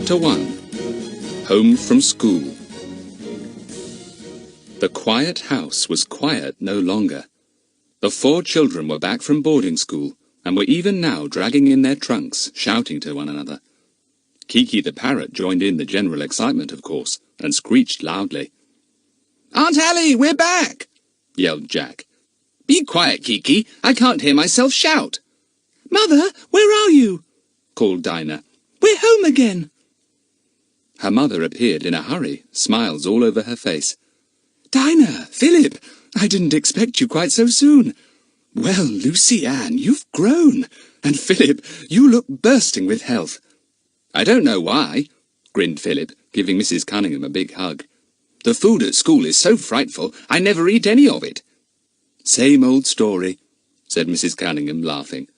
Chapter 1. Home from School. The quiet house was quiet no longer. The 4 children were back from boarding school, and were even now dragging in their trunks, shouting to one another. Kiki the parrot joined in the general excitement, of course, and screeched loudly. "Aunt Allie, we're back!" yelled Jack. "Be quiet, Kiki. I can't hear myself shout." "Mother, where are you?" called Dinah. "We're home again." Her mother appeared in a hurry, smiles all over her face. "Dinah, Philip, I didn't expect you quite so soon. Well, Lucy-Ann, you've grown. And Philip, you look bursting with health." "I don't know why," grinned Philip, giving Mrs. Cunningham a big hug. "The food at school is so frightful, I never eat any of it." "Same old story," said Mrs. Cunningham, laughing.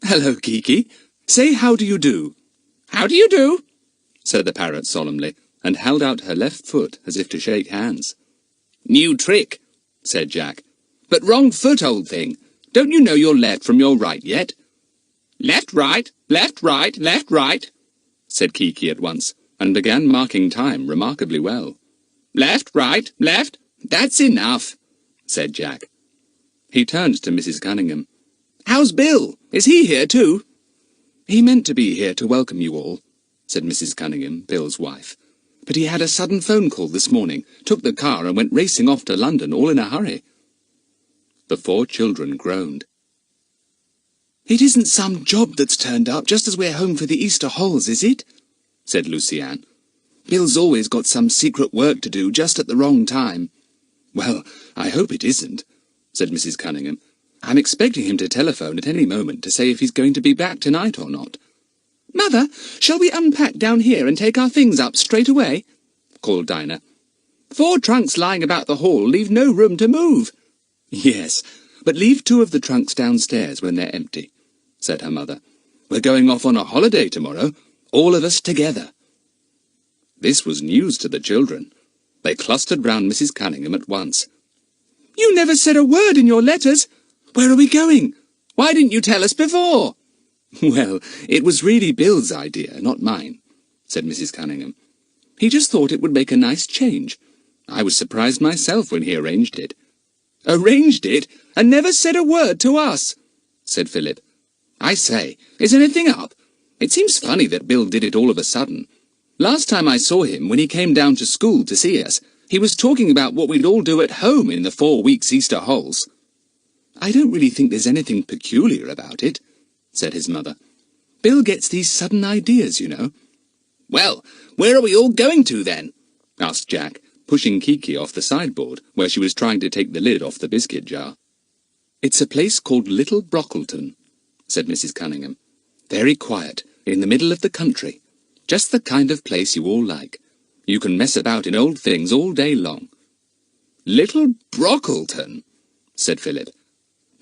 "Hello, Kiki. Say how do you do." "How do you do?" said the parrot solemnly, and held out her left foot as if to shake hands. "New trick," said Jack. "But wrong foot, old thing. Don't you know your left from your right yet?" "Left, right, left, right, left, right," said Kiki at once, and began marking time remarkably well. "Left, right, left, that's enough," said Jack. He turned to Mrs. Cunningham. "How's Bill? Is he here too?" "He meant to be here to welcome you all," said Mrs. Cunningham, Bill's wife. "But he had a sudden phone call this morning, took the car and went racing off to London all in a hurry." The 4 children groaned. "It isn't some job that's turned up just as we're home for the Easter halls, is it?" said Lucy-Ann. "Bill's always got some secret work to do just at the wrong time." "Well, I hope it isn't," said Mrs. Cunningham. "I'm expecting him to telephone at any moment to say if he's going to be back tonight or not." "Mother, shall we unpack down here and take our things up straight away?" called Dinah. 4 trunks lying about the hall leave no room to move." "Yes, but leave 2 of the trunks downstairs when they're empty," said her mother. "We're going off on a holiday tomorrow, all of us together." This was news to the children. They clustered round Mrs. Cunningham at once. "You never said a word in your letters. Where are we going? Why didn't you tell us before?" "Well, it was really Bill's idea, not mine," said Mrs. Cunningham. "He just thought it would make a nice change. I was surprised myself when he arranged it." "Arranged it, and never said a word to us," said Philip. "I say, is anything up? It seems funny that Bill did it all of a sudden. Last time I saw him, when he came down to school to see us, he was talking about what we'd all do at home in the 4 weeks' Easter halls." "I don't really think there's anything peculiar about it," said his mother. "Bill gets these sudden ideas, you know." "Well, where are we all going to, then?" asked Jack, pushing Kiki off the sideboard, where she was trying to take the lid off the biscuit jar. "It's a place called Little Brockleton," said Mrs. Cunningham. "Very quiet, in the middle of the country. Just the kind of place you all like. You can mess about in old things all day long." "Little Brockleton," said Philip.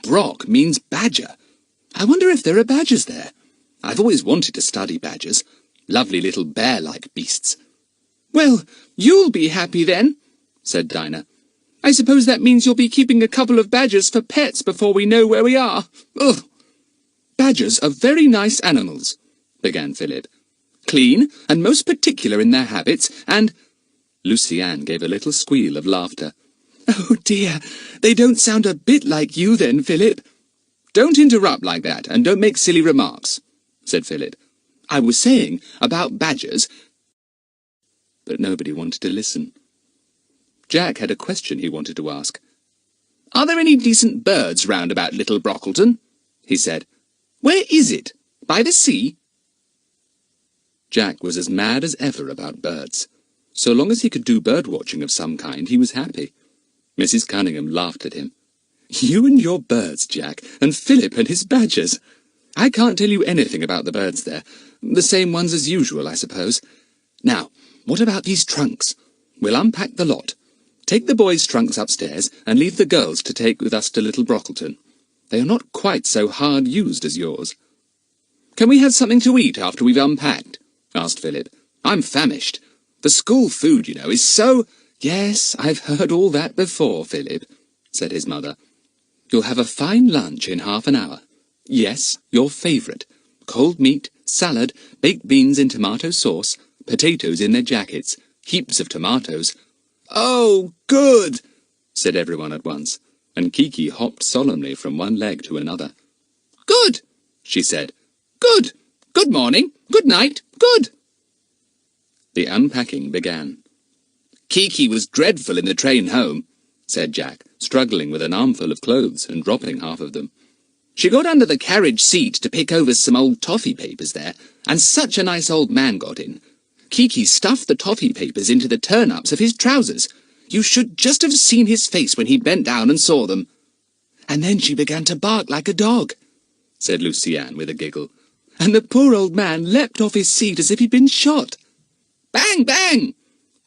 "Brock means badger. I wonder if there are badgers there. I've always wanted to study badgers. Lovely little bear-like beasts." "Well, you'll be happy then," said Dinah. "I suppose that means you'll be keeping a couple of badgers for pets before we know where we are." "Ugh!" "Badgers are very nice animals," began Philip. "Clean, and most particular in their habits, and—" Lucy-Ann gave a little squeal of laughter. "Oh dear, they don't sound a bit like you then, Philip." "Don't interrupt like that, and don't make silly remarks," said Philip. "I was saying about badgers—" But nobody wanted to listen. Jack had a question he wanted to ask. "Are there any decent birds round about Little Brockleton?" he said. "Where is it? By the sea?" Jack was as mad as ever about birds. So long as he could do bird-watching of some kind, he was happy. Mrs. Cunningham laughed at him. "You and your birds, Jack, and Philip and his badgers. I can't tell you anything about the birds there. The same ones as usual, I suppose. Now, what about these trunks? We'll unpack the lot. Take the boys' trunks upstairs, and leave the girls to take with us to Little Brockleton. They are not quite so hard used as yours." "Can we have something to eat after we've unpacked?" asked Philip. "I'm famished. The school food, you know, is so—" "Yes, I've heard all that before, Philip," said his mother. "You'll have a fine lunch in half an hour. Yes, your favourite. Cold meat, salad, baked beans in tomato sauce, potatoes in their jackets, heaps of tomatoes. "Oh, good!" said everyone at once, and Kiki hopped solemnly from one leg to another. "Good," she said. "Good. Good morning. Good night. Good." The unpacking began. "Kiki was dreadful in the train home," said Jack, struggling with an armful of clothes and dropping half of them. "She got under the carriage seat to pick over some old toffee papers there, and such a nice old man got in. Kiki stuffed the toffee papers into the turn-ups of his trousers. You should just have seen his face when he bent down and saw them. And then she began to bark like a dog," said Lucy-Ann with a giggle, "and the poor old man leapt off his seat as if he'd been shot." "Bang, bang!"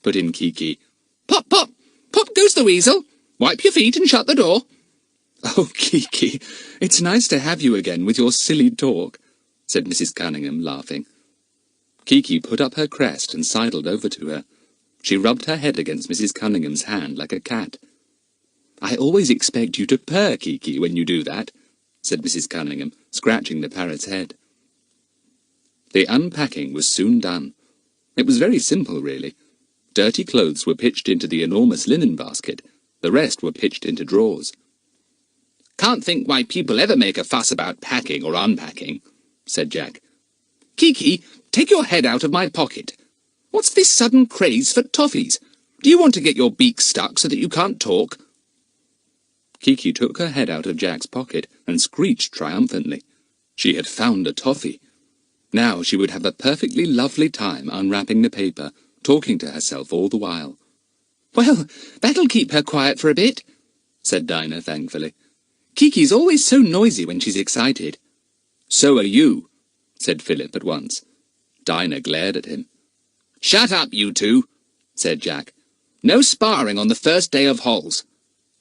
put in Kiki. "Pop, pop! Pop goes the weasel! Wipe your feet and shut the door." "Oh, Kiki, it's nice to have you again with your silly talk," said Mrs. Cunningham, laughing. Kiki put up her crest and sidled over to her. She rubbed her head against Mrs. Cunningham's hand like a cat. "I always expect you to purr, Kiki, when you do that," said Mrs. Cunningham, scratching the parrot's head. The unpacking was soon done. It was very simple, really. Dirty clothes were pitched into the enormous linen basket. The rest were pitched into drawers. "Can't think why people ever make a fuss about packing or unpacking," said Jack. "Kiki, take your head out of my pocket. What's this sudden craze for toffees? Do you want to get your beak stuck so that you can't talk?" Kiki took her head out of Jack's pocket and screeched triumphantly. She had found a toffee. Now she would have a perfectly lovely time unwrapping the paper, talking to herself all the while. "Well, that'll keep her quiet for a bit," said Dinah thankfully. "Kiki's always so noisy when she's excited." "So are you," said Philip at once. Dinah glared at him. "Shut up, you two," said Jack. "No sparring on the first day of Halls.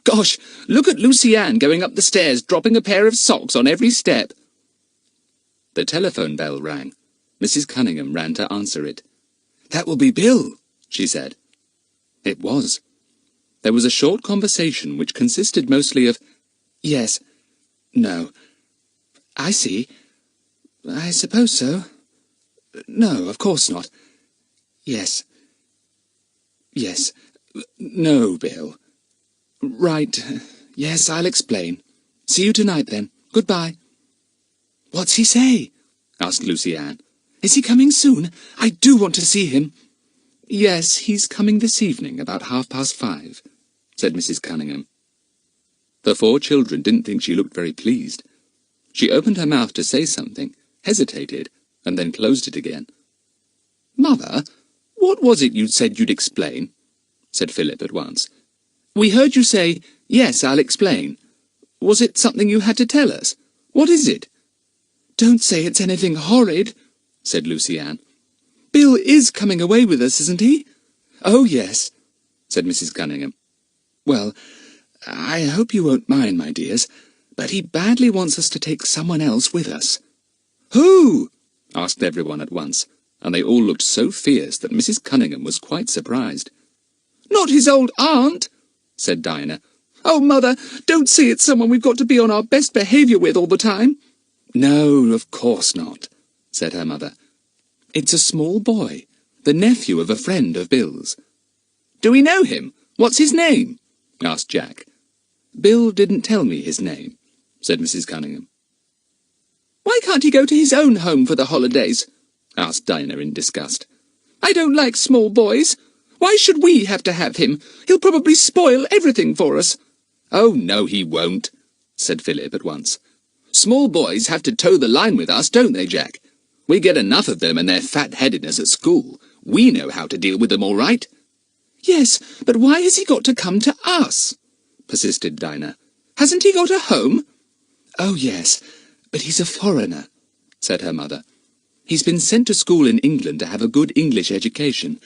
Gosh, look at Lucy-Ann going up the stairs, dropping a pair of socks on every step." The telephone bell rang. Mrs. Cunningham ran to answer it. "That will be Bill," she said. It was. There was a short conversation which consisted mostly of, "Yes. No. I see. I suppose so. No, of course not. Yes. Yes. No, Bill. Right. Yes, I'll explain. See you tonight, then. Goodbye." "What's he say?" asked Lucy-Ann. "Is he coming soon? I do want to see him." "Yes, he's coming this evening about 5:30, said Mrs. Cunningham. The four children didn't think she looked very pleased. She opened her mouth to say something, hesitated, and then closed it again. "Mother, what was it you said you'd explain?" said Philip at once. "We heard you say, 'Yes, I'll explain.' Was it something you had to tell us? What is it?" "Don't say it's anything horrid," said Lucy-Ann. "Bill is coming away with us, isn't he?" "Oh, yes," said Mrs. Cunningham. "Well, I hope you won't mind, my dears, but he badly wants us to take someone else with us." "Who?" asked everyone at once, and they all looked so fierce that Mrs. Cunningham was quite surprised. "Not his old aunt?" said Dinah. "Oh, Mother, don't say it's someone we've got to be on our best behaviour with all the time." "No, of course not," said her mother. "It's a small boy, the nephew of a friend of Bill's." "Do we know him? What's his name?" asked Jack. "Bill didn't tell me his name," said Mrs. Cunningham. "Why can't he go to his own home for the holidays?" asked Dinah in disgust. "I don't like small boys. Why should we have to have him? He'll probably spoil everything for us." "Oh, no, he won't," said Philip at once. "Small boys have to toe the line with us, don't they, Jack? We get enough of them and their fat-headedness at school. We know how to deal with them all right." "Yes, but why has he got to come to us?" persisted Dinah. "Hasn't he got a home?" "Oh, yes, but he's a foreigner," said her mother. "He's been sent to school in England to have a good English education.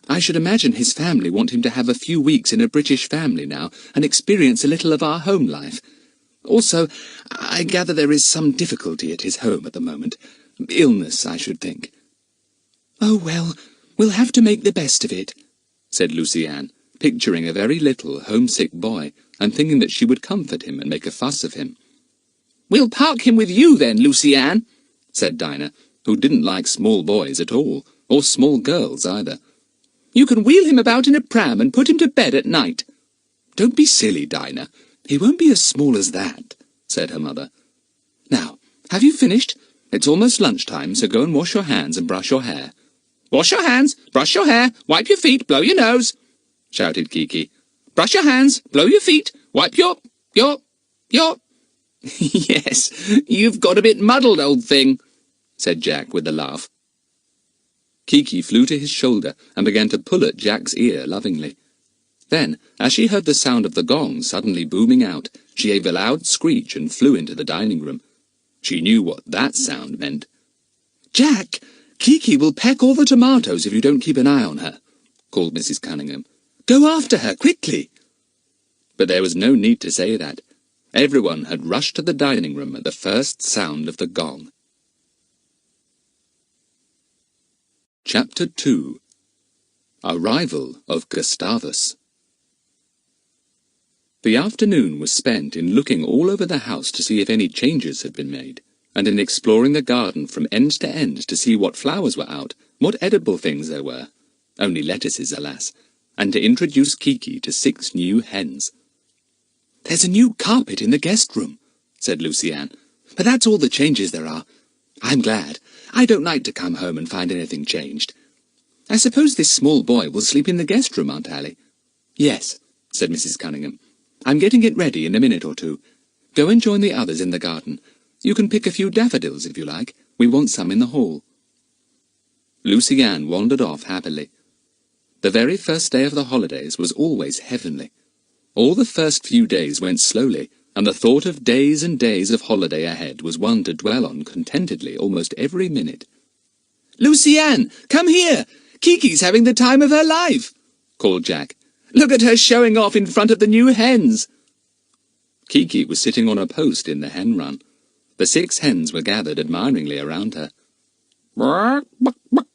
I should imagine his family want him to have a few weeks in a British family now and experience a little of our home life. Also, I gather there is some difficulty at his home at the moment. Illness, I should think." "Oh, well, we'll have to make the best of it," said Lucy-Ann, picturing a very little, homesick boy, and thinking that she would comfort him and make a fuss of him. "We'll park him with you then, Lucy-Ann," said Dinah, who didn't like small boys at all, or small girls either. You can wheel him about in a pram and put him to bed at night. Don't be silly, Dinah. He won't be as small as that, said her mother. Now, have you finished? It's almost lunchtime, so go and wash your hands and brush your hair. Wash your hands, brush your hair, wipe your feet, blow your nose, shouted Kiki. Brush your hands, blow your feet, wipe your... Yes, you've got a bit muddled, old thing, said Jack with a laugh. Kiki flew to his shoulder and began to pull at Jack's ear lovingly. Then, as she heard the sound of the gong suddenly booming out, she gave a loud screech and flew into the dining room. She knew what that sound meant. Jack, Kiki will peck all the tomatoes if you don't keep an eye on her, called Mrs. Cunningham. Go after her, quickly! But there was no need to say that. Everyone had rushed to the dining room at the first sound of the gong. Chapter 2. Arrival of Gustavus. The afternoon was spent in looking all over the house to see if any changes had been made, and in exploring the garden from end to end to see what flowers were out, what edible things there were, only lettuces, alas, and to introduce Kiki to 6 new hens. There's a new carpet in the guest room, said Lucy-Ann, but that's all the changes there are. I'm glad. I don't like to come home and find anything changed. I suppose this small boy will sleep in the guest room, Aunt Allie. Yes, said Mrs. Cunningham. I'm getting it ready in a minute or two. Go and join the others in the garden. You can pick a few daffodils if you like. We want some in the hall. Lucy-Ann wandered off happily. The very first day of the holidays was always heavenly. All the first few days went slowly, and the thought of days and days of holiday ahead was one to dwell on contentedly almost every minute. Lucy-Ann, come here! Kiki's having the time of her life, called Jack. Look at her showing off in front of the new hens. Kiki was sitting on a post in the hen run. The 6 hens were gathered admiringly around her. Bark, bark, bark,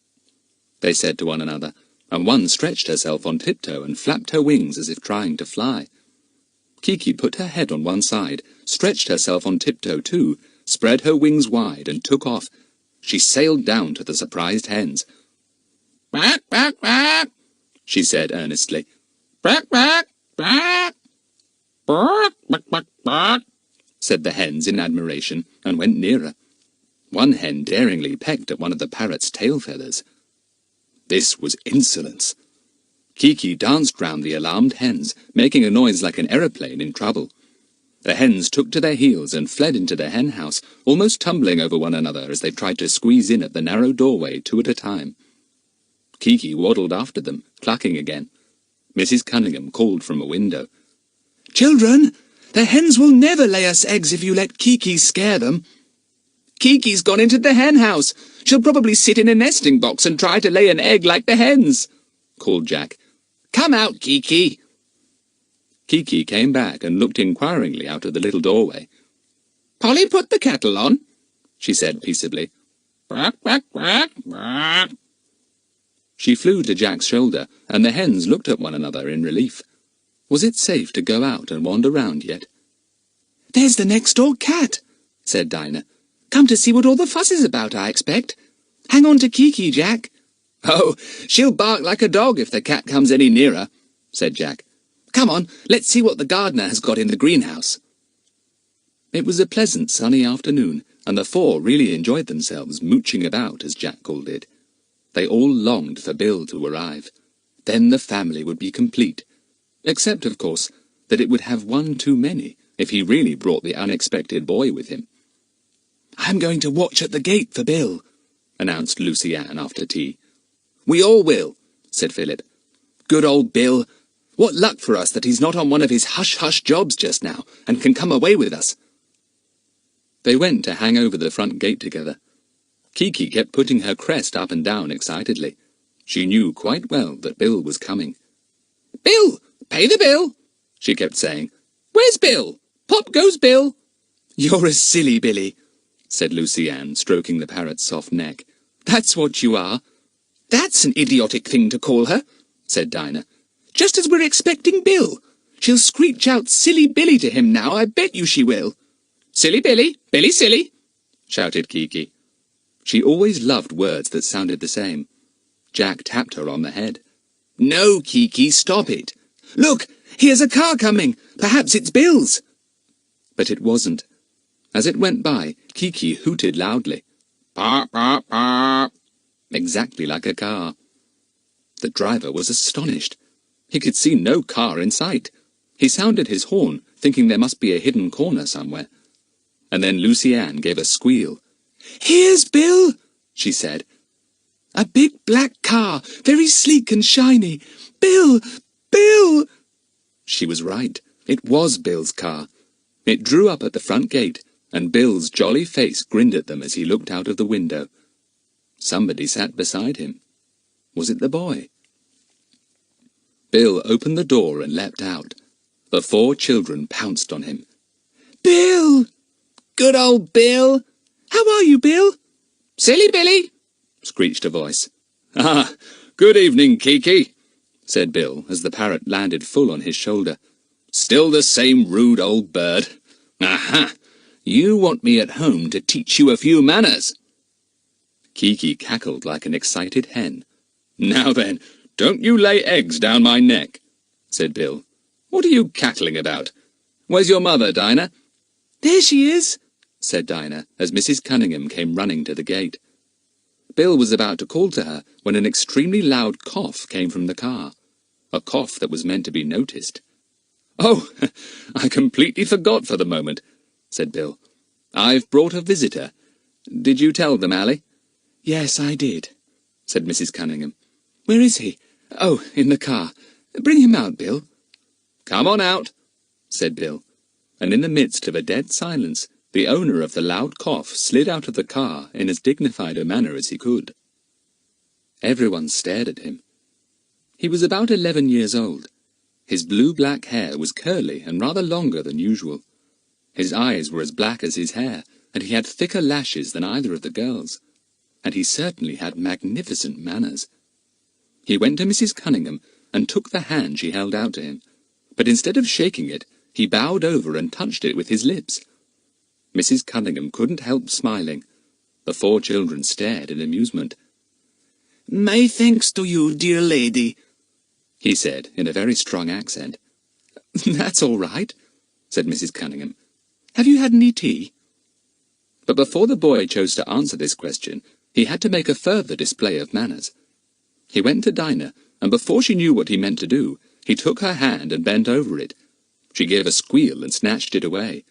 they said to one another, and one stretched herself on tiptoe and flapped her wings as if trying to fly. Kiki put her head on one side, stretched herself on tiptoe too, spread her wings wide, and took off. She sailed down to the surprised hens. Bark, bark, bark, she said earnestly. Bark, bark, bark. Bark, bark, bark, bark, said the hens in admiration, and went nearer. One hen daringly pecked at one of the parrot's tail feathers. This was insolence. Kiki danced round the alarmed hens, making a noise like an aeroplane in trouble. The hens took to their heels and fled into the hen house, almost tumbling over one another as they tried to squeeze in at the narrow doorway 2 at a time. Kiki waddled after them, clucking again. Mrs. Cunningham called from a window. Children, the hens will never lay us eggs if you let Kiki scare them. Kiki's gone into the hen house. She'll probably sit in a nesting box and try to lay an egg like the hens, called Jack. Come out, Kiki. Kiki came back and looked inquiringly out of the little doorway. Polly put the kettle on, she said peaceably. Quack, quack, quack, quack. She flew to Jack's shoulder, and the hens looked at one another in relief. Was it safe to go out and wander round yet? There's the next-door cat, said Dinah. Come to see what all the fuss is about, I expect. Hang on to Kiki, Jack. Oh, she'll bark like a dog if the cat comes any nearer, said Jack. Come on, let's see what the gardener has got in the greenhouse. It was a pleasant sunny afternoon, and the 4 really enjoyed themselves mooching about, as Jack called it. They all longed for Bill to arrive. Then the family would be complete. Except, of course, that it would have one too many if he really brought the unexpected boy with him. I'm going to watch at the gate for Bill, announced Lucy-Ann after tea. We all will, said Philip. Good old Bill. What luck for us that he's not on one of his hush-hush jobs just now, and can come away with us. They went to hang over the front gate together. Kiki kept putting her crest up and down excitedly. She knew quite well that Bill was coming. Bill! Pay the bill! She kept saying. Where's Bill? Pop goes Bill! You're a silly Billy, said Lucy-Ann, stroking the parrot's soft neck. That's what you are. That's an idiotic thing to call her, said Dinah. Just as we're expecting Bill. She'll screech out Silly Billy to him now, I bet you she will. Silly Billy, Billy silly, shouted Kiki. She always loved words that sounded the same. Jack tapped her on the head. "No, Kiki, stop it. Look, here's a car coming. Perhaps it's Bill's." But it wasn't. As it went by, Kiki hooted loudly. "Pop, pop, pop," exactly like a car. The driver was astonished. He could see no car in sight. He sounded his horn, thinking there must be a hidden corner somewhere. And then Lucy-Ann gave a squeal. "Here's Bill," she said. "A big black car, very sleek and shiny. Bill! Bill!" She was right. It was Bill's car. It drew up at the front gate, and Bill's jolly face grinned at them as he looked out of the window. Somebody sat beside him. Was it the boy? Bill opened the door and leapt out. The 4 children pounced on him. "Bill! Good old Bill! How are you, Bill?" "Silly Billy!" screeched a voice. "Ah, good evening, Kiki," said Bill, as the parrot landed full on his shoulder. "Still the same rude old bird. Aha! You want me at home to teach you a few manners." Kiki cackled like an excited hen. "Now then, don't you lay eggs down my neck," said Bill. "What are you cackling about? Where's your mother, Dinah?" "There she is," said Dinah, as Mrs. Cunningham came running to the gate. Bill was about to call to her when an extremely loud cough came from the car, a cough that was meant to be noticed. "Oh, I completely forgot for the moment," said Bill. "I've brought a visitor. Did you tell them, Ally?" "Yes, I did," said Mrs. Cunningham. "Where is he?" "Oh, in the car. Bring him out, Bill." "Come on out," said Bill, and in the midst of a dead silence, the owner of the loud cough slid out of the car in as dignified a manner as he could. Everyone stared at him. He was about 11 years old. His blue-black hair was curly and rather longer than usual. His eyes were as black as his hair, and he had thicker lashes than either of the girls. And he certainly had magnificent manners. He went to Mrs. Cunningham and took the hand she held out to him, but instead of shaking it, he bowed over and touched it with his lips. Mrs. Cunningham couldn't help smiling. The 4 children stared in amusement. "My thanks to you, dear lady," he said in a very strong accent. "That's all right," said Mrs. Cunningham. "Have you had any tea?" But before the boy chose to answer this question, he had to make a further display of manners. He went to Dinah, and before she knew what he meant to do, he took her hand and bent over it. She gave a squeal and snatched it away.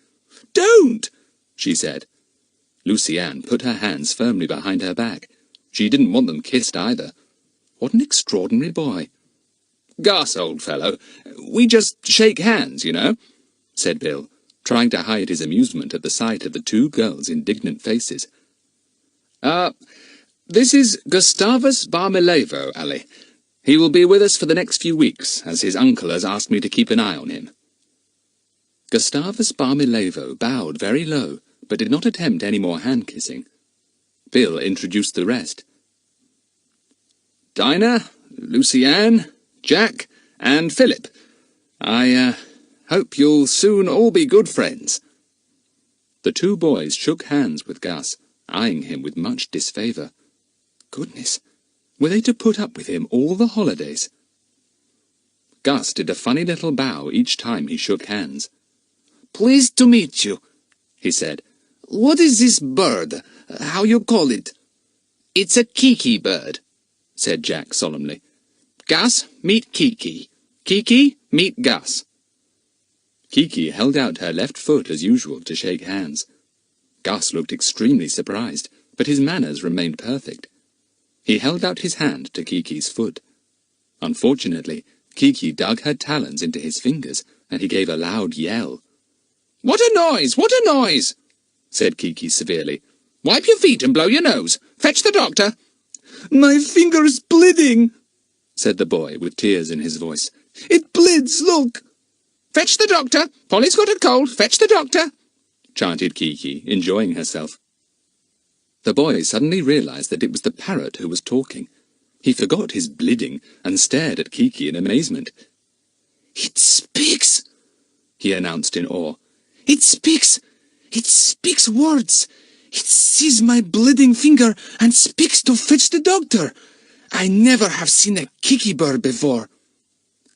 "Don't!" she said. Lucy-Ann put her hands firmly behind her back. She didn't want them kissed either. What an extraordinary boy. "Gus, old fellow, we just shake hands, you know," said Bill, trying to hide his amusement at the sight of the 2 girls' indignant faces. This is Gustavus Barmilevo, Ally. He will be with us for the next few weeks, as his uncle has asked me to keep an eye on him." Gustavus Barmilevo bowed very low, but did not attempt any more hand-kissing. Bill introduced the rest. "Dinah, Lucy-Ann, Jack, and Philip. I hope you'll soon all be good friends." The 2 boys shook hands with Gus, eyeing him with much disfavour. Goodness, were they to put up with him all the holidays? Gus did a funny little bow each time he shook hands. "Pleased to meet you," he said. "What is this bird? How you call it?" "It's a Kiki bird," said Jack solemnly. "Gus, meet Kiki. Kiki, meet Gus." Kiki held out her left foot as usual to shake hands. Gus looked extremely surprised, but his manners remained perfect. He held out his hand to Kiki's foot. Unfortunately, Kiki dug her talons into his fingers, and he gave a loud yell. "What a noise! What a noise!" said Kiki severely. "Wipe your feet and blow your nose. Fetch the doctor." "My finger is bleeding," said the boy with tears in his voice. "It bleeds, look." "Fetch the doctor. Polly's got a cold. Fetch the doctor," chanted Kiki, enjoying herself. The boy suddenly realized that it was the parrot who was talking. He forgot his bleeding and stared at Kiki in amazement. "It speaks," he announced in awe. "It speaks! It speaks words! It sees my bleeding finger and speaks to fetch the doctor! I never have seen a Kiki bird before."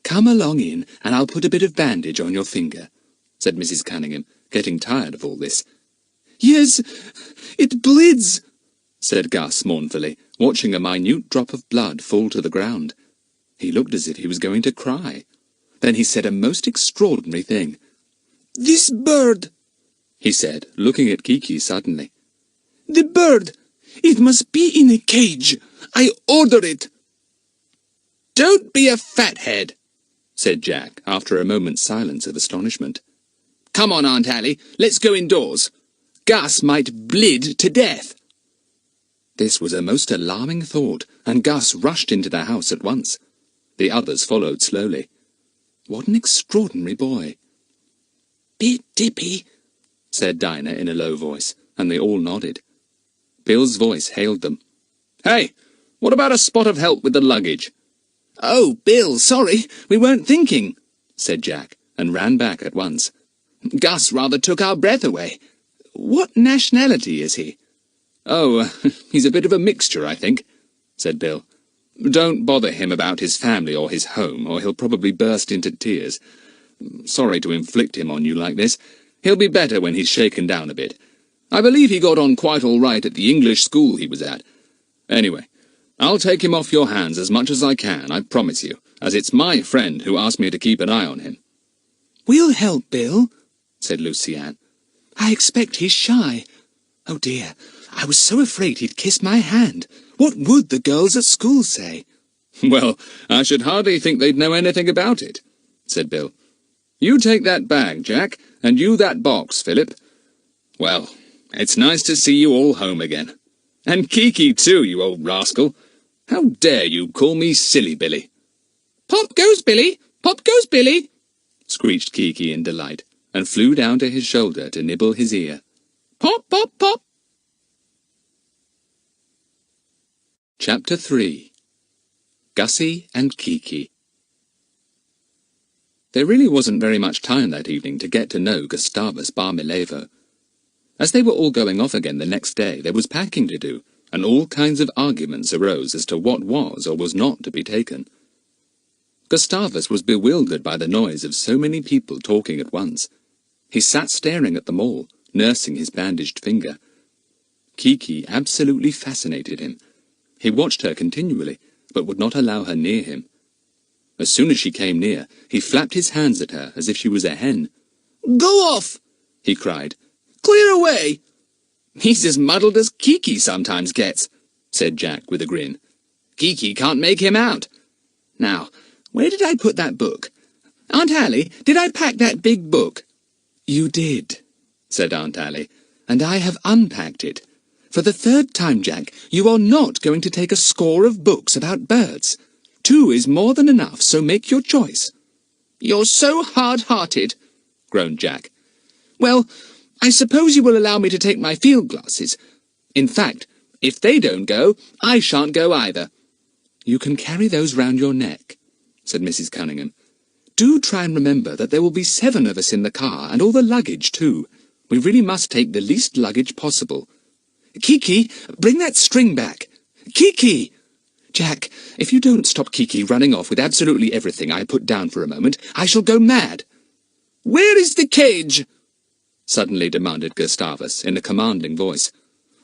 "Come along in, and I'll put a bit of bandage on your finger," said Mrs. Cunningham, getting tired of all this. "Yes, it bleeds," said Gus mournfully, watching a minute drop of blood fall to the ground. He looked as if he was going to cry. Then he said a most extraordinary thing. "This bird," he said, looking at Kiki suddenly. "the bird, it must be in a cage. I order it." "Don't be a fathead," said Jack, after a moment's silence of astonishment. "Come on, Aunt Allie, let's go indoors. Gus might bleed to death." This was a most alarming thought, and Gus rushed into the house at once. The others followed slowly. What an extraordinary boy! "Bit dippy," said Dinah in a low voice, and they all nodded. Bill's voice hailed them. "Hey, what about a spot of help with the luggage?" "Oh, Bill, sorry, we weren't thinking," said Jack, and ran back at once. "Gus rather took our breath away. What nationality is he?" "Oh, he's a bit of a mixture, I think," said Bill. "Don't bother him about his family or his home, or he'll probably burst into tears. Sorry to inflict him on you like this. He'll be better when he's shaken down a bit. I believe he got on quite all right at the English school he was at. Anyway, I'll take him off your hands as much as I can, I promise you, as it's my friend who asked me to keep an eye on him." "We'll help, Bill," said Lucy-Ann. "I expect he's shy. Oh dear, I was so afraid he'd kiss my hand. What would the girls at school say?" "Well, I should hardly think they'd know anything about it," said Bill. "You take that bag, Jack, and you that box, Philip. Well, it's nice to see you all home again. And Kiki too, you old rascal. How dare you call me Silly Billy?" "Pop goes Billy! Pop goes Billy!" screeched Kiki in delight, and flew down to his shoulder to nibble his ear. "Pop, pop, pop!" Chapter 3. Gussie and Kiki. There really wasn't very much time that evening to get to know Gustavus bar Milevo. As they were all going off again the next day, there was packing to do, and all kinds of arguments arose as to what was or was not to be taken. Gustavus was bewildered by the noise of so many people talking at once. He sat staring at them all, nursing his bandaged finger. Kiki absolutely fascinated him. He watched her continually, but would not allow her near him. As soon as she came near, he flapped his hands at her as if she was a hen. "Go off!" he cried. "Clear away!" "He's as muddled as Kiki sometimes gets," said Jack with a grin. "Kiki can't make him out. Now, where did I put that book? Aunt Allie, did I pack that big book?" "You did," said Aunt Allie, "and I have unpacked it. For the third time, Jack, you are not going to take a score of books about birds. 2 is more than enough, so make your choice." "You're so hard-hearted," groaned Jack. "Well, I suppose you will allow me to take my field glasses. In fact, if they don't go, I shan't go either." "You can carry those round your neck," said Mrs. Cunningham. "Do try and remember that there will be 7 of us in the car, and all the luggage too. We really must take the least luggage possible. Kiki, bring that string back. Kiki! Jack, if you don't stop Kiki running off with absolutely everything I put down for a moment, I shall go mad." "Where is the cage?" suddenly demanded Gustavus in a commanding voice.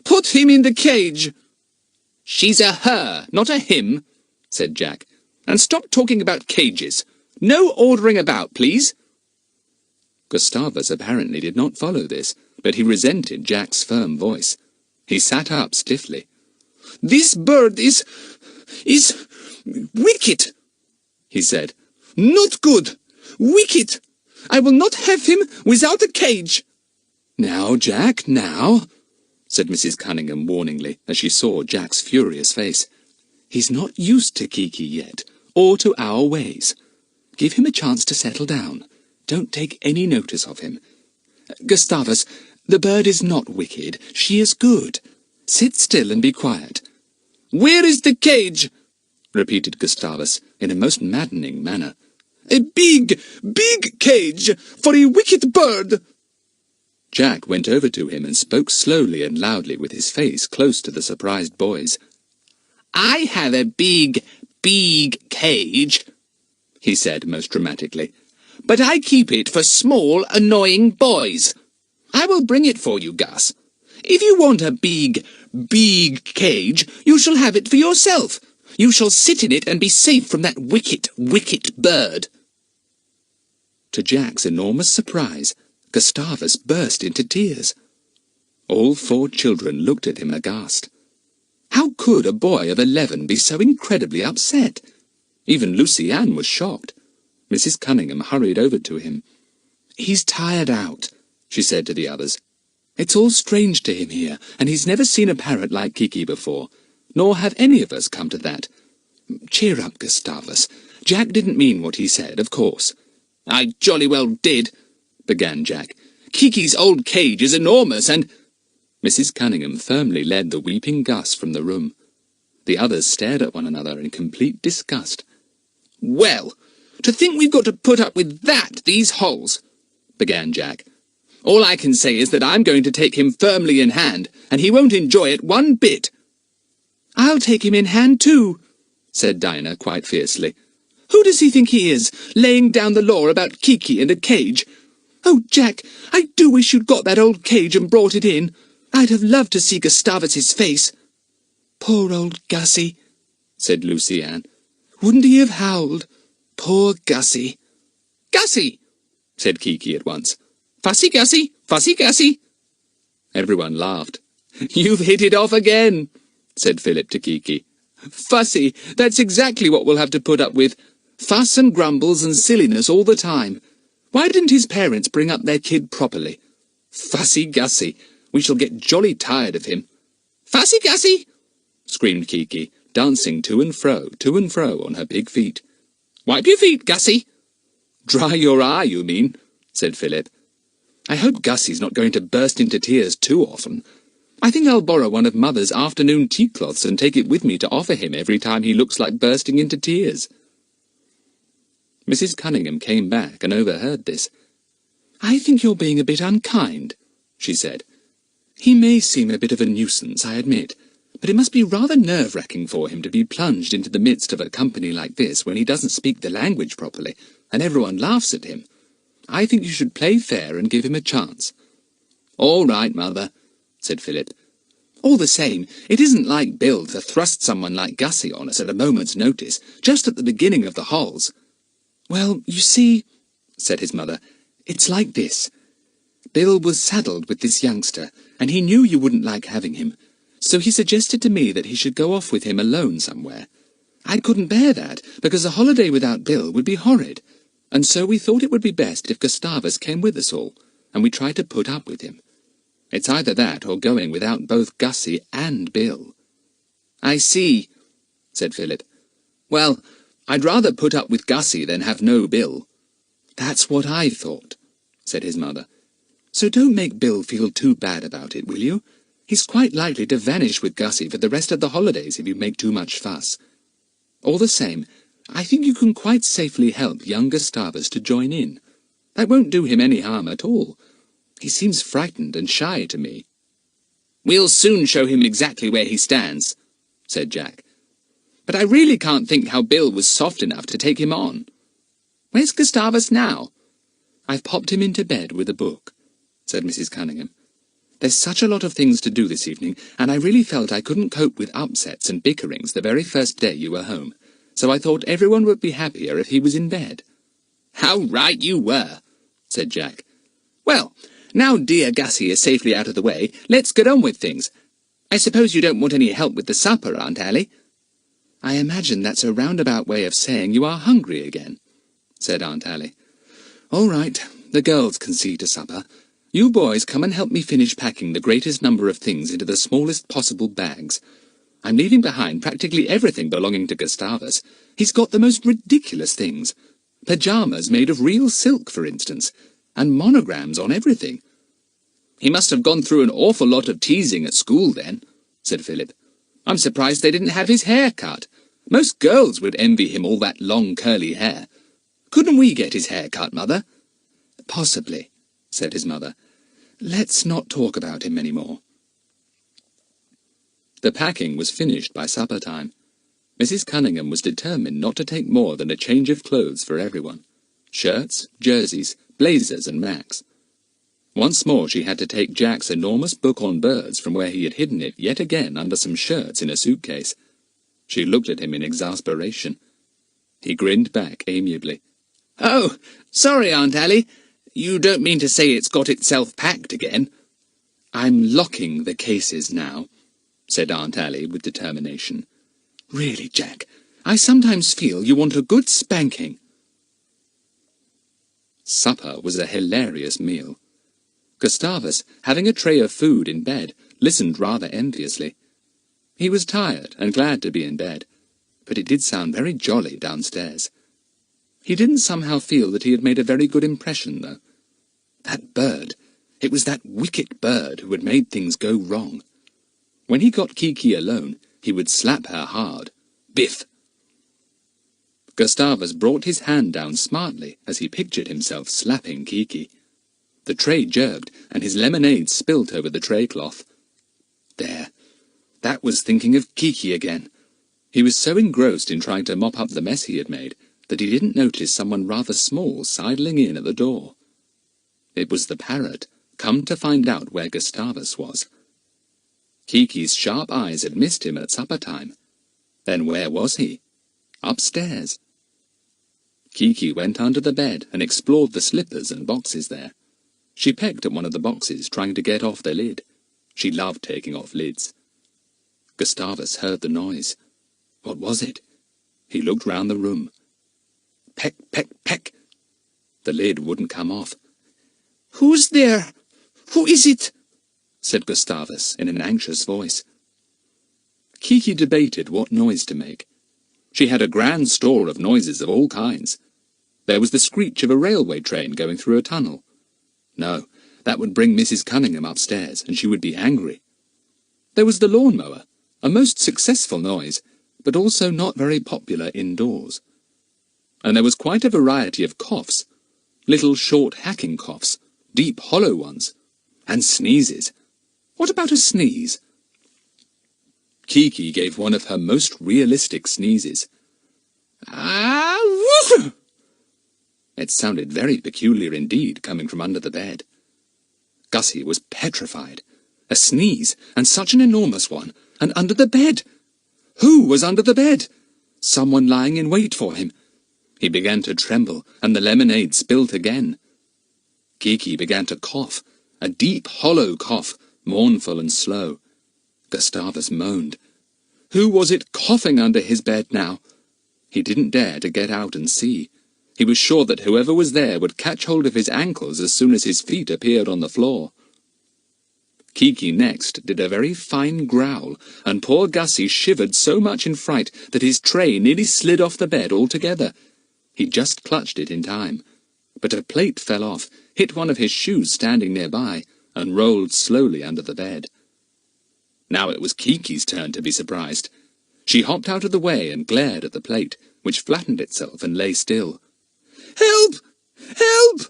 "Put him in the cage." "She's a her, not a him," said Jack. "And stop talking about cages. No ordering about, please." Gustavus apparently did not follow this, but he resented Jack's firm voice. He sat up stiffly. "This bird is wicked," he said. "Not good. Wicked. I will not have him without a cage." "Now, Jack, now," said Mrs. Cunningham warningly, as she saw Jack's furious face. "He's not used to Kiki yet, or to our ways. Give him a chance to settle down. Don't take any notice of him. Gustavus, the bird is not wicked, she is good. Sit still and be quiet." "Where is the cage?" repeated Gustavus in a most maddening manner. "A big, big cage for a wicked bird." Jack went over to him and spoke slowly and loudly with his face close to the surprised boys. I have a big cage, he said most dramatically, but I keep it for small, annoying boys. I will bring it for you, Gus. If you want a big cage, you shall have it for yourself. You shall sit in it and be safe from that wicked bird. To Jack's enormous surprise, Gustavus burst into tears. All 4 children looked at him aghast. How could a boy of 11 be so incredibly upset? Even Lucy-Ann was shocked. Mrs. Cunningham hurried over to him. "He's tired out," she said to the others. "It's all strange to him here, and he's never seen a parrot like Kiki before, nor have any of us come to that. Cheer up, Gustavus. Jack didn't mean what he said, of course." "I jolly well did," began Jack. "Kiki's old cage is enormous, and—" Mrs. Cunningham firmly led the weeping Gus from the room. The others stared at one another in complete disgust. "Well, to think we've got to put up with that these holes," began Jack. "All I can say is that I'm going to take him firmly in hand, and he won't enjoy it one bit." "I'll take him in hand too," said Dinah quite fiercely. "Who does he think he is, laying down the law about Kiki and a cage? Oh, Jack, I do wish you'd got that old cage and brought it in. I'd have loved to see Gustavus's face." "Poor old Gussie," said Lucy-Ann. "Wouldn't he have howled? Poor Gussie." "Gussie!" said Kiki at once. "Fussy Gussie! Fussy Gussie!" Everyone laughed. "You've hit it off again," said Philip to Kiki. "Fussy, that's exactly what we'll have to put up with. Fuss and grumbles and silliness all the time. Why didn't his parents bring up their kid properly? Fussy Gussie, we shall get jolly tired of him." "Fussy Gussie!" screamed Kiki, dancing to and fro on her big feet. "Wipe your feet, Gussie." "Dry your eye, you mean," said Philip. "I hope Gussie's not going to burst into tears too often. I think I'll borrow one of Mother's afternoon tea-cloths and take it with me to offer him every time he looks like bursting into tears." Mrs. Cunningham came back and overheard this. "I think you're being a bit unkind," she said. "He may seem a bit of a nuisance, I admit, but it must be rather nerve-wracking for him to be plunged into the midst of a company like this when he doesn't speak the language properly, and everyone laughs at him. I think you should play fair and give him a chance." "All right, Mother," said Philip. "All the same, it isn't like Bill to thrust someone like Gussie on us at a moment's notice, just at the beginning of the holes." "Well, you see," said his mother, "it's like this. Bill was saddled with this youngster, and he knew you wouldn't like having him, so he suggested to me that he should go off with him alone somewhere. I couldn't bear that, because a holiday without Bill would be horrid, and so we thought it would be best if Gustavus came with us all, and we tried to put up with him. It's either that or going without both Gussie and Bill." "I see," said Philip. "Well, I'd rather put up with Gussie than have no Bill." "That's what I thought," said his mother. "So don't make Bill feel too bad about it, will you? He's quite likely to vanish with Gussie for the rest of the holidays if you make too much fuss. All the same, I think you can quite safely help young Gustavus to join in. That won't do him any harm at all. He seems frightened and shy to me." "We'll soon show him exactly where he stands," said Jack. "But I really can't think how Bill was soft enough to take him on. Where's Gustavus now?" "I've popped him into bed with a book," said Mrs. Cunningham. "There's such a lot of things to do this evening, and I really felt I couldn't cope with upsets and bickerings the very first day you were home, so I thought everyone would be happier if he was in bed." "How right you were," said Jack. "Well, now dear Gussie is safely out of the way, let's get on with things. I suppose you don't want any help with the supper, Aunt Allie?" "I imagine that's a roundabout way of saying you are hungry again," said Aunt Allie. "All right, the girls can see to supper. You boys come and help me finish packing the greatest number of things into the smallest possible bags. I'm leaving behind practically everything belonging to Gustavus. He's got the most ridiculous things. Pyjamas made of real silk, for instance, and monograms on everything." "He must have gone through an awful lot of teasing at school, then," said Philip. "I'm surprised they didn't have his hair cut. Most girls would envy him all that long curly hair. Couldn't we get his hair cut, Mother?" "Possibly," said his mother. "Let's not talk about him any more." The packing was finished by supper time. Mrs. Cunningham was determined not to take more than a change of clothes for everyone. Shirts, jerseys, blazers and Macs. Once more she had to take Jack's enormous book on birds from where he had hidden it yet again under some shirts in a suitcase. She looked at him in exasperation. He grinned back amiably. "Oh, sorry, Aunt Allie. You don't mean to say it's got itself packed again?" "I'm locking the cases now," said Aunt Allie with determination. "Really, Jack, I sometimes feel you want a good spanking." Supper was a hilarious meal. Gustavus, having a tray of food in bed, listened rather enviously. He was tired and glad to be in bed, but it did sound very jolly downstairs. He didn't somehow feel that he had made a very good impression, though. That bird, it was that wicked bird who had made things go wrong. When he got Kiki alone, he would slap her hard. Biff! Gustavus brought his hand down smartly as he pictured himself slapping Kiki. The tray jerked, and his lemonade spilt over the tray cloth. There, that was thinking of Kiki again. He was so engrossed in trying to mop up the mess he had made that he didn't notice someone rather small sidling in at the door. It was the parrot, come to find out where Gustavus was. Kiki's sharp eyes had missed him at supper time. Then where was he? Upstairs. Kiki went under the bed and explored the slippers and boxes there. She pecked at one of the boxes, trying to get off the lid. She loved taking off lids. Gustavus heard the noise. What was it? He looked round the room. Peck, peck, peck. The lid wouldn't come off. "Who's there? Who is it?" said Gustavus in an anxious voice. Kiki debated what noise to make. She had a grand store of noises of all kinds. There was the screech of a railway train going through a tunnel. No, that would bring Mrs. Cunningham upstairs, and she would be angry. There was the lawn-mower, a most successful noise, but also not very popular indoors. And there was quite a variety of coughs, little short hacking coughs, deep hollow ones, and sneezes. What about a sneeze? Kiki gave one of her most realistic sneezes. Ah, woof! It sounded very peculiar indeed, coming from under the bed. Gussie was petrified. A sneeze, and such an enormous one, and under the bed! Who was under the bed? Someone lying in wait for him. He began to tremble, and the lemonade spilt again. Kiki began to cough, a deep, hollow cough, mournful and slow. Gustavus moaned. Who was it coughing under his bed now? He didn't dare to get out and see. He was sure that whoever was there would catch hold of his ankles as soon as his feet appeared on the floor. Kiki next did a very fine growl, and poor Gussie shivered so much in fright that his tray nearly slid off the bed altogether. He just clutched it in time. But a plate fell off, hit one of his shoes standing nearby, and rolled slowly under the bed. Now it was Kiki's turn to be surprised. She hopped out of the way and glared at the plate, which flattened itself and lay still. "Help! Help!"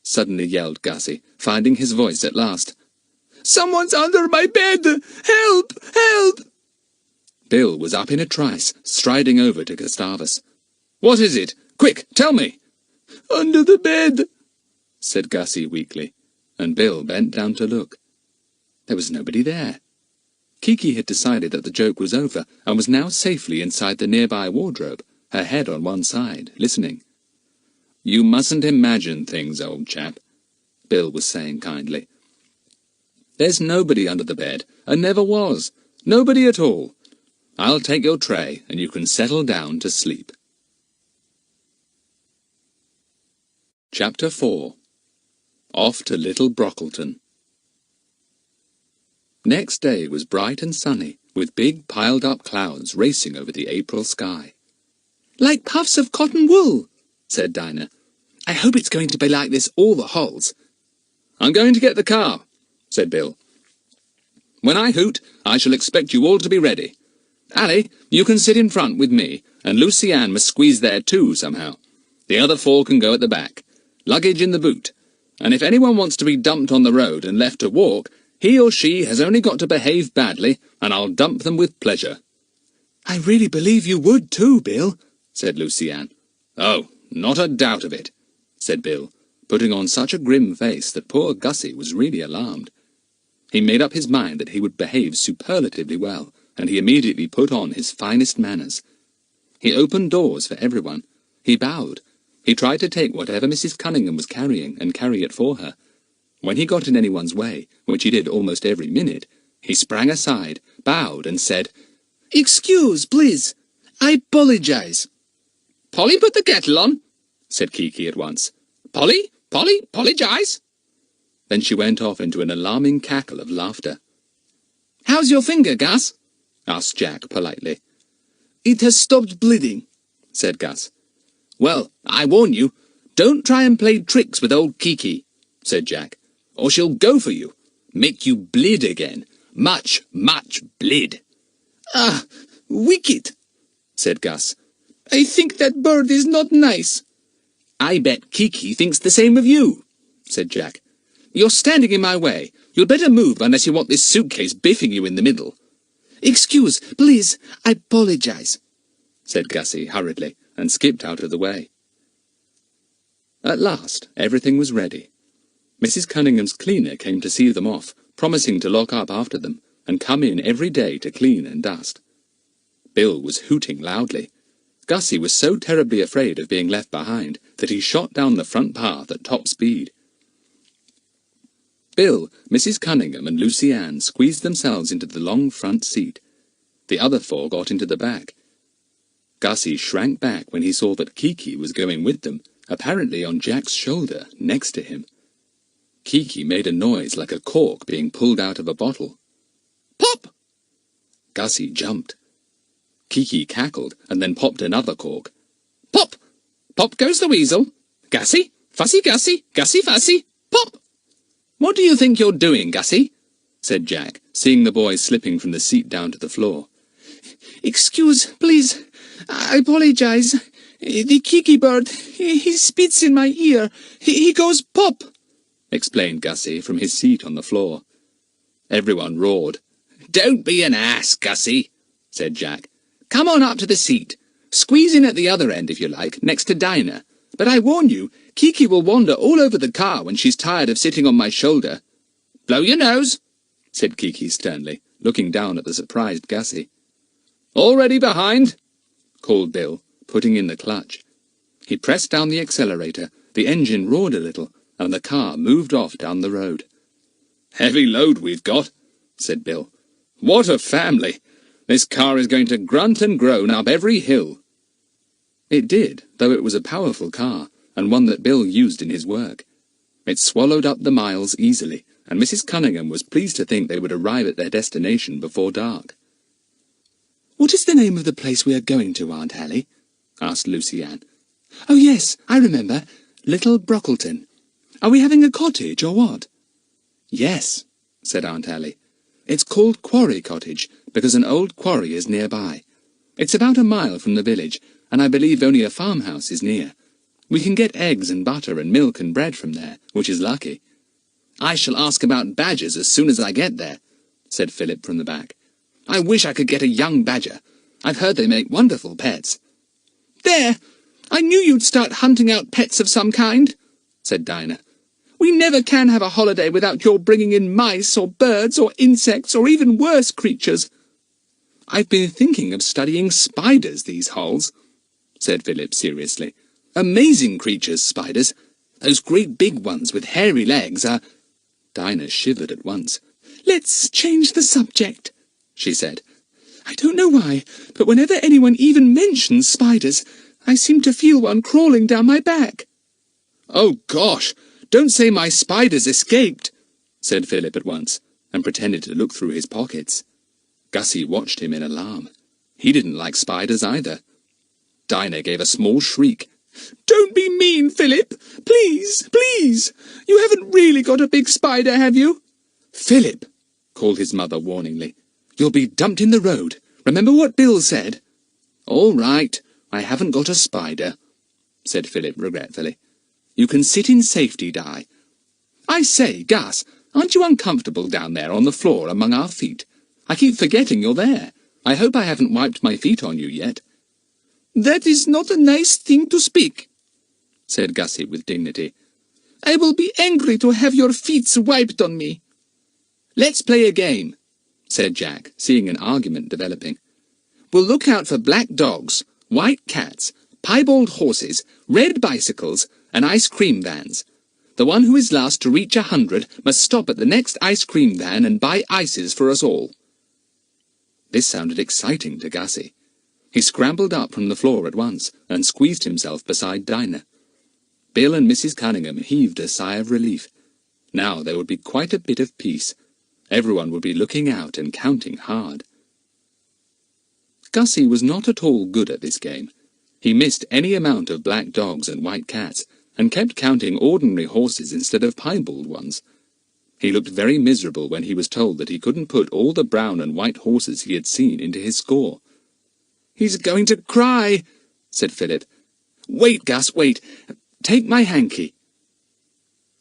suddenly yelled Gussie, finding his voice at last. "Someone's under my bed! Help! Help!" Bill was up in a trice, striding over to Gustavus. "What is it? Quick, tell me!" "Under the bed," said Gussie weakly, and Bill bent down to look. There was nobody there. Kiki had decided that the joke was over, and was now safely inside the nearby wardrobe, her head on one side, listening. "You mustn't imagine things, old chap," Bill was saying kindly. "There's nobody under the bed, and never was. Nobody at all. I'll take your tray, and you can settle down to sleep." Chapter 4. Off to Little Brockleton. Next day was bright and sunny, with big piled-up clouds racing over the April sky. "Like puffs of cotton wool," said Dinah. "I hope it's going to be like this all the holes." "I'm going to get the car," said Bill. "When I hoot, I shall expect you all to be ready. Allie, you can sit in front with me, and Lucy-Ann must squeeze there too somehow. The other four can go at the back. Luggage in the boot. And if anyone wants to be dumped on the road and left to walk, he or she has only got to behave badly, and I'll dump them with pleasure. I really believe you would too, Bill, said Lucy-Ann. Oh, not a doubt of it, said Bill, putting on such a grim face that poor Gussie was really alarmed. He made up his mind that he would behave superlatively well, and he immediately put on his finest manners. He opened doors for everyone. He bowed. He tried to take whatever Mrs. Cunningham was carrying and carry it for her. When he got in anyone's way, which he did almost every minute, he sprang aside, bowed, and said, "Excuse, please. I apologize." "Polly, put the kettle on," said Kiki at once. "Polly, apologize." Then she went off into an alarming cackle of laughter. "How's your finger, Gus?" asked Jack politely. "It has stopped bleeding," said Gus. "Well, I warn you, don't try and play tricks with old Kiki," said Jack, "or she'll go for you, make you bleed again. Much bleed." "Ah, wicked," said Gus. "I think that bird is not nice." "I bet Kiki thinks the same of you," said Jack. "You're standing in my way. You'd better move unless you want this suitcase biffing you in the middle." "Excuse, please, I apologize," said Gussie hurriedly, and skipped out of the way. At last, everything was ready. Mrs. Cunningham's cleaner came to see them off, promising to lock up after them, and come in every day to clean and dust. Bill was hooting loudly. Gussie was so terribly afraid of being left behind that he shot down the front path at top speed. Bill, Mrs. Cunningham, and Lucy-Ann squeezed themselves into the long front seat. The other four got into the back. Gussie shrank back when he saw that Kiki was going with them, apparently on Jack's shoulder, next to him. Kiki made a noise like a cork being pulled out of a bottle. "Pop!" Gussie jumped. Kiki cackled and then popped another cork. "Pop! Pop goes the weasel. Gussie, fussy Gussie, Gussie fussy, pop!" "What do you think you're doing, Gussie?" said Jack, seeing the boy slipping from the seat down to the floor. "Excuse, please. I apologize. The Kiki bird, he spits in my ear. He goes pop," explained Gussie from his seat on the floor. Everyone roared. "Don't be an ass, Gussie," said Jack. "Come on up to the seat. Squeeze in at the other end if you like, next to Dinah. But I warn you, Kiki will wander all over the car when she's tired of sitting on my shoulder." "Blow your nose," said Kiki sternly, looking down at the surprised Gussie. "Already behind," called Bill, putting in the clutch. He pressed down the accelerator, the engine roared a little, and the car moved off down the road. "Heavy load we've got," said Bill. "What a family! This car is going to grunt and groan up every hill." It did, though it was a powerful car, and one that Bill used in his work. It swallowed up the miles easily, and Mrs. Cunningham was pleased to think they would arrive at their destination before dark. "What is the name of the place we are going to, Aunt Hallie?" asked Lucy-Ann. "Oh, yes, I remember. Little Brockleton. Are we having a cottage, or what?" "Yes," said Aunt Hallie. "It's called Quarry Cottage, because an old quarry is nearby. It's about a mile from the village, and I believe only a farmhouse is near. We can get eggs and butter and milk and bread from there, which is lucky." "I shall ask about badgers as soon as I get there," said Philip from the back. "I wish I could get a young badger. I've heard they make wonderful pets." "There! I knew you'd start hunting out pets of some kind," said Dinah. "We never can have a holiday without your bringing in mice or birds or insects or even worse creatures." "I've been thinking of studying spiders these holes," said Philip seriously. "Amazing creatures, spiders. Those great big ones with hairy legs are—" Dinah shivered at once. "Let's change the subject," she said. "I don't know why, but whenever anyone even mentions spiders, I seem to feel one crawling down my back." "Oh, gosh, don't say my spiders escaped," said Philip at once, and pretended to look through his pockets. Gussie watched him in alarm. He didn't like spiders either. Dinah gave a small shriek. "Don't be mean, Philip! Please, please! You haven't really got a big spider, have you?" "Philip," called his mother warningly, "you'll be dumped in the road. Remember what Bill said?" "All right, I haven't got a spider," said Philip regretfully. "You can sit in safety, Di. I say, Gus, aren't you uncomfortable down there on the floor among our feet? I keep forgetting you're there. I hope I haven't wiped my feet on you yet." "That is not a nice thing to speak," said Gussie with dignity. "I will be angry to have your feet wiped on me." "Let's play a game," said Jack, seeing an argument developing. "We'll look out for black dogs, white cats, piebald horses, red bicycles, and ice cream vans. The one who is last to reach 100 must stop at the next ice cream van and buy ices for us all." This sounded exciting to Gussie. He scrambled up from the floor at once and squeezed himself beside Dinah. Bill and Mrs. Cunningham heaved a sigh of relief. Now there would be quite a bit of peace. Everyone would be looking out and counting hard. Gussie was not at all good at this game. He missed any amount of black dogs and white cats, and kept counting ordinary horses instead of piebald ones. He looked very miserable when he was told that he couldn't put all the brown and white horses he had seen into his score. "He's going to cry," said Philip. "Wait, Gus, wait. Take my hanky."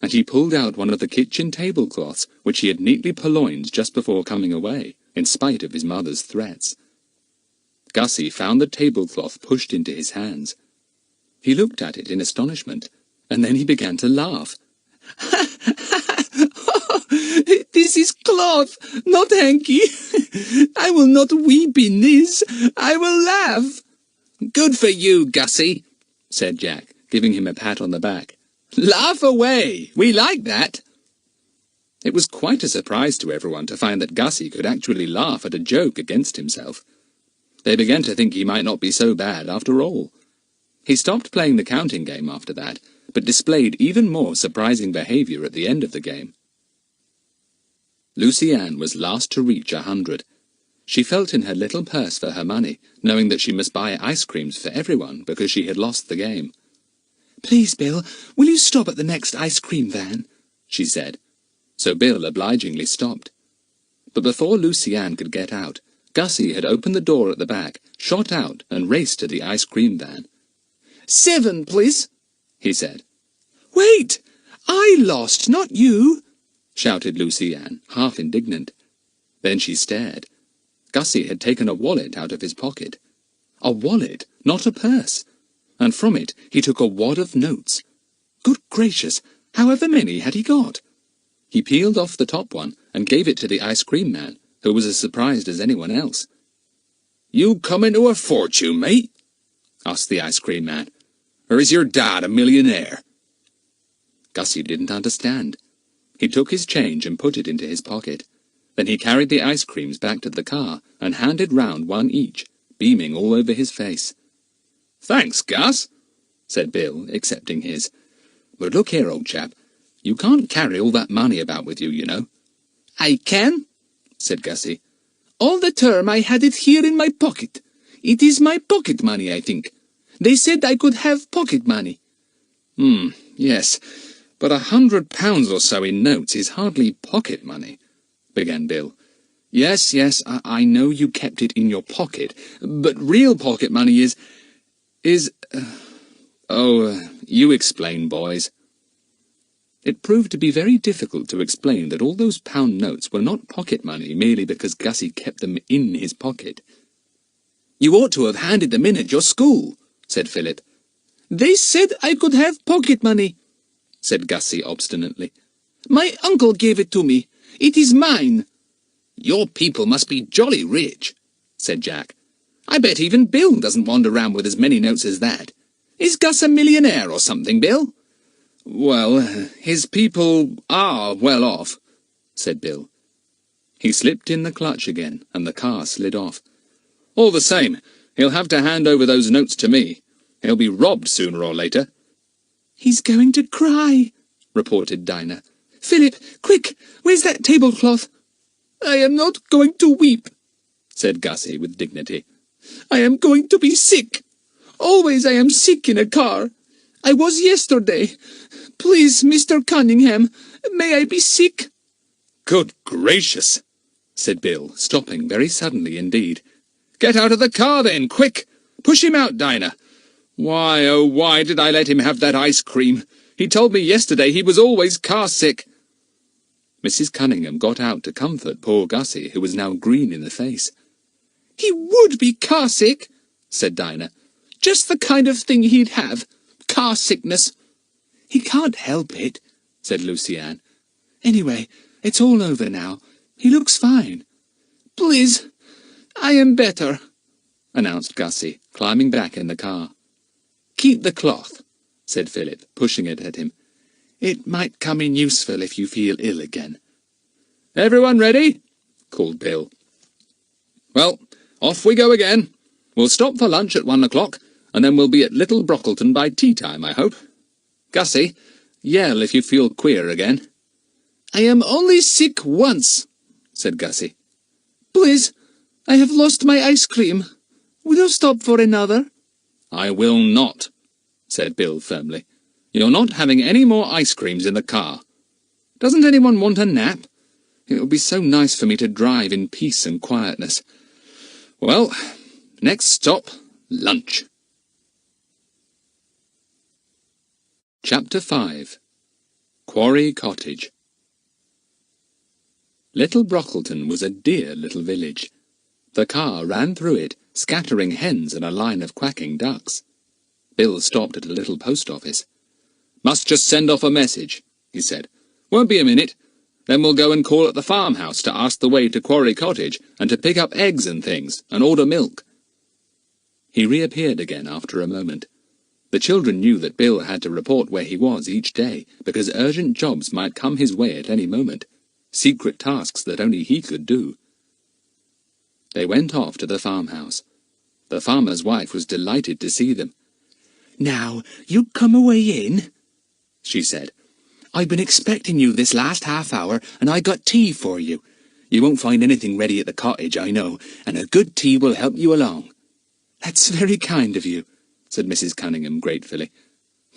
And he pulled out one of the kitchen tablecloths, which he had neatly purloined just before coming away, in spite of his mother's threats. Gussie found the tablecloth pushed into his hands. He looked at it in astonishment, and then he began to laugh. "This is cloth, not hanky. I will not weep in this. I will laugh." "Good for you, Gussie," said Jack, giving him a pat on the back. "Laugh away! We like that." It was quite a surprise to everyone to find that Gussie could actually laugh at a joke against himself. They began to think he might not be so bad after all. He stopped playing the counting game after that, but displayed even more surprising behaviour at the end of the game. Lucy-Ann was last to reach 100. She felt in her little purse for her money, knowing that she must buy ice creams for everyone because she had lost the game. "Please, Bill, will you stop at the next ice cream van?" she said. So Bill obligingly stopped. But before Lucy-Ann could get out, Gussie had opened the door at the back, shot out, and raced to the ice cream van. 7, please," he said. "Wait! I lost, not you," shouted Lucy-Ann, half indignant. Then she stared. Gussie had taken a wallet out of his pocket. A wallet, not a purse. And from it he took a wad of notes. Good gracious, however many had he got? He peeled off the top one and gave it to the ice cream man, who was as surprised as anyone else. "You come into a fortune, mate?" asked the ice cream man. "Or is your dad a millionaire?" Gussie didn't understand. He took his change and put it into his pocket. Then he carried the ice creams back to the car and handed round one each, beaming all over his face. "Thanks, Gus," said Bill, accepting his. "But look here, old chap, you can't carry all that money about with you, you know." "I can," said Gussie. "All the term I had it here in my pocket. It is my pocket money, I think. They said I could have pocket money." Yes, but £100 or so in notes is hardly pocket money," began Bill. Yes, I know you kept it in your pocket, but real pocket money is... you explain, boys." It proved to be very difficult to explain that all those pound notes were not pocket money merely because Gussie kept them in his pocket. "You ought to have handed them in at your school," said Philip. "They said I could have pocket money," said Gussie obstinately. "My uncle gave it to me. It is mine." "Your people must be jolly rich," said Jack. "I bet even Bill doesn't wander round with as many notes as that. Is Gus a millionaire or something, Bill?" "Well, his people are well off," said Bill. He slipped in the clutch again, and the car slid off. "All the same, he'll have to hand over those notes to me. He'll be robbed sooner or later." "He's going to cry," reported Dinah. "Philip, quick, where's that tablecloth?" "I am not going to weep," said Gussie with dignity. "I am going to be sick. Always I am sick in a car. I was yesterday. Please, Mr. Cunningham, may I be sick?" "Good gracious," said Bill, stopping very suddenly indeed. "Get out of the car then, quick! Push him out, Dinah! Why, oh, why did I let him have that ice cream? He told me yesterday he was always car-sick." Mrs. Cunningham got out to comfort poor Gussie, who was now green in the face. He would be car-sick, said Dinah. Just the kind of thing he'd have. Car-sickness. He can't help it, said Lucy-Ann. Anyway, it's all over now. He looks fine. Please, I am better, announced Gussie, climbing back in the car. Keep the cloth, said Philip, pushing it at him. It might come in useful if you feel ill again. Everyone ready? Called Bill. Well, off we go again. We'll stop for lunch at 1 o'clock, and then we'll be at Little Brockleton by tea-time, I hope. Gussie, yell if you feel queer again. I am only sick once, said Gussie. Please, I have lost my ice cream. Will you stop for another? I will not, said Bill firmly. You're not having any more ice creams in the car. Doesn't anyone want a nap? It would be so nice for me to drive in peace and quietness. Well, next stop, lunch. Chapter 5. Quarry Cottage. Little Brockleton was a dear little village. The car ran through it, scattering hens and a line of quacking ducks. Bill stopped at a little post office. Must just send off a message, he said. Won't be a minute. Then we'll go and call at the farmhouse to ask the way to Quarry Cottage and to pick up eggs and things and order milk. He reappeared again after a moment. The children knew that Bill had to report where he was each day because urgent jobs might come his way at any moment. Secret tasks that only he could do. They went off to the farmhouse. The farmer's wife was delighted to see them. Now, you come away in, she said. I've been expecting you this last half hour, and I got tea for you. You won't find anything ready at the cottage, I know, and a good tea will help you along. That's very kind of you, said Mrs. Cunningham gratefully.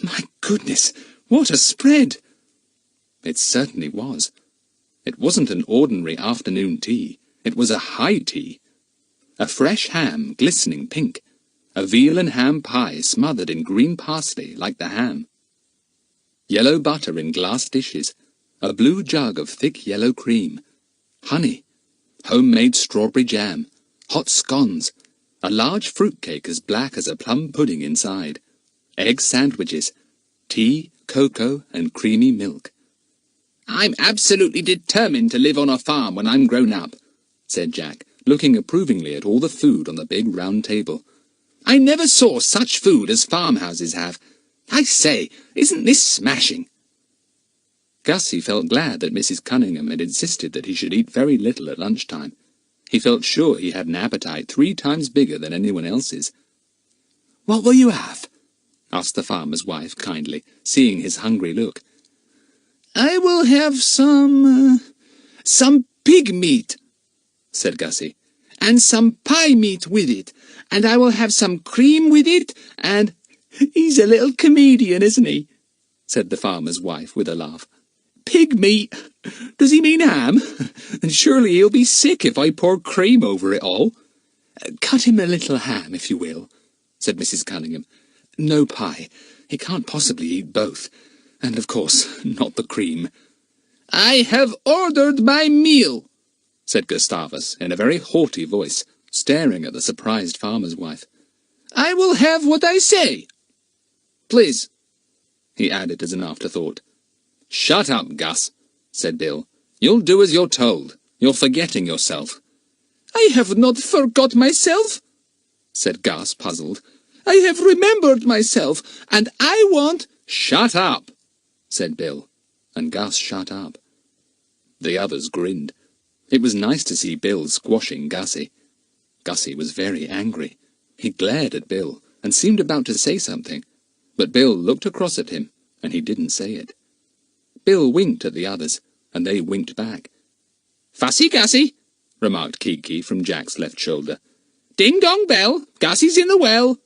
My goodness, what a spread! It certainly was. It wasn't an ordinary afternoon tea. It was a high tea. A fresh ham, glistening pink. A veal and ham pie smothered in green parsley like the ham. Yellow butter in glass dishes. A blue jug of thick yellow cream. Honey. Homemade strawberry jam. Hot scones. A large fruit cake as black as a plum pudding inside. Egg sandwiches. Tea, cocoa, and creamy milk. I'm absolutely determined to live on a farm when I'm grown up, said Jack, looking approvingly at all the food on the big round table. I never saw such food as farmhouses have. I say, isn't this smashing? Gussie felt glad that Mrs. Cunningham had insisted that he should eat very little at lunchtime. He felt sure he had an appetite 3 times bigger than anyone else's. What will you have? asked the farmer's wife kindly, seeing his hungry look. I will have some pig meat, said Gussie, and some pie meat with it, and I will have some cream with it, and... He's a little comedian, isn't he? said the farmer's wife with a laugh. Pig meat? Does he mean ham? And surely he'll be sick if I pour cream over it all. Cut him a little ham, if you will, said Mrs. Cunningham. No pie. He can't possibly eat both. And, of course, not the cream. I have ordered my meal, said Gustavus in a very haughty voice, staring at the surprised farmer's wife. I will have what I say. Please, he added as an afterthought. Shut up, Gus, said Bill. You'll do as you're told. You're forgetting yourself. I have not forgot myself, said Gus, puzzled. I have remembered myself, and I want... Shut up, said Bill, and Gus shut up. The others grinned. It was nice to see Bill squashing Gussie. Gussie was very angry. He glared at Bill, and seemed about to say something, but Bill looked across at him, and he didn't say it. Bill winked at the others, and they winked back. Fussy Gussie, remarked Kiki from Jack's left shoulder. Ding-dong bell, Gussie's in the well.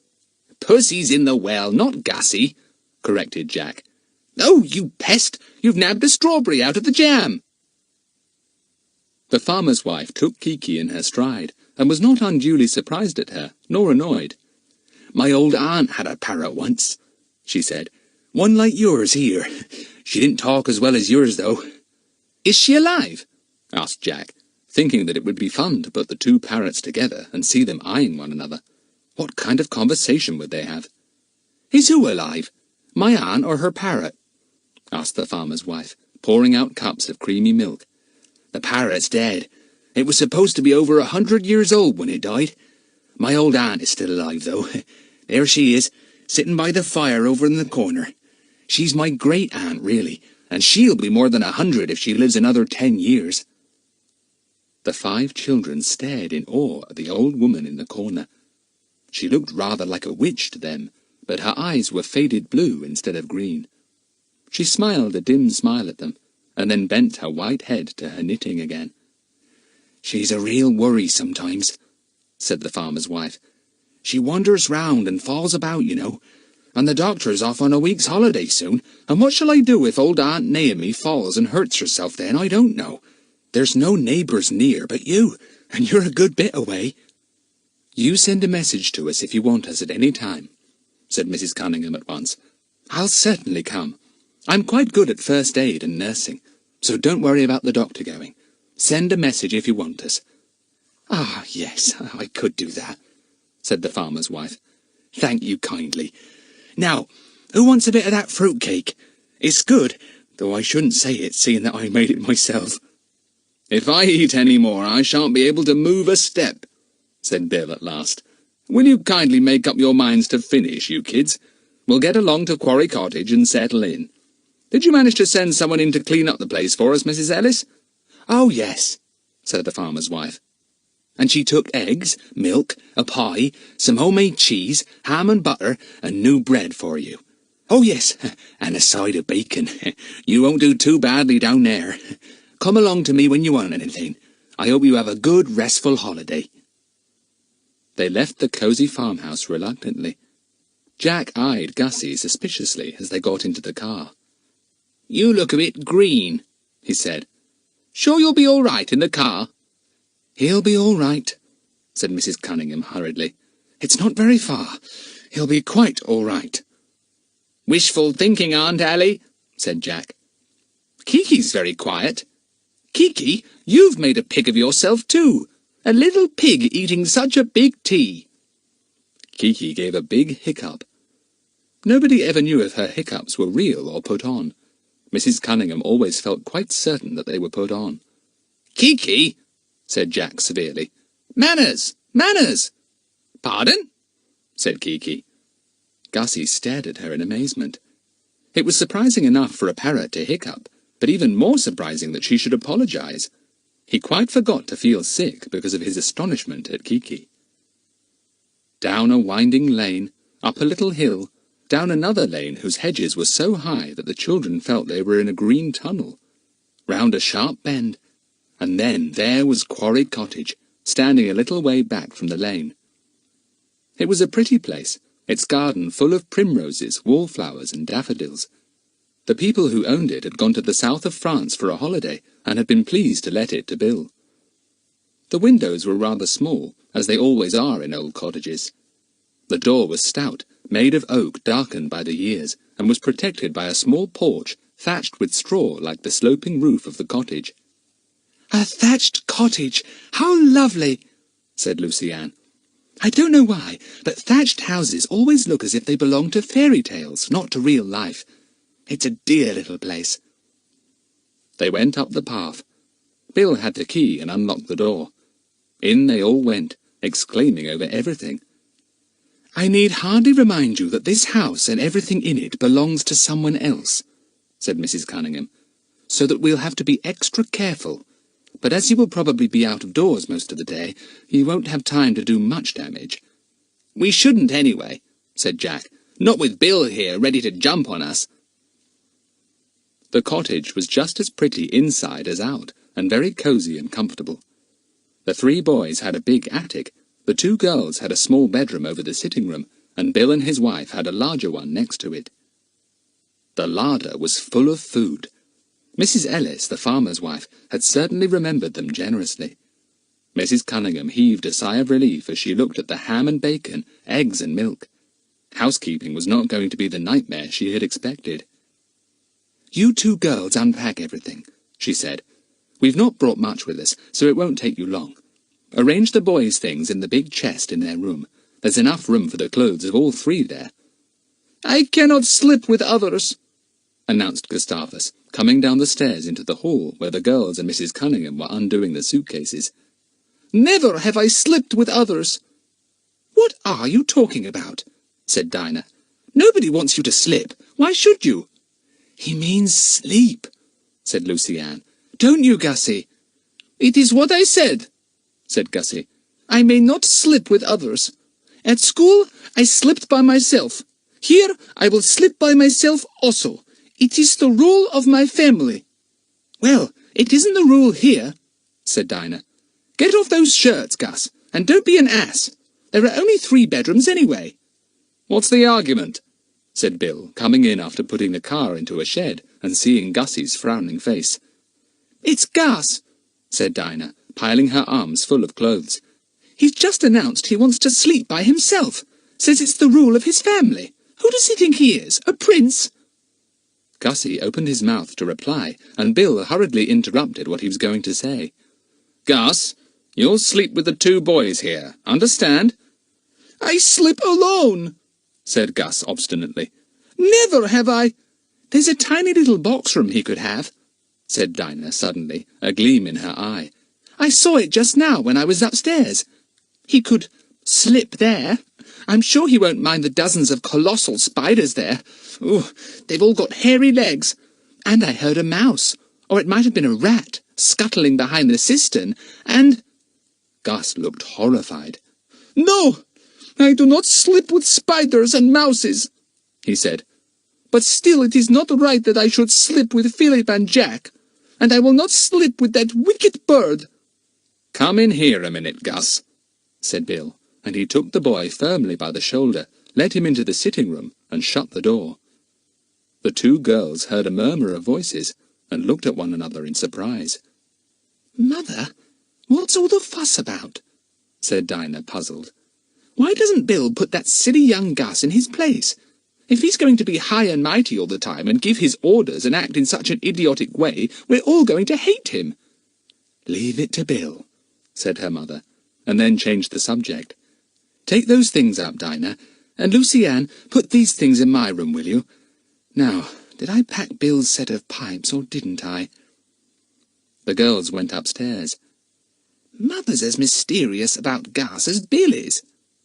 Pussy's in the well, not Gussie, corrected Jack. Oh, you pest! You've nabbed a strawberry out of the jam! The farmer's wife took Kiki in her stride, and was not unduly surprised at her, nor annoyed. My old aunt had a parrot once, she said. One like yours here. She didn't talk as well as yours, though. Is she alive? asked Jack. thinking that it would be fun to put the two parrots together and see them eyeing one another. What kind of conversation would they have? "Is who alive? My aunt or her parrot?" asked the farmer's wife, pouring out cups of creamy milk. "The parrot's dead. It was supposed to be over 100 years old when it died. My old aunt is still alive, though. There she is, sitting by the fire over in the corner. She's my great-aunt, really, and she'll be more than 100 if she lives another 10 years. The 5 children stared in awe at the old woman in the corner. She looked rather like a witch to them, but her eyes were faded blue instead of green. She smiled a dim smile at them, and then bent her white head to her knitting again. "She's a real worry sometimes," said the farmer's wife. "She wanders round and falls about, you know, and the doctor's off on a week's holiday soon, and what shall I do if old Aunt Naomi falls and hurts herself then? I don't know. There's no neighbours near but you, and you're a good bit away." "You send a message to us if you want us at any time," said Mrs. Cunningham at once. "I'll certainly come. I'm quite good at first aid and nursing, so don't worry about the doctor going. Send a message if you want us." "Ah, yes, I could do that," said the farmer's wife. "Thank you kindly. Now, who wants a bit of that fruit cake? It's good, though I shouldn't say it, seeing that I made it myself." "If I eat any more, I shan't be able to move a step," said Bill at last. "Will you kindly make up your minds to finish, you kids? We'll get along to Quarry Cottage and settle in. Did you manage to send someone in to clean up the place for us, Mrs. Ellis?" "Oh, yes," said the farmer's wife. "And she took eggs, milk, a pie, some homemade cheese, ham and butter, and new bread for you. Oh, yes, and a side of bacon. You won't do too badly down there. Come along to me when you want anything. I hope you have a good, restful holiday." They left the cosy farmhouse reluctantly. Jack eyed Gussie suspiciously as they got into the car. "You look a bit green," he said. "Sure you'll be all right in the car?" "He'll be all right," said Mrs. Cunningham hurriedly. "It's not very far. He'll be quite all right." "Wishful thinking, Aunt Allie," said Jack. "Kiki's very quiet. Kiki, you've made a pig of yourself too. A little pig eating such a big tea." Kiki gave a big hiccup. Nobody ever knew if her hiccups were real or put on. Mrs. Cunningham always felt quite certain that they were put on. "Kiki," said Jack severely. "Manners! Manners!" "Pardon?" said Kiki. Gussie stared at her in amazement. It was surprising enough for a parrot to hiccup, but even more surprising that she should apologize. He quite forgot to feel sick because of his astonishment at Kiki. Down a winding lane, up a little hill, down another lane whose hedges were so high that the children felt they were in a green tunnel, round a sharp bend, and then there was Quarry Cottage, standing a little way back from the lane. It was a pretty place, its garden full of primroses, wallflowers, and daffodils. The people who owned it had gone to the south of France for a holiday, and had been pleased to let it to Bill. The windows were rather small, as they always are in old cottages. The door was stout, made of oak darkened by the years, and was protected by a small porch thatched with straw like the sloping roof of the cottage. "A thatched cottage! How lovely!" said Lucy-Ann. "I don't know why, but thatched houses always look as if they belong to fairy tales, not to real life. It's a dear little place." They went up the path. Bill had the key and unlocked the door. In they all went, exclaiming over everything. "I need hardly remind you that this house and everything in it belongs to someone else," said Mrs. Cunningham, "so that we'll have to be extra careful. But as you will probably be out of doors most of the day, you won't have time to do much damage." "We shouldn't anyway," said Jack. "Not with Bill here, ready to jump on us." The cottage was just as pretty inside as out, and very cosy and comfortable. The 3 boys had a big attic, the 2 girls had a small bedroom over the sitting room, and Bill and his wife had a larger one next to it. The larder was full of food. Mrs. Ellis, the farmer's wife, had certainly remembered them generously. Mrs. Cunningham heaved a sigh of relief as she looked at the ham and bacon, eggs and milk. Housekeeping was not going to be the nightmare she had expected. "You 2 girls unpack everything," she said. We've not brought much with us, so it won't take you long. Arrange the boys' things in the big chest in their room. There's enough room for the clothes of all three there." "I cannot sleep with others," announced Gustavus, coming down the stairs into the hall where the girls and Mrs. Cunningham were undoing the suitcases. "Never have I slept with others." "What are you talking about?" said Dinah. "Nobody wants you to slip. Why should you?" "He means sleep," said Lucy-Ann. "Don't you, Gussie?" "It is what I said," said Gussie. "I may not slip with others. At school I slipped by myself. Here I will slip by myself also. It is the rule of my family." "Well, it isn't the rule here," said Dinah. "Get off those shirts, Gus, and don't be an ass. There are only 3 bedrooms anyway." "What's the argument?" said Bill, coming in after putting the car into a shed and seeing Gussie's frowning face. "It's Gus," said Dinah, piling her arms full of clothes. "He's just announced he wants to sleep by himself. Says it's the rule of his family. Who does he think he is, a prince?" Gussie opened his mouth to reply, and Bill hurriedly interrupted what he was going to say. "Gus, you'll sleep with the 2 boys here, understand?" "I sleep alone," said Gus obstinately. "Never have I—" "There's a tiny little box room he could have," said Dinah suddenly, a gleam in her eye. "I saw it just now when I was upstairs. He could slip there. I'm sure he won't mind the dozens of colossal spiders there. Ooh, they've all got hairy legs. And I heard a mouse, or it might have been a rat, scuttling behind the cistern, and—" Gus looked horrified. "No, I do not slip with spiders and mouses," he said. "But still it is not right that I should slip with Philip and Jack, and I will not slip with that wicked bird." "Come in here a minute, Gus," said Bill, and he took the boy firmly by the shoulder, led him into the sitting room, and shut the door. The 2 girls heard a murmur of voices, and looked at one another in surprise. "Mother, what's all the fuss about?" said Dinah, puzzled. "Why doesn't Bill put that silly young Gus in his place? If he's going to be high and mighty all the time, and give his orders and act in such an idiotic way, we're all going to hate him." "Leave it to Bill," said her mother, and then changed the subject. "Take those things up, Dinah, and Lucy-Ann, put these things in my room, will you? Now, did I pack Bill's set of pipes, or didn't I?" The girls went upstairs. "Mother's as mysterious about Gus as Bill is,"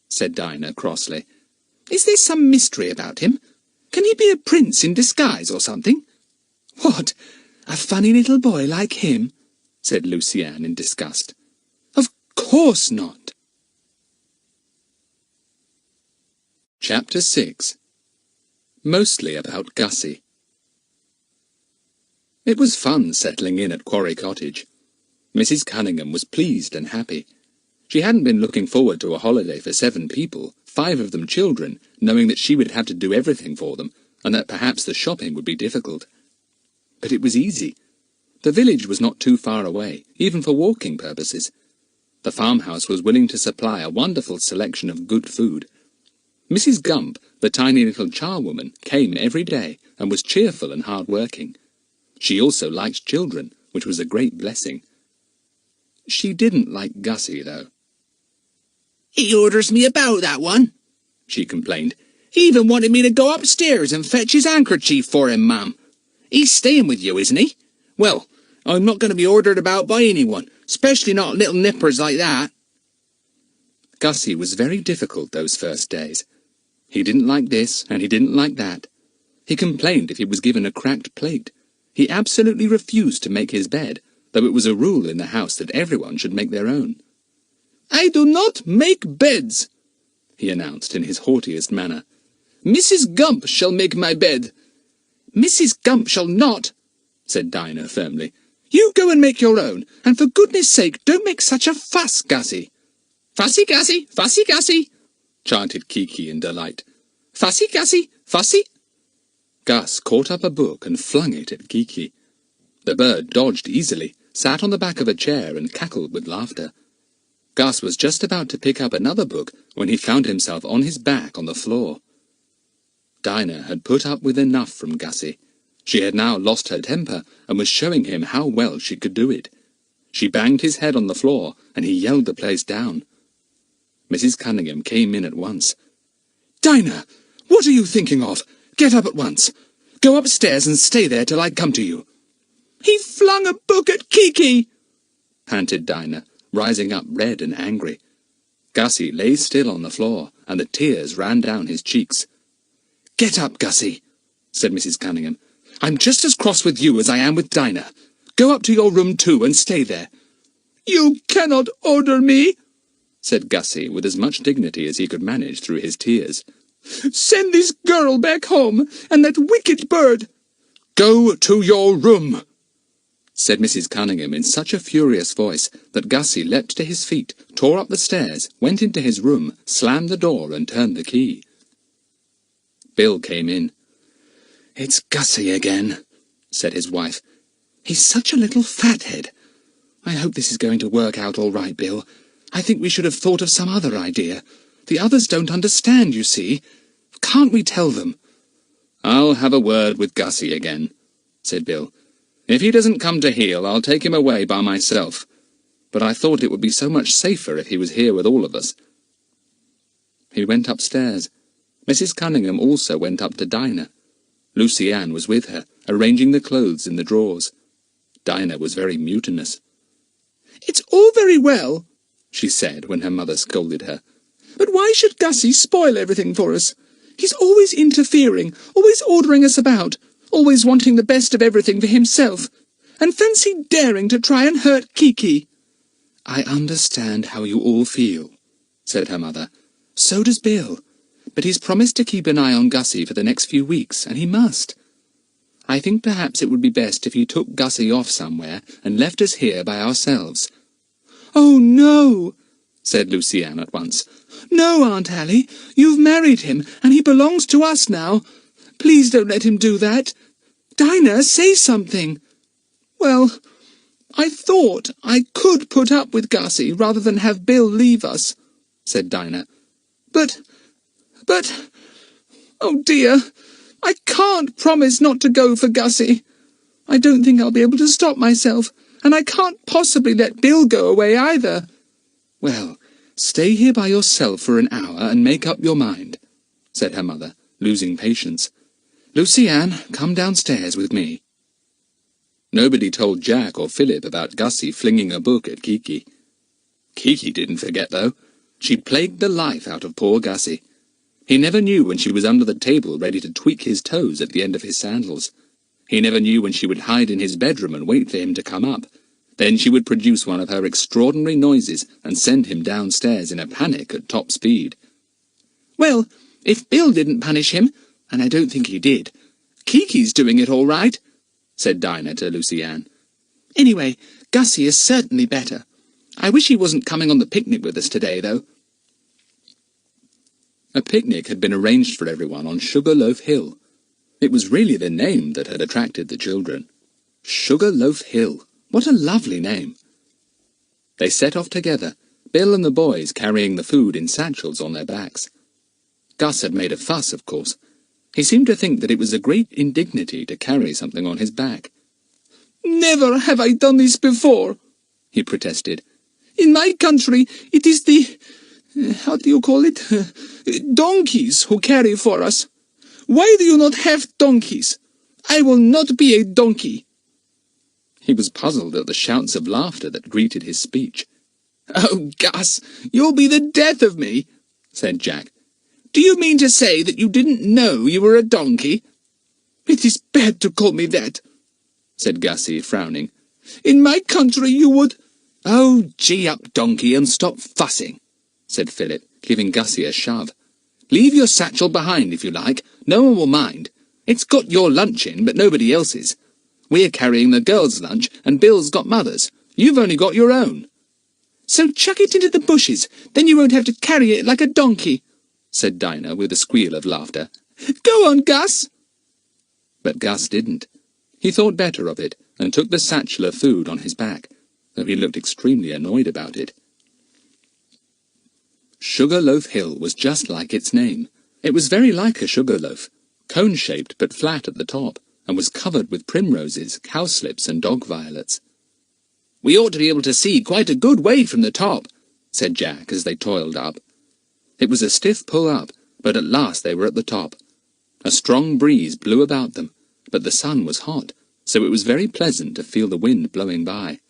said Dinah crossly. "Is there some mystery about him? Can he be a prince in disguise or something?" "What, a funny little boy like him?" said Lucy-Ann in disgust. "Of course not." Chapter 6. Mostly about Gussie. It was fun settling in at Quarry Cottage. Mrs. Cunningham was pleased and happy. She hadn't been looking forward to a holiday for 7 people, 5 of them children, knowing that she would have to do everything for them, and that perhaps the shopping would be difficult. But it was easy. The village was not too far away, even for walking purposes. The farmhouse was willing to supply a wonderful selection of good food. Mrs. Gump, the tiny little charwoman, came every day, and was cheerful and hard-working. She also liked children, which was a great blessing. She didn't like Gussie, though. "He orders me about, that one," she complained. "He even wanted me to go upstairs and fetch his handkerchief for him, ma'am. He's staying with you, isn't he? Well, I'm not going to be ordered about by anyone, especially not little nippers like that." Gussie was very difficult those first days. He didn't like this, and he didn't like that. He complained if he was given a cracked plate. He absolutely refused to make his bed, though it was a rule in the house that everyone should make their own. "I do not make beds," he announced in his haughtiest manner. "Mrs. Gump shall make my bed." "Mrs. Gump shall not," said Dinah firmly. "You go and make your own, and for goodness sake don't make such a fuss, Gussie." "Fussy Gussie, fussy Gussie," chanted Kiki in delight. "Fussy Gussie, fussy." Gus caught up a book and flung it at Kiki. The bird dodged easily, sat on the back of a chair and cackled with laughter. Gus was just about to pick up another book when he found himself on his back on the floor. Dinah had put up with enough from Gussie. She had now lost her temper and was showing him how well she could do it. She banged his head on the floor, and he yelled the place down. Mrs. Cunningham came in at once. "Dinah, what are you thinking of? Get up at once. Go upstairs and stay there till I come to you." "He flung a book at Kiki," panted Dinah, rising up red and angry. Gussie lay still on the floor, and the tears ran down his cheeks. "Get up, Gussie," said Mrs. Cunningham. "I'm just as cross with you as I am with Dinah. Go up to your room too and stay there." "You cannot order me," said Gussie with as much dignity as he could manage through his tears. "Send this girl back home, and that wicked bird." "Go to your room," said Mrs. Cunningham in such a furious voice that Gussie leapt to his feet, tore up the stairs, went into his room, slammed the door and turned the key. Bill came in. "It's Gussie again," said his wife. "He's such a little fathead. I hope this is going to work out all right, Bill. I think we should have thought of some other idea. The others don't understand, you see. Can't we tell them?" "I'll have a word with Gussie again," said Bill. "If he doesn't come to heel, I'll take him away by myself. But I thought it would be so much safer if he was here with all of us." He went upstairs. Mrs. Cunningham also went up to Dinah. Lucy-Ann was with her, arranging the clothes in the drawers. Dinah was very mutinous. "It's all very well," she said when her mother scolded her. "But why should Gussie spoil everything for us? He's always interfering, always ordering us about, always wanting the best of everything for himself. And fancy daring to try and hurt Kiki." "I understand how you all feel," said her mother. "So does Bill. But he's promised to keep an eye on Gussie for the next few weeks, and he must. I think perhaps it would be best if he took Gussie off somewhere and left us here by ourselves." "Oh, no," said Lucy-Ann at once. "No, Aunt Allie, you've married him, and he belongs to us now. Please don't let him do that. Dinah, say something." "Well, I thought I could put up with Gussie rather than have Bill leave us," said Dinah. But, oh dear, I can't promise not to go for Gussie. I don't think I'll be able to stop myself, and I can't possibly let Bill go away either." "Well, stay here by yourself for an hour and make up your mind," said her mother, losing patience. "Lucy-Ann, come downstairs with me." Nobody told Jack or Philip about Gussie flinging a book at Kiki. Kiki didn't forget, though. She plagued the life out of poor Gussie. He never knew when she was under the table ready to tweak his toes at the end of his sandals. He never knew when she would hide in his bedroom and wait for him to come up. Then she would produce one of her extraordinary noises and send him downstairs in a panic at top speed. "Well, if Bill didn't punish him, and I don't think he did, Kiki's doing it all right," said Dinah to Lucy-Ann. "Anyway, Gussie is certainly better. I wish he wasn't coming on the picnic with us today, though." A picnic had been arranged for everyone on Sugarloaf Hill. It was really the name that had attracted the children. Sugarloaf Hill. What a lovely name. They set off together, Bill and the boys carrying the food in satchels on their backs. Gus had made a fuss, of course. He seemed to think that it was a great indignity to carry something on his back. "Never have I done this before," he protested. "In my country, it is the... how do you call it? Donkeys who carry for us. Why do you not have donkeys? I will not be a donkey." He was puzzled at the shouts of laughter that greeted his speech. "Oh, Gus, you'll be the death of me," said Jack. "Do you mean to say that you didn't know you were a donkey?" "It is bad to call me that," said Gussie, frowning. "In my country you would—" "Oh, gee up, donkey, and stop fussing," said Philip, giving Gussie a shove. "Leave your satchel behind, if you like. No one will mind. It's got your lunch in, but nobody else's. We're carrying the girls' lunch, and Bill's got mother's. You've only got your own." "So chuck it into the bushes, then you won't have to carry it like a donkey," said Dinah with a squeal of laughter. "Go on, Gus." But Gus didn't. He thought better of it, and took the satchel of food on his back, though he looked extremely annoyed about it. Sugarloaf Hill was just like its name. It was very like a sugar loaf, cone-shaped but flat at the top, and was covered with primroses, cowslips, and dog violets. We ought to be able to see quite a good way from the top," said Jack as they toiled up. It was a stiff pull up, but at last they were at the top. A strong breeze blew about them, but the sun was hot, so it was very pleasant to feel the wind blowing by.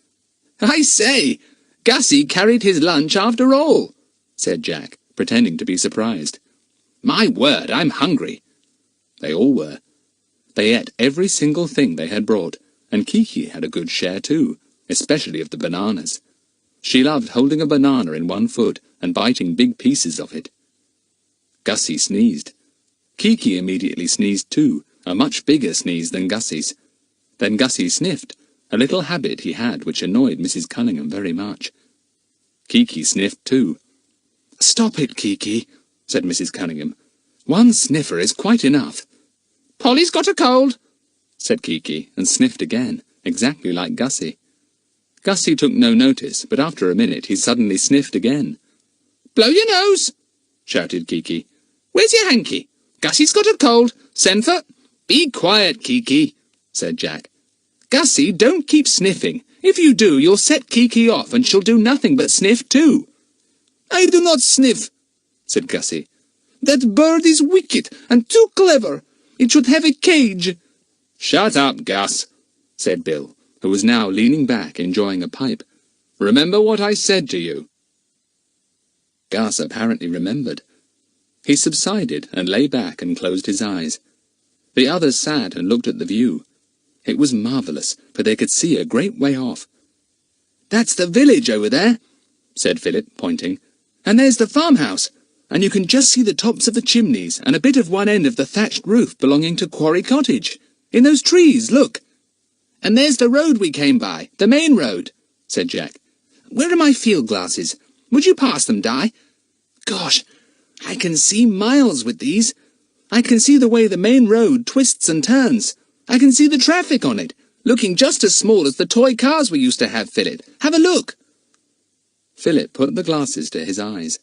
"I say, Gussie carried his lunch after all," said Jack, pretending to be surprised. "My word, I'm hungry." They all were. They ate every single thing they had brought, and Kiki had a good share too, especially of the bananas. She loved holding a banana in one foot and biting big pieces of it. Gussie sneezed. Kiki immediately sneezed too, a much bigger sneeze than Gussie's. Then Gussie sniffed, a little habit he had which annoyed Mrs. Cunningham very much. Kiki sniffed too. "Stop it, Kiki," said Mrs. Cunningham. "One sniffer is quite enough." "Polly's got a cold," said Kiki, and sniffed again, exactly like Gussie. Gussie took no notice, but after a minute he suddenly sniffed again. "Blow your nose," shouted Kiki. "Where's your hanky? Gussie's got a cold. Send for—" "Be quiet, Kiki," said Jack. "Gussie, don't keep sniffing. If you do, you'll set Kiki off, and she'll do nothing but sniff too." "I do not sniff," said Gussie. "That bird is wicked and too clever. It should have a cage." "Shut up, Gus," said Bill, who was now leaning back, enjoying a pipe. "Remember what I said to you." Gus apparently remembered. He subsided and lay back and closed his eyes. The others sat and looked at the view. It was marvellous, for they could see a great way off. "That's the village over there," said Philip, pointing. "And there's the farmhouse, and you can just see the tops of the chimneys and a bit of one end of the thatched roof belonging to Quarry Cottage. In those trees, look." "And there's the road we came by, the main road," said Jack. "Where are my field glasses? Would you pass them, Di? Gosh, I can see miles with these. I can see the way the main road twists and turns. I can see the traffic on it, looking just as small as the toy cars we used to have, Philip. Have a look." Philip put the glasses to his eyes.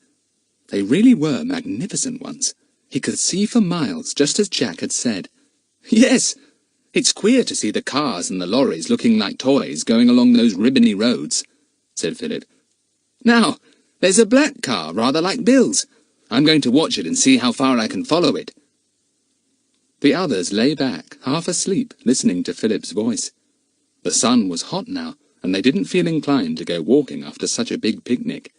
They really were magnificent ones. He could see for miles, just as Jack had said. "Yes, it's queer to see the cars and the lorries looking like toys going along those ribbony roads," said Philip. "Now, there's a black car, rather like Bill's. I'm going to watch it and see how far I can follow it." The others lay back, half asleep, listening to Philip's voice. The sun was hot now, and they didn't feel inclined to go walking after such a big picnic.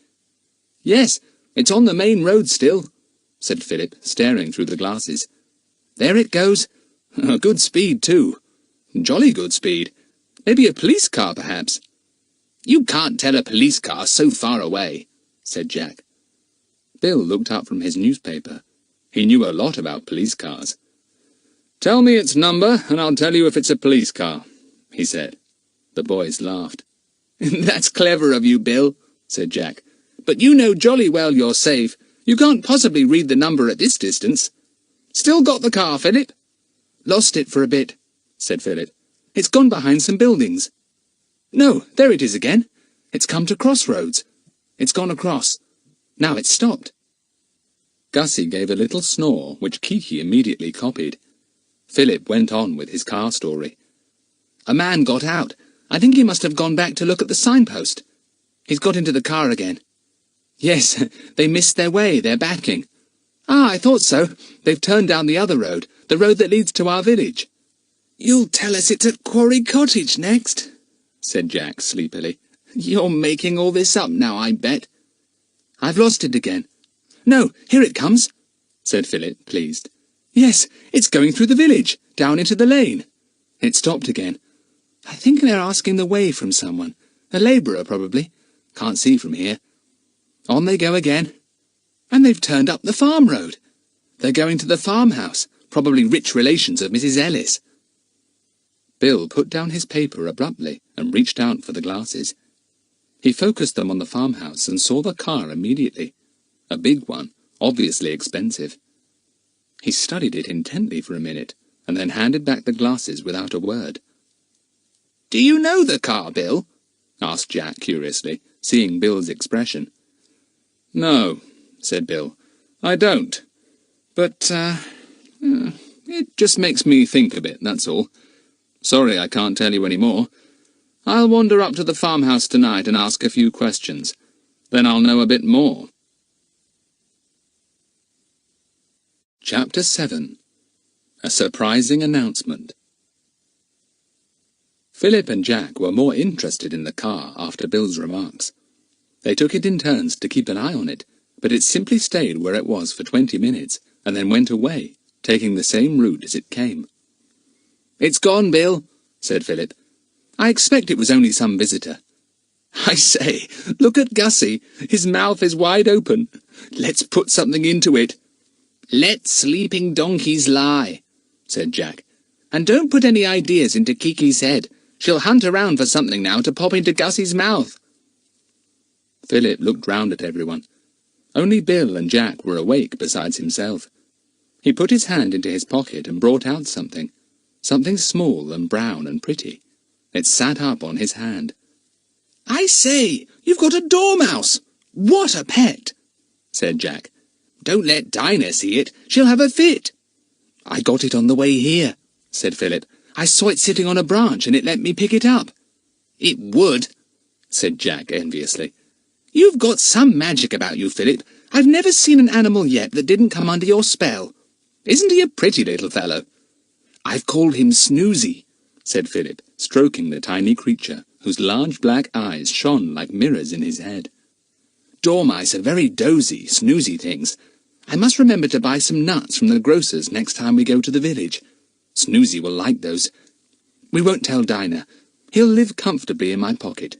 "Yes, it's on the main road still," said Philip, staring through the glasses. "There it goes. A good speed, too. Jolly good speed. Maybe a police car, perhaps." "You can't tell a police car so far away," said Jack. Bill looked up from his newspaper. He knew a lot about police cars. "Tell me its number, and I'll tell you if it's a police car," he said. The boys laughed. "That's clever of you, Bill," said Jack. "But you know jolly well you're safe. You can't possibly read the number at this distance. Still got the car, Philip?" "Lost it for a bit," said Philip. "It's gone behind some buildings. No, there it is again. It's come to crossroads. It's gone across. Now it's stopped." Gussie gave a little snore, which Kiki immediately copied. Philip went on with his car story. "A man got out. I think he must have gone back to look at the signpost. He's got into the car again. Yes, they missed their way. They're backing. Ah, I thought so. They've turned down the other road, the road that leads to our village." "You'll tell us it's at Quarry Cottage next," said Jack sleepily. "You're making all this up now, I bet." "I've lost it again." "No, here it comes," said Philip, pleased. "Yes, it's going through the village, down into the lane." It stopped again. "I think they're asking the way from someone. A labourer, probably. Can't see from here." On they go again. And they've turned up the farm road. They're going to the farmhouse, probably rich relations of Mrs. Ellis. Bill put down his paper abruptly and reached out for the glasses. He focused them on the farmhouse and saw the car immediately. A big one, obviously expensive. He studied it intently for a minute, and then handed back the glasses without a word. "Do you know the car, Bill?" asked Jack curiously, seeing Bill's expression. "No," said Bill, "I don't. But, it just makes me think a bit, that's all. Sorry I can't tell you any more. I'll wander up to the farmhouse tonight and ask a few questions. Then I'll know a bit more. Chapter 7. A Surprising Announcement. Philip and Jack were more interested in the car after Bill's remarks. They took it in turns to keep an eye on it, but it simply stayed where it was for 20 minutes, and then went away, taking the same route as it came. "It's gone, Bill," said Philip. "I expect it was only some visitor." "I say, look at Gussie. His mouth is wide open. Let's put something into it." "Let sleeping donkeys lie," said Jack. "And don't put any ideas into Kiki's head. She'll hunt around for something now to pop into Gussie's mouth." Philip looked round at everyone. Only Bill and Jack were awake besides himself. He put his hand into his pocket and brought out something small and brown and pretty. It sat up on his hand. "I say, you've got a dormouse! What a pet!" said Jack. "Don't let Dinah see it. She'll have a fit." "I got it on the way here," said Philip. "I saw it sitting on a branch and it let me pick it up." "It would," said Jack enviously. "You've got some magic about you, Philip. I've never seen an animal yet that didn't come under your spell. Isn't he a pretty little fellow?" "I've called him Snoozy," said Philip, stroking the tiny creature, whose large black eyes shone like mirrors in his head. "Dormice are very dozy, snoozy things. I must remember to buy some nuts from the grocer's next time we go to the village. Snoozy will like those. We won't tell Dinah. He'll live comfortably in my pocket.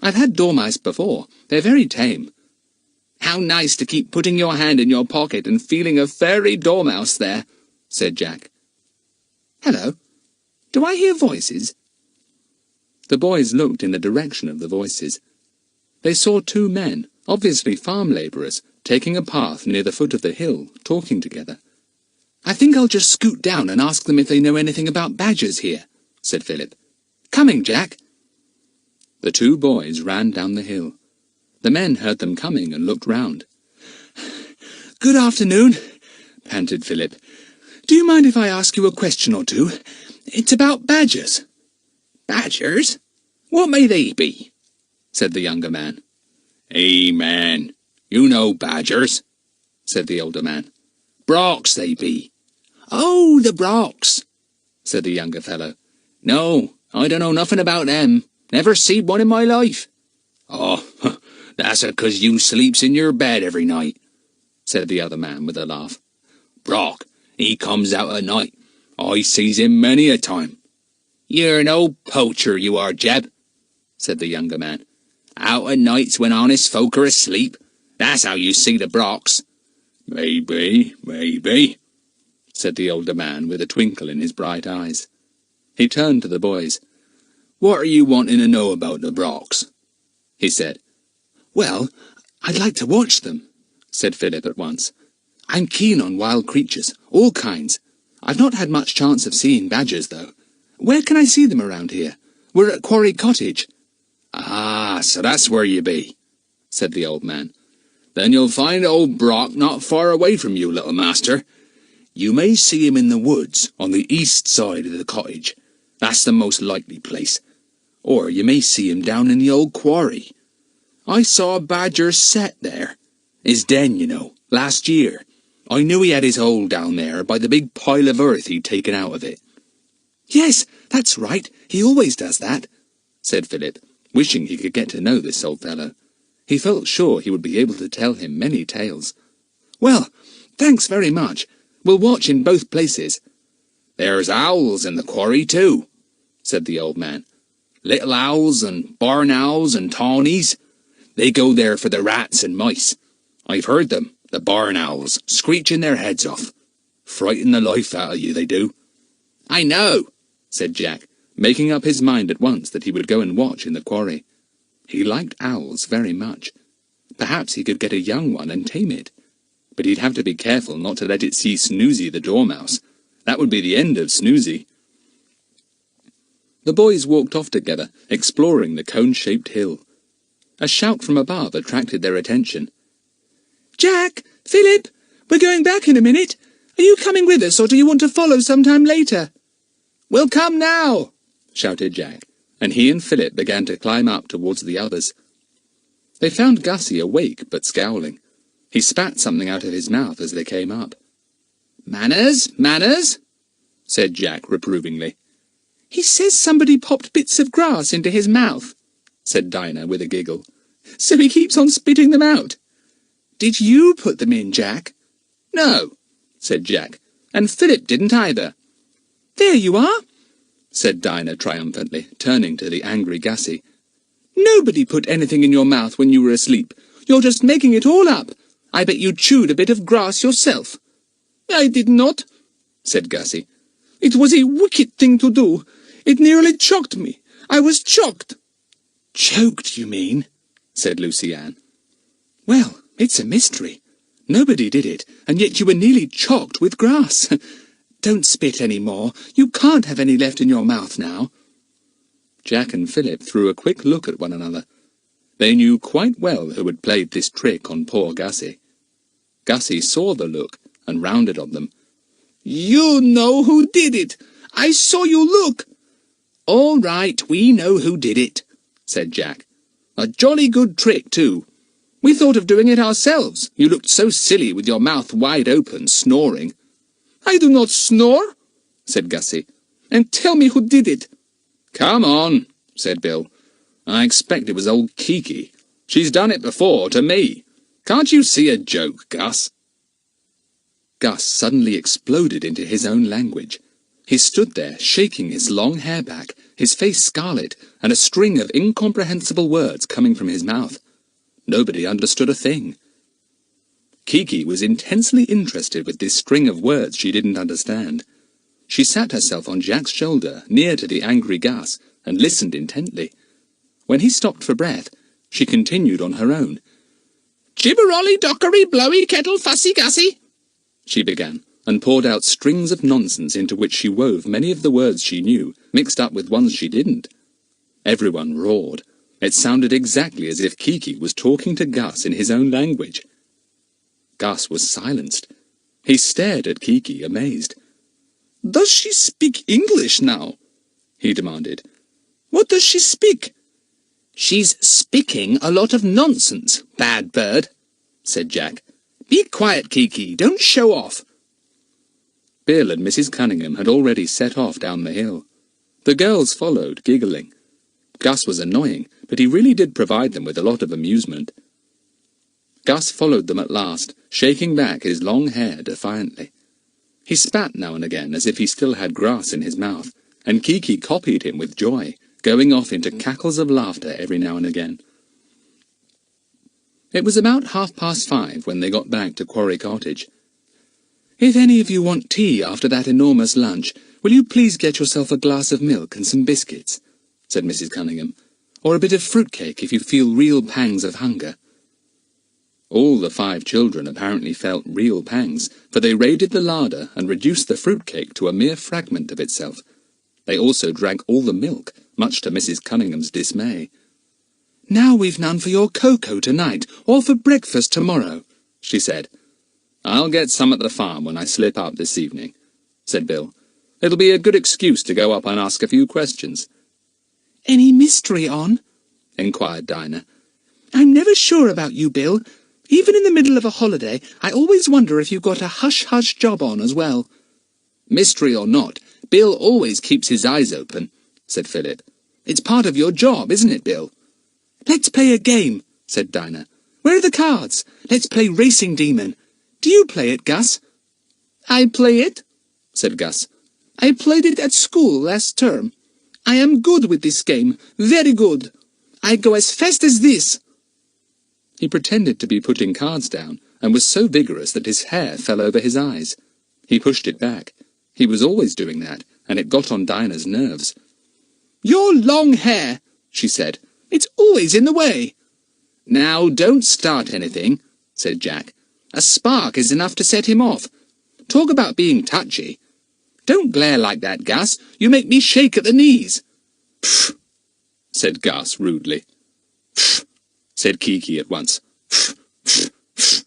I've had dormice before. They're very tame." "How nice to keep putting your hand in your pocket and feeling a fairy dormouse there," said Jack. "Hello, do I hear voices?" The boys looked in the direction of the voices. They saw two men, obviously farm labourers, taking a path near the foot of the hill, talking together. "I think I'll just scoot down and ask them if they know anything about badgers here," said Philip. "Coming, Jack." The two boys ran down the hill. The men heard them coming and looked round. "Good afternoon," panted Philip. "Do you mind if I ask you a question or two? It's about badgers." "Badgers? What may they be?" said the younger man. "Hey, man, you know badgers," said the older man. "Brocks they be." "Oh, the brocks," said the younger fellow. "No, I don't know nothing about them. Never seed one in my life." "Oh, that's a-'cause you sleeps in your bed every night," said the other man with a laugh. "Brock, he comes out at night. I sees him many a time." "You're no poacher, you are, Jeb," said the younger man. "Out at nights when honest folk are asleep. That's how you see the brocks." "Maybe, said the older man with a twinkle in his bright eyes. He turned to the boys. "What are you wanting to know about the brocks?" he said. "Well, I'd like to watch them," said Philip at once. "I'm keen on wild creatures, all kinds. I've not had much chance of seeing badgers, though. Where can I see them around here? We're at Quarry Cottage." "Ah, so that's where you be," said the old man. "Then you'll find old Brock not far away from you, little master. You may see him in the woods on the east side of the cottage. That's the most likely place. Or you may see him down in the old quarry. I saw a badger set there. His den, you know, last year. I knew he had his hole down there by the big pile of earth he'd taken out of it." "Yes, that's right. He always does that," said Philip, wishing he could get to know this old fellow. He felt sure he would be able to tell him many tales. "Well, thanks very much. We'll watch in both places." "There's owls in the quarry too," said the old man. "Little owls and barn owls and tawnies. They go there for the rats and mice. I've heard them, the barn owls, screeching their heads off. Frighten the life out of you, they do." "I know," said Jack, making up his mind at once that he would go and watch in the quarry. He liked owls very much. Perhaps he could get a young one and tame it. But he'd have to be careful not to let it see Snoozy the dormouse. That would be the end of Snoozy. The boys walked off together, exploring the cone-shaped hill. A shout from above attracted their attention. "Jack! Philip! We're going back in a minute. Are you coming with us, or do you want to follow sometime later?" "We'll come now!" shouted Jack, and he and Philip began to climb up towards the others. They found Gussie awake but scowling. He spat something out of his mouth as they came up. "Manners, manners," said Jack reprovingly. "He says somebody popped bits of grass into his mouth," said Dinah with a giggle. "So he keeps on spitting them out." "Did you put them in, Jack?" "No," said Jack, "and Philip didn't either." "There you are," said Dinah triumphantly, turning to the angry Gussie. "Nobody put anything in your mouth when you were asleep. You're just making it all up. I bet you chewed a bit of grass yourself." "I did not," said Gussie. "It was a wicked thing to do. It nearly choked me. I was choked." "Choked, you mean?" said Lucy-Ann. "Well, it's a mystery. Nobody did it, and yet you were nearly choked with grass. Don't spit any more. You can't have any left in your mouth now." Jack and Philip threw a quick look at one another. They knew quite well who had played this trick on poor Gussie. Gussie saw the look and rounded on them. "You know who did it. I saw you look." "All right, we know who did it," said Jack. "A jolly good trick, too. We thought of doing it ourselves. You looked so silly with your mouth wide open, snoring." "I do not snore," said Gussie. "And tell me who did it." "Come on," said Bill. "I expect it was old Kiki. She's done it before, to me. Can't you see a joke, Gus?" Gus suddenly exploded into his own language. He stood there, shaking his long hair back, his face scarlet, and a string of incomprehensible words coming from his mouth. Nobody understood a thing. Kiki was intensely interested with this string of words she didn't understand. She sat herself on Jack's shoulder, near to the angry Gus, and listened intently. When he stopped for breath, she continued on her own. "Gibberolly dockery blowy kettle fussy Gussie," she began, and poured out strings of nonsense into which she wove many of the words she knew, mixed up with ones she didn't. Everyone roared. It sounded exactly as if Kiki was talking to Gus in his own language. Gus was silenced. He stared at Kiki, amazed. "Does she speak English now?" he demanded. "What does she speak?" "She's speaking a lot of nonsense, bad bird," said Jack. "Be quiet, Kiki, don't show off." Bill and Mrs. Cunningham had already set off down the hill. The girls followed, giggling. Gus was annoying, but he really did provide them with a lot of amusement. Gus followed them at last, shaking back his long hair defiantly. He spat now and again as if he still had grass in his mouth, and Kiki copied him with joy, going off into cackles of laughter every now and again. It was about 5:30 when they got back to Quarry Cottage. "If any of you want tea after that enormous lunch, will you please get yourself a glass of milk and some biscuits?" said Mrs. Cunningham, "or a bit of fruitcake if you feel real pangs of hunger." All the 5 children apparently felt real pangs, for they raided the larder and reduced the fruitcake to a mere fragment of itself. They also drank all the milk, much to Mrs. Cunningham's dismay. "Now we've none for your cocoa tonight, or for breakfast tomorrow," she said. "I'll get some at the farm when I slip up this evening," said Bill. "It'll be a good excuse to go up and ask a few questions." "Any mystery on?" inquired Dinah. "I'm never sure about you, Bill. Even in the middle of a holiday, I always wonder if you've got a hush-hush job on as well." "Mystery or not, Bill always keeps his eyes open," said Philip. "It's part of your job, isn't it, Bill?" "Let's play a game," said Dinah. "Where are the cards? Let's play Racing Demon. Do you play it, Gus?" "I play it," said Gus. "I played it at school last term. I am good with this game, very good. I go as fast as this." He pretended to be putting cards down, and was so vigorous that his hair fell over his eyes. He pushed it back. He was always doing that, and it got on Dinah's nerves. "Your long hair," she said. "It's always in the way." "Now, don't start anything," said Jack. "A spark is enough to set him off. Talk about being touchy. Don't glare like that, Gus. You make me shake at the knees." "Pfft," said Gus rudely. "Pfft," said Kiki at once. "Pfft, pfft, pfft."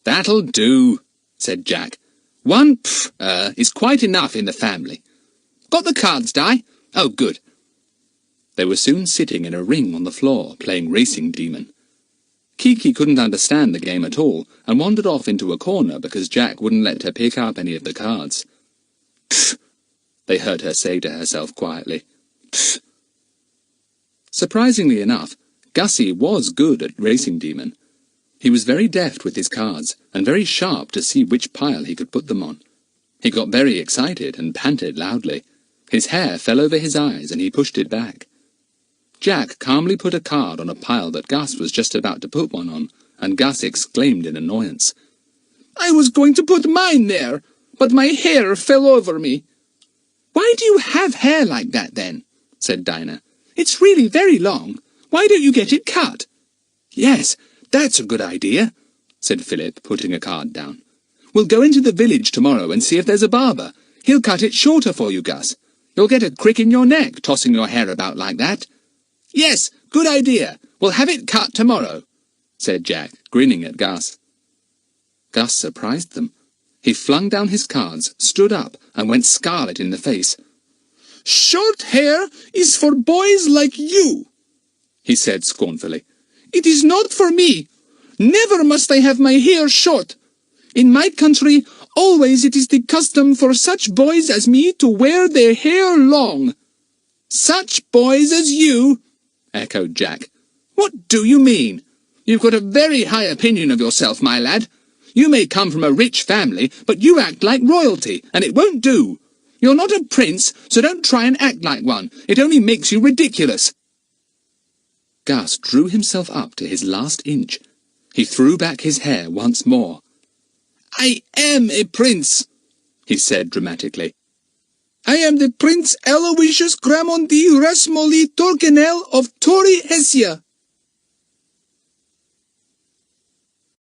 "That'll do," said Jack. "One is quite enough in the family. Got the cards, Di? Oh, good." They were soon sitting in a ring on the floor, playing Racing Demon. Kiki couldn't understand the game at all, and wandered off into a corner because Jack wouldn't let her pick up any of the cards. "Pfft," they heard her say to herself quietly. "Pfft." Surprisingly enough, Gussie was good at Racing Demon. He was very deft with his cards, and very sharp to see which pile he could put them on. He got very excited and panted loudly. His hair fell over his eyes, and he pushed it back. Jack calmly put a card on a pile that Gus was just about to put one on, and Gus exclaimed in annoyance, "I was going to put mine there, but my hair fell over me." "Why do you have hair like that, then?" said Dinah. "It's really very long. Why don't you get it cut?" "Yes, that's a good idea," said Philip, putting a card down. "We'll go into the village tomorrow and see if there's a barber. He'll cut it shorter for you, Gus. You'll get a crick in your neck tossing your hair about like that." "Yes, good idea. We'll have it cut tomorrow," said Jack, grinning at Gus. Gus surprised them. He flung down his cards, stood up, and went scarlet in the face. "Short hair is for boys like you," he said scornfully. "It is not for me. Never must I have my hair short. In my country, always it is the custom for such boys as me to wear their hair long." "Such boys as you?" echoed Jack. "What do you mean? You've got a very high opinion of yourself, my lad. You may come from a rich family, but you act like royalty, and it won't do. You're not a prince, so don't try and act like one. It only makes you ridiculous." Gus drew himself up to his last inch. He threw back his hair once more. "I am a prince," he said dramatically. "I am the Prince Aloysius Gramondi Rasmoli Torquenel of Tori Hessia."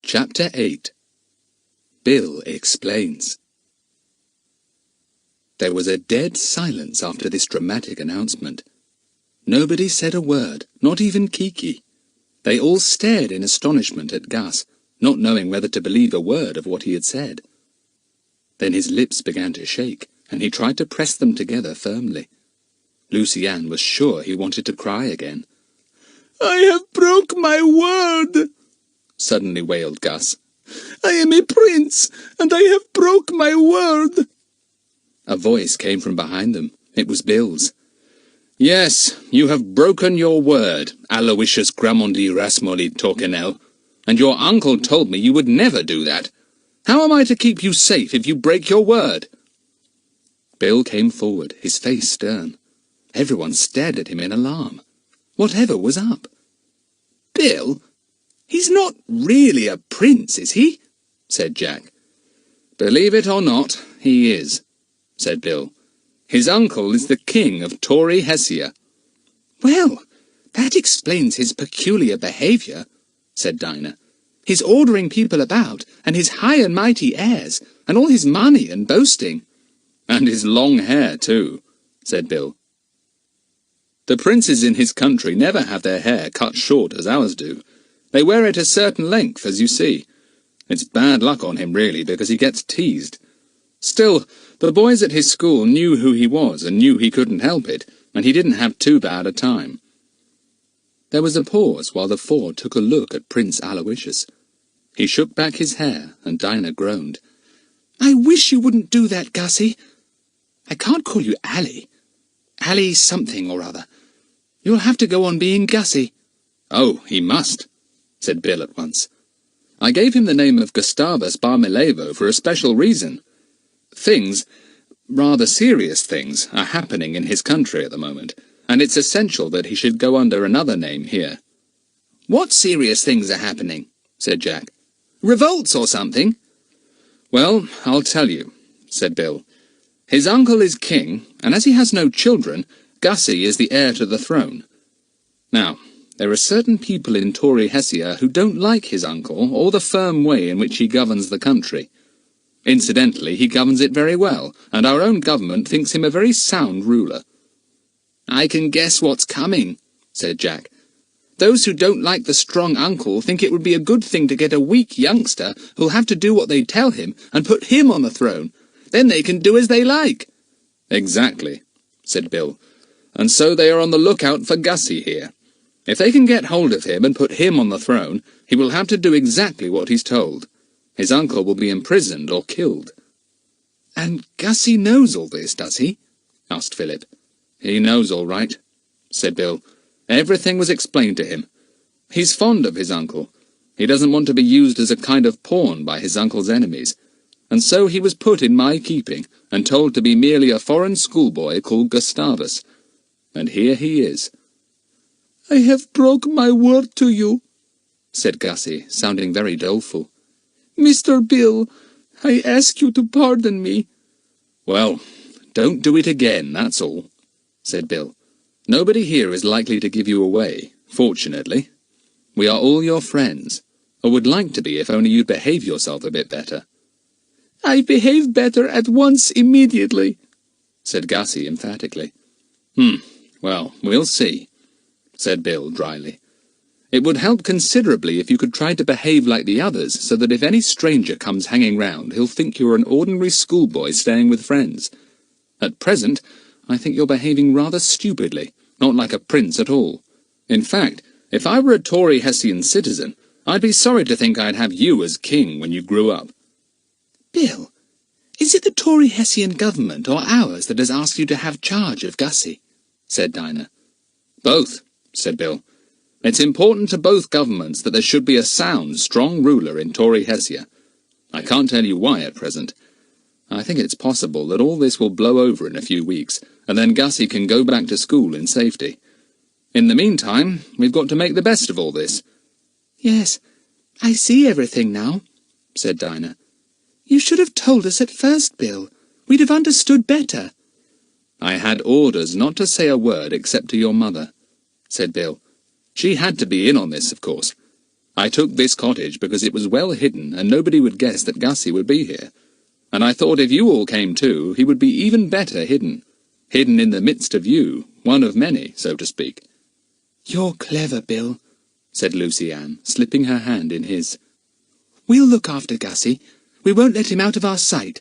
Chapter 8. Bill Explains. There was a dead silence after this dramatic announcement. Nobody said a word, not even Kiki. They all stared in astonishment at Gus, not knowing whether to believe a word of what he had said. Then his lips began to shake, and he tried to press them together firmly. Lucy-Ann was sure he wanted to cry again. "I have broke my word," suddenly wailed Gus. "I am a prince, and I have broke my word." A voice came from behind them. It was Bill's. "Yes, you have broken your word, Aloysius Gramondi Rasmoli Torquenel, and your uncle told me you would never do that. How am I to keep you safe if you break your word?" Bill came forward, his face stern. Everyone stared at him in alarm. Whatever was up? "Bill? He's not really a prince, is he?" said Jack. "Believe it or not, he is," said Bill. "His uncle is the king of Tori Hessia." "Well, that explains his peculiar behaviour," said Dinah. "His ordering people about, and his high and mighty airs, and all his money and boasting." "And his long hair, too," said Bill. "The princes in his country never have their hair cut short as ours do. They wear it a certain length, as you see. It's bad luck on him, really, because he gets teased. Still, the boys at his school knew who he was and knew he couldn't help it, and he didn't have too bad a time." There was a pause while the four took a look at Prince Aloysius. He shook back his hair, and Dinah groaned. "I wish you wouldn't do that, Gussie. I can't call you Allie. Allie something or other. You'll have to go on being Gussie." "Oh, he must," said Bill at once. "I gave him the name of Gustavus Barmilevo for a special reason. Things, rather serious things, are happening in his country at the moment, and it's essential that he should go under another name here." "What serious things are happening?" said Jack. "Revolts or something?" "Well, I'll tell you," said Bill. "His uncle is king, and as he has no children, Gussie is the heir to the throne. Now, there are certain people in Tori Hessia who don't like his uncle or the firm way in which he governs the country. Incidentally, he governs it very well, and our own government thinks him a very sound ruler." "I can guess what's coming," said Jack. "Those who don't like the strong uncle think it would be a good thing to get a weak youngster who'll have to do what they tell him and put him on the throne. Then they can do as they like." "Exactly," said Bill. and so they are on the lookout for Gussie here. If they can get hold of him and put him on the throne, he will have to do exactly what he's told. His uncle will be imprisoned or killed." "And Gussie knows all this, does he?" asked Philip. "He knows all right," said Bill. "Everything was explained to him. He's fond of his uncle. He doesn't want to be used as a kind of pawn by his uncle's enemies. And so he was put in my keeping, and told to be merely a foreign schoolboy called Gustavus. And here he is." "I have broke my word to you," said Gussie, sounding very doleful. "Mr. Bill, I ask you to pardon me." "Well, don't do it again, that's all," said Bill. "Nobody here is likely to give you away, fortunately. We are all your friends, or would like to be if only you'd behave yourself a bit better." "I behave better at once immediately," said Gussie emphatically. Well, we'll see," said Bill dryly. "It would help considerably if you could try to behave like the others, so that if any stranger comes hanging round, he'll think you're an ordinary schoolboy staying with friends. At present, I think you're behaving rather stupidly, not like a prince at all. In fact, if I were a Tory Hessian citizen, I'd be sorry to think I'd have you as king when you grew up." "Bill, is it the Tory Hessian government or ours that has asked you to have charge of Gussie?" said Dinah. "Both," said Bill. "It's important to both governments that there should be a sound, strong ruler in Tory Hessia. I can't tell you why at present. I think it's possible that all this will blow over in a few weeks, and then Gussie can go back to school in safety. In the meantime, we've got to make the best of all this." "Yes, I see everything now," said Dinah. "You should have told us at first, Bill. We'd have understood better." "I had orders not to say a word except to your mother," said Bill. "She had to be in on this, of course. I took this cottage because it was well hidden and nobody would guess that Gussie would be here. And I thought if you all came too, he would be even better hidden. Hidden in the midst of you, one of many, so to speak." "You're clever, Bill," said Lucy-Ann, slipping her hand in his. "We'll look after Gussie. We won't let him out of our sight.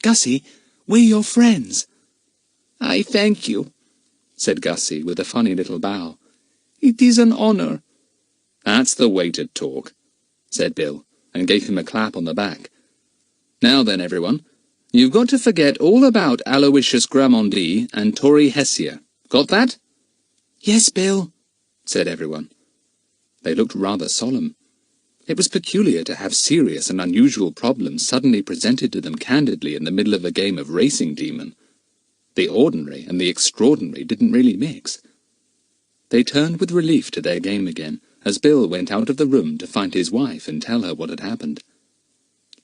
Gussie, we're your friends." "I thank you," said Gussie with a funny little bow. "It is an honour." "That's the way to talk," said Bill, and gave him a clap on the back. "Now then, everyone, you've got to forget all about Aloysius Grammondii and Tory Hessia. Got that?" "Yes, Bill," said everyone. They looked rather solemn. It was peculiar to have serious and unusual problems suddenly presented to them candidly in the middle of a game of racing demon. The ordinary and the extraordinary didn't really mix. They turned with relief to their game again, as Bill went out of the room to find his wife and tell her what had happened.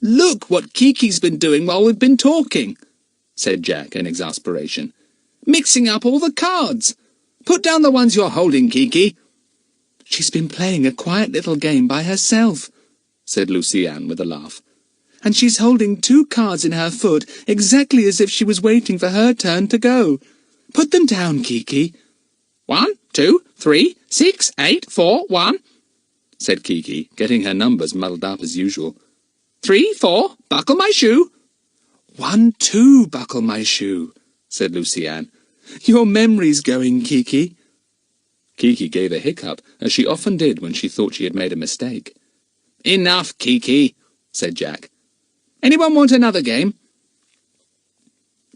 "Look what Kiki's been doing while we've been talking," said Jack in exasperation. "Mixing up all the cards. Put down the ones you're holding, Kiki." "She's been playing a quiet little game by herself," said Lucy-Ann with a laugh. "And she's holding 2 cards in her foot, exactly as if she was waiting for her turn to go. Put them down, Kiki." 1, 2, 3, 6, 8, 4, 1, said Kiki, getting her numbers muddled up as usual. 3, 4, buckle my shoe. 1, 2, buckle my shoe, said Lucy-Ann. Your memory's going, Kiki. Kiki gave a hiccup, as she often did when she thought she had made a mistake. Enough, Kiki, said Jack. Anyone want another game?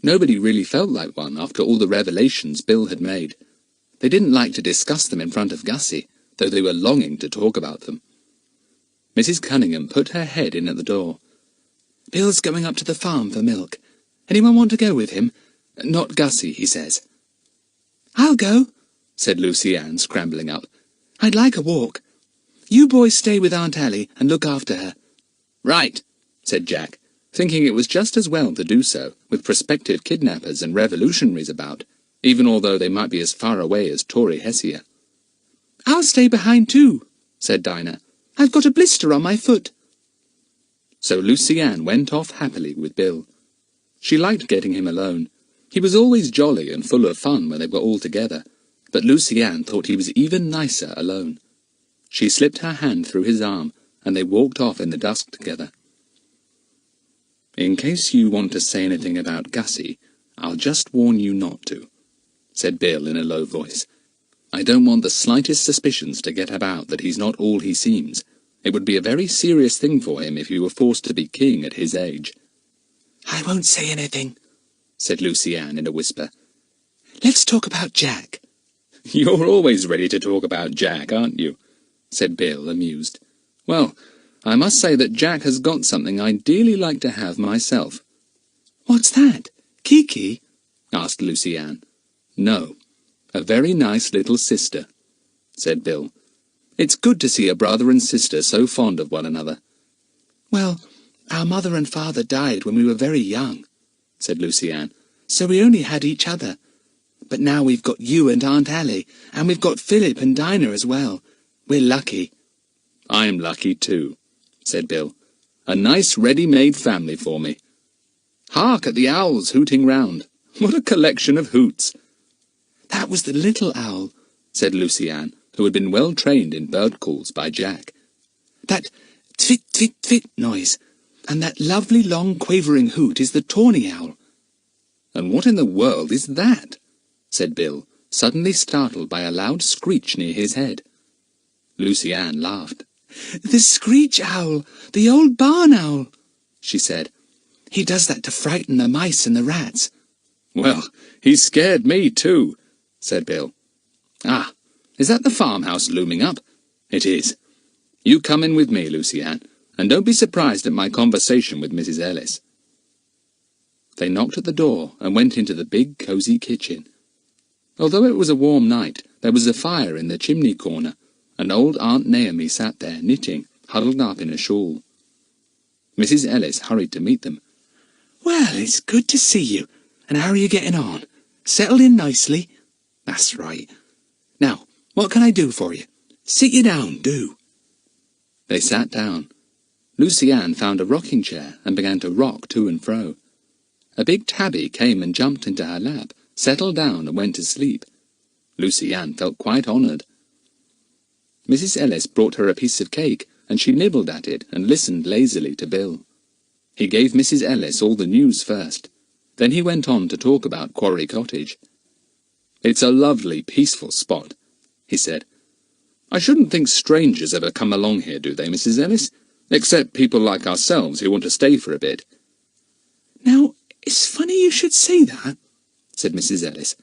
Nobody really felt like one after all the revelations Bill had made. They didn't like to discuss them in front of Gussie, though they were longing to talk about them. Mrs. Cunningham put her head in at the door. Bill's going up to the farm for milk. Anyone want to go with him? Not Gussie, he says. I'll go, said Lucy-Ann, scrambling up. I'd like a walk. You boys stay with Aunt Allie and look after her. Right, said Jack, thinking it was just as well to do so, with prospective kidnappers and revolutionaries about, even although they might be as far away as Tory Hessia. I'll stay behind too, said Dinah. I've got a blister on my foot. So Lucy-Ann went off happily with Bill. She liked getting him alone. He was always jolly and full of fun when they were all together, but Lucy-Ann thought he was even nicer alone. She slipped her hand through his arm, and they walked off in the dusk together. In case you want to say anything about Gussie, I'll just warn you not to, said Bill in a low voice. "I don't want the slightest suspicions to get about that he's not all he seems. It would be a very serious thing for him if he were forced to be king at his age." "I won't say anything," said Lucy-Ann in a whisper. "Let's talk about Jack." "You're always ready to talk about Jack, aren't you?" said Bill, amused. "Well, I must say that Jack has got something I'd dearly like to have myself." "What's that? Kiki?" asked Lucy-Ann. "No, a very nice little sister," said Bill. "It's good to see a brother and sister so fond of one another." "Well, our mother and father died when we were very young," said Lucy-Ann, "so we only had each other. But now we've got you and Aunt Allie, and we've got Philip and Dinah as well. We're lucky." "I'm lucky too," said Bill. "A nice ready-made family for me. Hark at the owls hooting round. What a collection of hoots!" "That was the little owl," said Lucy-Ann, who had been well trained in bird calls by Jack. "That twit-twit-twit noise, and that lovely long quavering hoot is the tawny owl." "And what in the world is that?" said Bill, suddenly startled by a loud screech near his head. Lucy-Ann laughed. "The screech owl, the old barn owl," she said. "He does that to frighten the mice and the rats." "Well, he scared me too," said Bill. "Ah, is that the farmhouse looming up?" "It is. You come in with me, Lucy-Ann, and don't be surprised at my conversation with Mrs. Ellis." They knocked at the door and went into the big, cosy kitchen. Although it was a warm night, there was a fire in the chimney corner, and old Aunt Naomi sat there knitting, huddled up in a shawl. Mrs. Ellis hurried to meet them. "Well, it's good to see you. And how are you getting on? Settled in nicely?" "That's right. Now, what can I do for you? Sit you down, do." They sat down. Lucy-Ann found a rocking chair and began to rock to and fro. A big tabby came and jumped into her lap, settled down and went to sleep. Lucy-Ann felt quite honoured. Mrs. Ellis brought her a piece of cake, and she nibbled at it and listened lazily to Bill. He gave Mrs. Ellis all the news first. Then he went on to talk about Quarry Cottage. "It's a lovely, peaceful spot," he said. "I shouldn't think strangers ever come along here, do they, Mrs. Ellis? Except people like ourselves who want to stay for a bit." "Now, it's funny you should say that," said Mrs. Ellis,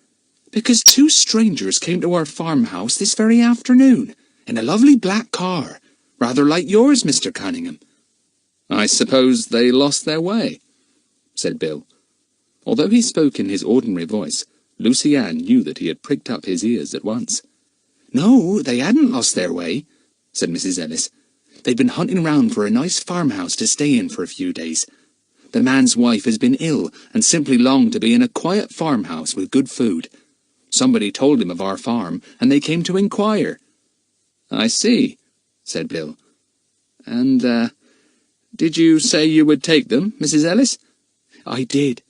"because 2 strangers came to our farmhouse this very afternoon, in a lovely black car, rather like yours, Mr. Cunningham." "I suppose they lost their way," said Bill. Although he spoke in his ordinary voice, Lucy-Ann knew that he had pricked up his ears at once. "No, they hadn't lost their way," said Mrs. Ellis. "They'd been hunting round for a nice farmhouse to stay in for a few days. The man's wife has been ill and simply longed to be in a quiet farmhouse with good food. Somebody told him of our farm, and they came to inquire." "I see," said Bill. "And, did you say you would take them, Mrs. Ellis?" "I did,"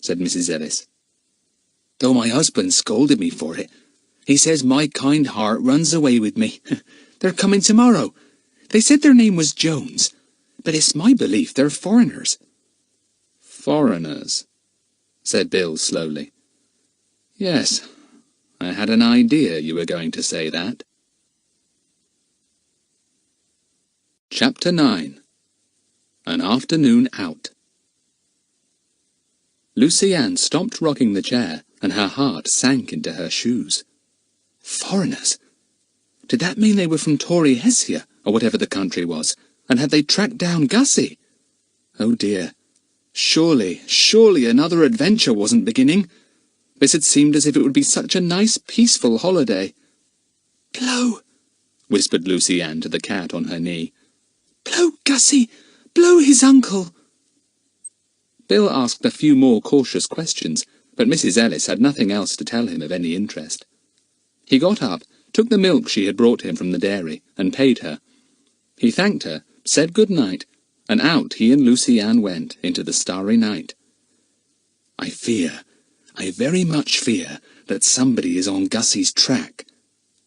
said Mrs. Ellis, "though my husband scolded me for it. He says my kind heart runs away with me. They're coming tomorrow. They said their name was Jones, but it's my belief they're foreigners." "Foreigners," said Bill slowly. "Yes, I had an idea you were going to say that." Chapter 9. An Afternoon Out. Lucy-Ann stopped rocking the chair, and her heart sank into her shoes. Foreigners? Did that mean they were from Tory Hessia, or whatever the country was, and had they tracked down Gussie? Oh dear. Surely another adventure wasn't beginning. This had seemed as if it would be such a nice, peaceful holiday. "Blow," whispered Lucy-Ann to the cat on her knee. "Blow, Gussie! Blow his uncle!" Bill asked a few more cautious questions, but Mrs. Ellis had nothing else to tell him of any interest. He got up, took the milk she had brought him from the dairy, and paid her. He thanked her, said good night, and out he and Lucy-Ann went into the starry night. I very much fear, that somebody is on Gussie's track,"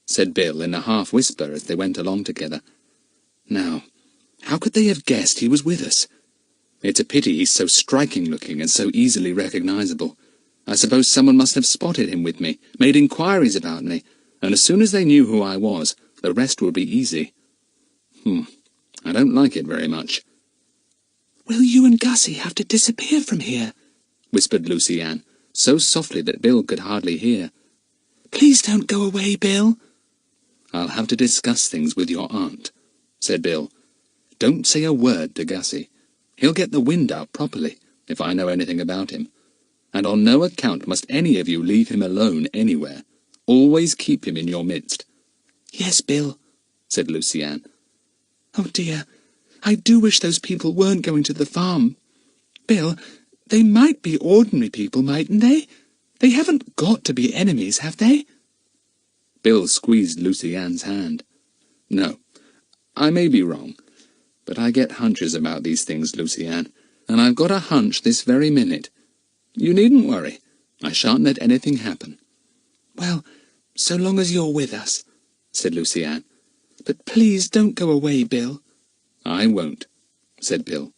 said Bill in a half-whisper as they went along together. "Now, how could they have guessed he was with us? It's a pity he's so striking-looking and so easily recognizable. I suppose someone must have spotted him with me, made inquiries about me, and as soon as they knew who I was, the rest would be easy. I don't like it very much." "Will you and Gussie have to disappear from here?" whispered Lucy-Ann, so softly that Bill could hardly hear. "Please don't go away, Bill." "I'll have to discuss things with your aunt," said Bill. "Don't say a word to Gussie. He'll get the wind out properly, if I know anything about him. And on no account must any of you leave him alone anywhere. Always keep him in your midst." "Yes, Bill," said Lucy-Ann. "Oh dear, I do wish those people weren't going to the farm. Bill, they might be ordinary people, mightn't they? They haven't got to be enemies, have they?" Bill squeezed Lucy-Ann's hand. "No, I may be wrong, but I get hunches about these things, Lucy-Ann, and I've got a hunch this very minute. You needn't worry. I shan't let anything happen." "Well, so long as you're with us," said Lucy-Ann. "But please don't go away, Bill." "I won't," said Bill.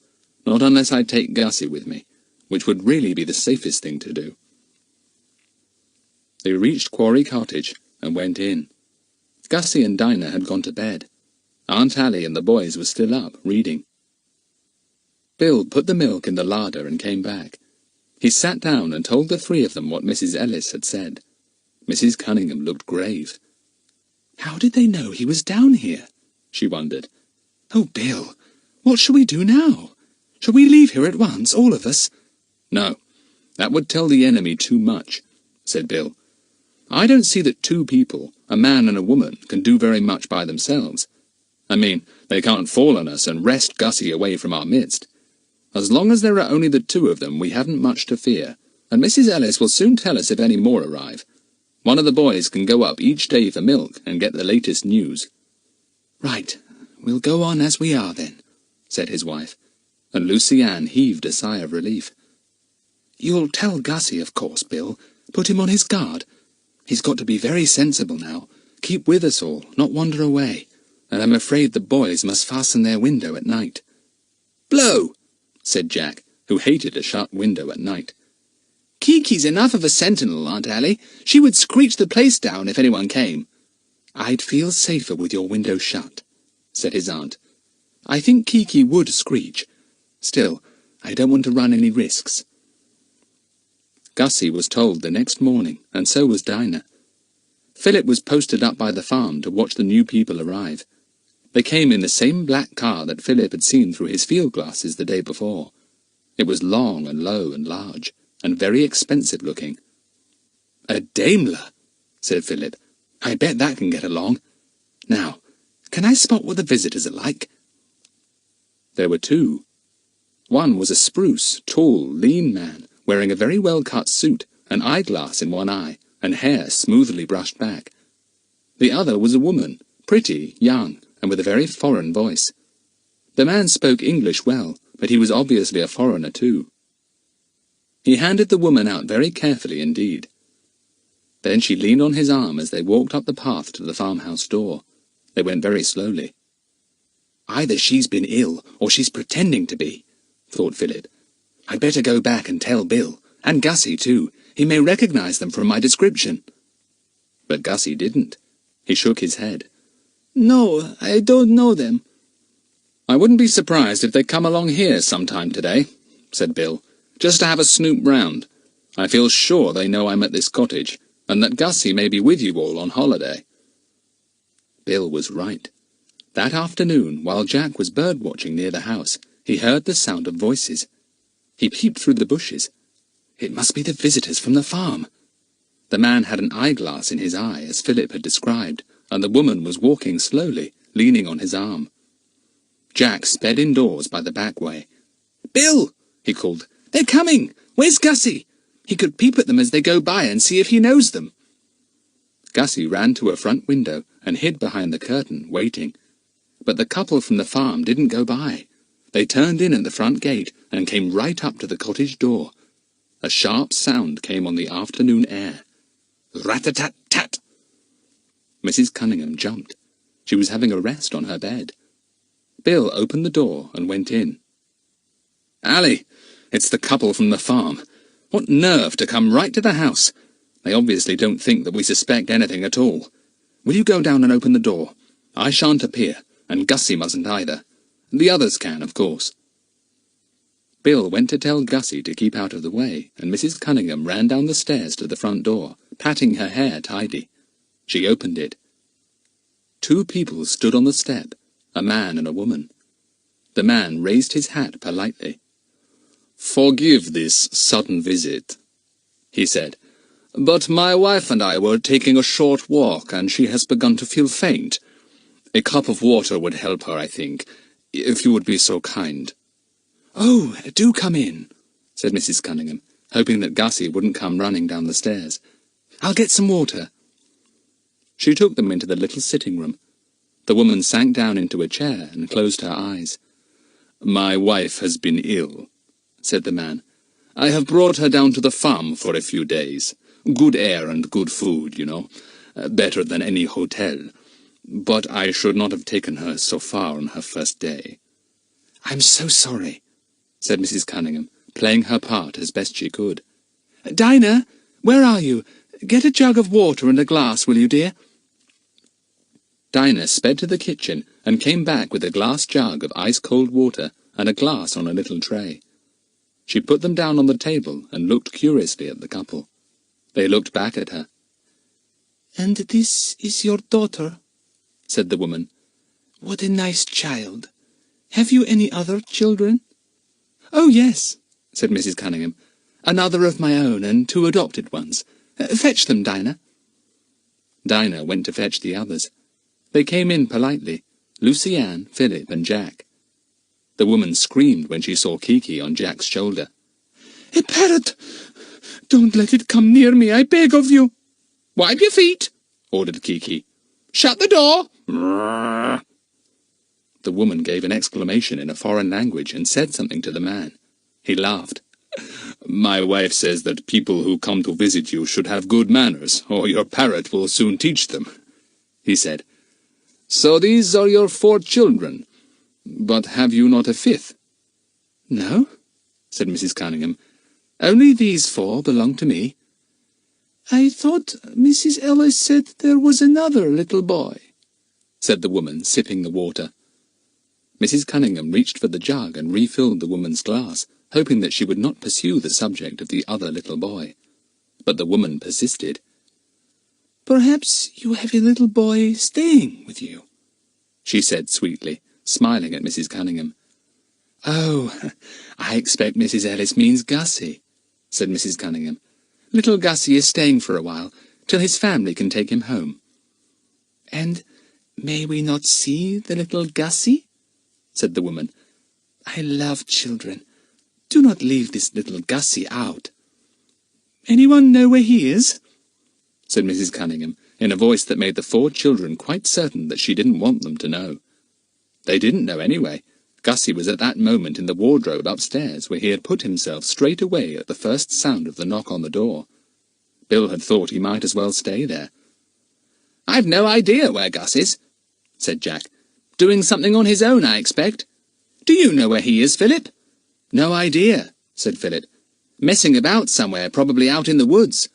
"Not unless I take Gussie with me, which would really be the safest thing to do." They reached Quarry Cottage and went in. Gussie and Dinah had gone to bed. Aunt Allie and the boys were still up, reading. Bill put the milk in the larder and came back. He sat down and told the three of them what Mrs. Ellis had said. Mrs. Cunningham looked grave. "How did they know he was down here?" she wondered. "Oh, Bill, what shall we do now? Shall we leave here at once, all of us?" "No, that would tell the enemy too much," said Bill. "I don't see that two people, a man and a woman, can do very much by themselves. I mean, they can't fall on us and wrest Gussie away from our midst. As long as there are only the two of them, we haven't much to fear, and Mrs. Ellis will soon tell us if any more arrive. One of the boys can go up each day for milk and get the latest news." "Right, we'll go on as we are then," said his wife, and Lucy-Ann heaved a sigh of relief. "You'll tell Gussie, of course, Bill. Put him on his guard. He's got to be very sensible now. Keep with us all, not wander away. And I'm afraid the boys must fasten their window at night." "Blow!" said Jack, who hated a shut window at night. "Kiki's enough of a sentinel, Aunt Allie. She would screech the place down if anyone came." "I'd feel safer with your window shut," said his aunt. "I think Kiki would screech. Still, I don't want to run any risks." Gussie was told the next morning, and so was Dinah. Philip was posted up by the farm to watch the new people arrive. They came in the same black car that Philip had seen through his field glasses the day before. It was long and low and large, and very expensive looking. "A Daimler," said Philip. "I bet that can get along. Now, can I spot what the visitors are like?" There were two. One was a spruce, tall, lean man, wearing a very well-cut suit, an eyeglass in one eye, and hair smoothly brushed back. The other was a woman, pretty, young, and with a very foreign voice. The man spoke English well, but he was obviously a foreigner too. He handed the woman out very carefully indeed. Then she leaned on his arm as they walked up the path to the farmhouse door. They went very slowly. "Either she's been ill, or she's pretending to be," thought Philip. "I'd better go back and tell Bill, and Gussie too. He may recognize them from my description." But Gussie didn't. He shook his head. "No, I don't know them." "I wouldn't be surprised if they come along here sometime today," said Bill, "just to have a snoop round. I feel sure they know I'm at this cottage, and that Gussie may be with you all on holiday." Bill was right. That afternoon, while Jack was bird-watching near the house, he heard the sound of voices. He peeped through the bushes. It must be the visitors from the farm. The man had an eyeglass in his eye, as Philip had described, and the woman was walking slowly, leaning on his arm. Jack sped indoors by the back way. "Bill!" he called. "They're coming! Where's Gussie? He could peep at them as they go by and see if he knows them." Gussie ran to a front window and hid behind the curtain, waiting. But the couple from the farm didn't go by. They turned in at the front gate and came right up to the cottage door. A sharp sound came on the afternoon air. Rat-a-tat-tat! Mrs. Cunningham jumped. She was having a rest on her bed. Bill opened the door and went in. "Allie, it's the couple from the farm. What nerve to come right to the house! They obviously don't think that we suspect anything at all. Will you go down and open the door? I shan't appear, and Gussie mustn't either. The others can, of course." Bill went to tell Gussie to keep out of the way, and Mrs. Cunningham ran down the stairs to the front door, patting her hair tidy. She opened it. 2 people stood on the step, a man and a woman. The man raised his hat politely. "Forgive this sudden visit," he said, "but my wife and I were taking a short walk, and she has begun to feel faint. A cup of water would help her, I think, if you would be so kind." "Oh, do come in," said Mrs. Cunningham, hoping that Gussie wouldn't come running down the stairs. "I'll get some water." She took them into the little sitting-room. The woman sank down into a chair and closed her eyes. "My wife has been ill," said the man. "I have brought her down to the farm for a few days. Good air and good food, you know. Better than any hotel. But I should not have taken her so far on her first day." "I'm so sorry," said Mrs. Cunningham, playing her part as best she could. "Dinah, where are you? Get a jug of water and a glass, will you, dear?" Dinah sped to the kitchen and came back with a glass jug of ice-cold water and a glass on a little tray. She put them down on the table and looked curiously at the couple. They looked back at her. "And this is your daughter?" said the woman. "What a nice child. Have you any other children?" "Oh, yes," said Mrs. Cunningham. "Another of my own and 2 adopted ones. Fetch them, Dinah." Dinah went to fetch the others. They came in politely, Lucy-Ann, Philip, and Jack. The woman screamed when she saw Kiki on Jack's shoulder. "A parrot! Don't let it come near me, I beg of you." "Wipe your feet," ordered Kiki. "Shut the door." The woman gave an exclamation in a foreign language and said something to the man. He laughed. "My wife says that people who come to visit you should have good manners, or your parrot will soon teach them," he said. "So these are your 4 children. But have you not a 5th? "No," said Mrs. Cunningham. "Only these 4 belong to me." "I thought Mrs. Ellis said there was another little boy," said the woman, sipping the water. Mrs. Cunningham reached for the jug and refilled the woman's glass, hoping that she would not pursue the subject of the other little boy. But the woman persisted. "Perhaps you have a little boy staying with you," she said sweetly, smiling at Mrs. Cunningham. "Oh, I expect Mrs. Ellis means Gussie," said Mrs. Cunningham. "Little Gussie is staying for a while, till his family can take him home." "And may we not see the little Gussie?" said the woman. "I love children. Do not leave this little Gussie out." "Anyone know where he is?" said Mrs. Cunningham, in a voice that made the 4 children quite certain that she didn't want them to know. They didn't know anyway. Gussie was at that moment in the wardrobe upstairs, where he had put himself straight away at the first sound of the knock on the door. Bill had thought he might as well stay there. "I've no idea where Gus is," said Jack. "Doing something on his own, I expect. Do you know where he is, Philip?" "No idea," said Philip. "Messing about somewhere, probably out in the woods."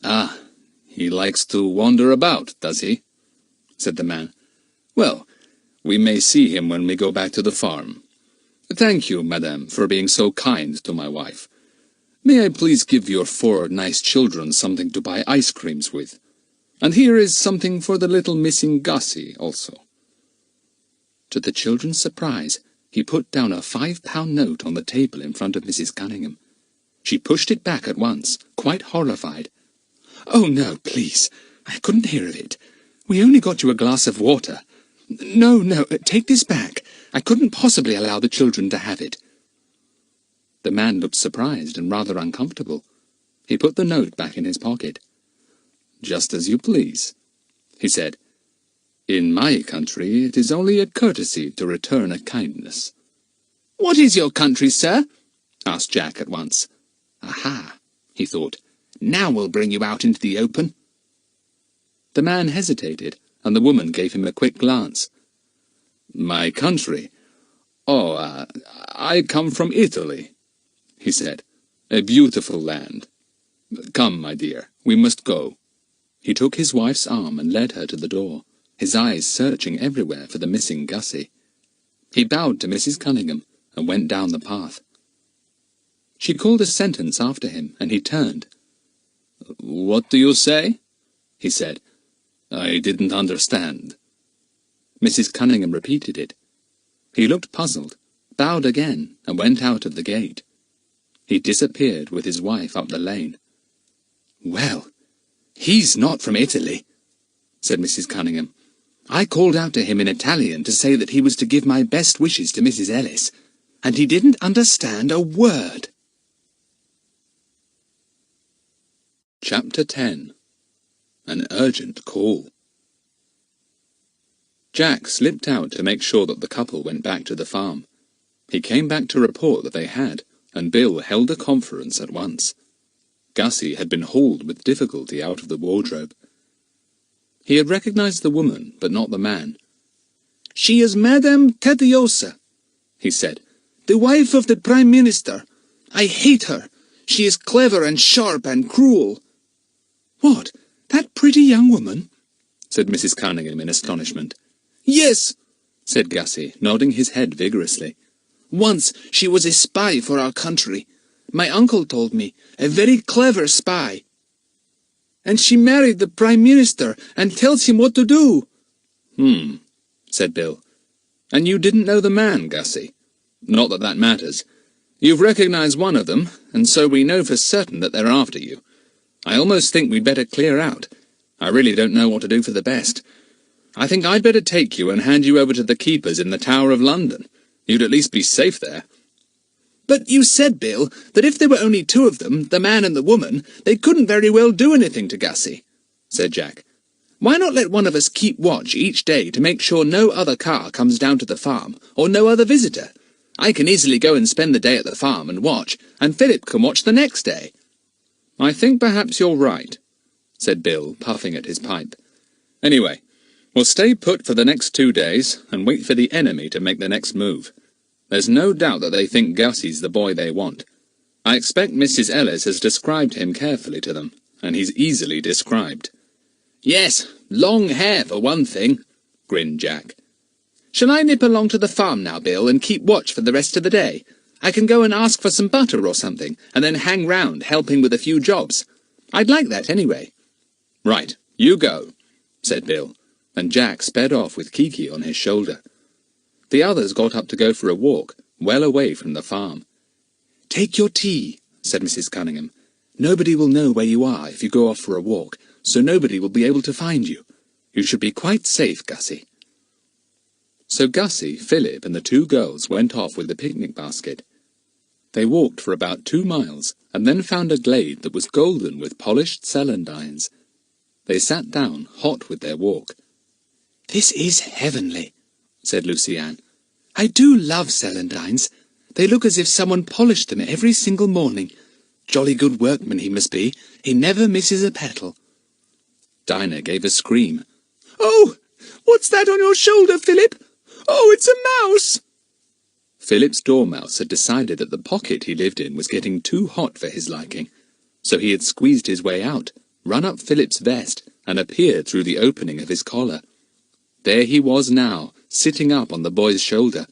"Ah, he likes to wander about, does he?" said the man. "Well, we may see him when we go back to the farm. Thank you, madame, for being so kind to my wife. May I please give your 4 nice children something to buy ice creams with? And here is something for the little missing Gussie also." To the children's surprise, he put down a 5-pound note on the table in front of Mrs. Cunningham. She pushed it back at once, quite horrified. "Oh, no, please. I couldn't hear of it. We only got you a glass of water. No, take this back. I couldn't possibly allow the children to have it." The man looked surprised and rather uncomfortable. He put the note back in his pocket. "Just as you please," he said. "In my country it is only a courtesy to return a kindness." "What is your country, sir?" asked Jack at once. "Aha," he thought. "Now we'll bring you out into the open." The man hesitated, and the woman gave him a quick glance. "My country? Oh, I come from Italy," he said. A beautiful land. Come, my dear, we must go." He took his wife's arm and led her to the door, his eyes searching everywhere for the missing Gussie. He bowed to Mrs. Cunningham and went down the path. She called a sentence after him, and he turned. "What do you say?" he said. "I didn't understand." Mrs. Cunningham repeated it. He looked puzzled, bowed again, and went out of the gate. He disappeared with his wife up the lane. "Well, he's not from Italy," said Mrs. Cunningham. "I called out to him in Italian to say that he was to give my best wishes to Mrs. Ellis, and he didn't understand a word." Chapter 10. An Urgent Call. Jack slipped out to make sure that the couple went back to the farm. He came back to report that they had, and Bill held a conference at once. Gussie had been hauled with difficulty out of the wardrobe. He had recognized the woman, but not the man. "She is Madame Catiosa," he said, "the wife of the Prime Minister. I hate her. She is clever and sharp and cruel." "What, that pretty young woman?" said Mrs. Cunningham in astonishment. "Yes," said Gussie, nodding his head vigorously. "Once she was a spy for our country. My uncle told me, a very clever spy. And she married the Prime Minister and tells him what to do." Said Bill. "And you didn't know the man, Gussie? Not that that matters. You've recognized one of them, and so we know for certain that they're after you. I almost think we'd better clear out. I really don't know what to do for the best. I think I'd better take you and hand you over to the keepers in the Tower of London. You'd at least be safe there." "But you said, Bill, that if there were only two of them, the man and the woman, they couldn't very well do anything to Gussie," said Jack. "Why not let one of us keep watch each day to make sure no other car comes down to the farm, or no other visitor? I can easily go and spend the day at the farm and watch, and Philip can watch the next day." "I think perhaps you're right," said Bill, puffing at his pipe. "Anyway, we'll stay put for the next 2 days, and wait for the enemy to make the next move. There's no doubt that they think Gussie's the boy they want. I expect Mrs. Ellis has described him carefully to them, and he's easily described." "Yes, long hair for one thing," grinned Jack. "Shall I nip along to the farm now, Bill, and keep watch for the rest of the day? I can go and ask for some butter or something, and then hang round, helping with a few jobs. I'd like that anyway." "Right, you go," said Bill, and Jack sped off with Kiki on his shoulder. The others got up to go for a walk, well away from the farm. "Take your tea," said Mrs. Cunningham. "Nobody will know where you are if you go off for a walk, so nobody will be able to find you. You should be quite safe, Gussie." So Gussie, Philip, and the two girls went off with the picnic basket. They walked for about 2 miles, and then found a glade that was golden with polished celandines. They sat down, hot with their walk. "This is heavenly," said Lucy-Ann. "I do love celandines. They look as if someone polished them every single morning. Jolly good workman he must be. He never misses a petal." Dinah gave a scream. "Oh, what's that on your shoulder, Philip? Oh, it's a mouse!" Philip's dormouse had decided that the pocket he lived in was getting too hot for his liking, so he had squeezed his way out, run up Philip's vest, and appeared through the opening of his collar. There he was now, sitting up on the boy's shoulder.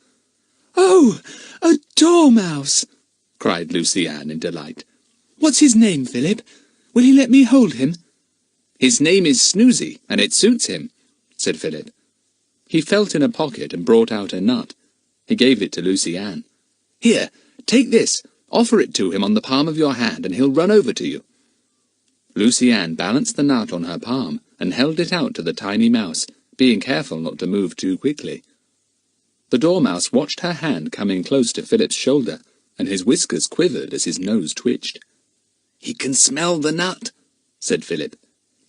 "Oh, a dormouse!" cried Lucy-Ann in delight. "What's his name, Philip? Will he let me hold him?" "His name is Snoozy, and it suits him," said Philip. He felt in a pocket and brought out a nut. He gave it to Lucy-Ann. "Here, take this. Offer it to him on the palm of your hand, and he'll run over to you." Lucy-Ann balanced the nut on her palm and held it out to the tiny mouse, being careful not to move too quickly. The dormouse watched her hand coming close to Philip's shoulder, and his whiskers quivered as his nose twitched. "He can smell the nut," said Philip.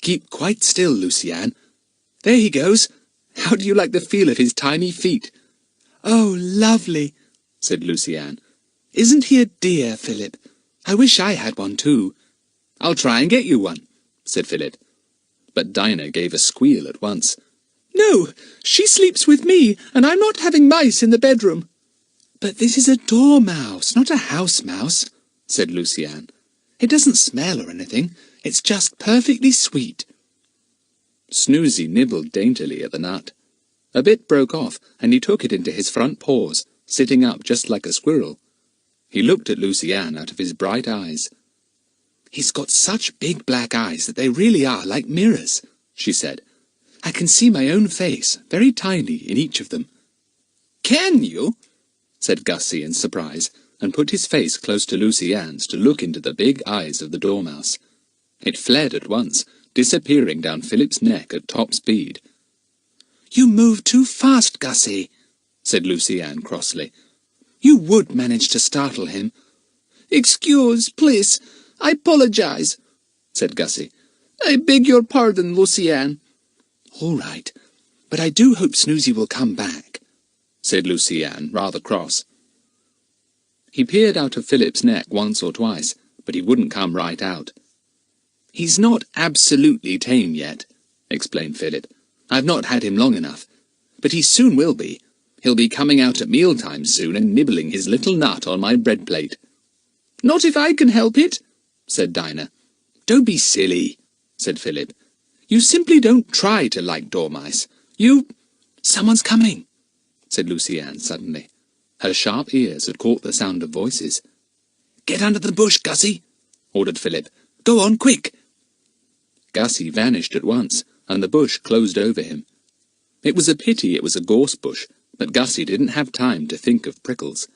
"Keep quite still, Lucy-Ann. There he goes. How do you like the feel of his tiny feet?" "Oh, lovely," said Lucy-Ann. "Isn't he a dear, Philip? I wish I had one too." "I'll try and get you one," said Philip. But Dinah gave a squeal at once. "No, she sleeps with me, and I'm not having mice in the bedroom." "But this is a dormouse, not a house mouse," said Lucy-Ann. "It doesn't smell or anything. It's just perfectly sweet." Snoozy nibbled daintily at the nut. A bit broke off, and he took it into his front paws, sitting up just like a squirrel. He looked at Lucy-Ann out of his bright eyes. "He's got such big black eyes that they really are like mirrors," she said. "I can see my own face, very tiny, in each of them." "Can you?" said Gussie in surprise, and put his face close to Lucy-Ann's to look into the big eyes of the dormouse. It fled at once, disappearing down Philip's neck at top speed. "You move too fast, Gussie," said Lucy-Ann crossly. "You would manage to startle him." "Excuse, please. I apologize," said Gussie. "I beg your pardon, Lucy-Ann." "All right, but I do hope Snoozy will come back," said Lucy-Ann, rather cross. He peered out of Philip's neck once or twice, but he wouldn't come right out. "He's not absolutely tame yet," explained Philip. "I've not had him long enough. But he soon will be. He'll be coming out at mealtime soon and nibbling his little nut on my bread plate." "Not if I can help it," said Dinah. "Don't be silly," said Philip. "You simply don't try to like dormice. You—" "Someone's coming," said Lucy-Ann suddenly. Her sharp ears had caught the sound of voices. "Get under the bush, Gussie," ordered Philip. "Go on, quick." Gussie vanished at once, and the bush closed over him. It was a pity it was a gorse bush, but Gussie didn't have time to think of prickles.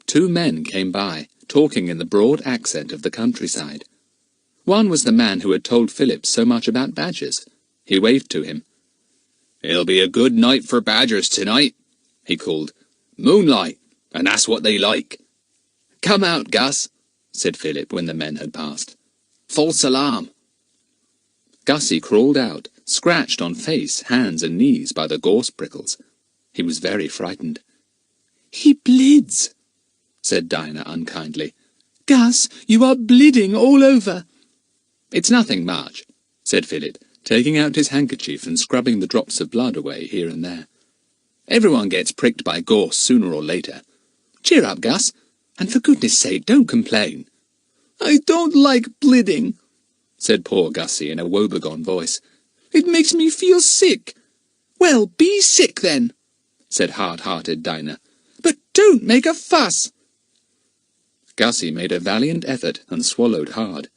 2 men came by, talking in the broad accent of the countryside. One was the man who had told Philip so much about badgers. He waved to him. "It'll be a good night for badgers tonight," he called. "Moonlight, and that's what they like." "Come out, Gus," said Philip when the men had passed. "False alarm." Gussie crawled out, scratched on face, hands and knees by the gorse prickles. He was very frightened. "He bleeds," said Dinah unkindly. "Gus, you are bleeding all over." "It's nothing much," said Philip, taking out his handkerchief and scrubbing the drops of blood away here and there. "Everyone gets pricked by gorse sooner or later. Cheer up, Gus, and for goodness sake, don't complain." "I don't like bleeding," said poor Gussie in a woebegone voice. "It makes me feel sick." "Well, be sick then," said hard-hearted Dinah. "but don't make a fuss." Gussie made a valiant effort and swallowed hard.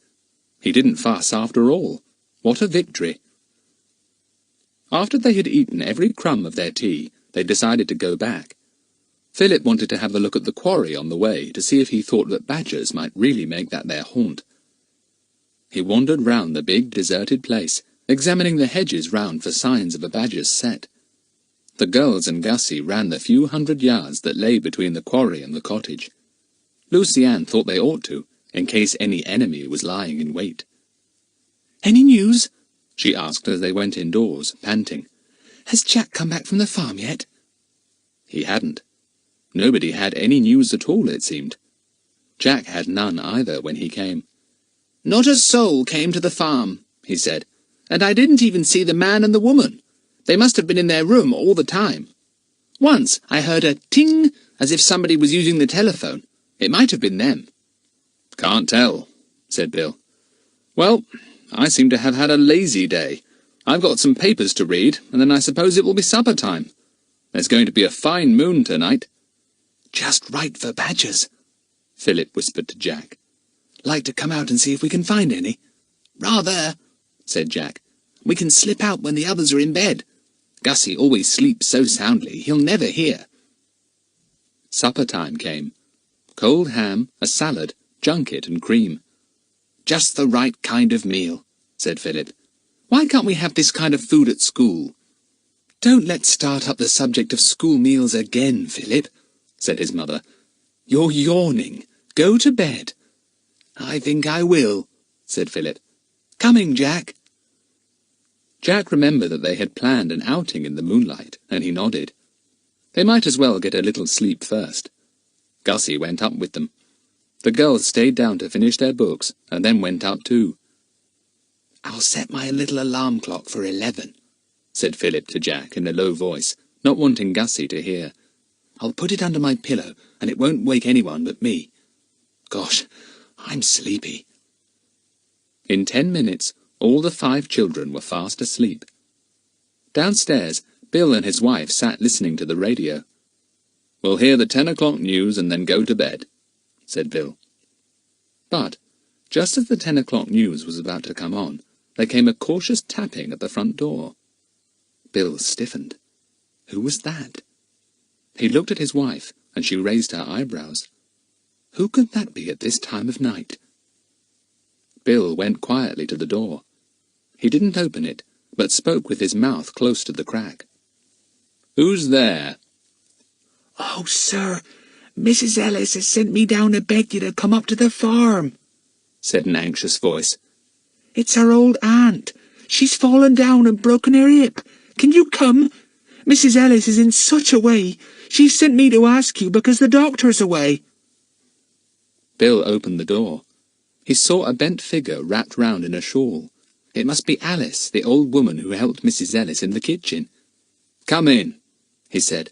He didn't fuss after all. What a victory! After they had eaten every crumb of their tea, they decided to go back. Philip wanted to have a look at the quarry on the way to see if he thought that badgers might really make that their haunt. He wandered round the big deserted place, examining the hedges round for signs of a badger's set. The girls and Gussie ran the few hundred yards that lay between the quarry and the cottage. Lucy-Ann thought they ought to, in case any enemy was lying in wait. "Any news?" she asked as they went indoors, panting. "Has Jack come back from the farm yet?" He hadn't. Nobody had any news at all, it seemed. Jack had none either when he came. "Not a soul came to the farm," he said, "and I didn't even see the man and the woman. They must have been in their room all the time. Once I heard a ting as if somebody was using the telephone. It might have been them." "Can't tell," said Bill. "Well, I seem to have had a lazy day. I've got some papers to read, and then I suppose it will be supper time. There's going to be a fine moon tonight." "Just right for badgers," Philip whispered to Jack. "Like to come out and see if we can find any?" "Rather," said Jack. "We can slip out when the others are in bed. Gussie always sleeps so soundly, he'll never hear." Supper time came. Cold ham, a salad, junket and cream. "Just the right kind of meal," said Philip. "Why can't we have this kind of food at school?" "Don't let's start up the subject of school meals again, Philip," said his mother. "You're yawning. Go to bed." "I think I will," said Philip. "Coming, Jack." Jack remembered that they had planned an outing in the moonlight, and he nodded. They might as well get a little sleep first. Gussie went up with them. The girls stayed down to finish their books, and then went up too. "I'll set my little alarm clock for 11, said Philip to Jack in a low voice, not wanting Gussie to hear. "I'll put it under my pillow, and it won't wake anyone but me." Gosh, I'm sleepy. In 10 minutes, all the 5 children were fast asleep. Downstairs, Bill and his wife sat listening to the radio. "We'll hear the 10 o'clock news and then go to bed," said Bill. But, just as the 10 o'clock news was about to come on, there came a cautious tapping at the front door. Bill stiffened. Who was that? He looked at his wife, and she raised her eyebrows. Who could that be at this time of night? Bill went quietly to the door. He didn't open it, but spoke with his mouth close to the crack. "Who's there?" "Oh, sir, Mrs. Ellis has sent me down to beg you to come up to the farm," said an anxious voice. "It's her old aunt. She's fallen down and broken her hip. Can you come? Mrs. Ellis is in such a way. She sent me to ask you because the doctor's away." Bill opened the door. He saw a bent figure wrapped round in a shawl. It must be Alice, the old woman who helped Mrs. Ellis in the kitchen. "Come in," he said.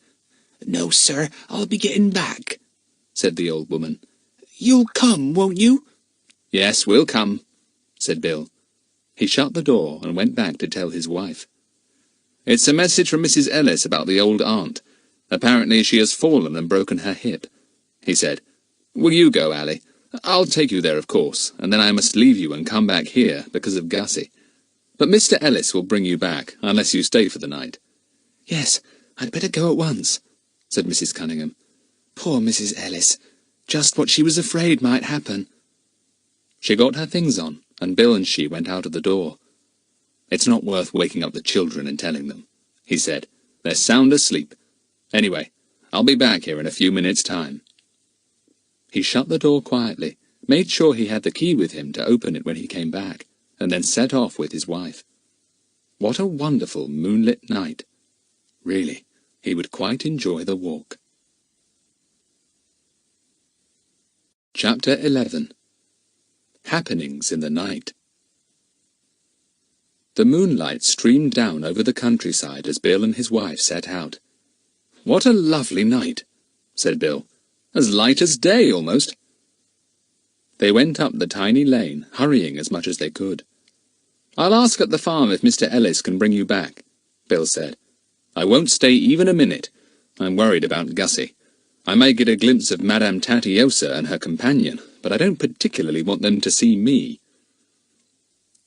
"No, sir, I'll be getting back," said the old woman. "You'll come, won't you?" "Yes, we'll come," said Bill. He shut the door and went back to tell his wife. "It's a message from Mrs. Ellis about the old aunt. Apparently she has fallen and broken her hip," he said. "Will you go, Ally? I'll take you there, of course, and then I must leave you and come back here because of Gussie. But Mr. Ellis will bring you back, unless you stay for the night." "Yes, I'd better go at once," said Mrs. Cunningham. "Poor Mrs. Ellis. Just what she was afraid might happen." She got her things on, and Bill and she went out of the door. "It's not worth waking up the children and telling them," he said. "They're sound asleep. Anyway, I'll be back here in a few minutes' time." He shut the door quietly, made sure he had the key with him to open it when he came back, and then set off with his wife. What a wonderful moonlit night! Really, he would quite enjoy the walk. Chapter 11. Happenings in the Night. The moonlight streamed down over the countryside as Bill and his wife set out. "What a lovely night," said Bill. "As light as day, almost." They went up the tiny lane, hurrying as much as they could. "I'll ask at the farm if Mr. Ellis can bring you back," Bill said. "I won't stay even a minute. I'm worried about Gussie. I may get a glimpse of Madame Tatiosa and her companion, but I don't particularly want them to see me."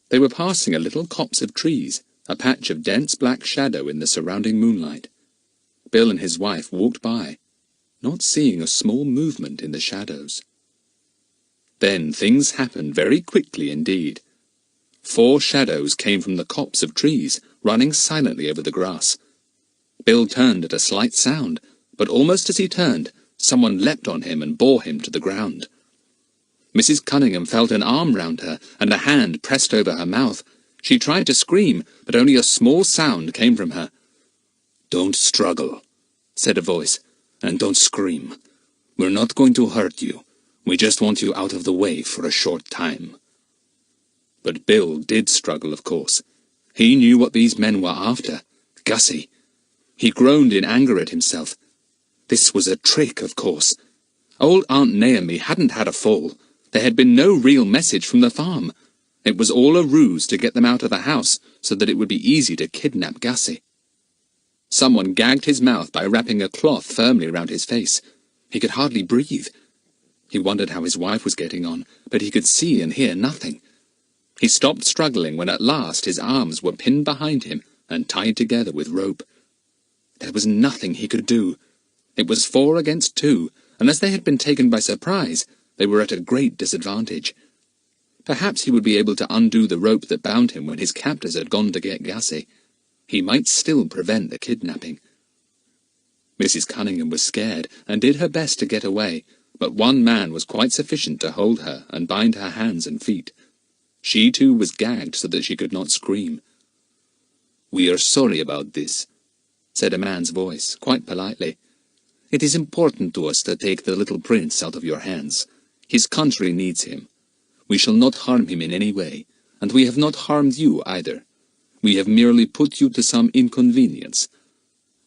They were passing a little copse of trees, a patch of dense black shadow in the surrounding moonlight. Bill and his wife walked by, not seeing a small movement in the shadows. Then things happened very quickly indeed. 4 shadows came from the copse of trees, running silently over the grass. Bill turned at a slight sound, but almost as he turned, someone leapt on him and bore him to the ground. Mrs. Cunningham felt an arm round her, and a hand pressed over her mouth. She tried to scream, but only a small sound came from her. "Don't struggle," said a voice, "and don't scream. We're not going to hurt you. We just want you out of the way for a short time." But Bill did struggle, of course. He knew what these men were after. Gussie. He groaned in anger at himself. This was a trick, of course. Old Aunt Naomi hadn't had a fall. There had been no real message from the farm. It was all a ruse to get them out of the house so that it would be easy to kidnap Gussie. Someone gagged his mouth by wrapping a cloth firmly round his face. He could hardly breathe. He wondered how his wife was getting on, but he could see and hear nothing. He stopped struggling when at last his arms were pinned behind him and tied together with rope. There was nothing he could do. It was 4 against 2, and as they had been taken by surprise, they were at a great disadvantage. Perhaps he would be able to undo the rope that bound him when his captors had gone to get Gussie. He might still prevent the kidnapping. Mrs. Cunningham was scared and did her best to get away, but one man was quite sufficient to hold her and bind her hands and feet. She too was gagged so that she could not scream. "We are sorry about this," said a man's voice, quite politely. "It is important to us to take the little prince out of your hands. His country needs him. We shall not harm him in any way, and we have not harmed you either. We have merely put you to some inconvenience.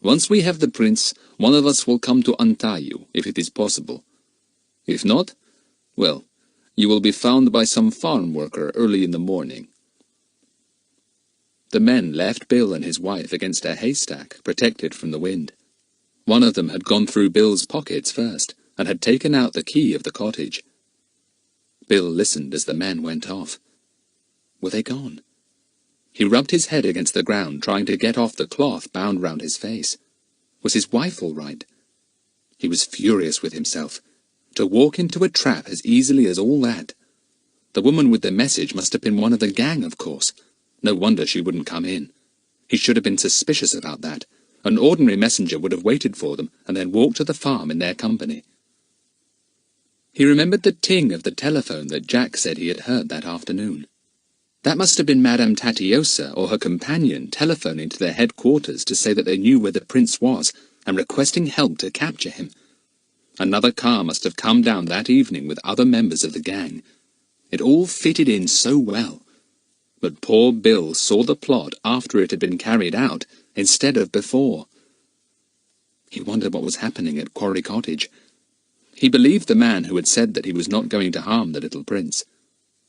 Once we have the prince, one of us will come to untie you, if it is possible. If not, Well, you will be found by some farm worker early in the morning. The men left Bill and his wife against a haystack, protected from the wind. One of them had gone through Bill's pockets first, and had taken out the key of the cottage. Bill listened as the men went off. Were they gone? He rubbed his head against the ground, trying to get off the cloth bound round his face. Was his wife all right? He was furious with himself. To walk into a trap as easily as all that. The woman with the message must have been one of the gang, of course. No wonder she wouldn't come in. He should have been suspicious about that. An ordinary messenger would have waited for them, and then walked to the farm in their company. He remembered the ting of the telephone that Jack said he had heard that afternoon. That must have been Madame Tatiosa or her companion telephoning to their headquarters to say that they knew where the prince was, and requesting help to capture him. Another car must have come down that evening with other members of the gang. It all fitted in so well. But poor Bill saw the plot after it had been carried out, instead of before. He wondered what was happening at Quarry Cottage. He believed the man who had said that he was not going to harm the little prince.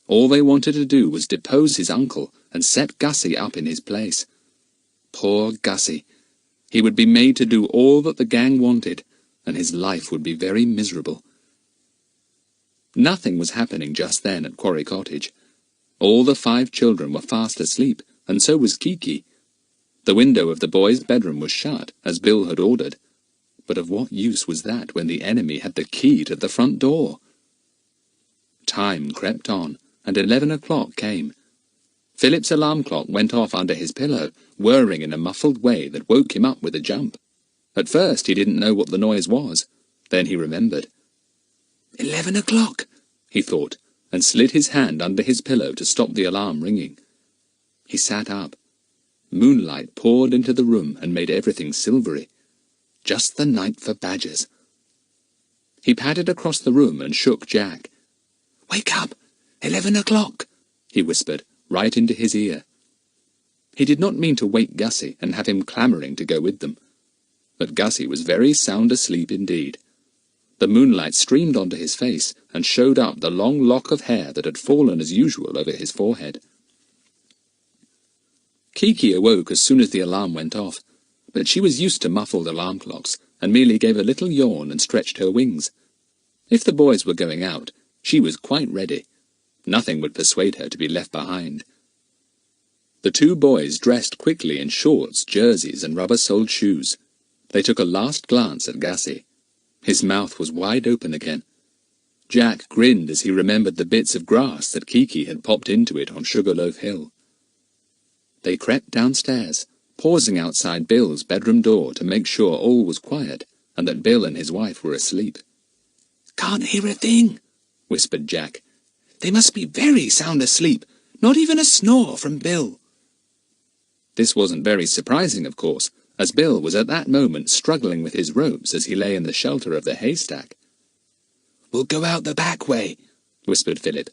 All they wanted to do was depose his uncle and set Gussie up in his place. Poor Gussie. He would be made to do all that the gang wanted, and his life would be very miserable. Nothing was happening just then at Quarry Cottage. All the 5 children were fast asleep, and so was Kiki. The window of the boys' bedroom was shut, as Bill had ordered. But of what use was that when the enemy had the key to the front door? Time crept on, and 11 o'clock came. Philip's alarm clock went off under his pillow, whirring in a muffled way that woke him up with a jump. At first he didn't know what the noise was. Then he remembered. 11 o'clock, he thought, and slid his hand under his pillow to stop the alarm ringing. He sat up. Moonlight poured into the room and made everything silvery. Just the night for badgers. He padded across the room and shook Jack. "Wake up! 11 o'clock!" he whispered, right into his ear. He did not mean to wake Gussie and have him clamouring to go with them. But Gussie was very sound asleep indeed. The moonlight streamed onto his face and showed up the long lock of hair that had fallen as usual over his forehead. Kiki awoke as soon as the alarm went off, but she was used to muffled alarm clocks, and merely gave a little yawn and stretched her wings. If the boys were going out, she was quite ready. Nothing would persuade her to be left behind. The 2 boys dressed quickly in shorts, jerseys, and rubber-soled shoes. They took a last glance at Gussie. His mouth was wide open again. Jack grinned as he remembered the bits of grass that Kiki had popped into it on Sugarloaf Hill. They crept downstairs, pausing outside Bill's bedroom door to make sure all was quiet, and that Bill and his wife were asleep. "Can't hear a thing," whispered Jack. "They must be very sound asleep. Not even a snore from Bill." This wasn't very surprising, of course, as Bill was at that moment struggling with his ropes as he lay in the shelter of the haystack. "We'll go out the back way," whispered Philip.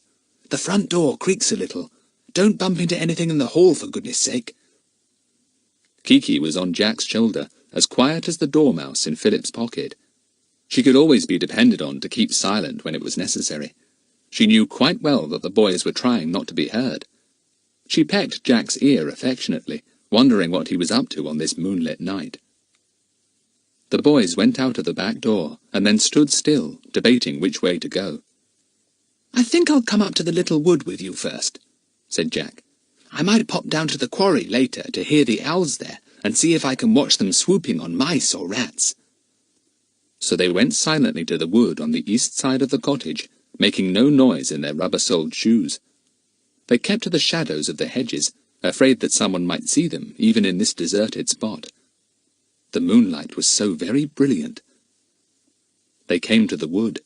"The front door creaks a little. Don't bump into anything in the hall, for goodness sake." Kiki was on Jack's shoulder, as quiet as the dormouse in Philip's pocket. She could always be depended on to keep silent when it was necessary. She knew quite well that the boys were trying not to be heard. She pecked Jack's ear affectionately, wondering what he was up to on this moonlit night. The boys went out of the back door, and then stood still, debating which way to go. "I think I'll come up to the little wood with you first," said Jack. "I might pop down to the quarry later to hear the owls there, and see if I can watch them swooping on mice or rats." So they went silently to the wood on the east side of the cottage, making no noise in their rubber-soled shoes. They kept to the shadows of the hedges, afraid that someone might see them, even in this deserted spot. The moonlight was so very brilliant. They came to the wood.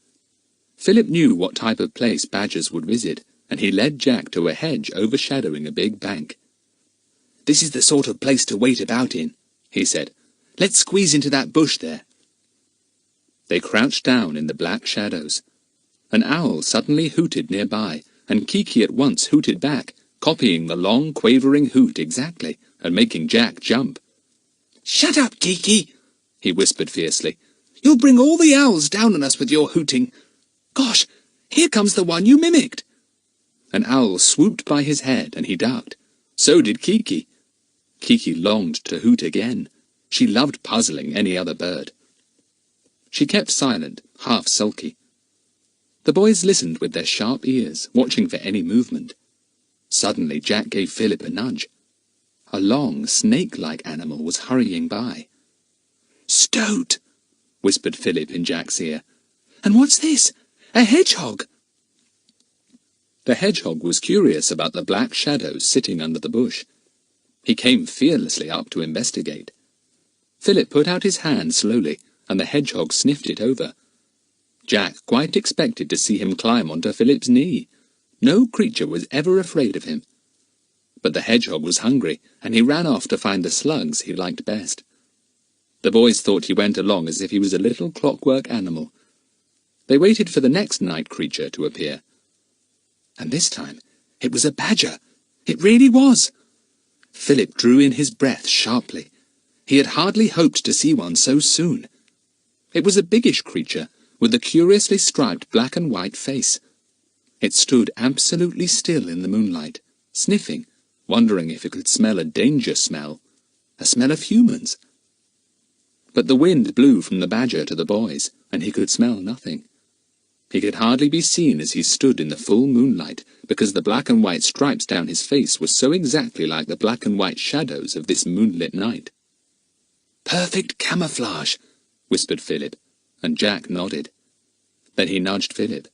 Philip knew what type of place badgers would visit, and he led Jack to a hedge overshadowing a big bank. "This is the sort of place to wait about in," he said. "Let's squeeze into that bush there." They crouched down in the black shadows. An owl suddenly hooted nearby, and Kiki at once hooted back, copying the long, quavering hoot exactly, and making Jack jump. "Shut up, Kiki!" he whispered fiercely. "You'll bring all the owls down on us with your hooting. Gosh, Here comes the one you mimicked. An owl swooped by his head, and he ducked. So did Kiki. Kiki longed to hoot again. She loved puzzling any other bird. She kept silent, half sulky. The boys listened with their sharp ears, watching for any movement. Suddenly Jack gave Philip a nudge. A long, snake-like animal was hurrying by. "Stoat!" whispered Philip in Jack's ear. "And what's this? A hedgehog!" The hedgehog was curious about the black shadows sitting under the bush. He came fearlessly up to investigate. Philip put out his hand slowly, and the hedgehog sniffed it over. Jack quite expected to see him climb onto Philip's knee. No creature was ever afraid of him. But the hedgehog was hungry, and he ran off to find the slugs he liked best. The boys thought he went along as if he was a little clockwork animal. They waited for the next night creature to appear. And this time it was a badger. It really was. Philip drew in his breath sharply. He had hardly hoped to see one so soon. It was a biggish creature, with a curiously striped black and white face. It stood absolutely still in the moonlight, sniffing, wondering if it could smell a danger smell, a smell of humans. But the wind blew from the badger to the boys, and he could smell nothing. He could hardly be seen as he stood in the full moonlight, because the black and white stripes down his face were so exactly like the black and white shadows of this moonlit night. "Perfect camouflage," whispered Philip, and Jack nodded. Then he nudged Philip.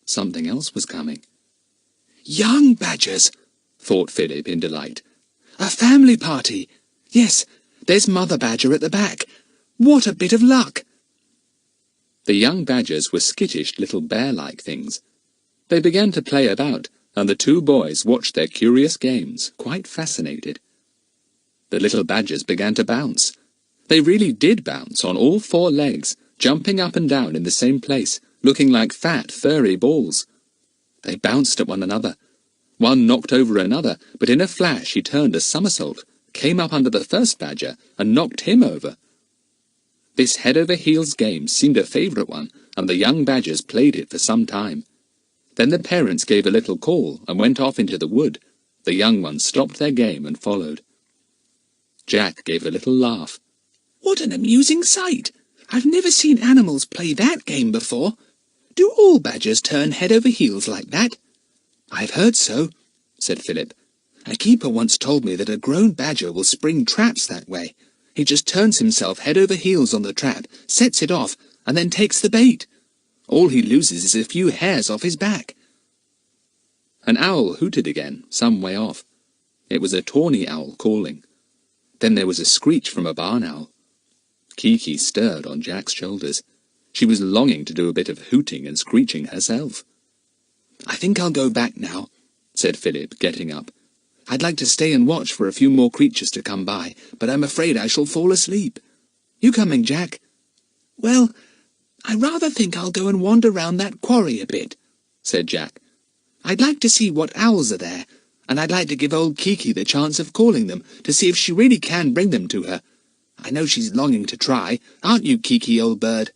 Something else was coming. "Young badgers," thought Philip in delight. "A family party. Yes, there's Mother Badger at the back. What a bit of luck!" The young badgers were skittish little bear-like things. They began to play about, and the two boys watched their curious games, quite fascinated. The little badgers began to bounce. They really did bounce on all four legs, jumping up and down in the same place, looking like fat, furry balls. They bounced at one another. One knocked over another, but in a flash he turned a somersault, came up under the first badger, and knocked him over. This head-over-heels game seemed a favourite one, and the young badgers played it for some time. Then the parents gave a little call and went off into the wood. The young ones stopped their game and followed. Jack gave a little laugh. "What an amusing sight! I've never seen animals play that game before. Do all badgers turn head over heels like that?" "I've heard so," said Philip. "A keeper once told me that a grown badger will spring traps that way. He just turns himself head over heels on the trap, sets it off, and then takes the bait. All he loses is a few hairs off his back." An owl hooted again, some way off. It was a tawny owl calling. Then there was a screech from a barn owl. Kiki stirred on Jack's shoulders. She was longing to do a bit of hooting and screeching herself. "I think I'll go back now," said Philip, getting up. "I'd like to stay and watch for a few more creatures to come by, but I'm afraid I shall fall asleep. You coming, Jack?" "Well, I rather think I'll go and wander round that quarry a bit," said Jack. "I'd like to see what owls are there, and I'd like to give old Kiki the chance of calling them, to see if she really can bring them to her. I know she's longing to try, aren't you, Kiki, old bird?"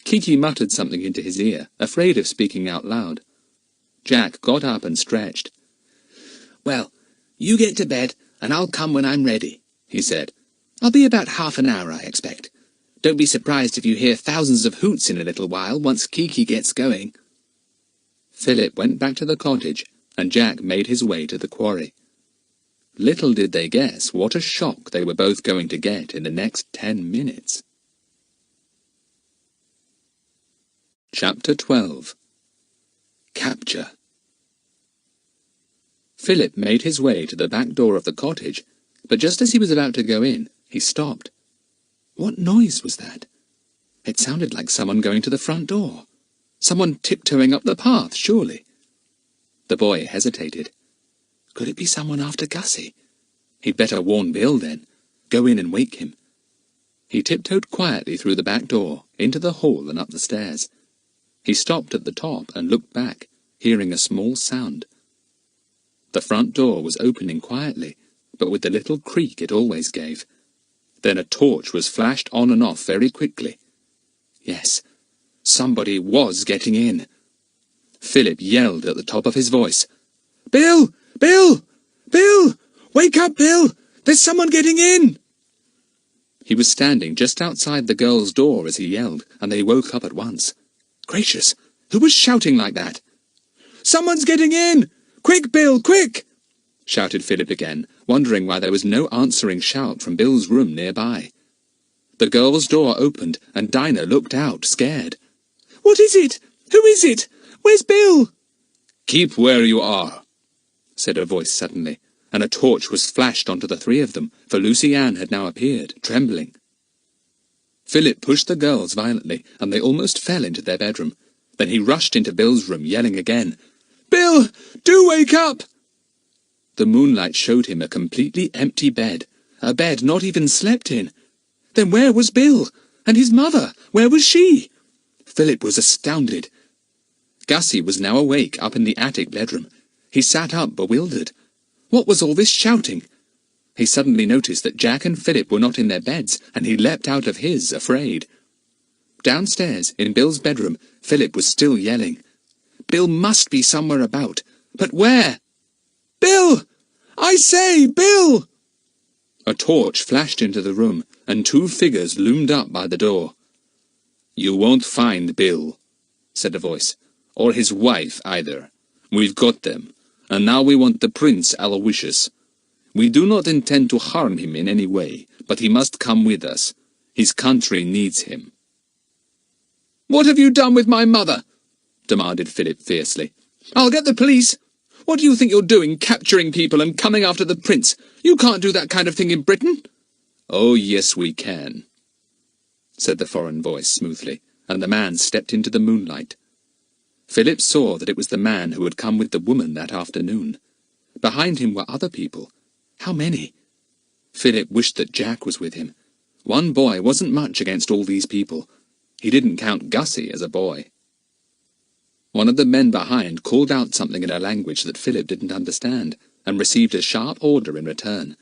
Kiki muttered something into his ear, afraid of speaking out loud. Jack got up and stretched. "Well, you get to bed, and I'll come when I'm ready," he said. "I'll be about half an hour, I expect. Don't be surprised if you hear thousands of hoots in a little while, once Kiki gets going." Philip went back to the cottage, and Jack made his way to the quarry. Little did they guess what a shock they were both going to get in the next 10 minutes. Chapter 12. Capture. Philip made his way to the back door of the cottage, but just as he was about to go in, he stopped. What noise was that? It sounded like someone going to the front door. Someone tiptoeing up the path, surely. The boy hesitated. Could it be someone after Gussie? He'd better warn Bill then. Go in and wake him. He tiptoed quietly through the back door, into the hall and up the stairs. He stopped at the top and looked back, hearing a small sound. The front door was opening quietly, but with the little creak it always gave. Then a torch was flashed on and off very quickly. Yes, Somebody was getting in. Philip yelled at the top of his voice. "Bill! Bill! Bill! Wake up, Bill! There's someone getting in!" He was standing just outside the girls' door as he yelled, and they woke up at once. Gracious! Who was shouting like that? "Someone's getting in! Quick, Bill, quick!" shouted Philip again, wondering why there was no answering shout from Bill's room nearby. The girls' door opened, and Dinah looked out, scared. "What is it? Who is it? Where's Bill?" "Keep where you are," said a voice suddenly, and a torch was flashed onto the three of them, for Lucy-Ann had now appeared, trembling. Philip pushed the girls violently, and they almost fell into their bedroom. Then he rushed into Bill's room, yelling again, "Bill, do wake up!" The moonlight showed him a completely empty bed, a bed not even slept in. Then where was Bill? And his mother? Where was she? Philip was astounded. Gussie was now awake up in the attic bedroom. He sat up, bewildered. What was all this shouting? He suddenly noticed that Jack and Philip were not in their beds, and he leapt out of his, afraid. Downstairs, in Bill's bedroom, Philip was still yelling. Bill must be somewhere about. But where? "Bill! I say, Bill!" A torch flashed into the room, and two figures loomed up by the door. "You won't find Bill," said a voice, "or his wife either. We've got them, and now we want the Prince Aloysius. We do not intend to harm him in any way, but he must come with us. His country needs him." "What have you done with my mother?" demanded Philip fiercely. "I'll get the police. What do you think you're doing, capturing people and coming after the prince? You can't do that kind of thing in Britain." "Oh, yes, we can," said the foreign voice smoothly, and the man stepped into the moonlight. Philip saw that it was the man who had come with the woman that afternoon. Behind him were other people. How many? Philip wished that Jack was with him. One boy wasn't much against all these people. He didn't count Gussie as a boy. One of the men behind called out something in a language that Philip didn't understand, and received a sharp order in return.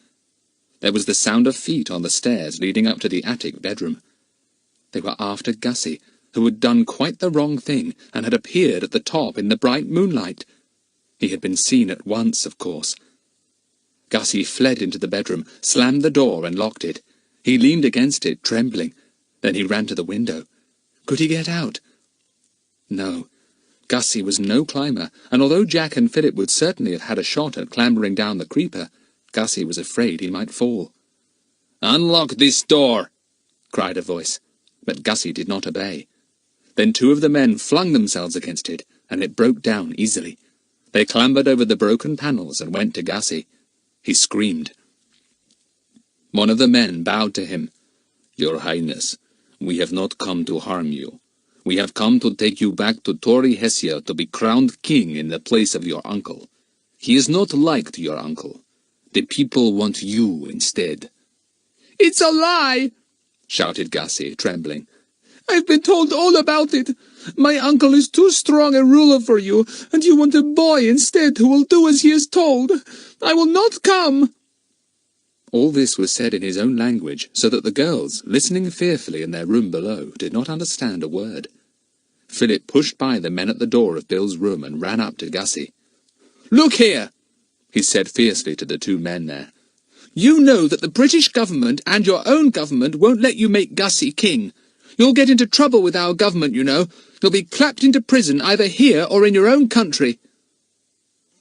There was the sound of feet on the stairs leading up to the attic bedroom. They were after Gussie, who had done quite the wrong thing, and had appeared at the top in the bright moonlight. He had been seen at once, of course. Gussie fled into the bedroom, slammed the door and locked it. He leaned against it, trembling. Then he ran to the window. Could he get out? No. Gussie was no climber, and although Jack and Philip would certainly have had a shot at clambering down the creeper, Gussie was afraid he might fall. "Unlock this door!" cried a voice, but Gussie did not obey. Then two of the men flung themselves against it, and it broke down easily. They clambered over the broken panels and went to Gussie. He screamed. One of the men bowed to him. "Your Highness, we have not come to harm you. We have come to take you back to Tori Hessia to be crowned king in the place of your uncle. He is not like your uncle. The people want you instead." "It's a lie!" shouted Gussie, trembling. "I've been told all about it. My uncle is too strong a ruler for you, and you want a boy instead who will do as he is told. I will not come." All this was said in his own language, so that the girls, listening fearfully in their room below, did not understand a word. Philip pushed by the men at the door of Bill's room and ran up to Gussie. "Look here," he said fiercely to the two men there. "You know that the British government and your own government won't let you make Gussie king. You'll get into trouble with our government, you know. You'll be clapped into prison either here or in your own country."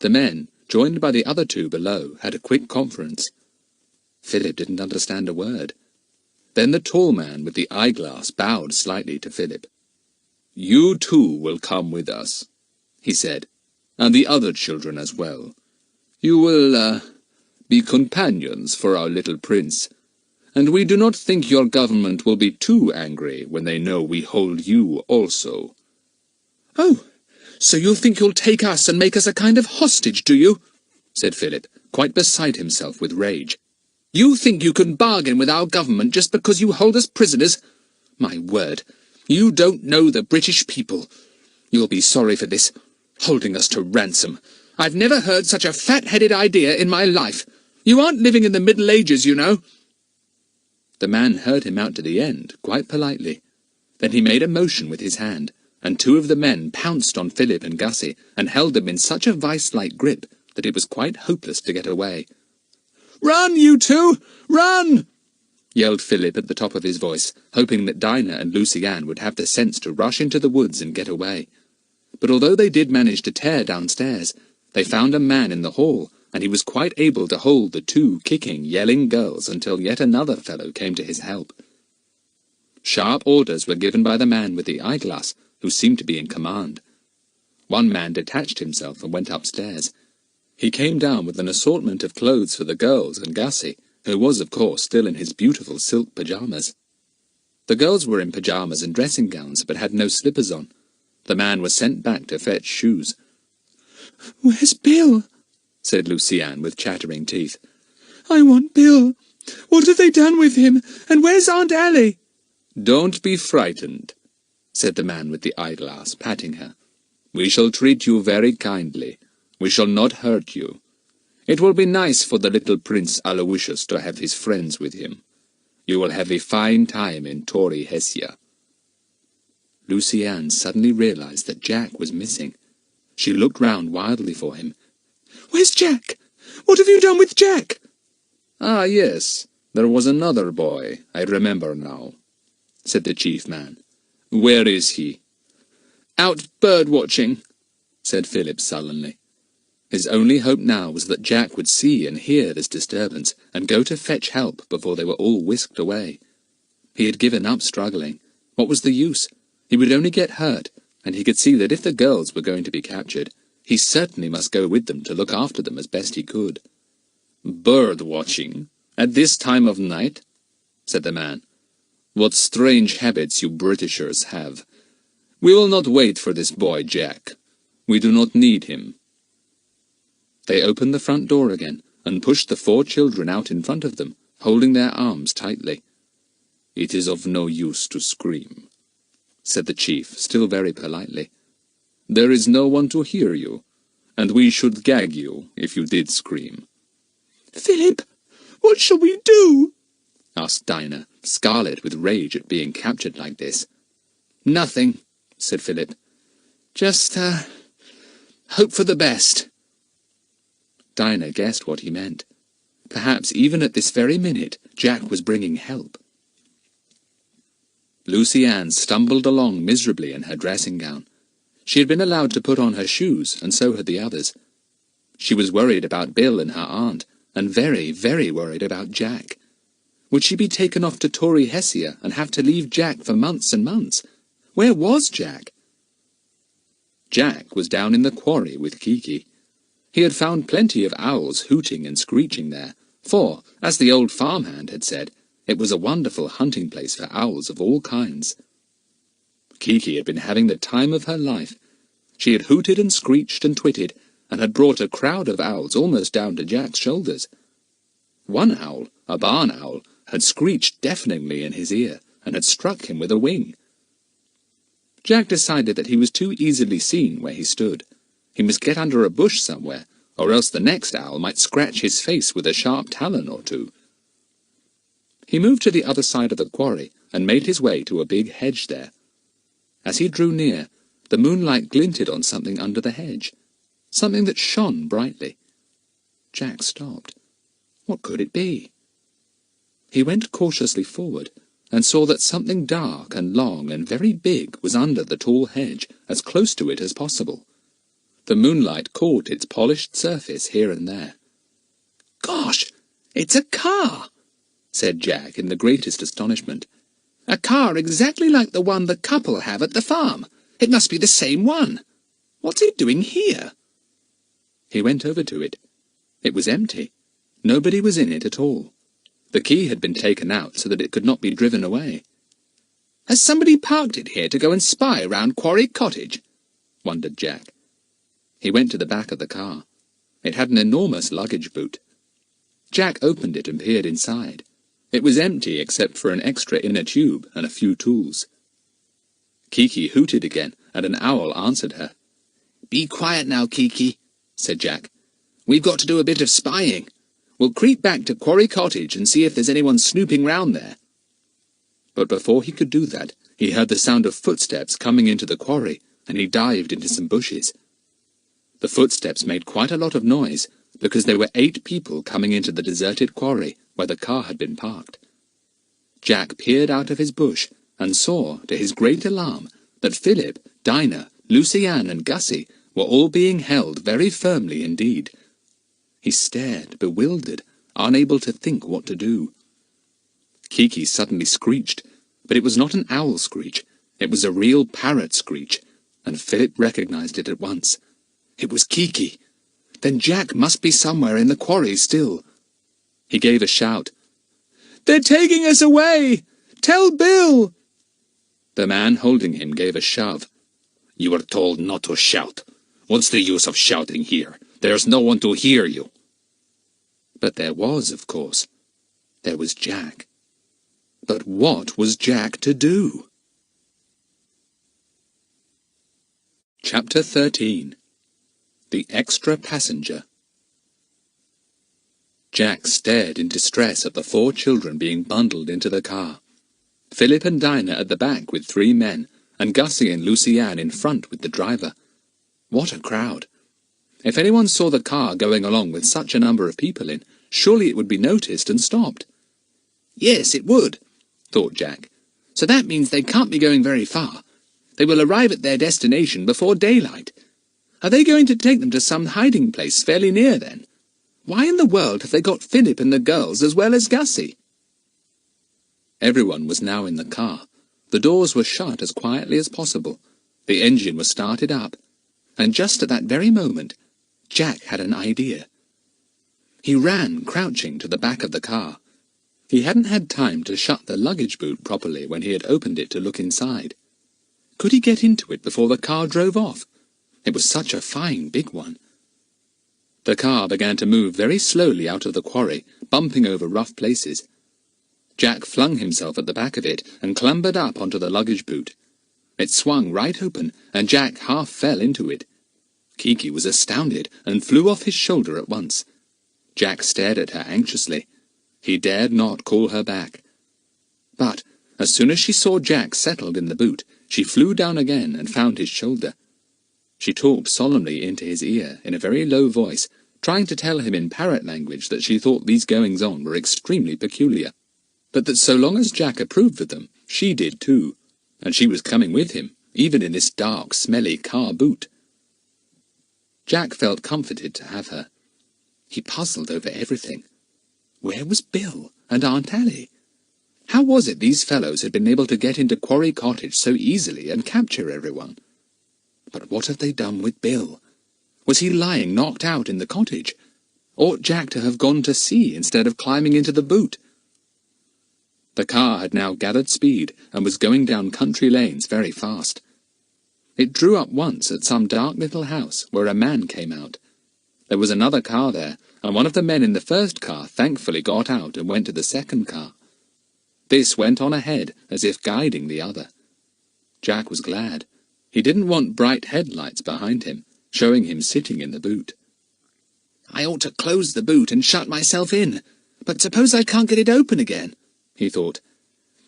The men, joined by the other two below, had a quick conference. Philip didn't understand a word. Then the tall man with the eyeglass bowed slightly to Philip. "You too will come with us," he said, "and the other children as well. You will, be companions for our little prince, and we do not think your government will be too angry when they know we hold you also." "Oh, so you think you'll take us and make us a kind of hostage, do you?" said Philip, quite beside himself with rage. "You think you can bargain with our government just because you hold us prisoners? My word, you don't know the British people. You'll be sorry for this, holding us to ransom. I've never heard such a fat-headed idea in my life. You aren't living in the Middle Ages, you know." The man heard him out to the end, quite politely. Then he made a motion with his hand, and two of the men pounced on Philip and Gussie and held them in such a vice-like grip that it was quite hopeless to get away. "Run, you two! Run!" yelled Philip at the top of his voice, hoping that Dinah and Lucy-Ann would have the sense to rush into the woods and get away. But although they did manage to tear downstairs, they found a man in the hall, and he was quite able to hold the two kicking, yelling girls until yet another fellow came to his help. Sharp orders were given by the man with the eyeglass, who seemed to be in command. One man detached himself and went upstairs. He came down with an assortment of clothes for the girls and Gussie, who was, of course, still in his beautiful silk pyjamas. The girls were in pyjamas and dressing gowns, but had no slippers on. The man was sent back to fetch shoes. "Where's Bill?" said Lucy-Ann with chattering teeth. "I want Bill. What have they done with him? And where's Aunt Allie?" "Don't be frightened," said the man with the eyeglass, patting her. "We shall treat you very kindly. We shall not hurt you. It will be nice for the little Prince Aloysius to have his friends with him. You will have a fine time in Torre Hessia." Lucy-Ann suddenly realized that Jack was missing. She looked round wildly for him. "Where's Jack? What have you done with Jack?" "Ah, yes, there was another boy, I remember now," said the chief man. "Where is he?" "Out bird-watching," said Philip sullenly. His only hope now was that Jack would see and hear this disturbance, and go to fetch help before they were all whisked away. He had given up struggling. What was the use? He would only get hurt, and he could see that if the girls were going to be captured, he certainly must go with them to look after them as best he could. "Bird-watching? At this time of night?" said the man. "What strange habits you Britishers have. We will not wait for this boy, Jack. We do not need him." They opened the front door again, and pushed the 4 children out in front of them, holding their arms tightly. "It is of no use to scream," said the chief, still very politely. "There is no one to hear you, and we should gag you if you did scream." "Philip, what shall we do?" asked Dinah, scarlet with rage at being captured like this. "Nothing," said Philip. "Just, hope for the best." Dinah guessed what he meant. Perhaps even at this very minute Jack was bringing help. Lucy-Ann stumbled along miserably in her dressing gown. She had been allowed to put on her shoes, and so had the others. She was worried about Bill and her aunt, and very, very worried about Jack. Would she be taken off to Torre Hessia and have to leave Jack for months and months? Where was Jack? Jack was down in the quarry with Kiki. He had found plenty of owls hooting and screeching there, for, as the old farmhand had said, it was a wonderful hunting place for owls of all kinds. Kiki had been having the time of her life. She had hooted and screeched and twitted, and had brought a crowd of owls almost down to Jack's shoulders. One owl, a barn owl, had screeched deafeningly in his ear, and had struck him with a wing. Jack decided that he was too easily seen where he stood. He must get under a bush somewhere, or else the next owl might scratch his face with a sharp talon or two. He moved to the other side of the quarry, and made his way to a big hedge there. As he drew near, the moonlight glinted on something under the hedge, something that shone brightly. Jack stopped. What could it be? He went cautiously forward, and saw that something dark and long and very big was under the tall hedge, as close to it as possible. The moonlight caught its polished surface here and there. "Gosh, it's a car!" said Jack in the greatest astonishment. "A car exactly like the one the couple have at the farm. It must be the same one. What's it doing here?" He went over to it. It was empty. Nobody was in it at all. The key had been taken out so that it could not be driven away. "Has somebody parked it here to go and spy round Quarry Cottage?" wondered Jack. He went to the back of the car. It had an enormous luggage boot. Jack opened it and peered inside. It was empty except for an extra inner tube and a few tools. Kiki hooted again, and an owl answered her. "Be quiet now, Kiki," said Jack. "We've got to do a bit of spying. We'll creep back to Quarry Cottage and see if there's anyone snooping round there." But before he could do that, He heard the sound of footsteps coming into the quarry, and he dived into some bushes. The footsteps made quite a lot of noise, because there were 8 people coming into the deserted quarry where the car had been parked. Jack peered out of his bush and saw, to his great alarm, that Philip, Dinah, Lucy-Ann and Gussie were all being held very firmly indeed. He stared, bewildered, unable to think what to do. Kiki suddenly screeched, but it was not an owl screech. It was a real parrot screech, and Philip recognized it at once. It was Kiki. Then Jack must be somewhere in the quarry still. He gave a shout. "They're taking us away! Tell Bill!" The man holding him gave a shove. "You were told not to shout. What's the use of shouting here? There's no one to hear you." But there was, of course. There was Jack. But what was Jack to do? Chapter 13. The Extra Passenger. Jack stared in distress at the 4 children being bundled into the car. Philip and Dinah at the back with 3 men, and Gussie and Lucy-Ann in front with the driver. What a crowd! If anyone saw the car going along with such a number of people in, surely it would be noticed and stopped. Yes, it would, thought Jack. So that means they can't be going very far. They will arrive at their destination before daylight. Are they going to take them to some hiding place fairly near then? Why in the world have they got Philip and the girls as well as Gussie? Everyone was now in the car. The doors were shut as quietly as possible. The engine was started up. And just at that very moment, Jack had an idea. He ran, crouching, to the back of the car. He hadn't had time to shut the luggage boot properly when he had opened it to look inside. Could he get into it before the car drove off? It was such a fine big one. The car began to move very slowly out of the quarry, bumping over rough places. Jack flung himself at the back of it and clambered up onto the luggage boot. It swung right open, and Jack half fell into it. Kiki was astounded and flew off his shoulder at once. Jack stared at her anxiously. He dared not call her back. But as soon as she saw Jack settled in the boot, she flew down again and found his shoulder. She talked solemnly into his ear in a very low voice, trying to tell him in parrot language that she thought these goings-on were extremely peculiar, but that so long as Jack approved of them, she did too, and she was coming with him, even in this dark, smelly car boot. Jack felt comforted to have her. He puzzled over everything. Where was Bill and Aunt Allie? How was it these fellows had been able to get into Quarry Cottage so easily and capture everyone? But what had they done with Bill? Was he lying knocked out in the cottage? Ought Jack to have gone to sea instead of climbing into the boot? The car had now gathered speed and was going down country lanes very fast. It drew up once at some dark little house where a man came out. There was another car there, and one of the men in the first car thankfully got out and went to the second car. This went on ahead, as if guiding the other. Jack was glad. He didn't want bright headlights behind him, showing him sitting in the boot. I ought to close the boot and shut myself in, but suppose I can't get it open again, he thought.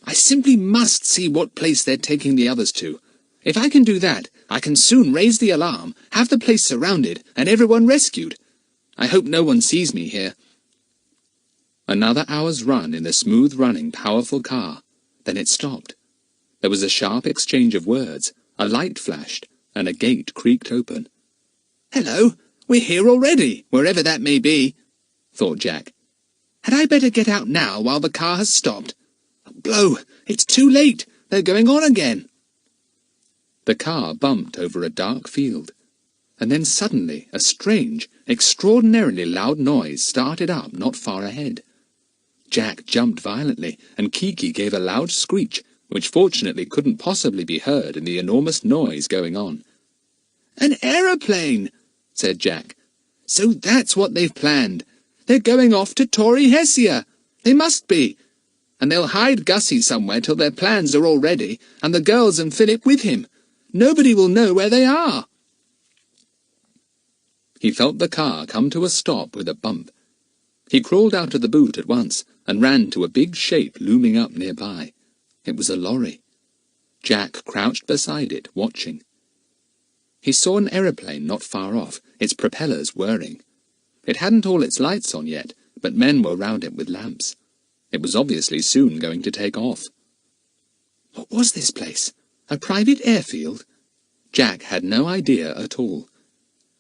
I simply must see what place they're taking the others to. If I can do that, I can soon raise the alarm, have the place surrounded, and everyone rescued. I hope no one sees me here. Another hour's run in the smooth-running, powerful car. Then it stopped. There was a sharp exchange of words, a light flashed, and a gate creaked open. Hello, we're here already, wherever that may be, thought Jack. Had I better get out now while the car has stopped? Blow! It's too late! They're going on again! The car bumped over a dark field, and then suddenly a strange, extraordinarily loud noise started up not far ahead. Jack jumped violently, and Kiki gave a loud screech, which fortunately couldn't possibly be heard in the enormous noise going on. An aeroplane, said Jack. So that's what they've planned. They're going off to Torre Hessia. They must be. And they'll hide Gussie somewhere till their plans are all ready, and the girls and Philip with him. Nobody will know where they are. He felt the car come to a stop with a bump. He crawled out of the boot at once and ran to a big shape looming up nearby. It was a lorry. Jack crouched beside it, watching. He saw an aeroplane not far off, its propellers whirring. It hadn't all its lights on yet, but men were round it with lamps. It was obviously soon going to take off. What was this place? A private airfield? Jack had no idea at all.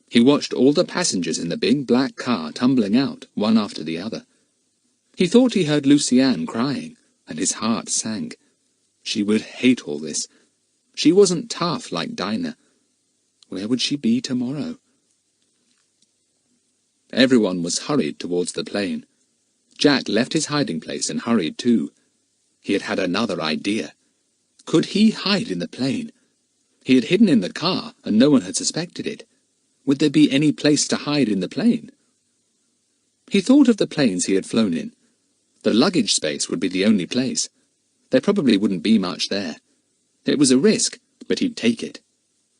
He watched all the passengers in the big black car tumbling out, one after the other. He thought he heard Lucy-Ann crying, and his heart sank. She would hate all this. She wasn't tough like Dinah. Where would she be tomorrow? Everyone was hurried towards the plane. Jack left his hiding place and hurried too. He had had another idea. Could he hide in the plane? He had hidden in the car, and no one had suspected it. Would there be any place to hide in the plane? He thought of the planes he had flown in. The luggage space would be the only place. There probably wouldn't be much there. It was a risk, but he'd take it.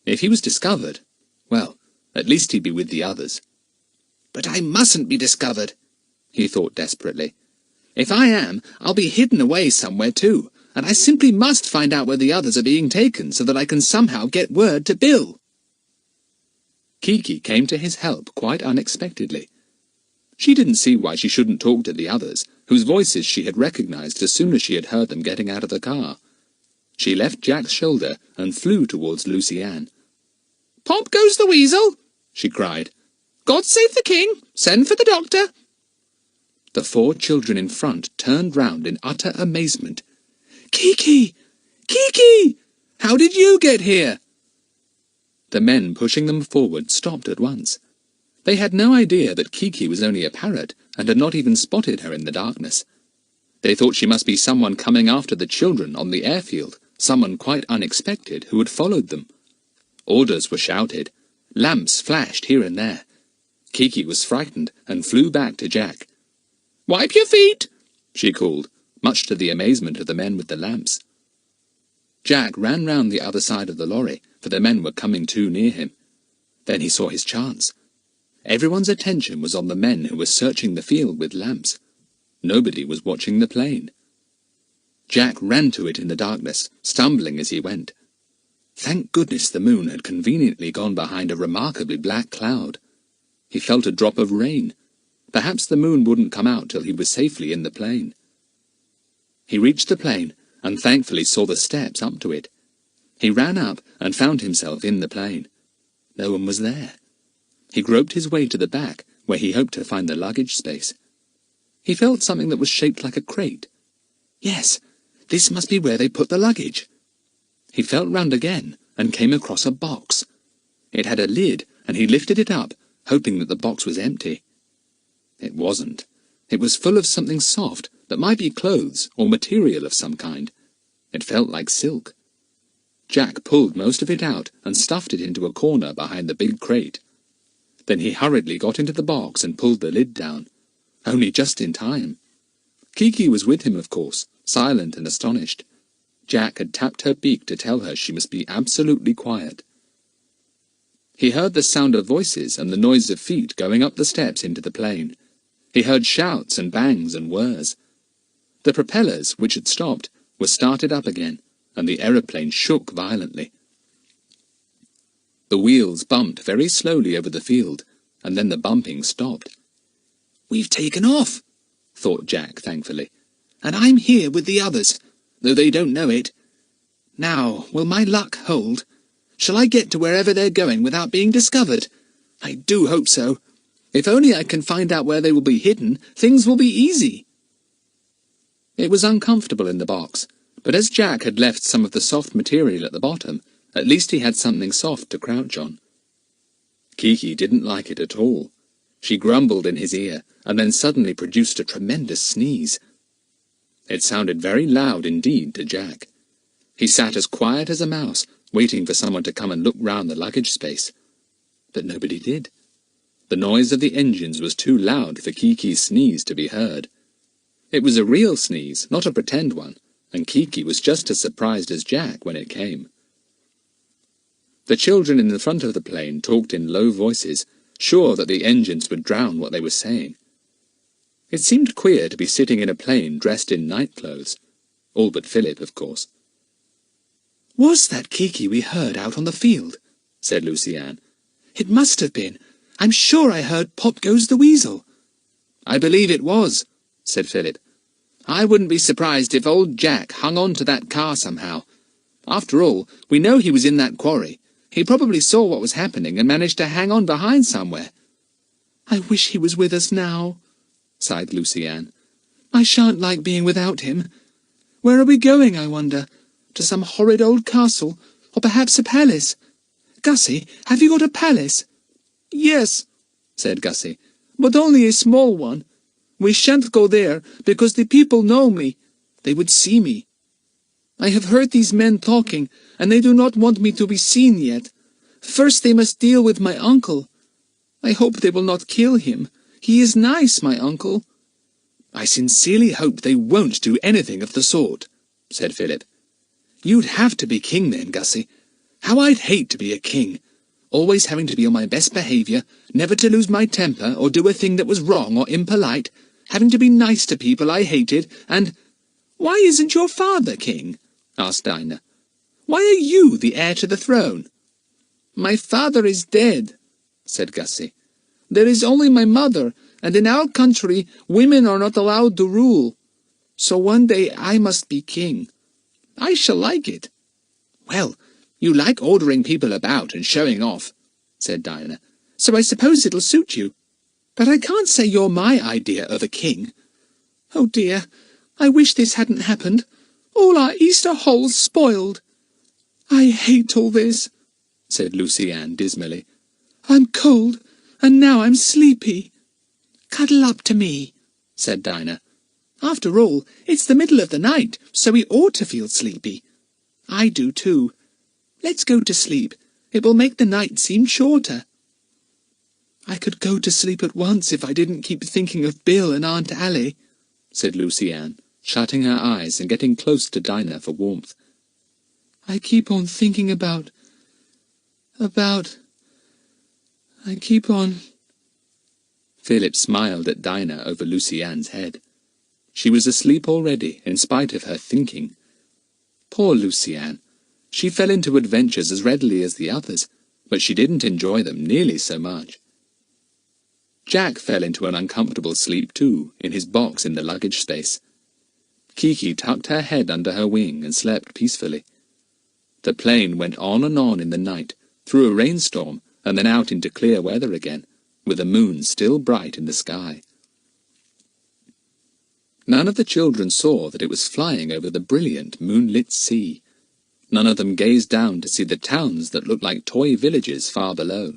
If he was discovered, well, at least he'd be with the others. But I mustn't be discovered, he thought desperately. If I am, I'll be hidden away somewhere too, and I simply must find out where the others are being taken so that I can somehow get word to Bill. Kiki came to his help quite unexpectedly. She didn't see why she shouldn't talk to the others, whose voices she had recognized as soon as she had heard them getting out of the car. She left Jack's shoulder and flew towards Lucy-Ann. "Pop goes the weasel!" she cried. "God save the king! Send for the doctor!" The 4 children in front turned round in utter amazement. "Kiki! Kiki! How did you get here?" The men pushing them forward stopped at once. They had no idea that Kiki was only a parrot, and had not even spotted her in the darkness. They thought she must be someone coming after the children on the airfield, someone quite unexpected who had followed them. Orders were shouted. Lamps flashed here and there. Kiki was frightened and flew back to Jack. "Wipe your feet!" she called, much to the amazement of the men with the lamps. Jack ran round the other side of the lorry, for the men were coming too near him. Then he saw his chance. Everyone's attention was on the men who were searching the field with lamps. Nobody was watching the plane. Jack ran to it in the darkness, stumbling as he went. Thank goodness the moon had conveniently gone behind a remarkably black cloud. He felt a drop of rain. Perhaps the moon wouldn't come out till he was safely in the plane. He reached the plane, and thankfully saw the steps up to it. He ran up and found himself in the plane. No one was there. He groped his way to the back, where he hoped to find the luggage space. He felt something that was shaped like a crate. Yes, this must be where they put the luggage. He felt round again, and came across a box. It had a lid, and he lifted it up, hoping that the box was empty. It wasn't. It was full of something soft, that might be clothes, or material of some kind. It felt like silk. Jack pulled most of it out, and stuffed it into a corner behind the big crate. Then he hurriedly got into the box and pulled the lid down. Only just in time. Kiki was with him, of course, silent and astonished. Jack had tapped her beak to tell her she must be absolutely quiet. He heard the sound of voices and the noise of feet going up the steps into the plane. He heard shouts and bangs and whirs. The propellers, which had stopped, were started up again, and the aeroplane shook violently. The wheels bumped very slowly over the field, and then the bumping stopped. "We've taken off," thought Jack thankfully, "and I'm here with the others, though they don't know it. Now, will my luck hold? Shall I get to wherever they're going without being discovered? I do hope so. If only I can find out where they will be hidden, things will be easy." It was uncomfortable in the box, but as Jack had left some of the soft material at the bottom, at least he had something soft to crouch on. Kiki didn't like it at all. She grumbled in his ear, and then suddenly produced a tremendous sneeze. It sounded very loud indeed to Jack. He sat as quiet as a mouse, waiting for someone to come and look round the luggage space. But nobody did. The noise of the engines was too loud for Kiki's sneeze to be heard. It was a real sneeze, not a pretend one, and Kiki was just as surprised as Jack when it came. The children in the front of the plane talked in low voices, sure that the engines would drown what they were saying. It seemed queer to be sitting in a plane dressed in night clothes. All but Philip, of course. Was that Kiki we heard out on the field? Said Lucy-Ann. It must have been. I'm sure I heard Pop Goes the Weasel. I believe it was, said Philip. I wouldn't be surprised if old Jack hung on to that car somehow. After all, we know he was in that quarry. He probably saw what was happening and managed to hang on behind somewhere. I wish he was with us now, sighed Lucy-Ann. I shan't like being without him. Where are we going, I wonder? To some horrid old castle, or perhaps a palace? Gussie, have you got a palace? Yes, said Gussie, but only a small one. We shan't go there, because the people know me. They would see me. I have heard these men talking, and they do not want me to be seen yet. First they must deal with my uncle. I hope they will not kill him. He is nice, my uncle. I sincerely hope they won't do anything of the sort, said Philip. You'd have to be king then, Gussie. How I'd hate to be a king. Always having to be on my best behaviour, never to lose my temper or do a thing that was wrong or impolite, having to be nice to people I hated, and— Why isn't your father king? Asked Dinah. Why are you the heir to the throne? My father is dead, said Gussie. There is only my mother, and in our country women are not allowed to rule. So one day I must be king. I shall like it. Well, you like ordering people about and showing off, said Dinah, so I suppose it'll suit you. But I can't say you're my idea of a king. Oh dear, I wish this hadn't happened. All our Easter hole's spoiled. I hate all this, said Lucy-Ann dismally. I'm cold, and now I'm sleepy. Cuddle up to me, said Dinah. After all, it's the middle of the night, so we ought to feel sleepy. I do too. Let's go to sleep. It will make the night seem shorter. I could go to sleep at once if I didn't keep thinking of Bill and Aunt Allie, said Lucy-Ann, shutting her eyes and getting close to Dinah for warmth. I keep on thinking about... I keep on... Philip smiled at Dinah over Lucy-Ann's head. She was asleep already, in spite of her thinking. Poor Lucy-Ann. She fell into adventures as readily as the others, but she didn't enjoy them nearly so much. Jack fell into an uncomfortable sleep too, in his box in the luggage space. Kiki tucked her head under her wing and slept peacefully. The plane went on and on in the night, through a rainstorm, and then out into clear weather again, with the moon still bright in the sky. None of the children saw that it was flying over the brilliant moonlit sea. None of them gazed down to see the towns that looked like toy villages far below.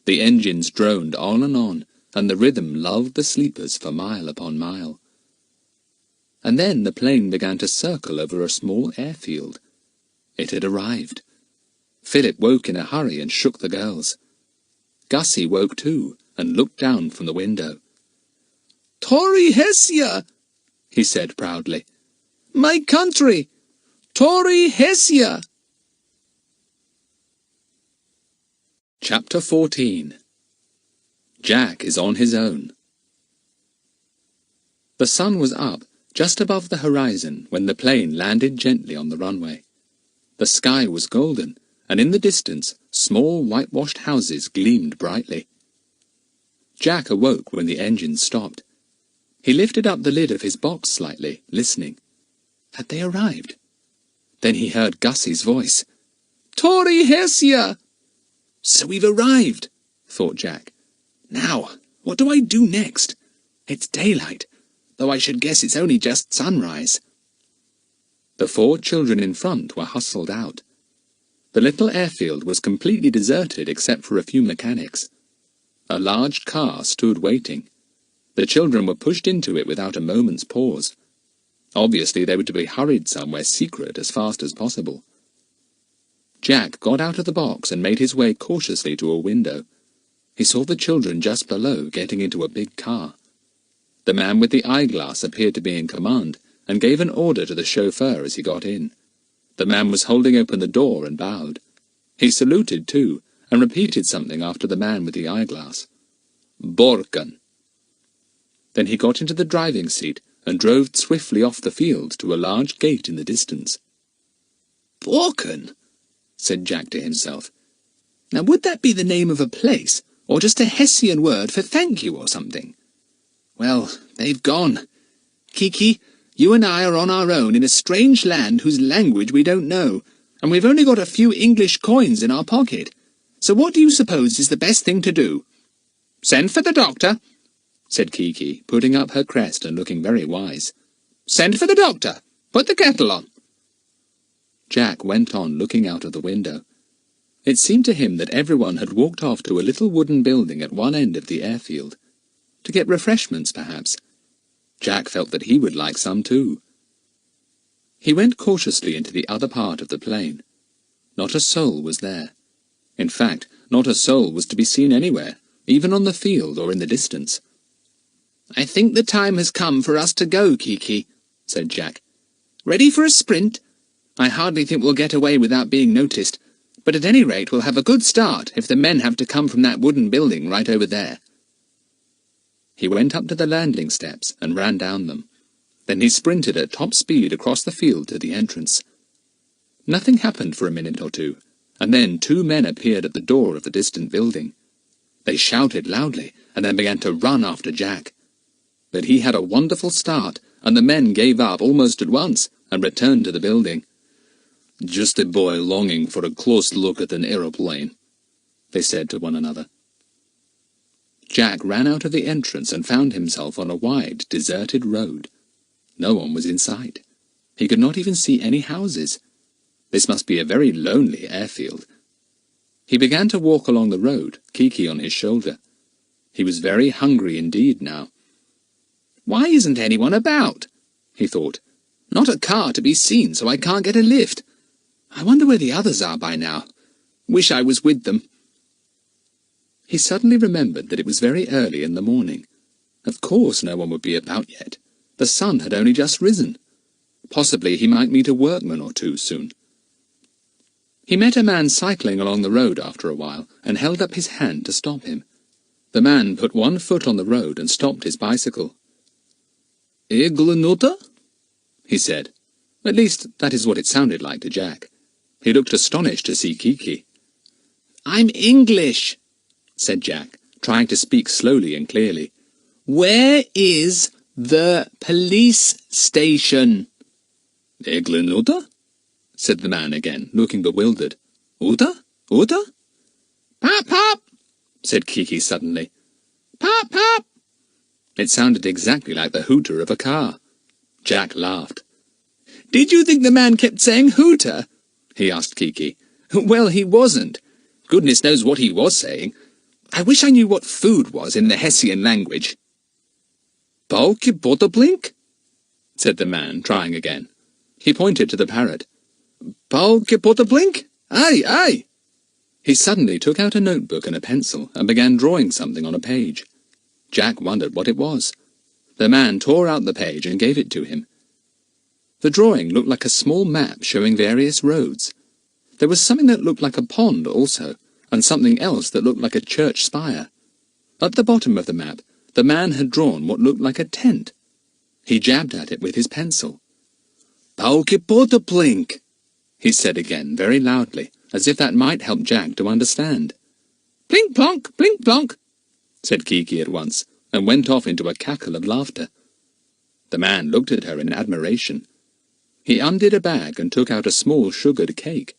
The engines droned on, and the rhythm lulled the sleepers for mile upon mile. And then the plane began to circle over a small airfield. It had arrived. Philip woke in a hurry and shook the girls. Gussie woke too, and looked down from the window. "Tory Hessia!" he said proudly. "My country! Tory Hessia!" Chapter 14. Jack is on his own. The sun was up, just above the horizon, when the plane landed gently on the runway. The sky was golden, and in the distance, small whitewashed houses gleamed brightly. Jack awoke when the engine stopped. He lifted up the lid of his box slightly, listening. Had they arrived? Then he heard Gussie's voice. "Tory Hessia!" "So we've arrived," thought Jack. "Now, what do I do next? It's daylight, though I should guess it's only just sunrise." The 4 children in front were hustled out. The little airfield was completely deserted except for a few mechanics. A large car stood waiting. The children were pushed into it without a moment's pause. Obviously they were to be hurried somewhere secret as fast as possible. Jack got out of the box and made his way cautiously to a window. He saw the children just below getting into a big car. The man with the eyeglass appeared to be in command, and gave an order to the chauffeur as he got in. The man was holding open the door and bowed. He saluted too, and repeated something after the man with the eyeglass. "Borkan." Then he got into the driving seat and drove swiftly off the field to a large gate in the distance. Borken, said Jack to himself. Now would that be the name of a place, or just a Hessian word for thank you or something? Well, they've gone. Kiki, you and I are on our own in a strange land whose language we don't know, and we've only got a few English coins in our pocket. So what do you suppose is the best thing to do? Send for the doctor, said Kiki, putting up her crest and looking very wise. Send for the doctor. Put the kettle on. Jack went on looking out of the window. It seemed to him that everyone had walked off to a little wooden building at one end of the airfield. To get refreshments, perhaps. Jack felt that he would like some too. He went cautiously into the other part of the plain. Not a soul was there. In fact, not a soul was to be seen anywhere, even on the field or in the distance. I think the time has come for us to go, Kiki, said Jack. Ready for a sprint? I hardly think we'll get away without being noticed, but at any rate we'll have a good start if the men have to come from that wooden building right over there. He went up to the landing steps and ran down them. Then he sprinted at top speed across the field to the entrance. Nothing happened for a minute or two, and then 2 men appeared at the door of the distant building. They shouted loudly and then began to run after Jack. But he had a wonderful start, and the men gave up almost at once and returned to the building. Just a boy longing for a close look at an aeroplane, they said to one another. Jack ran out of the entrance and found himself on a wide, deserted road. No one was in sight. He could not even see any houses. This must be a very lonely airfield. He began to walk along the road, Kiki on his shoulder. He was very hungry indeed now. Why isn't anyone about? He thought. Not a car to be seen, so I can't get a lift. I wonder where the others are by now. Wish I was with them. He suddenly remembered that it was very early in the morning. Of course no one would be about yet. The sun had only just risen. Possibly he might meet a workman or two soon. He met a man cycling along the road after a while, and held up his hand to stop him. The man put one foot on the road and stopped his bicycle. "Eglenuta?" he said. At least, that is what it sounded like to Jack. He looked astonished to see Kiki. "I'm English," said Jack, trying to speak slowly and clearly. "Where is the police station?" "Eglenuta?" said the man again, looking bewildered. "Uta? Uta?" "Pop, pop!" said Kiki suddenly. "Pop, pop!" It sounded exactly like the hooter of a car. Jack laughed. "Did you think the man kept saying hooter?" he asked Kiki. "Well, he wasn't. Goodness knows what he was saying. I wish I knew what food was in the Hessian language." "Balke Botablink?" said the man, trying again. He pointed to the parrot. "Balke Botablink? Aye, aye!" He suddenly took out a notebook and a pencil and began drawing something on a page. Jack wondered what it was. The man tore out the page and gave it to him. The drawing looked like a small map showing various roads. There was something that looked like a pond also, and something else that looked like a church spire. At the bottom of the map, the man had drawn what looked like a tent. He jabbed at it with his pencil. "Paukepotaplink," he said again, very loudly, as if that might help Jack to understand. "Plink plonk, plink plonk," said Kiki at once, and went off into a cackle of laughter. The man looked at her in admiration. He undid a bag and took out a small sugared cake.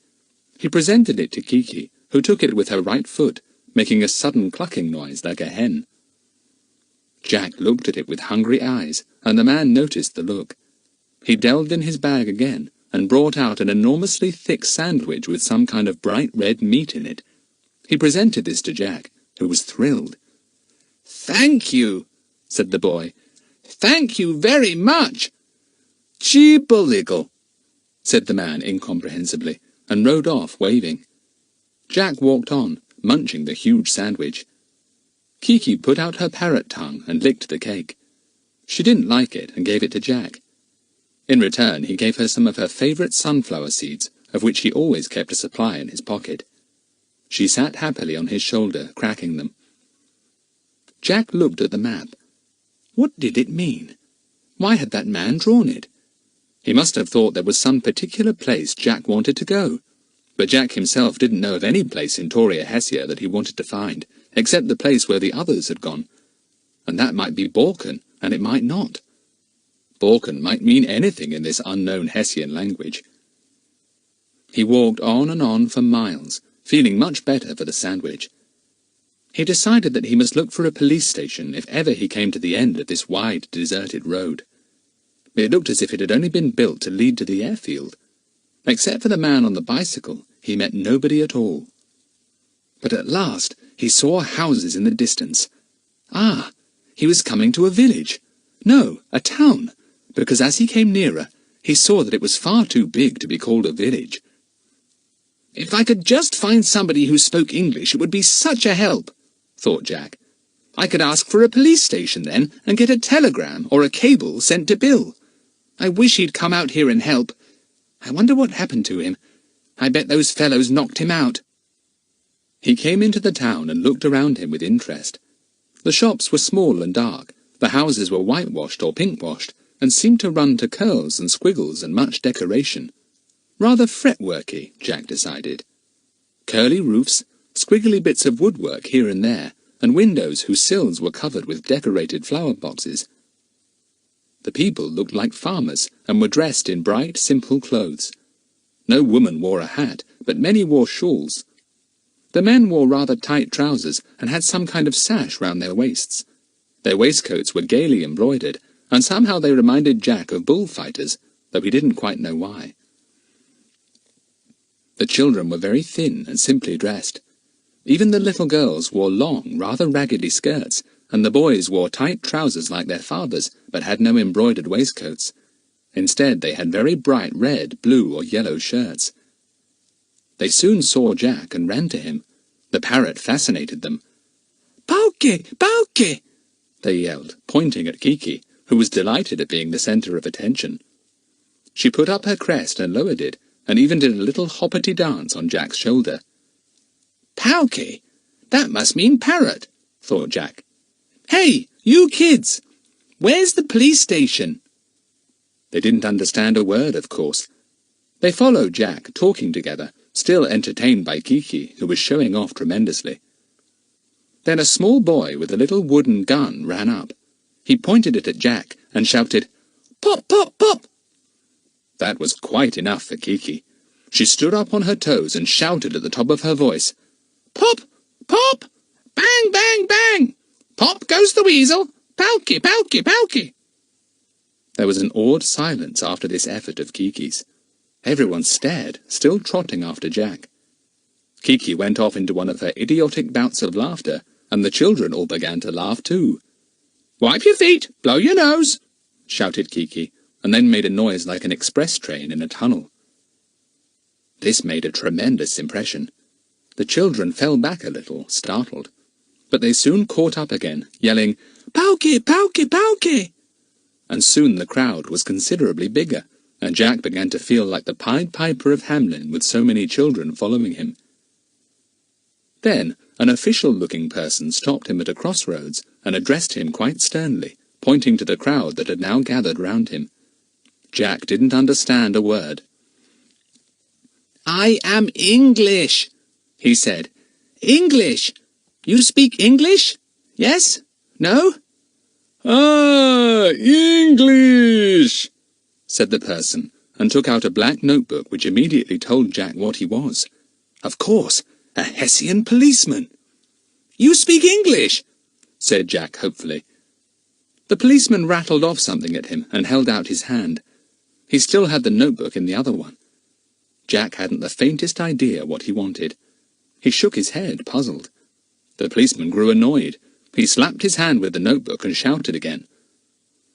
He presented it to Kiki, who took it with her right foot, making a sudden clucking noise like a hen. Jack looked at it with hungry eyes, and the man noticed the look. He delved in his bag again, and brought out an enormously thick sandwich with some kind of bright red meat in it. He presented this to Jack, who was thrilled. "Thank you," said the boy. "Thank you very much." "Cheepoligle," said the man incomprehensibly, and rode off, waving. Jack walked on, munching the huge sandwich. Kiki put out her parrot tongue and licked the cake. She didn't like it and gave it to Jack. In return, he gave her some of her favourite sunflower seeds, of which he always kept a supply in his pocket. She sat happily on his shoulder, cracking them. Jack looked at the map. What did it mean? Why had that man drawn it? He must have thought there was some particular place Jack wanted to go. But Jack himself didn't know of any place in Toria Hessia that he wanted to find, except the place where the others had gone. And that might be Borken, and it might not. Borken might mean anything in this unknown Hessian language. He walked on and on for miles, feeling much better for the sandwich. He decided that he must look for a police station if ever he came to the end of this wide, deserted road. It looked as if it had only been built to lead to the airfield. Except for the man on the bicycle, he met nobody at all. But at last he saw houses in the distance. Ah, he was coming to a village. No, a town, because as he came nearer, he saw that it was far too big to be called a village. "If I could just find somebody who spoke English, it would be such a help," thought Jack. "I could ask for a police station then, and get a telegram or a cable sent to Bill. I wish he'd come out here and help. I wonder what happened to him. I bet those fellows knocked him out." He came into the town and looked around him with interest. The shops were small and dark, the houses were whitewashed or pinkwashed, and seemed to run to curls and squiggles and much decoration. Rather fretworky, Jack decided. Curly roofs, squiggly bits of woodwork here and there, and windows whose sills were covered with decorated flower boxes. The people looked like farmers, and were dressed in bright, simple clothes. No woman wore a hat, but many wore shawls. The men wore rather tight trousers, and had some kind of sash round their waists. Their waistcoats were gaily embroidered, and somehow they reminded Jack of bullfighters, though he didn't quite know why. The children were very thin and simply dressed. Even the little girls wore long, rather raggedy skirts, and the boys wore tight trousers like their fathers, but had no embroidered waistcoats. Instead, they had very bright red, blue, or yellow shirts. They soon saw Jack and ran to him. The parrot fascinated them. "Pauke! Pauke!" they yelled, pointing at Kiki, who was delighted at being the centre of attention. She put up her crest and lowered it, and even did a little hoppity dance on Jack's shoulder. "Pauke! That must mean parrot," thought Jack. "Hey, you kids! Where's the police station?" They didn't understand a word, of course. They followed Jack, talking together, still entertained by Kiki, who was showing off tremendously. Then a small boy with a little wooden gun ran up. He pointed it at Jack and shouted, "Pop, pop, pop!" That was quite enough for Kiki. She stood up on her toes and shouted at the top of her voice, "Pop! Pop! Bang, bang, bang! Pop goes the weasel! Pauke, pauke, pauke!" There was an awed silence after this effort of Kiki's. Everyone stared, still trotting after Jack. Kiki went off into one of her idiotic bouts of laughter, and the children all began to laugh too. "Wipe your feet, blow your nose!" shouted Kiki, and then made a noise like an express train in a tunnel. This made a tremendous impression. The children fell back a little, startled. But they soon caught up again, yelling, "Pauke, pauke, pauke!" And soon the crowd was considerably bigger, and Jack began to feel like the Pied Piper of Hamelin with so many children following him. Then an official-looking person stopped him at a crossroads and addressed him quite sternly, pointing to the crowd that had now gathered round him. Jack didn't understand a word. "I am English," he said. "English! You speak English? Yes? No?" "Ah, English!" said the person, and took out a black notebook which immediately told Jack what he was. Of course, a Hessian policeman. "You speak English?" said Jack hopefully. The policeman rattled off something at him and held out his hand. He still had the notebook in the other one. Jack hadn't the faintest idea what he wanted. He shook his head, puzzled. The policeman grew annoyed. He slapped his hand with the notebook and shouted again.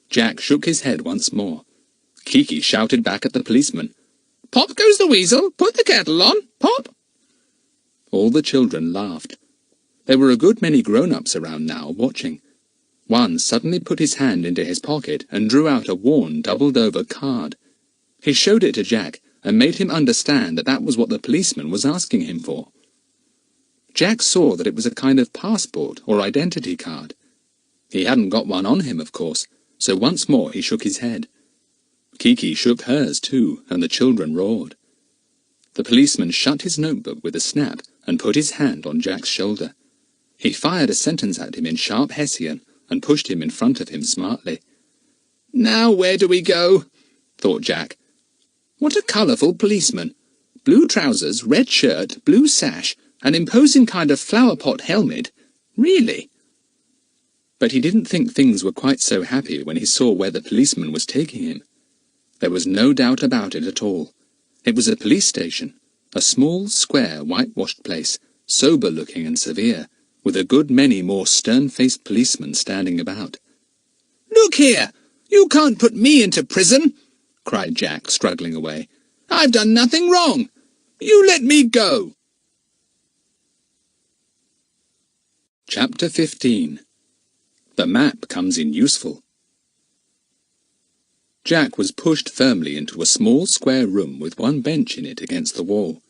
Jack shook his head once more. Kiki shouted back at the policeman, "Pop goes the weasel! Put the kettle on! Pop!" All the children laughed. There were a good many grown-ups around now, watching. One suddenly put his hand into his pocket and drew out a worn, doubled-over card. He showed it to Jack and made him understand that that was what the policeman was asking him for. Jack saw that it was a kind of passport or identity card. He hadn't got one on him, of course, so once more he shook his head. Kiki shook hers too, and the children roared. The policeman shut his notebook with a snap and put his hand on Jack's shoulder. He fired a sentence at him in sharp Hessian and pushed him in front of him smartly. "Now where do we go?" thought Jack. "What a colourful policeman! Blue trousers, red shirt, blue sash, an imposing kind of flower-pot helmet. Really?" But he didn't think things were quite so happy when he saw where the policeman was taking him. There was no doubt about it at all. It was a police station, a small, square, whitewashed place, sober-looking and severe, with a good many more stern-faced policemen standing about. "Look here! You can't put me into prison!" cried Jack, struggling away. "I've done nothing wrong! You let me go!" Chapter 15. The map comes in useful. Jack was pushed firmly into a small square room with one bench in it against the wall.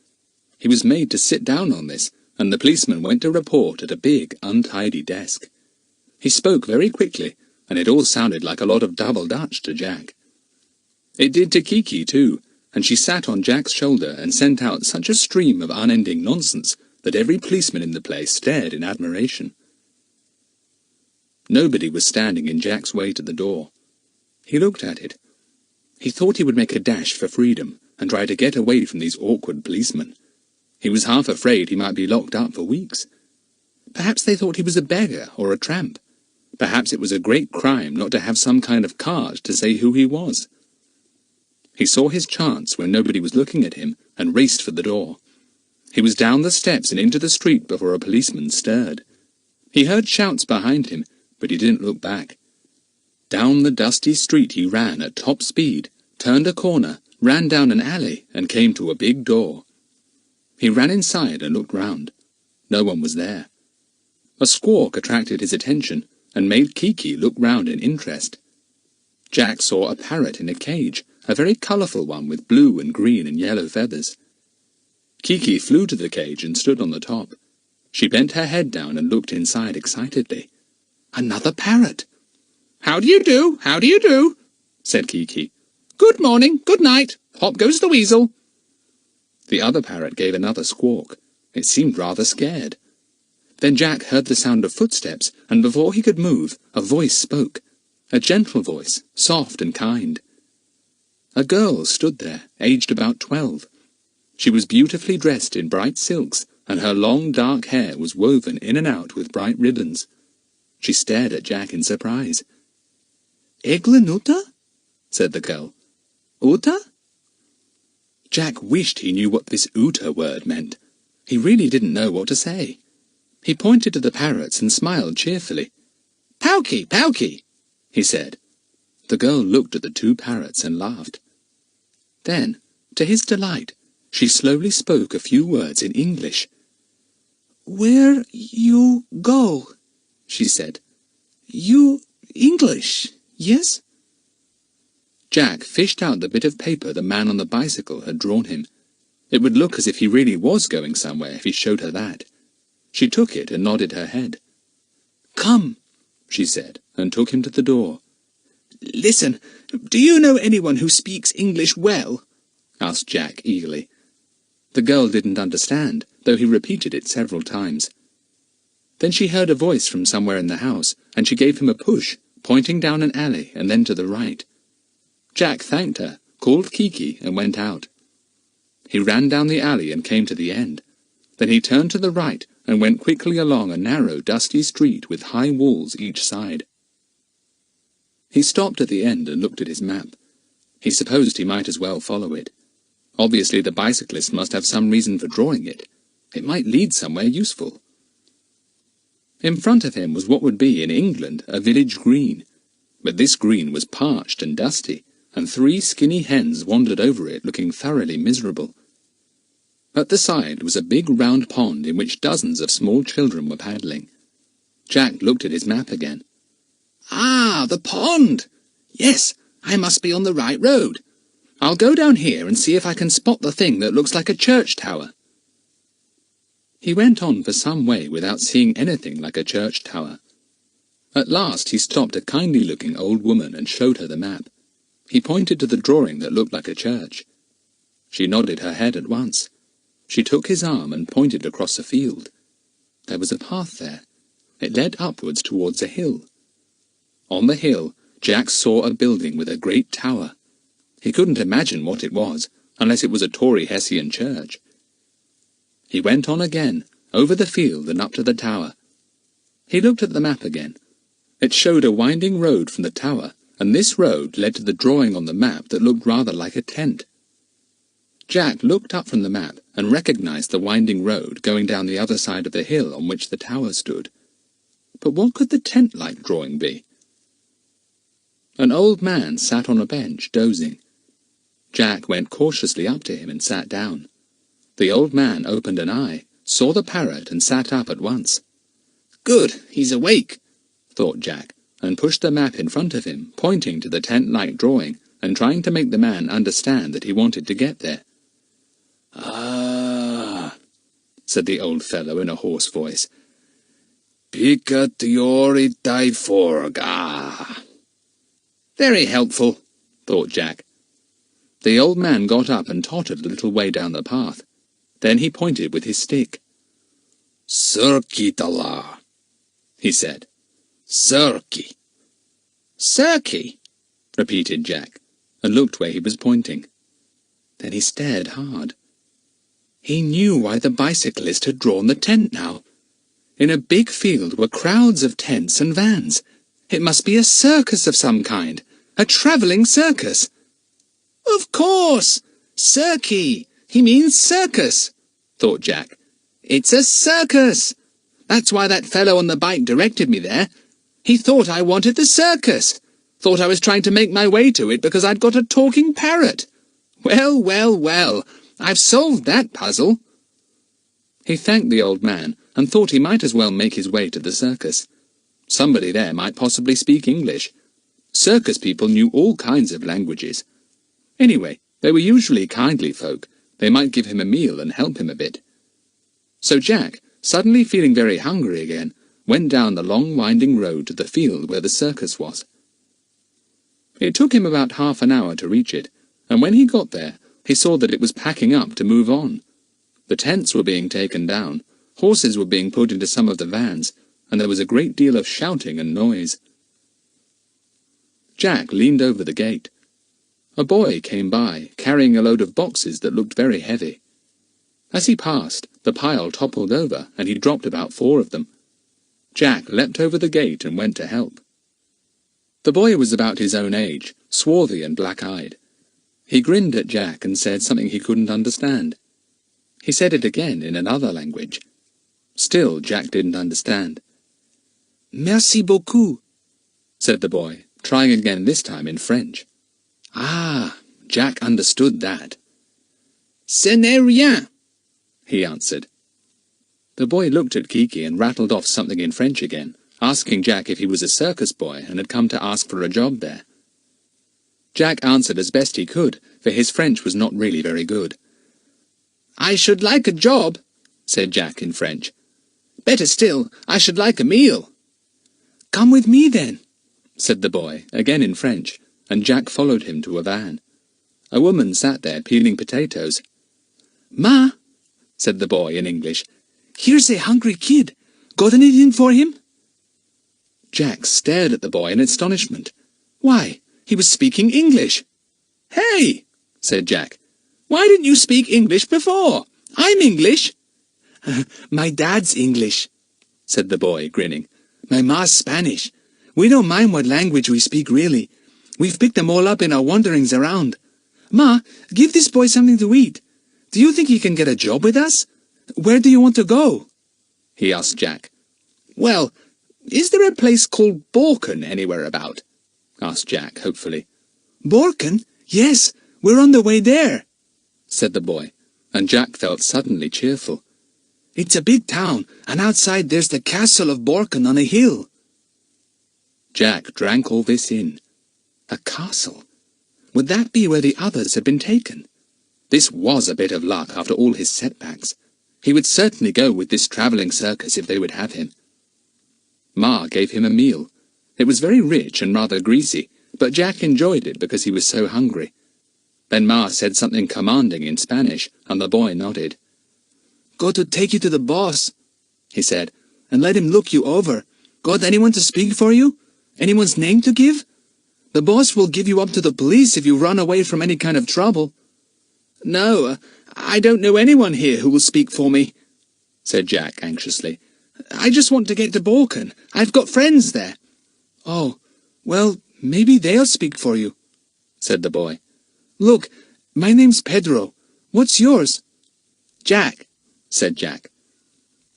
He was made to sit down on this, and the policeman went to report at a big, untidy desk. He spoke very quickly, and it all sounded like a lot of double Dutch to Jack. It did to Kiki too, and she sat on Jack's shoulder and sent out such a stream of unending nonsense that every policeman in the place stared in admiration. Nobody was standing in Jack's way to the door. He looked at it. He thought he would make a dash for freedom and try to get away from these awkward policemen. He was half afraid he might be locked up for weeks. Perhaps they thought he was a beggar or a tramp. Perhaps it was a great crime not to have some kind of card to say who he was. He saw his chance when nobody was looking at him and raced for the door. He was down the steps and into the street before a policeman stirred. He heard shouts behind him, but he didn't look back. Down the dusty street he ran at top speed, turned a corner, ran down an alley, and came to a big door. He ran inside and looked round. No one was there. A squawk attracted his attention and made Kiki look round in interest. Jack saw a parrot in a cage, a very colourful one with blue and green and yellow feathers. Kiki flew to the cage and stood on the top. She bent her head down and looked inside excitedly. Another parrot! "How do you do? How do you do?" said Kiki. "Good morning, good night. Hop goes the weasel." The other parrot gave another squawk. It seemed rather scared. Then Jack heard the sound of footsteps, and before he could move, a voice spoke. A gentle voice, soft and kind. A girl stood there, aged about 12. She was beautifully dressed in bright silks, and her long dark hair was woven in and out with bright ribbons. She stared at Jack in surprise. "Eglenuta?" said the girl. "Uta?" Jack wished he knew what this Uta word meant. He really didn't know what to say. He pointed to the parrots and smiled cheerfully. "Pauki, Pauki," he said. The girl looked at the two parrots and laughed. Then, to his delight, she slowly spoke a few words in English. "Where you go?" she said. "You English, yes?" Jack fished out the bit of paper the man on the bicycle had drawn him. It would look as if he really was going somewhere if he showed her that. She took it and nodded her head. "Come," she said, and took him to the door. "Listen, do you know anyone who speaks English well?" asked Jack eagerly. The girl didn't understand, though he repeated it several times. Then she heard a voice from somewhere in the house, and she gave him a push, pointing down an alley and then to the right. Jack thanked her, called Kiki, and went out. He ran down the alley and came to the end. Then he turned to the right and went quickly along a narrow, dusty street with high walls each side. He stopped at the end and looked at his map. He supposed he might as well follow it. Obviously the bicyclist must have some reason for drawing it. It might lead somewhere useful. In front of him was what would be, in England, a village green. But this green was parched and dusty, and 3 skinny hens wandered over it looking thoroughly miserable. At the side was a big round pond in which dozens of small children were paddling. Jack looked at his map again. "Ah, the pond! Yes, I must be on the right road. I'll go down here and see if I can spot the thing that looks like a church tower." He went on for some way without seeing anything like a church tower. At last he stopped a kindly-looking old woman and showed her the map. He pointed to the drawing that looked like a church. She nodded her head at once. She took his arm and pointed across the field. There was a path there. It led upwards towards a hill. On the hill, Jack saw a building with a great tower. He couldn't imagine what it was, unless it was a Tory Hessian church. He went on again, over the field and up to the tower. He looked at the map again. It showed a winding road from the tower, and this road led to the drawing on the map that looked rather like a tent. Jack looked up from the map and recognized the winding road going down the other side of the hill on which the tower stood. But what could the tent-like drawing be? An old man sat on a bench, dozing. Jack went cautiously up to him and sat down. The old man opened an eye, saw the parrot, and sat up at once. "Good, he's awake," thought Jack, and pushed the map in front of him, pointing to the tent-like drawing, and trying to make the man understand that he wanted to get there. "Ah," said the old fellow in a hoarse voice. "Picatiori forga." Very helpful, thought Jack. The old man got up and tottered a little way down the path. Then he pointed with his stick. "Circitala," he said. "Circi." "Circi," repeated Jack, and looked where he was pointing. Then he stared hard. He knew why the bicyclist had drawn the tent now. In a big field were crowds of tents and vans. It must be a circus of some kind, a travelling circus. Of course! Circi! He means circus, thought Jack. It's a circus! That's why that fellow on the bike directed me there. He thought I wanted the circus. Thought I was trying to make my way to it because I'd got a talking parrot. Well, well, well, I've solved that puzzle. He thanked the old man and thought he might as well make his way to the circus. Somebody there might possibly speak English. Circus people knew all kinds of languages. Anyway, they were usually kindly folk. They might give him a meal and help him a bit. So Jack, suddenly feeling very hungry again, went down the long winding road to the field where the circus was. It took him about half an hour to reach it, and when he got there, he saw that it was packing up to move on. The tents were being taken down, horses were being put into some of the vans, and there was a great deal of shouting and noise. Jack leaned over the gate. A boy came by, carrying a load of boxes that looked very heavy. As he passed, the pile toppled over, and he dropped about 4 of them. Jack leapt over the gate and went to help. The boy was about his own age, swarthy and black-eyed. He grinned at Jack and said something he couldn't understand. He said it again in another language. Still, Jack didn't understand. "Merci beaucoup," said the boy, trying again this time in French. Ah, Jack understood that. "Ce n'est rien," he answered. The boy looked at Kiki and rattled off something in French again, asking Jack if he was a circus boy and had come to ask for a job there. Jack answered as best he could, for his French was not really very good. "I should like a job," said Jack in French. "Better still, I should like a meal." "Come with me, then," said the boy, again in French, and Jack followed him to a van. A woman sat there peeling potatoes. "Ma," said the boy in English, "here's a hungry kid. Got anything for him?" Jack stared at the boy in astonishment. Why, he was speaking English. "Hey," said Jack, "why didn't you speak English before? I'm English." "My dad's English," said the boy, grinning. "My ma's Spanish. We don't mind what language we speak, really. We've picked them all up in our wanderings around. Ma, give this boy something to eat. Do you think he can get a job with us? Where do you want to go?" he asked Jack. "Well, is there a place called Borken anywhere about?" asked Jack, hopefully. "Borken? Yes, we're on the way there," said the boy, and Jack felt suddenly cheerful. "It's a big town, and outside there's the castle of Borken on a hill." Jack drank all this in. A castle? Would that be where the others had been taken? This was a bit of luck after all his setbacks. He would certainly go with this travelling circus if they would have him. Ma gave him a meal. It was very rich and rather greasy, but Jack enjoyed it because he was so hungry. Then Ma said something commanding in Spanish, and the boy nodded. "Got to take you to the boss," he said, "and let him look you over. Got anyone to speak for you? Anyone's name to give? The boss will give you up to the police if you run away from any kind of trouble." "No, I don't know anyone here who will speak for me," said Jack anxiously. "I just want to get to Balkan. I've got friends there." "Oh, well, maybe they'll speak for you," said the boy. "Look, my name's Pedro. What's yours?" "Jack," said Jack.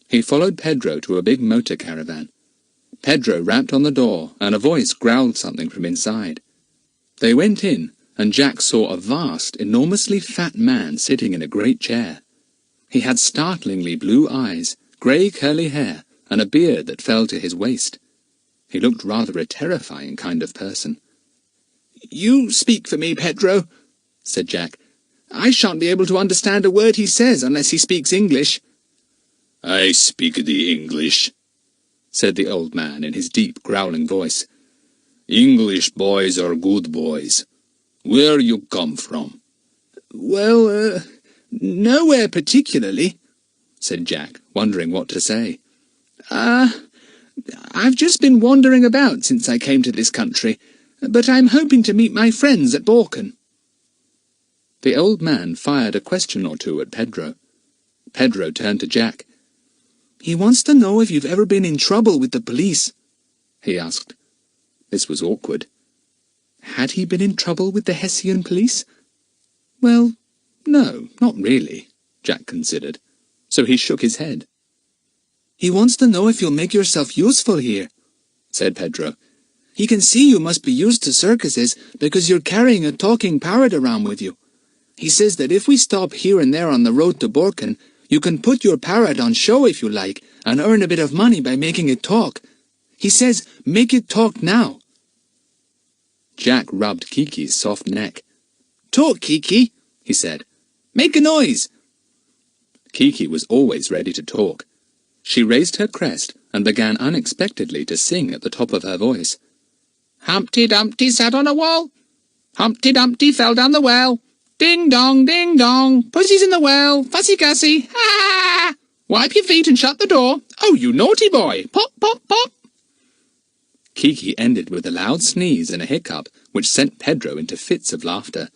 He followed Pedro to a big motor caravan. Pedro rapped on the door, and a voice growled something from inside. They went in, and Jack saw a vast, enormously fat man sitting in a great chair. He had startlingly blue eyes, grey curly hair, and a beard that fell to his waist. He looked rather a terrifying kind of person. "You speak for me, Pedro," said Jack. "I shan't be able to understand a word he says unless he speaks English." "I speak the English," said the old man in his deep, growling voice. "English boys are good boys. Where you come from?" "Well, nowhere particularly," said Jack, wondering what to say. I've just been wandering about since I came to this country, but I'm hoping to meet my friends at Balkan." The old man fired a question or two at Pedro. Pedro turned to Jack. "He wants to know if you've ever been in trouble with the police," he asked. This was awkward. Had he been in trouble with the Hessian police? Well, no, not really, Jack considered, so he shook his head. "He wants to know if you'll make yourself useful here," said Pedro. "He can see you must be used to circuses because you're carrying a talking parrot around with you. He says that if we stop here and there on the road to Balkan, you can put your parrot on show if you like and earn a bit of money by making it talk. He says, make it talk now." Jack rubbed Kiki's soft neck. "Talk, Kiki," he said. "Make a noise." Kiki was always ready to talk. She raised her crest and began unexpectedly to sing at the top of her voice. "Humpty Dumpty sat on a wall. Humpty Dumpty fell down the well. Ding dong, ding dong, pussy's in the well, fussy gussy, ha! Wipe your feet and shut the door. Oh, you naughty boy, pop, pop, pop." Kiki ended with a loud sneeze and a hiccup, which sent Pedro into fits of laughter.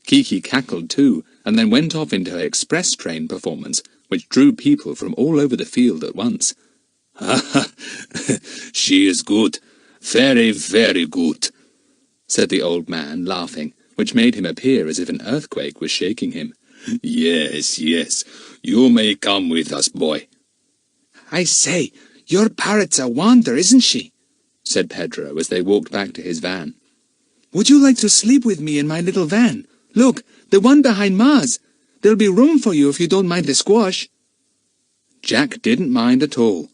Kiki cackled too, and then went off into her express train performance, which drew people from all over the field at once. "Ha ha! She is good. Very, very good," said the old man, laughing, which made him appear as if an earthquake was shaking him. "Yes, yes. You may come with us, boy." "I say, your parrot's a wonder, isn't she?" said Pedro as they walked back to his van. "Would you like to sleep with me in my little van? Look, the one behind Ma's. There'll be room for you if you don't mind the squash." Jack didn't mind at all.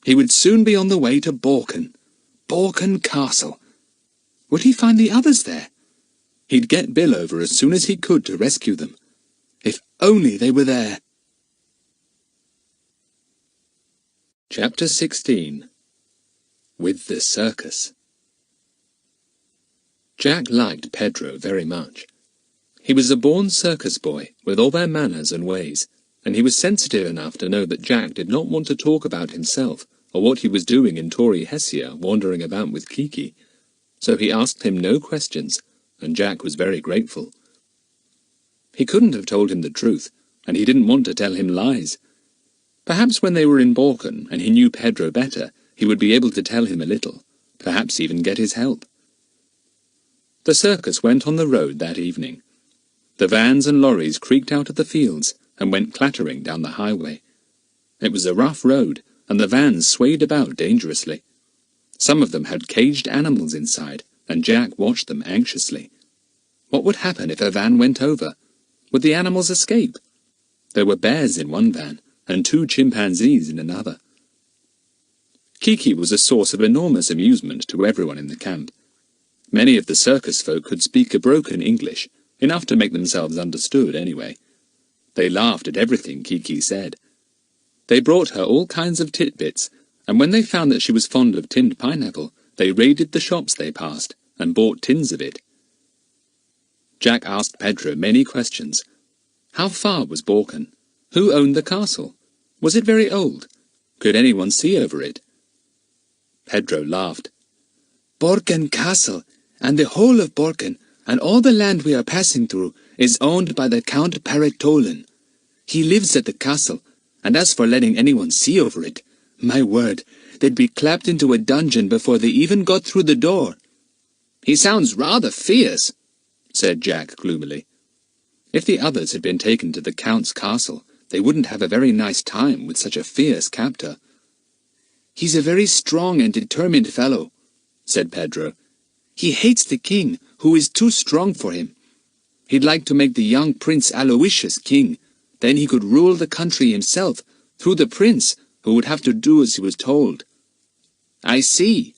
He would soon be on the way to Balkan. Balkan Castle. Would he find the others there? He'd get Bill over as soon as he could to rescue them. If only they were there. Chapter 16. With the Circus. Jack liked Pedro very much. He was a born circus boy, with all their manners and ways, and he was sensitive enough to know that Jack did not want to talk about himself, or what he was doing in Tory Hessia wandering about with Kiki. So he asked him no questions, and Jack was very grateful. He couldn't have told him the truth, and he didn't want to tell him lies. Perhaps when they were in Balkan, and he knew Pedro better, he would be able to tell him a little, perhaps even get his help. The circus went on the road that evening. The vans and lorries creaked out of the fields and went clattering down the highway. It was a rough road, and the vans swayed about dangerously. Some of them had caged animals inside, and Jack watched them anxiously. What would happen if a van went over? Would the animals escape? There were bears in one van, and 2 chimpanzees in another. Kiki was a source of enormous amusement to everyone in the camp. Many of the circus folk could speak a broken English, enough to make themselves understood anyway. They laughed at everything Kiki said. They brought her all kinds of titbits, and when they found that she was fond of tinned pineapple, they raided the shops they passed, and bought tins of it. Jack asked Pedro many questions. How far was Borken? Who owned the castle? Was it very old? Could anyone see over it? Pedro laughed. Borken Castle, and the whole of Borken, and all the land we are passing through, is owned by the Count Parrot. He lives at the castle, and as for letting anyone see over it, my word, they'd be clapped into a dungeon before they even got through the door. He sounds rather fierce, said Jack gloomily. If the others had been taken to the Count's castle, they wouldn't have a very nice time with such a fierce captor. He's a very strong and determined fellow, said Pedro. He hates the king, who is too strong for him. He'd like to make the young Prince Aloysius king. Then he could rule the country himself, through the prince, who would have to do as he was told. I see,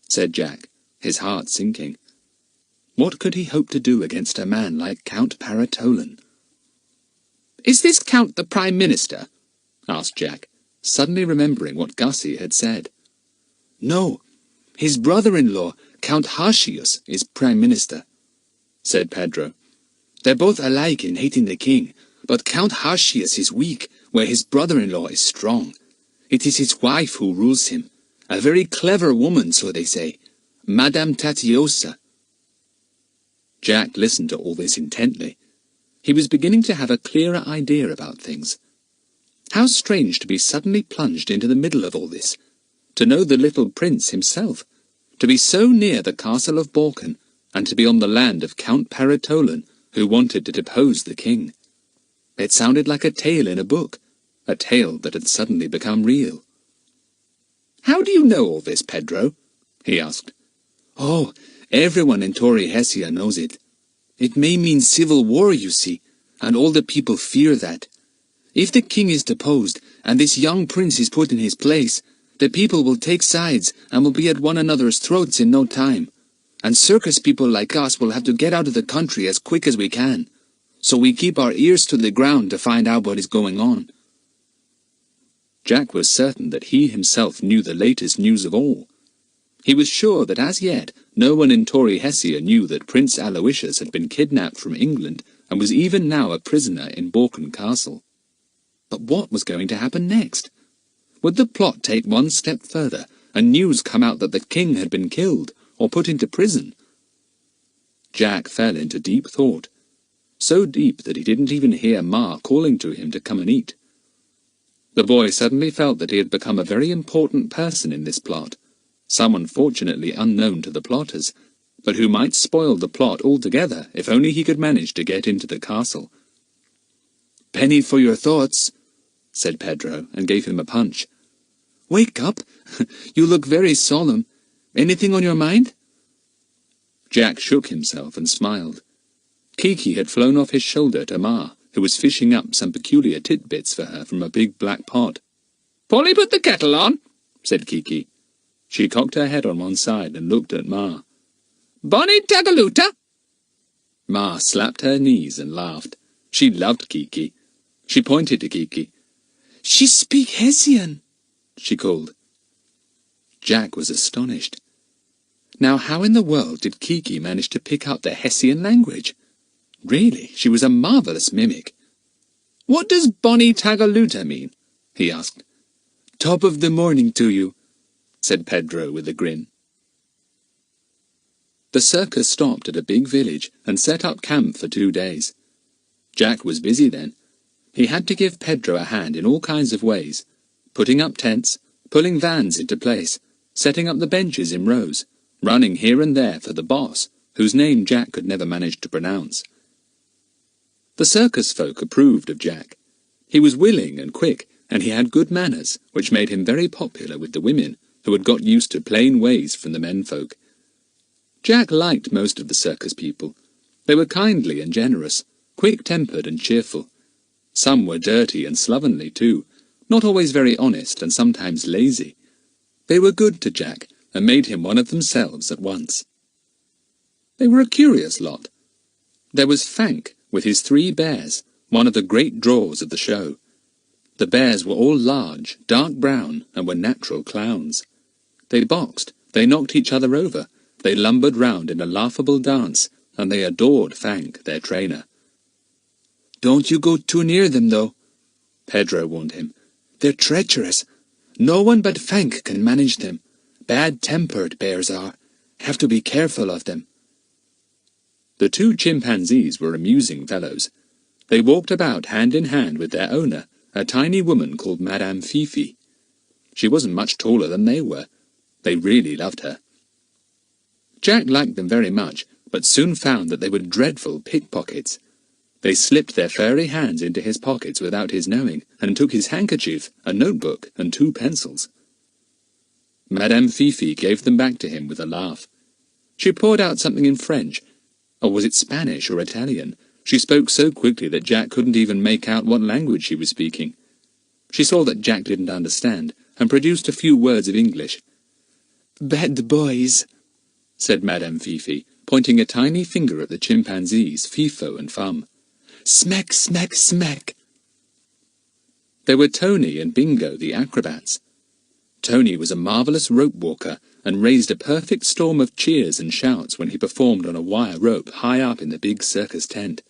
said Jack, his heart sinking. What could he hope to do against a man like Count Parrot? Is this Count the Prime Minister? Asked Jack, suddenly remembering what Gussie had said. No, his brother-in-law, Count Hartius, is Prime Minister, said Pedro. They're both alike in hating the king, but Count Hartius is weak, where his brother-in-law is strong. It is his wife who rules him, a very clever woman, so they say, Madame Tatiosa. Jack listened to all this intently. He was beginning to have a clearer idea about things. How strange to be suddenly plunged into the middle of all this, to know the little prince himself, to be so near the castle of Borken, and to be on the land of Count Parrot, who wanted to depose the king. It sounded like a tale in a book, a tale that had suddenly become real. How do you know all this, Pedro? He asked. Oh, everyone in Torre Hessia knows it. It may mean civil war, you see, and all the people fear that. If the king is deposed, and this young prince is put in his place, the people will take sides and will be at one another's throats in no time. And circus people like us will have to get out of the country as quick as we can. So we keep our ears to the ground to find out what is going on. Jack was certain that he himself knew the latest news of all. He was sure that as yet no one in Torre Hessia knew that Prince Aloysius had been kidnapped from England and was even now a prisoner in Borken Castle. But what was going to happen next? Would the plot take one step further, and news come out that the king had been killed or put into prison? Jack fell into deep thought, so deep that he didn't even hear Ma calling to him to come and eat. The boy suddenly felt that he had become a very important person in this plot, someone fortunately unknown to the plotters, but who might spoil the plot altogether if only he could manage to get into the castle. "Penny for your thoughts," said Pedro, and gave him a punch. "Wake up! You look very solemn. Anything on your mind?" Jack shook himself and smiled. Kiki had flown off his shoulder to Ma, who was fishing up some peculiar titbits for her from a big black pot. "Polly, put the kettle on," said Kiki. She cocked her head on one side and looked at Ma. "Bonnie Tagaluta?" Ma slapped her knees and laughed. She loved Kiki. She pointed to Kiki. "She speak Hessian," she called. Jack was astonished. Now how in the world did Kiki manage to pick up the Hessian language? Really, she was a marvellous mimic. "What does Bonnie Tagaluta mean?" he asked. "Top of the morning to you," said Pedro with a grin. The circus stopped at a big village and set up camp for 2 days. Jack was busy then. He had to give Pedro a hand in all kinds of ways, putting up tents, pulling vans into place, setting up the benches in rows, running here and there for the boss, whose name Jack could never manage to pronounce. The circus folk approved of Jack. He was willing and quick, and he had good manners, which made him very popular with the women, who had got used to plain ways from the menfolk. Jack liked most of the circus people. They were kindly and generous, quick-tempered and cheerful. Some were dirty and slovenly too, not always very honest and sometimes lazy. They were good to Jack, and made him one of themselves at once. They were a curious lot. There was Fank, with his 3 bears, one of the great draws of the show. The bears were all large, dark brown, and were natural clowns. They boxed, they knocked each other over, They lumbered round in a laughable dance, and they adored Fank, their trainer. "Don't you go too near them, though," Pedro warned him. "They're treacherous. No one but Fank can manage them. Bad-tempered bears are. Have to be careful of them." The two chimpanzees were amusing fellows. They walked about hand in hand with their owner, a tiny woman called Madame Fifi. She wasn't much taller than they were. They really loved her. Jack liked them very much, but soon found that they were dreadful pickpockets. They slipped their furry hands into his pockets without his knowing, and took his handkerchief, a notebook, and 2 pencils. Madame Fifi gave them back to him with a laugh. She poured out something in French, or was it Spanish or Italian? She spoke so quickly that Jack couldn't even make out what language she was speaking. She saw that Jack didn't understand, and produced a few words of English. "Bad boys," said Madame Fifi, pointing a tiny finger at the chimpanzees, Fifo and Fum. "Smack, smack, smack." There were Tony and Bingo, the acrobats. Tony was a marvellous rope walker, and raised a perfect storm of cheers and shouts when he performed on a wire rope high up in the big circus tent.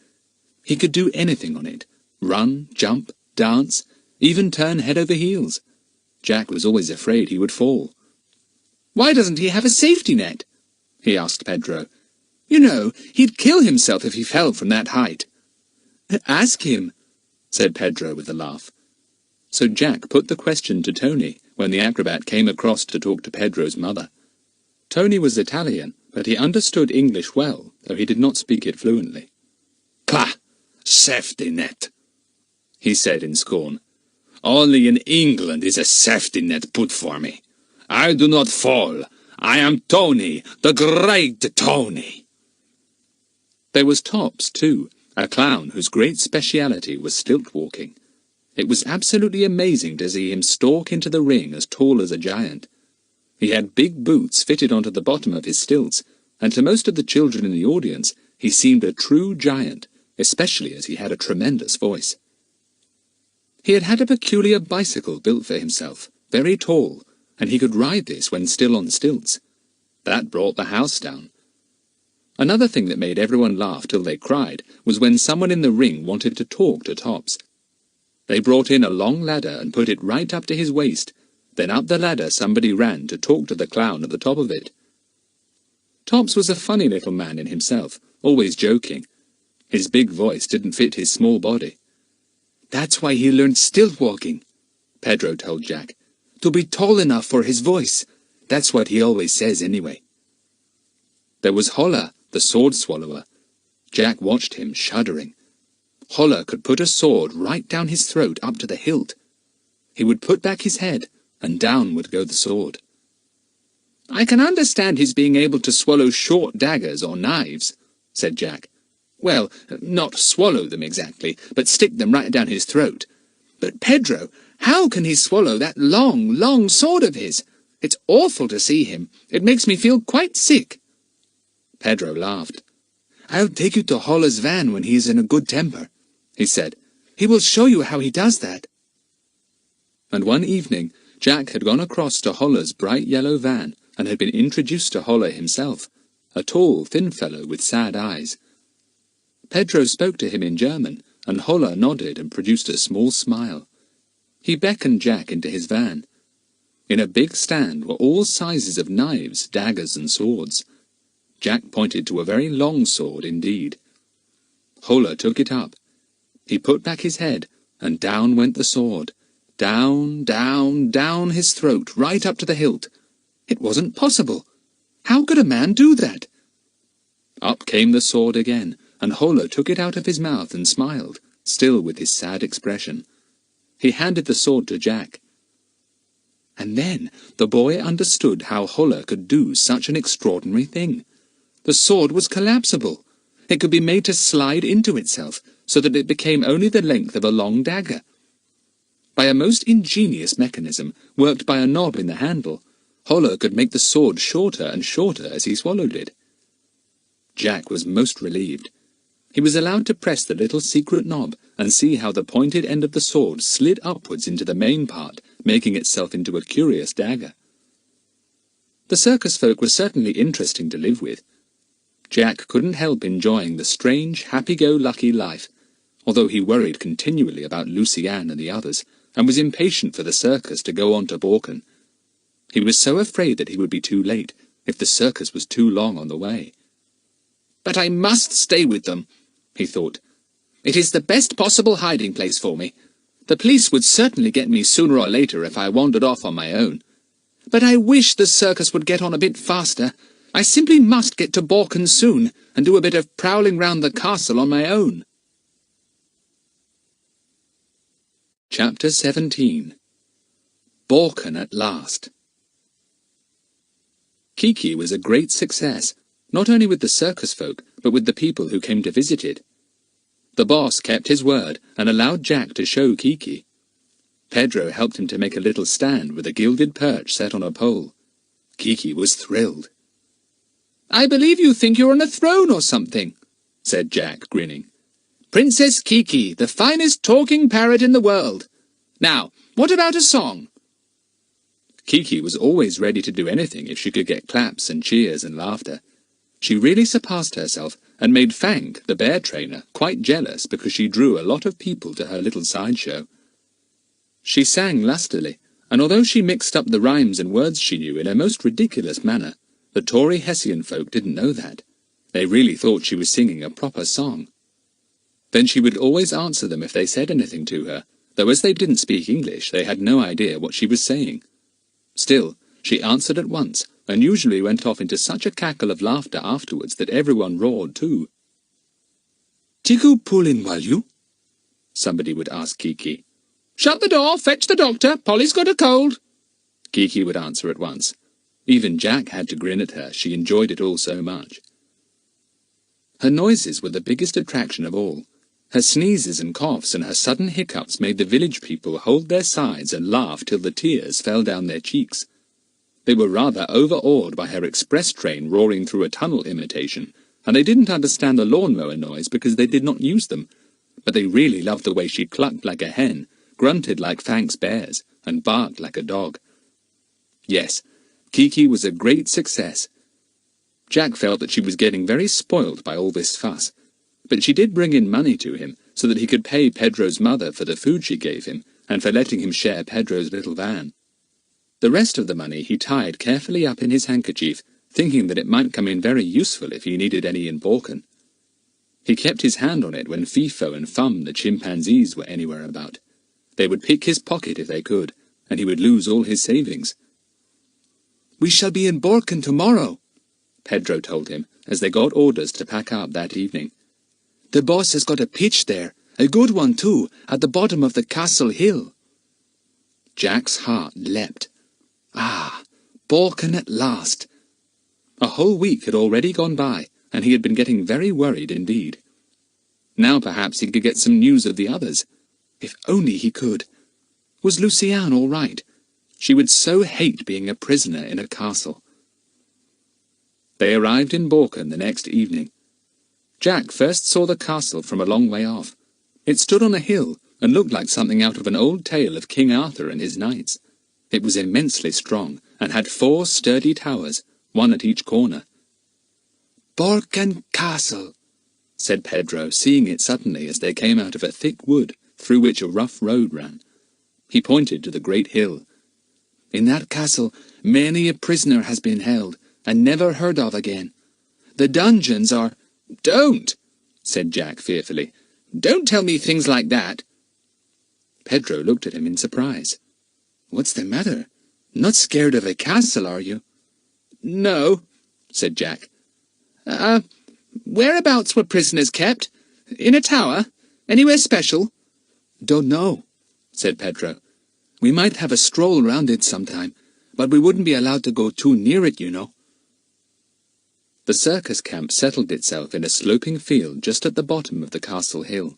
He could do anything on it: run, jump, dance, even turn head over heels. Jack was always afraid he would fall. "Why doesn't he have a safety net?" he asked Pedro. "You know, he'd kill himself if he fell from that height." "Ask him," said Pedro with a laugh. So Jack put the question to Tony when the acrobat came across to talk to Pedro's mother. Tony was Italian, but he understood English well, though he did not speak it fluently. "Pah! Safety net," he said in scorn. "Only in England is a safety net put for me. I do not fall. I am Tony, the great Tony." There was Tops, too, a clown whose great speciality was stilt walking. It was absolutely amazing to see him stalk into the ring as tall as a giant. He had big boots fitted onto the bottom of his stilts, and to most of the children in the audience he seemed a true giant, especially as he had a tremendous voice. He had had a peculiar bicycle built for himself, very tall, and he could ride this when still on stilts. That brought the house down. Another thing that made everyone laugh till they cried was when someone in the ring wanted to talk to Tops. They brought in a long ladder and put it right up to his waist. Then up the ladder somebody ran to talk to the clown at the top of it. Tops was a funny little man in himself, always joking. His big voice didn't fit his small body. "That's why he learned stilt walking," Pedro told Jack. "To be tall enough for his voice. That's what he always says anyway." There was Holler, the sword swallower. Jack watched him, shuddering. Holler could put a sword right down his throat up to the hilt. He would put back his head, and down would go the sword. "I can understand his being able to swallow short daggers or knives," said Jack. "Well, not swallow them exactly, but stick them right down his throat. But Pedro, how can he swallow that long, long sword of his? It's awful to see him. It makes me feel quite sick." Pedro laughed. "I'll take you to Holler's van when he is in a good temper," he said. "He will show you how he does that." And one evening Jack had gone across to Holler's bright yellow van and had been introduced to Holler himself, a tall, thin fellow with sad eyes. Pedro spoke to him in German, and Holler nodded and produced a small smile. He beckoned Jack into his van. In a big stand were all sizes of knives, daggers, and swords. Jack pointed to a very long sword indeed. Holler took it up. He put back his head, and down went the sword. Down, down, down his throat, right up to the hilt. It wasn't possible. How could a man do that? Up came the sword again, and Holler took it out of his mouth and smiled, still with his sad expression. He handed the sword to Jack. And then the boy understood how Holler could do such an extraordinary thing. The sword was collapsible. It could be made to slide into itself, so that it became only the length of a long dagger. By a most ingenious mechanism, worked by a knob in the handle, Holler could make the sword shorter and shorter as he swallowed it. Jack was most relieved. He was allowed to press the little secret knob and see how the pointed end of the sword slid upwards into the main part, making itself into a curious dagger. The circus folk were certainly interesting to live with. Jack couldn't help enjoying the strange, happy-go-lucky life, although he worried continually about Lucy-Ann and the others, and was impatient for the circus to go on to Borken. He was so afraid that he would be too late, if the circus was too long on the way. "But I must stay with them," he thought. "It is the best possible hiding place for me. The police would certainly get me sooner or later if I wandered off on my own. But I wish the circus would get on a bit faster. I simply must get to Borken soon, and do a bit of prowling round the castle on my own." Chapter 17. Borken at last. Kiki was a great success, not only with the circus folk, but with the people who came to visit it. The boss kept his word and allowed Jack to show Kiki. Pedro helped him to make a little stand with a gilded perch set on a pole. Kiki was thrilled. "I believe you think you're on a throne or something," said Jack, grinning. "Princess Kiki, the finest talking parrot in the world. Now, what about a song?" Kiki was always ready to do anything if she could get claps and cheers and laughter. She really surpassed herself, and made Fank, the bear trainer, quite jealous because she drew a lot of people to her little sideshow. She sang lustily, and although she mixed up the rhymes and words she knew in a most ridiculous manner, the Tory Hessian folk didn't know that. They really thought she was singing a proper song. Then she would always answer them if they said anything to her, though as they didn't speak English, they had no idea what she was saying. Still, she answered at once, and usually went off into such a cackle of laughter afterwards that everyone roared too. "Tickle pullin, will you?" somebody would ask Kiki. "Shut the door, fetch the doctor, Polly's got a cold," Kiki would answer at once. Even Jack had to grin at her, she enjoyed it all so much. Her noises were the biggest attraction of all. Her sneezes and coughs and her sudden hiccups made the village people hold their sides and laugh till the tears fell down their cheeks. They were rather overawed by her express train roaring through a tunnel imitation, and they didn't understand the lawnmower noise because they did not use them, but they really loved the way she clucked like a hen, grunted like Fank's bears, and barked like a dog. Yes, Kiki was a great success. Jack felt that she was getting very spoilt by all this fuss, but she did bring in money to him so that he could pay Pedro's mother for the food she gave him, and for letting him share Pedro's little van. The rest of the money he tied carefully up in his handkerchief, thinking that it might come in very useful if he needed any in Borken. He kept his hand on it when Fifo and Fum, the chimpanzees, were anywhere about. They would pick his pocket if they could, and he would lose all his savings. "We shall be in Borken tomorrow," Pedro told him, as they got orders to pack up that evening. "The boss has got a pitch there, a good one too, at the bottom of the castle hill." Jack's heart leapt. Ah, Borken at last! A whole week had already gone by, and he had been getting very worried indeed. Now perhaps he could get some news of the others. If only he could! Was Lucy-Ann all right? She would so hate being a prisoner in a castle. They arrived in Borken the next evening. Jack first saw the castle from a long way off. It stood on a hill, and looked like something out of an old tale of King Arthur and his knights. It was immensely strong, and had 4 sturdy towers, one at each corner. "Borken Castle," said Pedro, seeing it suddenly as they came out of a thick wood, through which a rough road ran. He pointed to the great hill. "In that castle many a prisoner has been held, and never heard of again. The dungeons are—" "Don't!" said Jack fearfully. "Don't tell me things like that." Pedro looked at him in surprise. "What's the matter? Not scared of a castle, are you?" "No," said Jack. Whereabouts were prisoners kept? In a tower? Anywhere special?" "Don't know," said Pedro. "We might have a stroll round it sometime, but we wouldn't be allowed to go too near it, you know." The circus camp settled itself in a sloping field just at the bottom of the castle hill.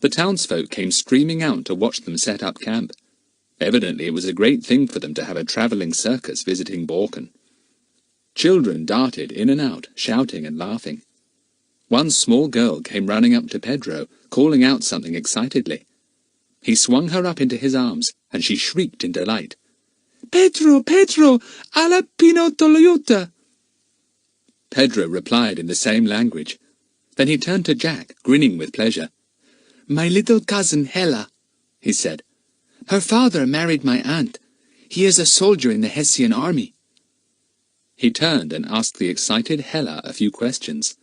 The townsfolk came streaming out to watch them set up camp. Evidently it was a great thing for them to have a travelling circus visiting Borken. Children darted in and out, shouting and laughing. One small girl came running up to Pedro, calling out something excitedly. He swung her up into his arms, and she shrieked in delight. Pedro, Pedro, alla Pino Toyota. Pedro replied in the same language. Then he turned to Jack, grinning with pleasure. My little cousin Hella, he said. Her father married my aunt. He is a soldier in the Hessian army. He turned and asked the excited Hella a few questions.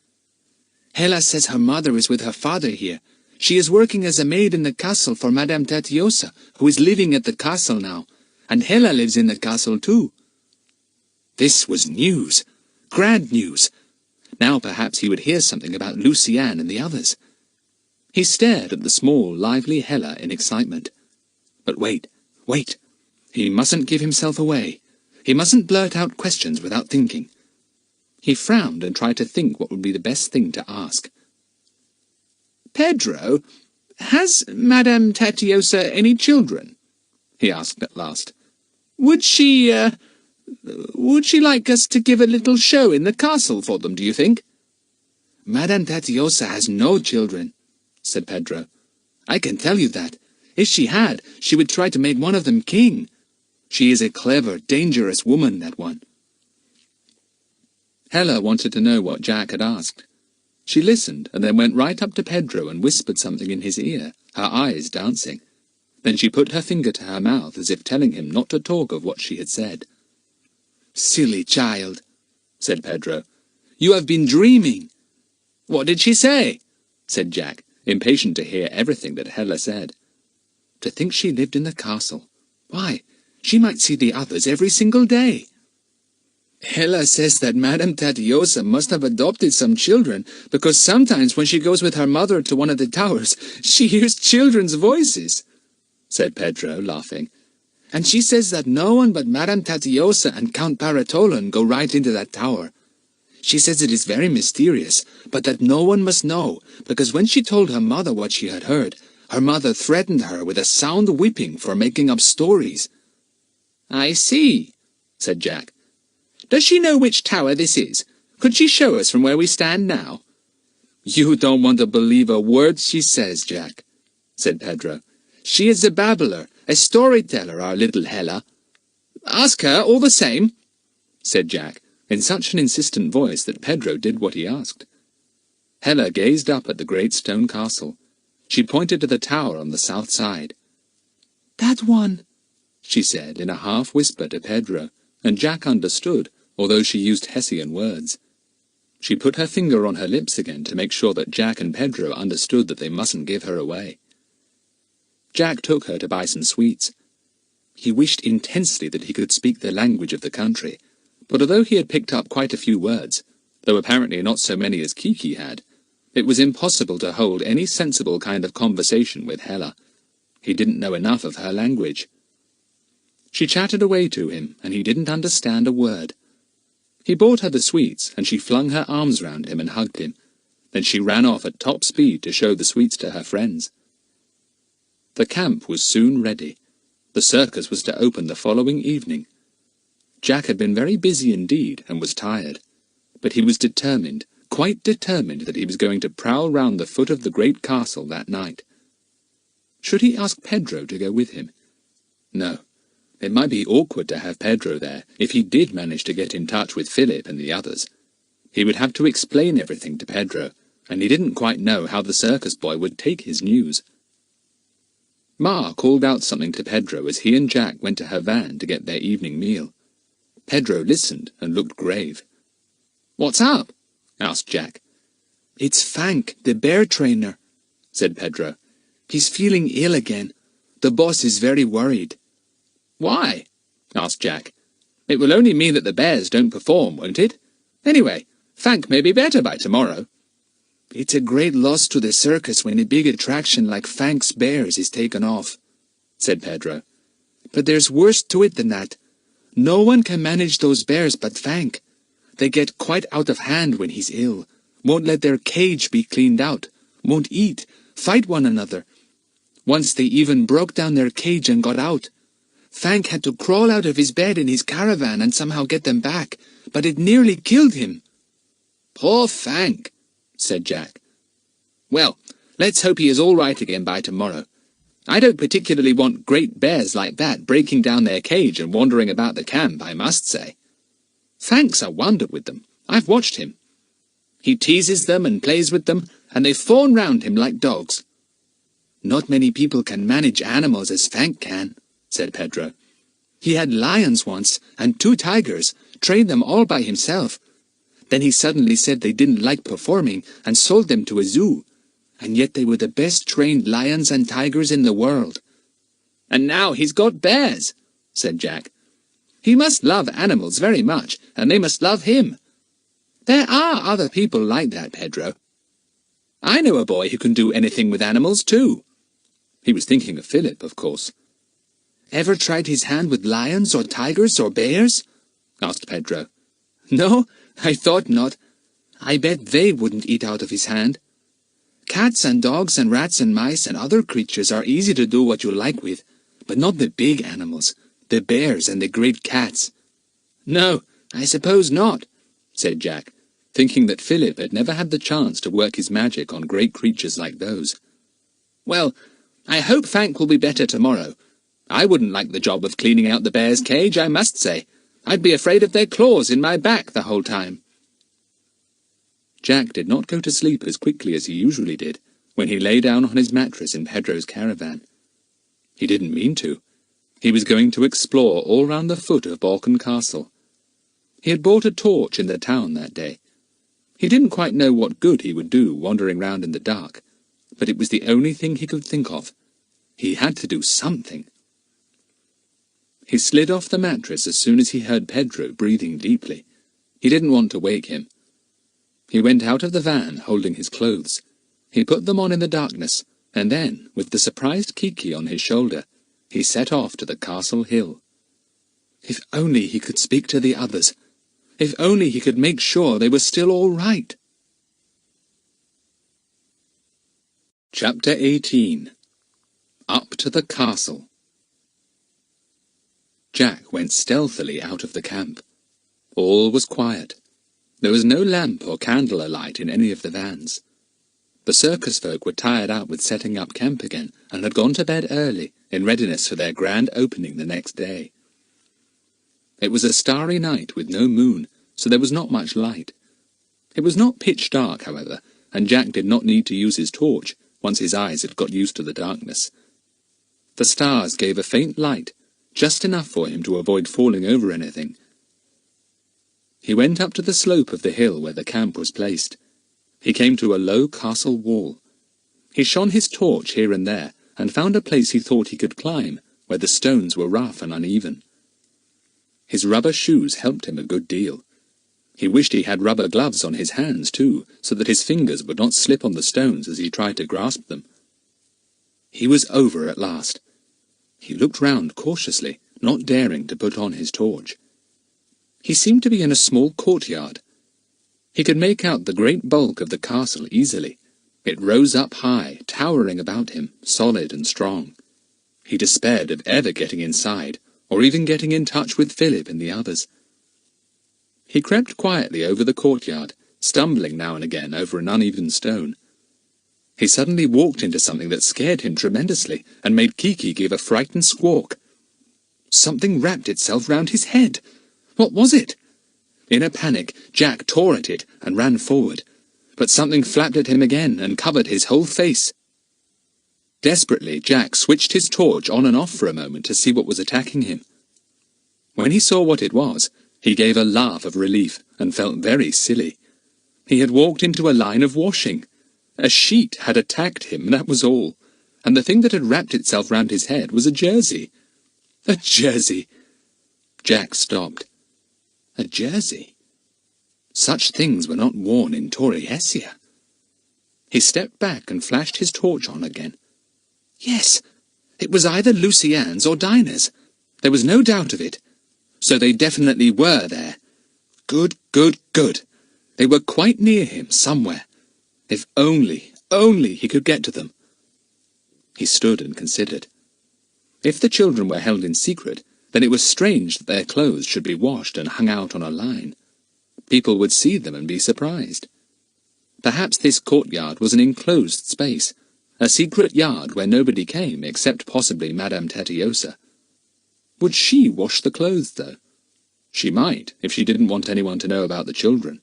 Hella says her mother is with her father here. She is working as a maid in the castle for Madame Tatiosa, who is living at the castle now. And Hella lives in the castle too. This was news. Grand news. Now perhaps he would hear something about Lucy-Ann and the others. He stared at the small, lively Hella in excitement. But wait. He mustn't give himself away. He mustn't blurt out questions without thinking. He frowned and tried to think what would be the best thing to ask. Pedro, has Madame Tatiosa any children? He asked at last. Would she like us to give a little show in the castle for them, do you think? Madame Tatiosa has no children, said Pedro. I can tell you that. If she had, she would try to make one of them king. She is a clever, dangerous woman, that one. Hella wanted to know what Jack had asked. She listened and then went right up to Pedro and whispered something in his ear, her eyes dancing. Then she put her finger to her mouth as if telling him not to talk of what she had said. Silly child, said Pedro. You have been dreaming. What did she say? Said Jack, impatient to hear everything that Hella said. To think she lived in the castle. Why, she might see the others every single day. Hella says that Madame Tatiosa must have adopted some children, because sometimes when she goes with her mother to one of the towers, she hears children's voices, said Pedro, laughing. And she says that no one but Madame Tatiosa and Count Paratolan go right into that tower. She says it is very mysterious, but that no one must know, because when she told her mother what she had heard, her mother threatened her with a sound whipping for making up stories. I see, said Jack. Does she know which tower this is? Could she show us from where we stand now? You don't want to believe a word she says, Jack, said Pedro. She is a babbler, a storyteller, our little Hella. Ask her all the same, said Jack, in such an insistent voice that Pedro did what he asked. Hella gazed up at the great stone castle. She pointed to the tower on the south side. That one, she said in a half-whisper to Pedro, and Jack understood, although she used Hessian words. She put her finger on her lips again to make sure that Jack and Pedro understood that they mustn't give her away. Jack took her to buy some sweets. He wished intensely that he could speak the language of the country, but although he had picked up quite a few words, though apparently not so many as Kiki had, it was impossible to hold any sensible kind of conversation with Hella. He didn't know enough of her language. She chattered away to him, and he didn't understand a word. He bought her the sweets, and she flung her arms round him and hugged him. Then she ran off at top speed to show the sweets to her friends. The camp was soon ready. The circus was to open the following evening. Jack had been very busy indeed, and was tired. But he was determined, quite determined, that he was going to prowl round the foot of the great castle that night. Should he ask Pedro to go with him? No. It might be awkward to have Pedro there, if he did manage to get in touch with Philip and the others. He would have to explain everything to Pedro, and he didn't quite know how the circus boy would take his news. Ma called out something to Pedro as he and Jack went to her van to get their evening meal. Pedro listened and looked grave. "What's up?" asked Jack. "It's Fank, the bear trainer," said Pedro. "He's feeling ill again. The boss is very worried." "Why?" asked Jack. "It will only mean that the bears don't perform, won't it? Anyway, Fank may be better by tomorrow." "It's a great loss to the circus when a big attraction like Fank's bears is taken off," said Pedro. "But there's worse to it than that. No one can manage those bears but Fank. They get quite out of hand when he's ill, won't let their cage be cleaned out, won't eat, fight one another. Once they even broke down their cage and got out. Fank had to crawl out of his bed in his caravan and somehow get them back, but it nearly killed him." "Poor Fank," said Jack. "Well, let's hope he is all right again by tomorrow. I don't particularly want great bears like that breaking down their cage and wandering about the camp, I must say. Frank's a wonder with them. I've watched him. He teases them and plays with them, and they fawn round him like dogs. Not many people can manage animals as Frank can, said Pedro. He had lions once, and 2 tigers, trained them all by himself. Then he suddenly said they didn't like performing, and sold them to a zoo. And yet they were the best trained lions and tigers in the world. And now he's got bears, said Jack. He must love animals very much, and they must love him. There are other people like that, Pedro. I know a boy who can do anything with animals, too. He was thinking of Philip, of course. Ever tried his hand with lions or tigers or bears? Asked Pedro. No, I thought not. I bet they wouldn't eat out of his hand. Cats and dogs and rats and mice and other creatures are easy to do what you like with, but not the big animals, the bears and the great cats. No, I suppose not, said Jack, thinking that Philip had never had the chance to work his magic on great creatures like those. Well, I hope Frank will be better tomorrow. I wouldn't like the job of cleaning out the bear's cage, I must say. I'd be afraid of their claws in my back the whole time. Jack did not go to sleep as quickly as he usually did when he lay down on his mattress in Pedro's caravan. He didn't mean to. He was going to explore all round the foot of Balkan Castle. He had bought a torch in the town that day. He didn't quite know what good he would do wandering round in the dark, but it was the only thing he could think of. He had to do something. He slid off the mattress as soon as he heard Pedro breathing deeply. He didn't want to wake him. He went out of the van, holding his clothes. He put them on in the darkness, and then, with the surprised Kiki on his shoulder, he set off to the castle hill. If only he could speak to the others. If only he could make sure they were still all right. Chapter 18. Up to the Castle. Jack went stealthily out of the camp. All was quiet. There was no lamp or candle alight in any of the vans. The circus folk were tired out with setting up camp again, and had gone to bed early, in readiness for their grand opening the next day. It was a starry night with no moon, so there was not much light. It was not pitch dark, however, and Jack did not need to use his torch, once his eyes had got used to the darkness. The stars gave a faint light, just enough for him to avoid falling over anything. He went up to the slope of the hill where the camp was placed. He came to a low castle wall. He shone his torch here and there, and found a place he thought he could climb, where the stones were rough and uneven. His rubber shoes helped him a good deal. He wished he had rubber gloves on his hands, too, so that his fingers would not slip on the stones as he tried to grasp them. He was over at last. He looked round cautiously, not daring to put on his torch. He seemed to be in a small courtyard. He could make out the great bulk of the castle easily. It rose up high, towering about him, solid and strong. He despaired of ever getting inside, or even getting in touch with Philip and the others. He crept quietly over the courtyard, stumbling now and again over an uneven stone. He suddenly walked into something that scared him tremendously, and made Kiki give a frightened squawk. Something wrapped itself round his head. What was it? In a panic, Jack tore at it and ran forward, but something flapped at him again and covered his whole face. Desperately, Jack switched his torch on and off for a moment to see what was attacking him. When he saw what it was, he gave a laugh of relief and felt very silly. He had walked into a line of washing. A sheet had attacked him, that was all, and the thing that had wrapped itself round his head was a jersey. A jersey! Jack stopped. A jersey? Such things were not worn in Torriesia. He stepped back and flashed his torch on again. Yes, it was either Lucy-Ann's or Dinah's. There was no doubt of it. So they definitely were there. Good, good, good. They were quite near him, somewhere. If only he could get to them. He stood and considered. If the children were held in secret, then it was strange that their clothes should be washed and hung out on a line. People would see them and be surprised. Perhaps this courtyard was an enclosed space, A secret yard where nobody came except possibly Madame Tetiosa. Would she wash the clothes, though? She might, if she didn't want anyone to know about the children.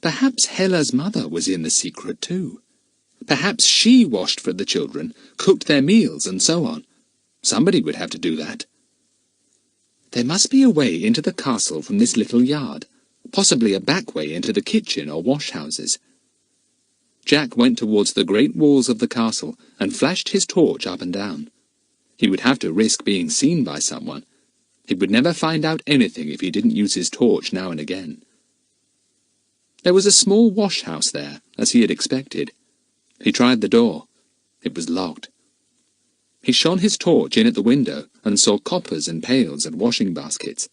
Perhaps Hella's mother was in the secret too. Perhaps she washed for the children, cooked their meals, and so on. Somebody would have to do that. There must be a way into the castle from this little yard, possibly a back way into the kitchen or wash-houses. Jack went towards the great walls of the castle and flashed his torch up and down. He would have to risk being seen by someone. He would never find out anything if he didn't use his torch now and again. There was a small wash-house there, as he had expected. He tried the door. It was locked. He shone his torch in at the window and saw coppers and pails and washing baskets.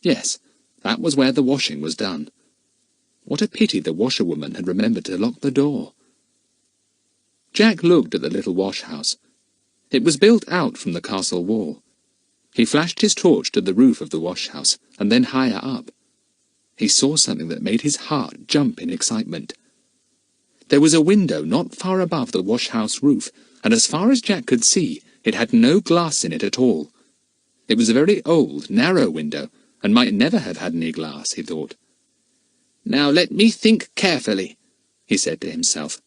Yes, that was where the washing was done. What a pity the washerwoman had remembered to lock the door. Jack looked at the little wash-house. It was built out from the castle wall. He flashed his torch to the roof of the wash-house, and then higher up. He saw something that made his heart jump in excitement. There was a window not far above the wash-house roof, and as far as Jack could see, it had no glass in it at all. It was a very old, narrow window, and might never have had any glass, he thought. "Now let me think carefully," he said to himself.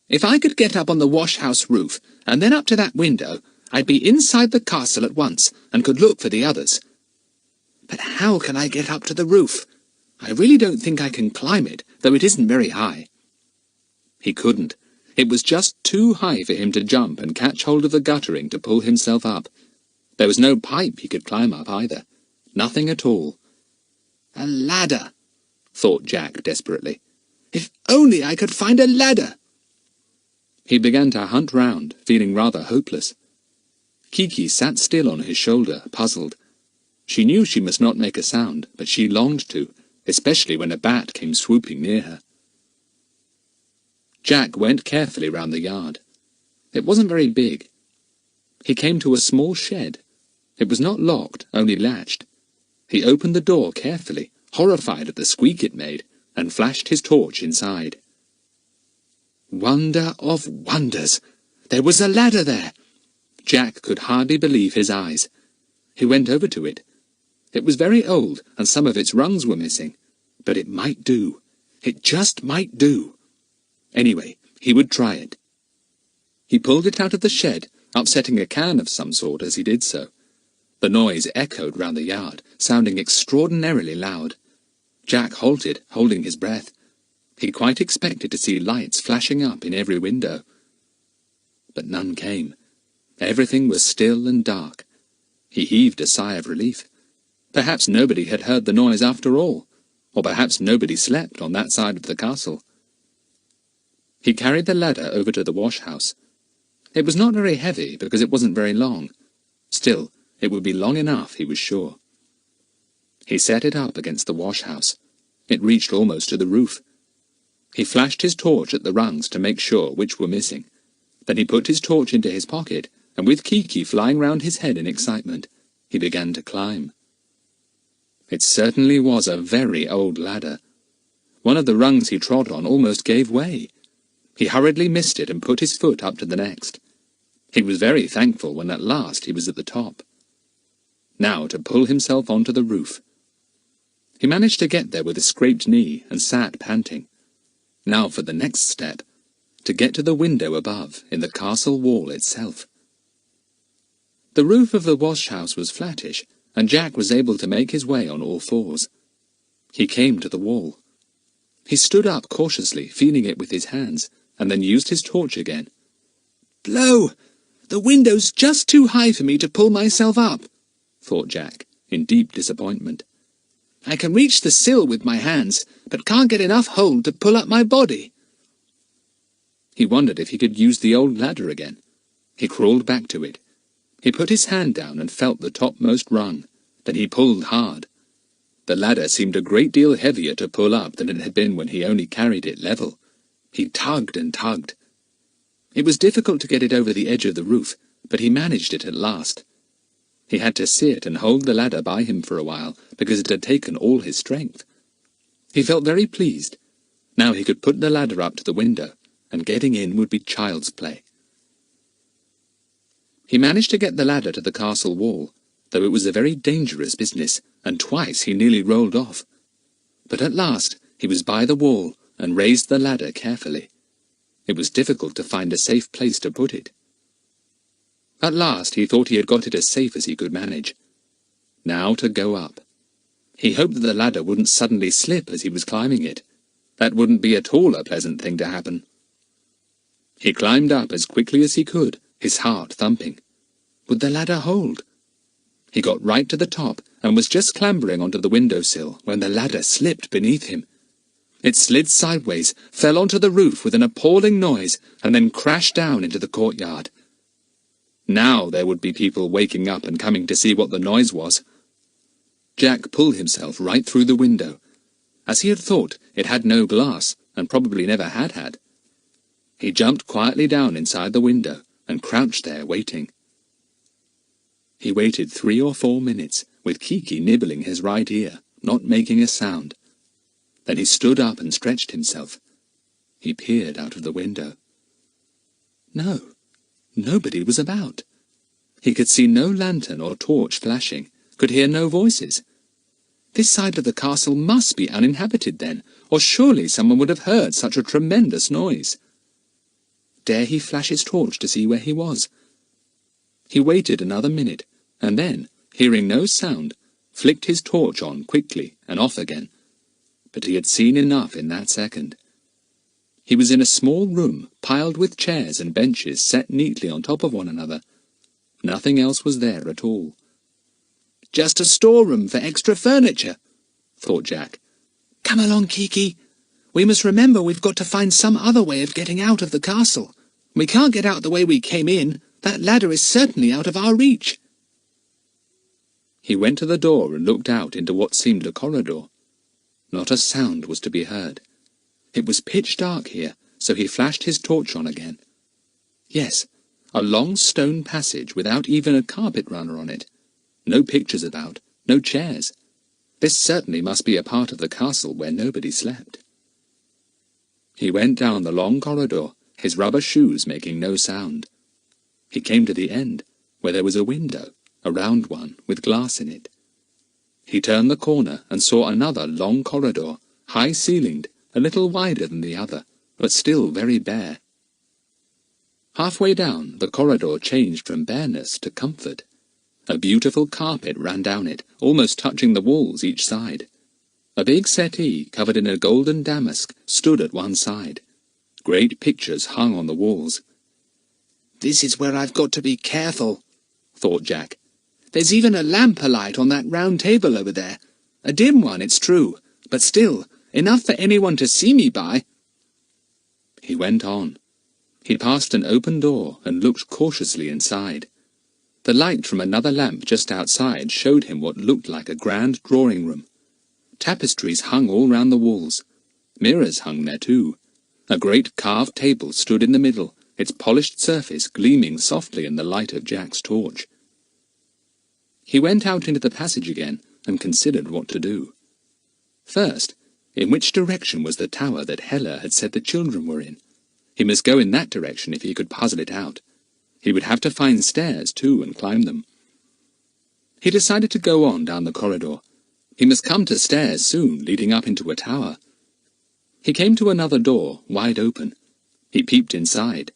"If I could get up on the wash-house roof, and then up to that window, I'd be inside the castle at once, and could look for the others. But how can I get up to the roof? I really don't think I can climb it, though it isn't very high." He couldn't. It was just too high for him to jump and catch hold of the guttering to pull himself up. There was no pipe he could climb up either. Nothing at all. "A ladder," thought Jack desperately. "If only I could find a ladder!" He began to hunt round, feeling rather hopeless. Kiki sat still on his shoulder, puzzled. She knew she must not make a sound, but she longed to, especially when a bat came swooping near her. Jack went carefully round the yard. It wasn't very big. He came to a small shed. It was not locked, only latched. He opened the door carefully, horrified at the squeak it made, and flashed his torch inside. Wonder of wonders! There was a ladder there! Jack could hardly believe his eyes. He went over to it. It was very old, and some of its rungs were missing. But it might do. It just might do. Anyway, he would try it. He pulled it out of the shed, upsetting a can of some sort as he did so. The noise echoed round the yard, sounding extraordinarily loud. Jack halted, holding his breath. He quite expected to see lights flashing up in every window. But none came. Everything was still and dark. He heaved a sigh of relief. Perhaps nobody had heard the noise after all, or perhaps nobody slept on that side of the castle. He carried the ladder over to the wash-house. It was not very heavy, because it wasn't very long. Still, it would be long enough, he was sure. He set it up against the wash-house. It reached almost to the roof. He flashed his torch at the rungs to make sure which were missing. Then he put his torch into his pocket, and with Kiki flying round his head in excitement, he began to climb. It certainly was a very old ladder. One of the rungs he trod on almost gave way. He hurriedly missed it and put his foot up to the next. He was very thankful when at last he was at the top. Now to pull himself onto the roof. He managed to get there with a scraped knee and sat panting. Now for the next step, to get to the window above, in the castle wall itself. The roof of the wash-house was flattish, and Jack was able to make his way on all fours. He came to the wall. He stood up cautiously, feeling it with his hands, and then used his torch again. "Blow! The window's just too high for me to pull myself up," thought Jack, in deep disappointment. "I can reach the sill with my hands, but can't get enough hold to pull up my body." He wondered if he could use the old ladder again. He crawled back to it. He put his hand down and felt the topmost rung. Then he pulled hard. The ladder seemed a great deal heavier to pull up than it had been when he only carried it level. He tugged and tugged. It was difficult to get it over the edge of the roof, but he managed it at last. He had to sit and hold the ladder by him for a while, because it had taken all his strength. He felt very pleased. Now he could put the ladder up to the window, and getting in would be child's play. He managed to get the ladder to the castle wall, though it was a very dangerous business, and twice he nearly rolled off. But at last he was by the wall and raised the ladder carefully. It was difficult to find a safe place to put it. At last he thought he had got it as safe as he could manage. Now to go up. He hoped that the ladder wouldn't suddenly slip as he was climbing it. That wouldn't be at all a pleasant thing to happen. He climbed up as quickly as he could, his heart thumping. Would the ladder hold? He got right to the top and was just clambering onto the window-sill when the ladder slipped beneath him. It slid sideways, fell onto the roof with an appalling noise, and then crashed down into the courtyard. Now there would be people waking up and coming to see what the noise was. Jack pulled himself right through the window. As he had thought, it had no glass, and probably never had had. He jumped quietly down inside the window and crouched there waiting. He waited 3 or 4 minutes, with Kiki nibbling his right ear, not making a sound. Then he stood up and stretched himself. He peered out of the window. No, nobody was about. He could see no lantern or torch flashing, could hear no voices. This side of the castle must be uninhabited then, or surely someone would have heard such a tremendous noise. Dare he flash his torch to see where he was? He waited another minute, and then, hearing no sound, flicked his torch on quickly and off again. But he had seen enough in that second. He was in a small room, piled with chairs and benches set neatly on top of one another. Nothing else was there at all. Just a storeroom for extra furniture, thought Jack. Come along, Kiki. We must remember we've got to find some other way of getting out of the castle. We can't get out the way we came in. That ladder is certainly out of our reach. He went to the door and looked out into what seemed a corridor. Not a sound was to be heard. It was pitch dark here, so he flashed his torch on again. Yes, a long stone passage without even a carpet runner on it. No pictures about, no chairs. This certainly must be a part of the castle where nobody slept. He went down the long corridor, his rubber shoes making no sound. He came to the end, where there was a window, a round one, with glass in it. He turned the corner and saw another long corridor, high-ceilinged, a little wider than the other, but still very bare. Halfway down, the corridor changed from bareness to comfort. A beautiful carpet ran down it, almost touching the walls each side. A big settee, covered in a golden damask, stood at one side. Great pictures hung on the walls. "This is where I've got to be careful," thought Jack. "There's even a lamp alight on that round table over there. A dim one, it's true, but still, enough for anyone to see me by." He went on. He passed an open door and looked cautiously inside. The light from another lamp just outside showed him what looked like a grand drawing-room. Tapestries hung all round the walls. Mirrors hung there too. A great carved table stood in the middle, its polished surface gleaming softly in the light of Jack's torch. He went out into the passage again and considered what to do. First, in which direction was the tower that Hella had said the children were in? He must go in that direction if he could puzzle it out. He would have to find stairs, too, and climb them. He decided to go on down the corridor. He must come to stairs soon, leading up into a tower. He came to another door, wide open. He peeped inside.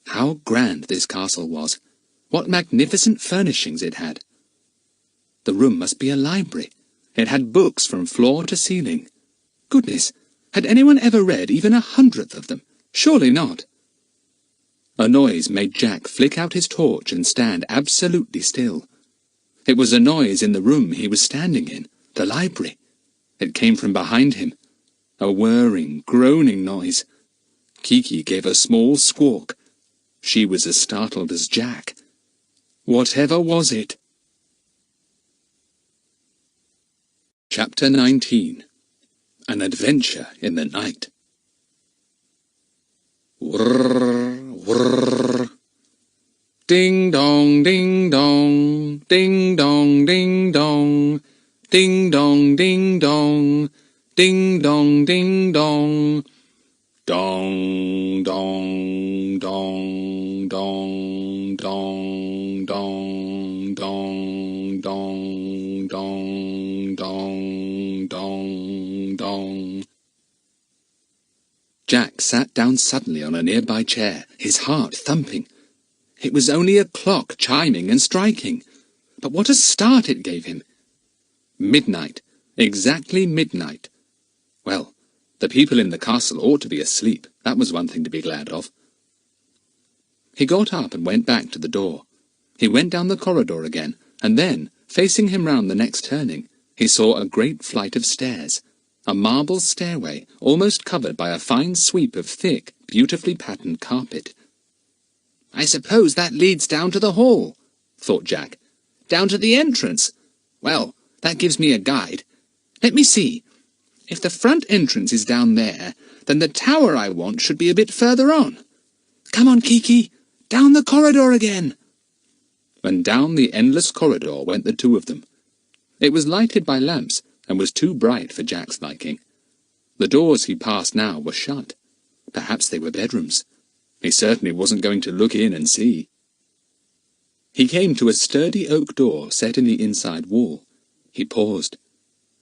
How grand this castle was! What magnificent furnishings it had! The room must be a library. It had books from floor to ceiling. Goodness! Had anyone ever read even 100th of them? Surely not. A noise made Jack flick out his torch and stand absolutely still. It was a noise in the room he was standing in, the library. It came from behind him. A whirring, groaning noise. Kiki gave a small squawk. She was as startled as Jack. Whatever was it? Chapter 19. An Adventure in the Night. Whirr, whirr. Ding dong, ding dong, ding dong, ding dong, ding dong, ding dong, ding dong, ding dong. Dong, dong, dong, dong, dong, dong, dong, dong, dong, dong, dong, dong. Jack sat down suddenly on a nearby chair, his heart thumping. It was only a clock chiming and striking, but what a start it gave him! Midnight, exactly midnight. Well, the people in the castle ought to be asleep. That was one thing to be glad of. He got up and went back to the door. He went down the corridor again, and then, facing him round the next turning, he saw a great flight of stairs, a marble stairway almost covered by a fine sweep of thick, beautifully patterned carpet. "I suppose that leads down to the hall," thought Jack. "Down to the entrance. Well, that gives me a guide. Let me see. If the front entrance is down there, then the tower I want should be a bit further on. Come on, Kiki, down the corridor again." And down the endless corridor went the two of them. It was lighted by lamps, and was too bright for Jack's liking. The doors he passed now were shut. Perhaps they were bedrooms. He certainly wasn't going to look in and see. He came to a sturdy oak door set in the inside wall. He paused.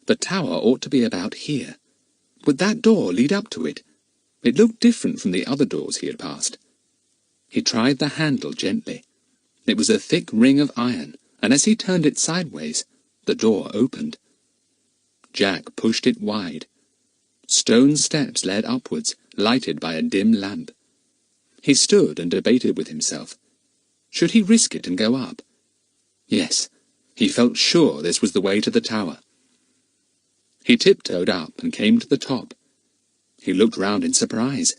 The tower ought to be about here. Would that door lead up to it? It looked different from the other doors he had passed. He tried the handle gently. It was a thick ring of iron, and as he turned it sideways, the door opened. Jack pushed it wide. Stone steps led upwards, lighted by a dim lamp. He stood and debated with himself. Should he risk it and go up? Yes, he felt sure this was the way to the tower. He tiptoed up and came to the top. He looked round in surprise.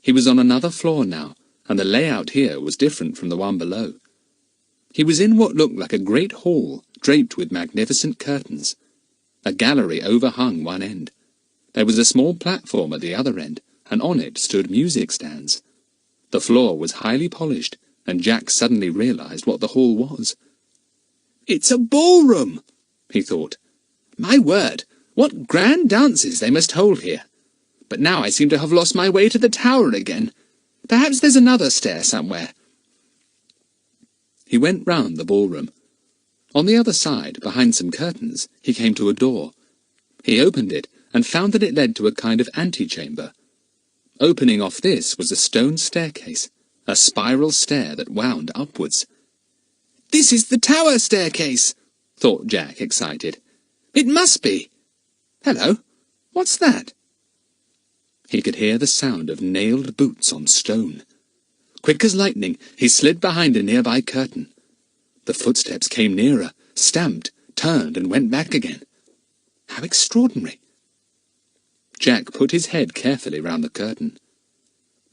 He was on another floor now, and the layout here was different from the one below. He was in what looked like a great hall, draped with magnificent curtains. A gallery overhung one end. There was a small platform at the other end, and on it stood music stands. The floor was highly polished, and Jack suddenly realized what the hall was. "It's a ballroom," he thought. "My word, what grand dances they must hold here! But now I seem to have lost my way to the tower again. Perhaps there's another stair somewhere." He went round the ballroom. On the other side, behind some curtains, he came to a door. He opened it, and found that it led to a kind of antechamber. Opening off this was a stone staircase, a spiral stair that wound upwards. "This is the tower staircase," thought Jack, excited. "It must be. Hello, what's that?" He could hear the sound of nailed boots on stone. Quick as lightning, he slid behind a nearby curtain. The footsteps came nearer, stamped, turned, and went back again. How extraordinary! Jack put his head carefully round the curtain.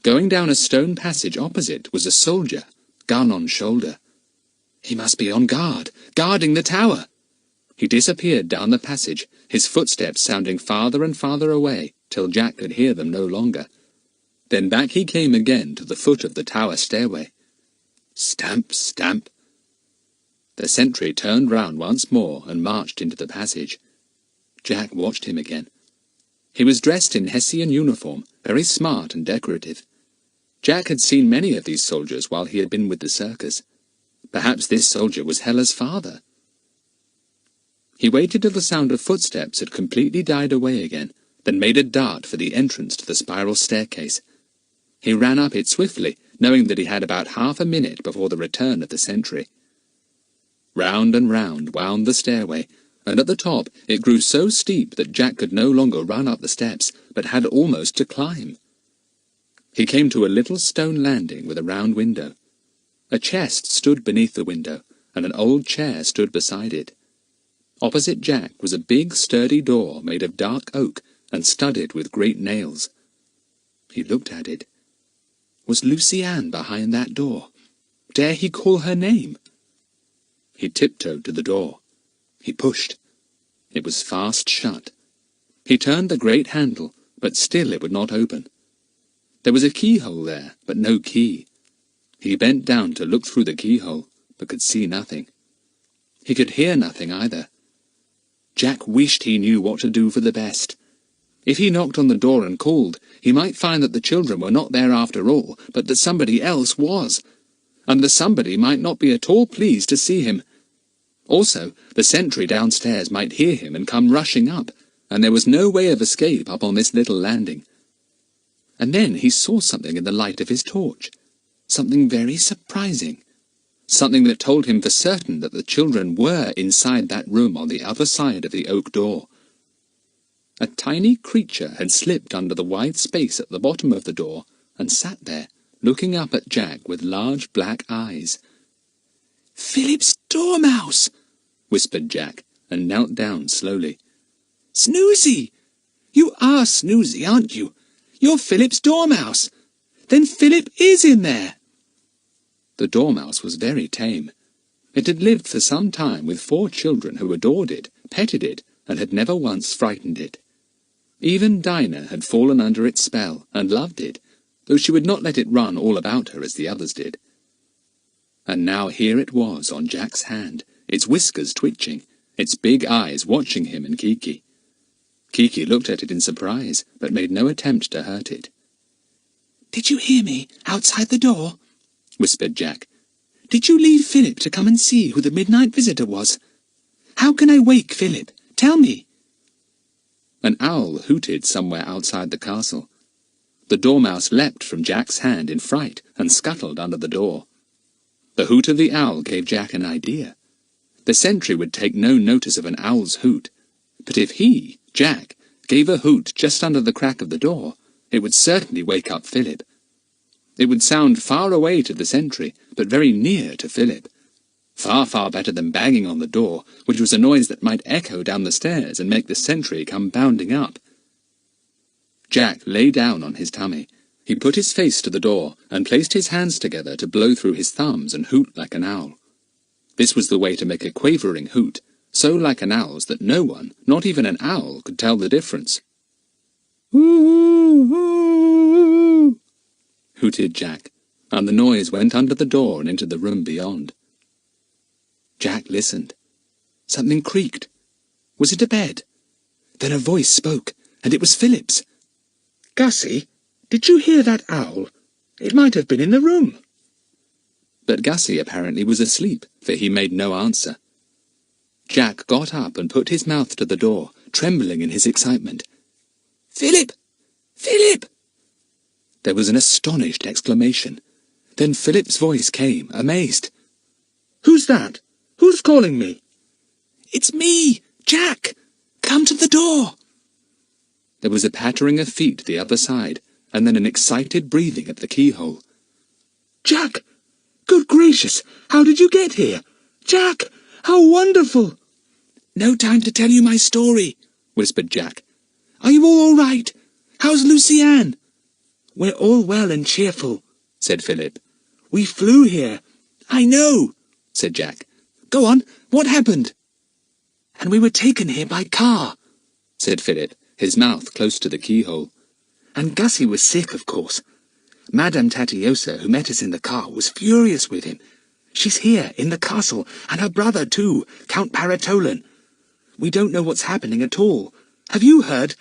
Going down a stone passage opposite was a soldier, gun on shoulder. He must be on guard, guarding the tower. He disappeared down the passage, his footsteps sounding farther and farther away, till Jack could hear them no longer. Then back he came again to the foot of the tower stairway. Stamp, stamp. The sentry turned round once more and marched into the passage. Jack watched him again. He was dressed in Hessian uniform, very smart and decorative. Jack had seen many of these soldiers while he had been with the circus. Perhaps this soldier was Hella's father. He waited till the sound of footsteps had completely died away again, then made a dart for the entrance to the spiral staircase. He ran up it swiftly, knowing that he had about half a minute before the return of the sentry. Round and round wound the stairway, and at the top it grew so steep that Jack could no longer run up the steps, but had almost to climb. He came to a little stone landing with a round window. A chest stood beneath the window, and an old chair stood beside it. Opposite Jack was a big, sturdy door made of dark oak and studded with great nails. He looked at it. Was Lucy-Ann behind that door? Dare he call her name? He tiptoed to the door. He pushed. It was fast shut. He turned the great handle, but still it would not open. There was a keyhole there, but no key. He bent down to look through the keyhole, but could see nothing. He could hear nothing either. Jack wished he knew what to do for the best. If he knocked on the door and called, he might find that the children were not there after all, but that somebody else was, and the somebody might not be at all pleased to see him. Also, the sentry downstairs might hear him and come rushing up, and there was no way of escape up on this little landing. And then he saw something in the light of his torch, something very surprising, something that told him for certain that the children were inside that room on the other side of the oak door. A tiny creature had slipped under the wide space at the bottom of the door and sat there, looking up at Jack with large black eyes. "Philip's dormouse," whispered Jack, and knelt down slowly. "Snoozy! You are Snoozy, aren't you? You're Philip's dormouse. Then Philip is in there." The dormouse was very tame. It had lived for some time with 4 children who adored it, petted it, and had never once frightened it. Even Dinah had fallen under its spell and loved it, though she would not let it run all about her as the others did. And now here it was on Jack's hand, its whiskers twitching, its big eyes watching him and Kiki. Kiki looked at it in surprise, but made no attempt to hurt it. "Did you hear me outside the door?" whispered Jack. "Did you leave Philip to come and see who the midnight visitor was? How can I wake Philip? Tell me." An owl hooted somewhere outside the castle. The dormouse leapt from Jack's hand in fright and scuttled under the door. The hoot of the owl gave Jack an idea. The sentry would take no notice of an owl's hoot, but if he, Jack, gave a hoot just under the crack of the door, it would certainly wake up Philip. It would sound far away to the sentry, but very near to Philip. Far, far better than banging on the door, which was a noise that might echo down the stairs and make the sentry come bounding up. Jack lay down on his tummy. He put his face to the door and placed his hands together to blow through his thumbs and hoot like an owl. This was the way to make a quavering hoot, so like an owl's that no one, not even an owl, could tell the difference. "Ooh-ooh-ooh!" hooted Jack, and the noise went under the door and into the room beyond. Jack listened. Something creaked. Was it a bed? Then a voice spoke, and it was Philip's. "Gussie, did you hear that owl? It might have been in the room." But Gussie apparently was asleep, for he made no answer. Jack got up and put his mouth to the door, trembling in his excitement. "Philip! Philip!" There was an astonished exclamation. Then Philip's voice came, amazed. "Who's that? Who's calling me?" "It's me, Jack! Come to the door!" There was a pattering of feet the other side, and then an excited breathing at the keyhole. "Jack! Good gracious! How did you get here? Jack! How wonderful!" "No time to tell you my story," whispered Jack. "Are you all right? How's Lucy-Ann?" "We're all well and cheerful," said Philip. "We flew here." "I know," said Jack. "Go on, what happened?" "And we were taken here by car," said Philip, his mouth close to the keyhole. "And Gussie was sick, of course. Madame Tatiosa, who met us in the car, was furious with him. She's here, in the castle, and her brother, too, Count Paratolan. We don't know what's happening at all. Have you heard?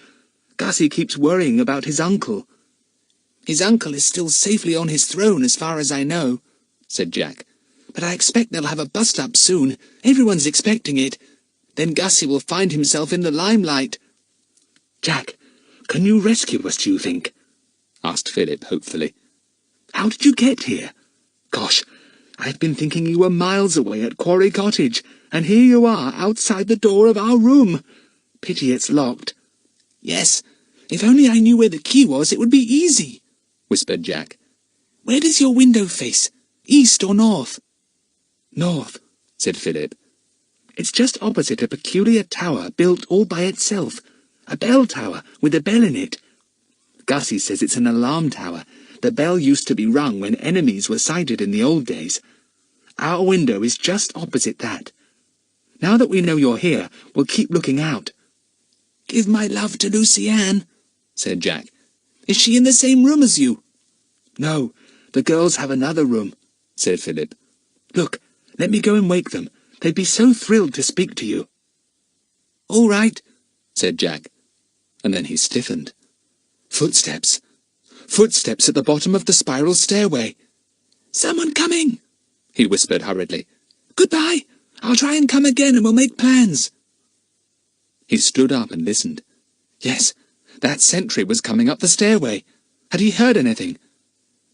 Gussie keeps worrying about his uncle." "His uncle is still safely on his throne, as far as I know," said Jack. "But I expect they'll have a bust-up soon. Everyone's expecting it. Then Gussie will find himself in the limelight." "Jack, can you rescue us, do you think?" asked Philip hopefully. "How did you get here? Gosh, I've been thinking you were miles away at Quarry Cottage, and here you are outside the door of our room. Pity it's locked." "Yes, if only I knew where the key was, it would be easy," whispered Jack. "Where does your window face? East or north?" "North," said Philip. "It's just opposite a peculiar tower built all by itself. A bell tower with a bell in it. Gussie says it's an alarm tower. The bell used to be rung when enemies were sighted in the old days. Our window is just opposite that. Now that we know you're here, we'll keep looking out." "Give my love to Lucy-Ann," said Jack. "Is she in the same room as you?" "No, the girls have another room," said Philip. "Look, let me go and wake them. They'd be so thrilled to speak to you." "All right," said Jack. and then he stiffened. Footsteps! Footsteps at the bottom of the spiral stairway. "Someone coming!" he whispered hurriedly. "Goodbye! I'll try and come again and we'll make plans." He stood up and listened. Yes, that sentry was coming up the stairway. Had he heard anything?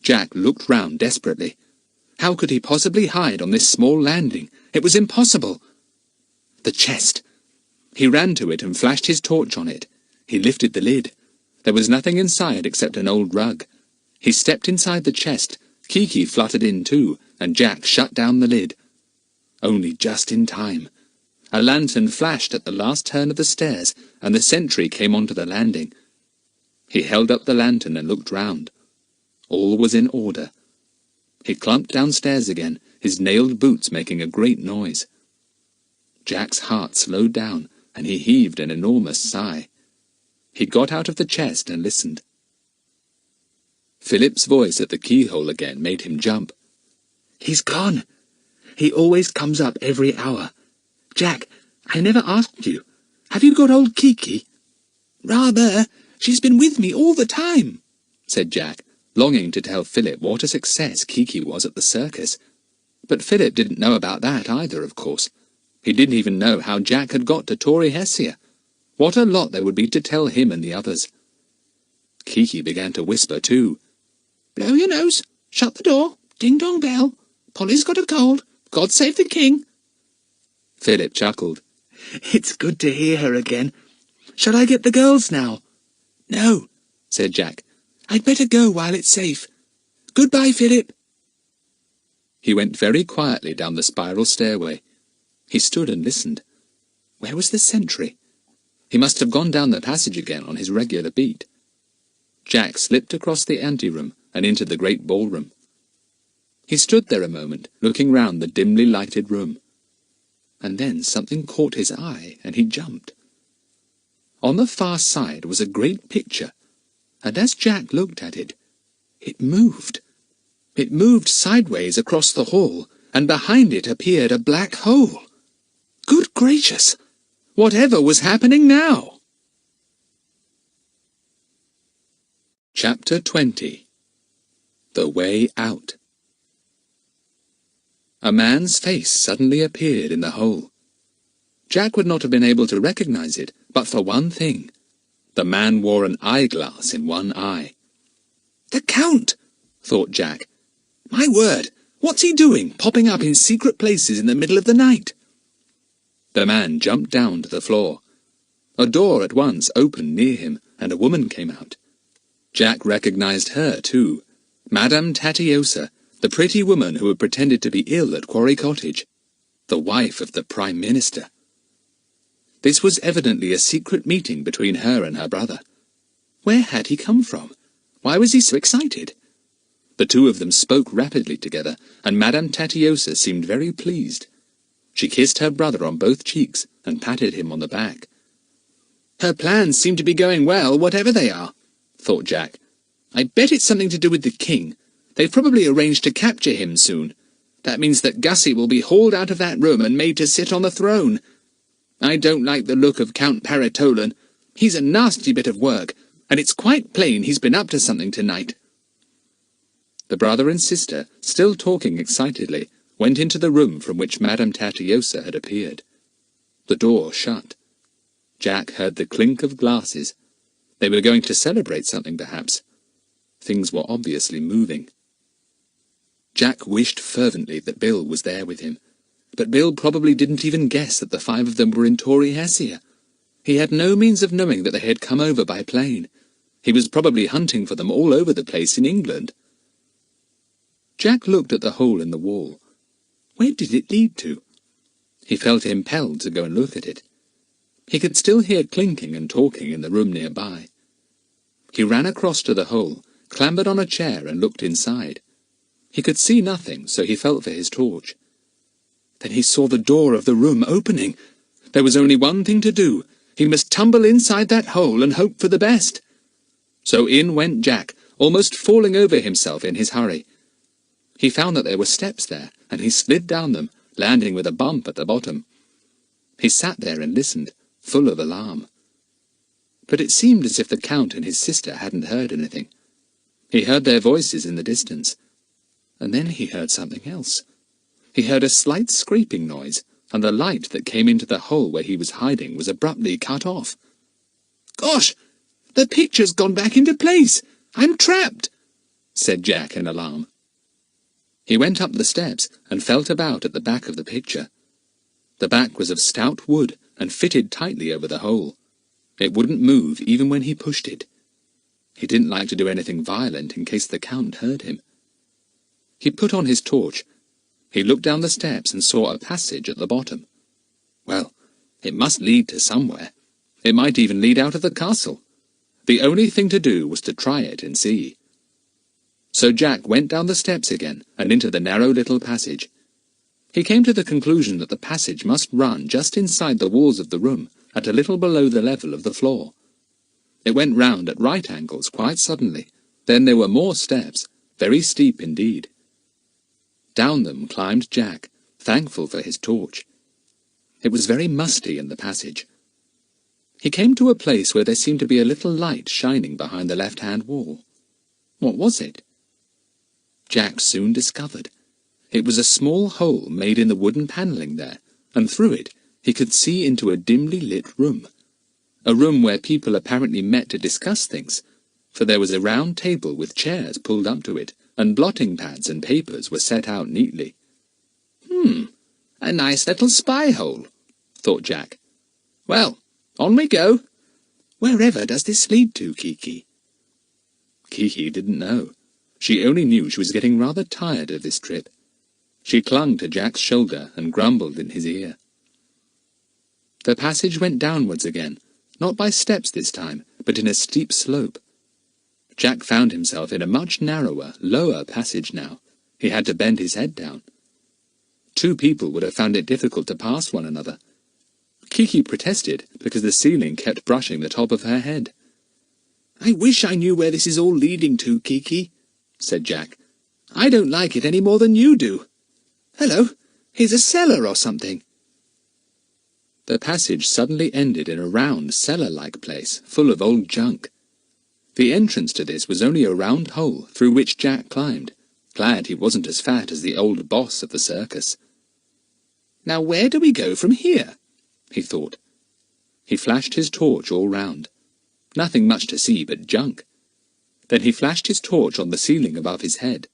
Jack looked round desperately. How could he possibly hide on this small landing? It was impossible. The chest. He ran to it and flashed his torch on it. He lifted the lid. There was nothing inside except an old rug. He stepped inside the chest. Kiki fluttered in too, and Jack shut down the lid. Only just in time. A lantern flashed at the last turn of the stairs, and the sentry came onto the landing. He held up the lantern and looked round. All was in order. He clumped downstairs again, his nailed boots making a great noise. Jack's heart slowed down, and he heaved an enormous sigh. He got out of the chest and listened. Philip's voice at the keyhole again made him jump. "He's gone! He always comes up every hour. Jack, I never asked you. Have you got old Kiki?" "Rather. She's been with me all the time," said Jack, longing to tell Philip what a success Kiki was at the circus. But Philip didn't know about that either, of course. He didn't even know how Jack had got to Tory Hessia. What a lot there would be to tell him and the others. Kiki began to whisper too. "Blow your nose. Shut the door. Ding-dong bell. Polly's got a cold. God save the king." Philip chuckled. "It's good to hear her again. Shall I get the girls now?" "No," said Jack. "I'd better go while it's safe. Goodbye, Philip." He went very quietly down the spiral stairway. He stood and listened. Where was the sentry? He must have gone down the passage again on his regular beat. Jack slipped across the anteroom and into the great ballroom. He stood there a moment, looking round the dimly lighted room. And then something caught his eye, and he jumped. On the far side was a great picture, and as Jack looked at it, it moved. It moved sideways across the hall, and behind it appeared a black hole. Good gracious! Whatever was happening now? Chapter 20. The Way Out. A man's face suddenly appeared in the hole. Jack would not have been able to recognize it, but for one thing. The man wore an eyeglass in one eye. "The Count!" thought Jack. "My word, what's he doing, popping up in secret places in the middle of the night?" The man jumped down to the floor. A door at once opened near him, and a woman came out. Jack recognized her, too. Madame Tatiosa, the pretty woman who had pretended to be ill at Quarry Cottage. The wife of the Prime Minister. This was evidently a secret meeting between her and her brother. Where had he come from? Why was he so excited? The two of them spoke rapidly together, and Madame Tatiosa seemed very pleased. She kissed her brother on both cheeks and patted him on the back. "Her plans seem to be going well, whatever they are," thought Jack. "I bet it's something to do with the king. They've probably arranged to capture him soon. That means that Gussie will be hauled out of that room and made to sit on the throne. I don't like the look of Count Parrot. He's a nasty bit of work, and it's quite plain he's been up to something tonight." The brother and sister, still talking excitedly, went into the room from which Madame Tatiosa had appeared. The door shut. Jack heard the clink of glasses. They were going to celebrate something, perhaps. Things were obviously moving. Jack wished fervently that Bill was there with him. But Bill probably didn't even guess that the five of them were in Tory Hessia. He had no means of knowing that they had come over by plane. He was probably hunting for them all over the place in England. Jack looked at the hole in the wall. Where did it lead to? He felt impelled to go and look at it. He could still hear clinking and talking in the room nearby. He ran across to the hole, clambered on a chair and looked inside. He could see nothing, so he felt for his torch. Then he saw the door of the room opening. There was only one thing to do. He must tumble inside that hole and hope for the best. So in went Jack, almost falling over himself in his hurry. He found that there were steps there, and he slid down them, landing with a bump at the bottom. He sat there and listened, full of alarm. but it seemed as if the Count and his sister hadn't heard anything. He heard their voices in the distance, and then he heard something else. He heard a slight scraping noise, and the light that came into the hole where he was hiding was abruptly cut off. "Gosh! The picture's gone back into place! I'm trapped!" said Jack in alarm. He went up the steps and felt about at the back of the picture. The back was of stout wood and fitted tightly over the hole. It wouldn't move even when he pushed it. He didn't like to do anything violent in case the Count heard him. He put on his torch. He looked down the steps and saw a passage at the bottom. Well, it must lead to somewhere. It might even lead out of the castle. The only thing to do was to try it and see. So Jack went down the steps again and into the narrow little passage. He came to the conclusion that the passage must run just inside the walls of the room, at a little below the level of the floor. It went round at right angles quite suddenly. Then there were more steps, very steep indeed. Down them climbed Jack, thankful for his torch. It was very musty in the passage. He came to a place where there seemed to be a little light shining behind the left-hand wall. What was it? Jack soon discovered. It was a small hole made in the wooden panelling there, and through it he could see into a dimly lit room. A room where people apparently met to discuss things, for there was a round table with chairs pulled up to it, and blotting pads and papers were set out neatly. A nice little spy hole, thought Jack. Well, on we go. Wherever does this lead to, Kiki? Kiki didn't know. She only knew she was getting rather tired of this trip. She clung to Jack's shoulder and grumbled in his ear. The passage went downwards again, not by steps this time, but in a steep slope. Jack found himself in a much narrower, lower passage now. He had to bend his head down. Two people would have found it difficult to pass one another. Kiki protested because the ceiling kept brushing the top of her head. "I wish I knew where this is all leading to, Kiki," said Jack. "I don't like it any more than you do. Hello, here's a cellar or something." The passage suddenly ended in a round, cellar-like place, full of old junk. The entrance to this was only a round hole through which Jack climbed, glad he wasn't as fat as the old boss of the circus. "Now where do we go from here?" he thought. He flashed his torch all round. Nothing much to see but junk. Then he flashed his torch on the ceiling above his head.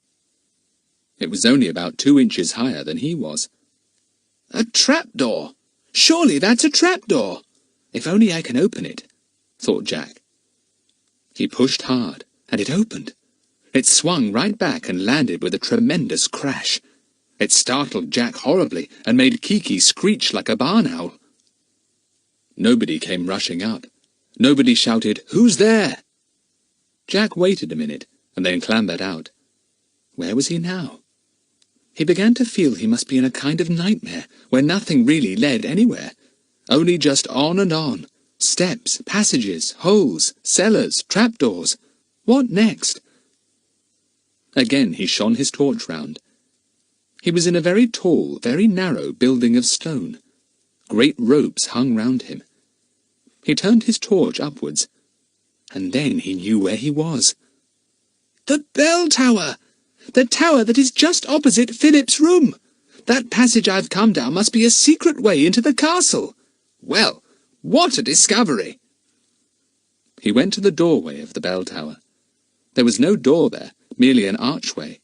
It was only about 2 inches higher than he was. "A trapdoor! Surely that's a trapdoor! If only I can open it," thought Jack. He pushed hard, and it opened. It swung right back and landed with a tremendous crash. It startled Jack horribly and made Kiki screech like a barn owl. Nobody came rushing up. Nobody shouted, "Who's there?" Jack waited a minute, and then clambered out. Where was he now? He began to feel he must be in a kind of nightmare, where nothing really led anywhere. Only just on and on. Steps, passages, holes, cellars, trapdoors. What next? Again he shone his torch round. He was in a very tall, very narrow building of stone. Great ropes hung round him. He turned his torch upwards, and then he knew where he was. The bell tower! The tower that is just opposite Philip's room! That passage I've come down must be a secret way into the castle. Well, what a discovery! He went to the doorway of the bell tower. There was no door there, merely an archway.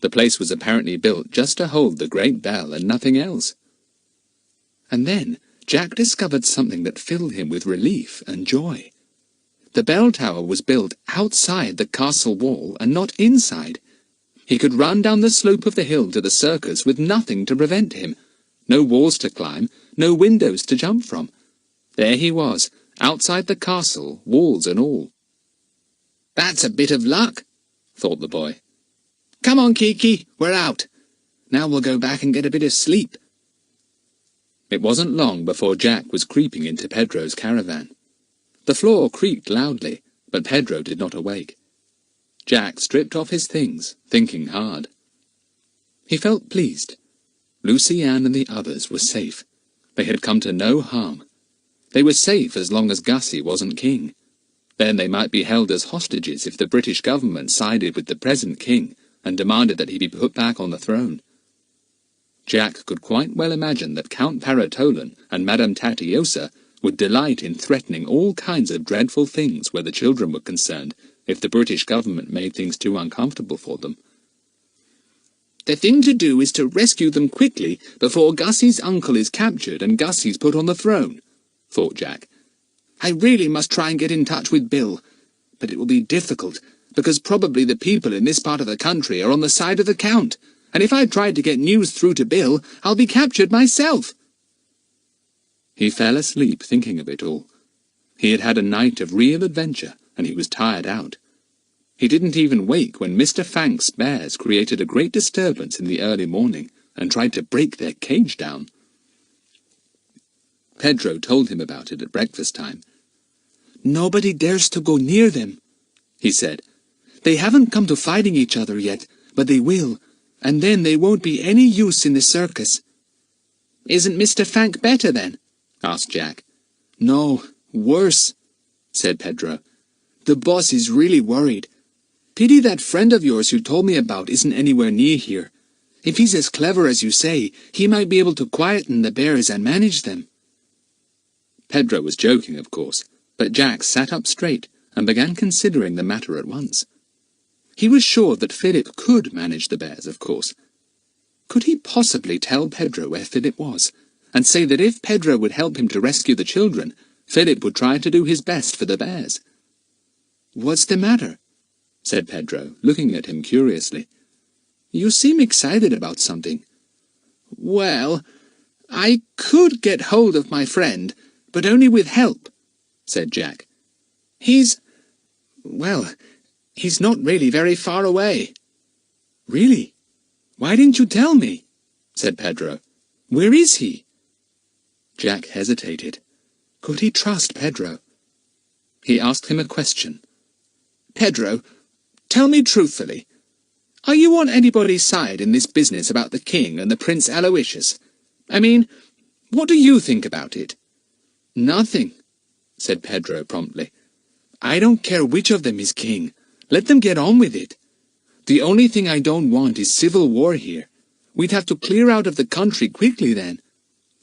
The place was apparently built just to hold the great bell and nothing else. And then Jack discovered something that filled him with relief and joy. The bell tower was built outside the castle wall and not inside. He could run down the slope of the hill to the circus with nothing to prevent him. No walls to climb, no windows to jump from. There he was, outside the castle, walls and all. "That's a bit of luck," thought the boy. "Come on, Kiki, we're out. Now we'll go back and get a bit of sleep." It wasn't long before Jack was creeping into Pedro's caravan. The floor creaked loudly, but Pedro did not awake. Jack stripped off his things, thinking hard. He felt pleased. Lucy-Ann and the others were safe. They had come to no harm. They were safe as long as Gussie wasn't king. Then they might be held as hostages if the British government sided with the present king and demanded that he be put back on the throne. Jack could quite well imagine that Count Paratolan and Madame Tatiosa would delight in threatening all kinds of dreadful things where the children were concerned if the British government made things too uncomfortable for them. The thing to do is to rescue them quickly before Gussie's uncle is captured and Gussie's put on the throne, thought Jack. I really must try and get in touch with Bill, but it will be difficult, because probably the people in this part of the country are on the side of the Count, and if I tried to get news through to Bill, I'll be captured myself. He fell asleep thinking of it all. He had had a night of real adventure, and he was tired out. He didn't even wake when Mr. Fank's bears created a great disturbance in the early morning and tried to break their cage down. Pedro told him about it at breakfast time. Nobody dares to go near them, he said. They haven't come to fighting each other yet, but they will, and then they won't be any use in the circus. Isn't Mr. Fank better then? Asked Jack. No, worse, said Pedro. The boss is really worried. Pity that friend of yours you told me about isn't anywhere near here. If he's as clever as you say, he might be able to quieten the bears and manage them. Pedro was joking, of course, but Jack sat up straight and began considering the matter at once. He was sure that Philip could manage the bears, of course. Could he possibly tell Pedro where Philip was, and say that if Pedro would help him to rescue the children, Philip would try to do his best for the bears? "What's the matter?" said Pedro, looking at him curiously. "You seem excited about something." "Well, I could get hold of my friend, but only with help," said Jack. He's not really very far away." "Really? Why didn't you tell me?" said Pedro. "Where is he?" Jack hesitated. Could he trust Pedro? He asked him a question. "Pedro, tell me truthfully, are you on anybody's side in this business about the king and the Prince Aloysius? I mean, what do you think about it?" "Nothing," said Pedro promptly. "I don't care which of them is king. Let them get on with it. The only thing I don't want is civil war here. We'd have to clear out of the country quickly then.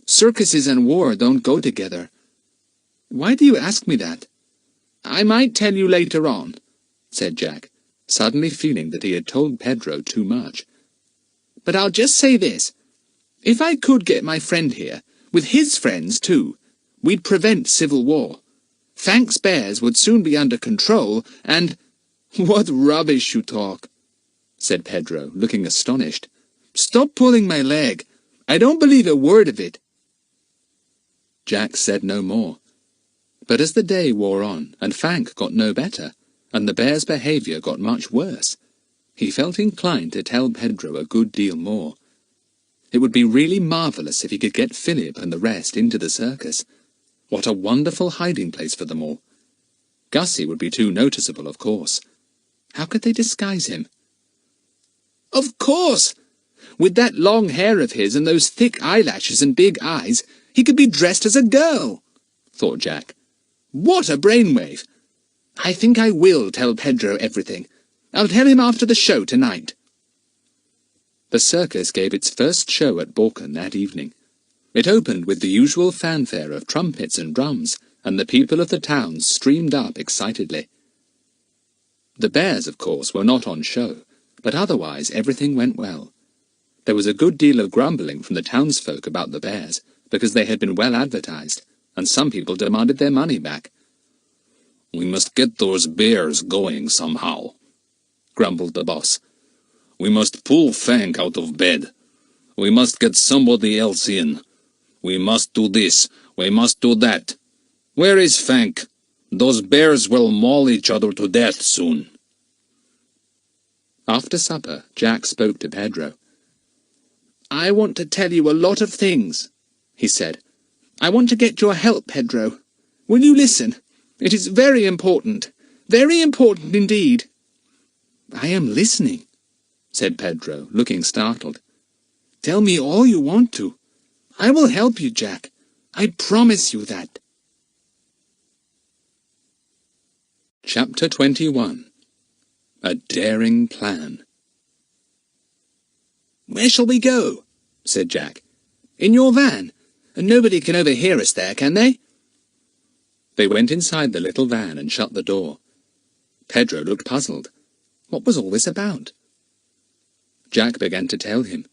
Circuses and war don't go together." "Why do you ask me that?" "I might tell you later on," said Jack, suddenly feeling that he had told Pedro too much. "But I'll just say this. If I could get my friend here, with his friends too, we'd prevent civil war. Fank's bears would soon be under control, and—" "What rubbish you talk," said Pedro, looking astonished. "Stop pulling my leg. I don't believe a word of it." Jack said no more. But as the day wore on, and Fank got no better, and the bear's behaviour got much worse, he felt inclined to tell Pedro a good deal more. It would be really marvellous if he could get Philip and the rest into the circus. What a wonderful hiding place for them all. Gussie would be too noticeable, of course. How could they disguise him? "Of course! With that long hair of his and those thick eyelashes and big eyes, he could be dressed as a girl," thought Jack. "What a brainwave! I think I will tell Pedro everything. I'll tell him after the show tonight." The circus gave its first show at Borken that evening. It opened with the usual fanfare of trumpets and drums, and the people of the town streamed up excitedly. The bears, of course, were not on show, but otherwise everything went well. There was a good deal of grumbling from the townsfolk about the bears, because they had been well advertised, and some people demanded their money back. "We must get those bears going somehow," grumbled the boss. "We must pull Fank out of bed. We must get somebody else in. We must do this. We must do that. Where is Fank? Those bears will maul each other to death soon." After supper, Jack spoke to Pedro. "I want to tell you a lot of things," he said. "I want to get your help, Pedro. Will you listen? It is very important indeed." "I am listening," said Pedro, looking startled. "Tell me all you want to. I will help you, Jack. I promise you that." Chapter 21. A Daring Plan. "Where shall we go?" said Jack. "In your van, and nobody can overhear us there, can they?" They went inside the little van and shut the door. Pedro looked puzzled. What was all this about? Jack began to tell him.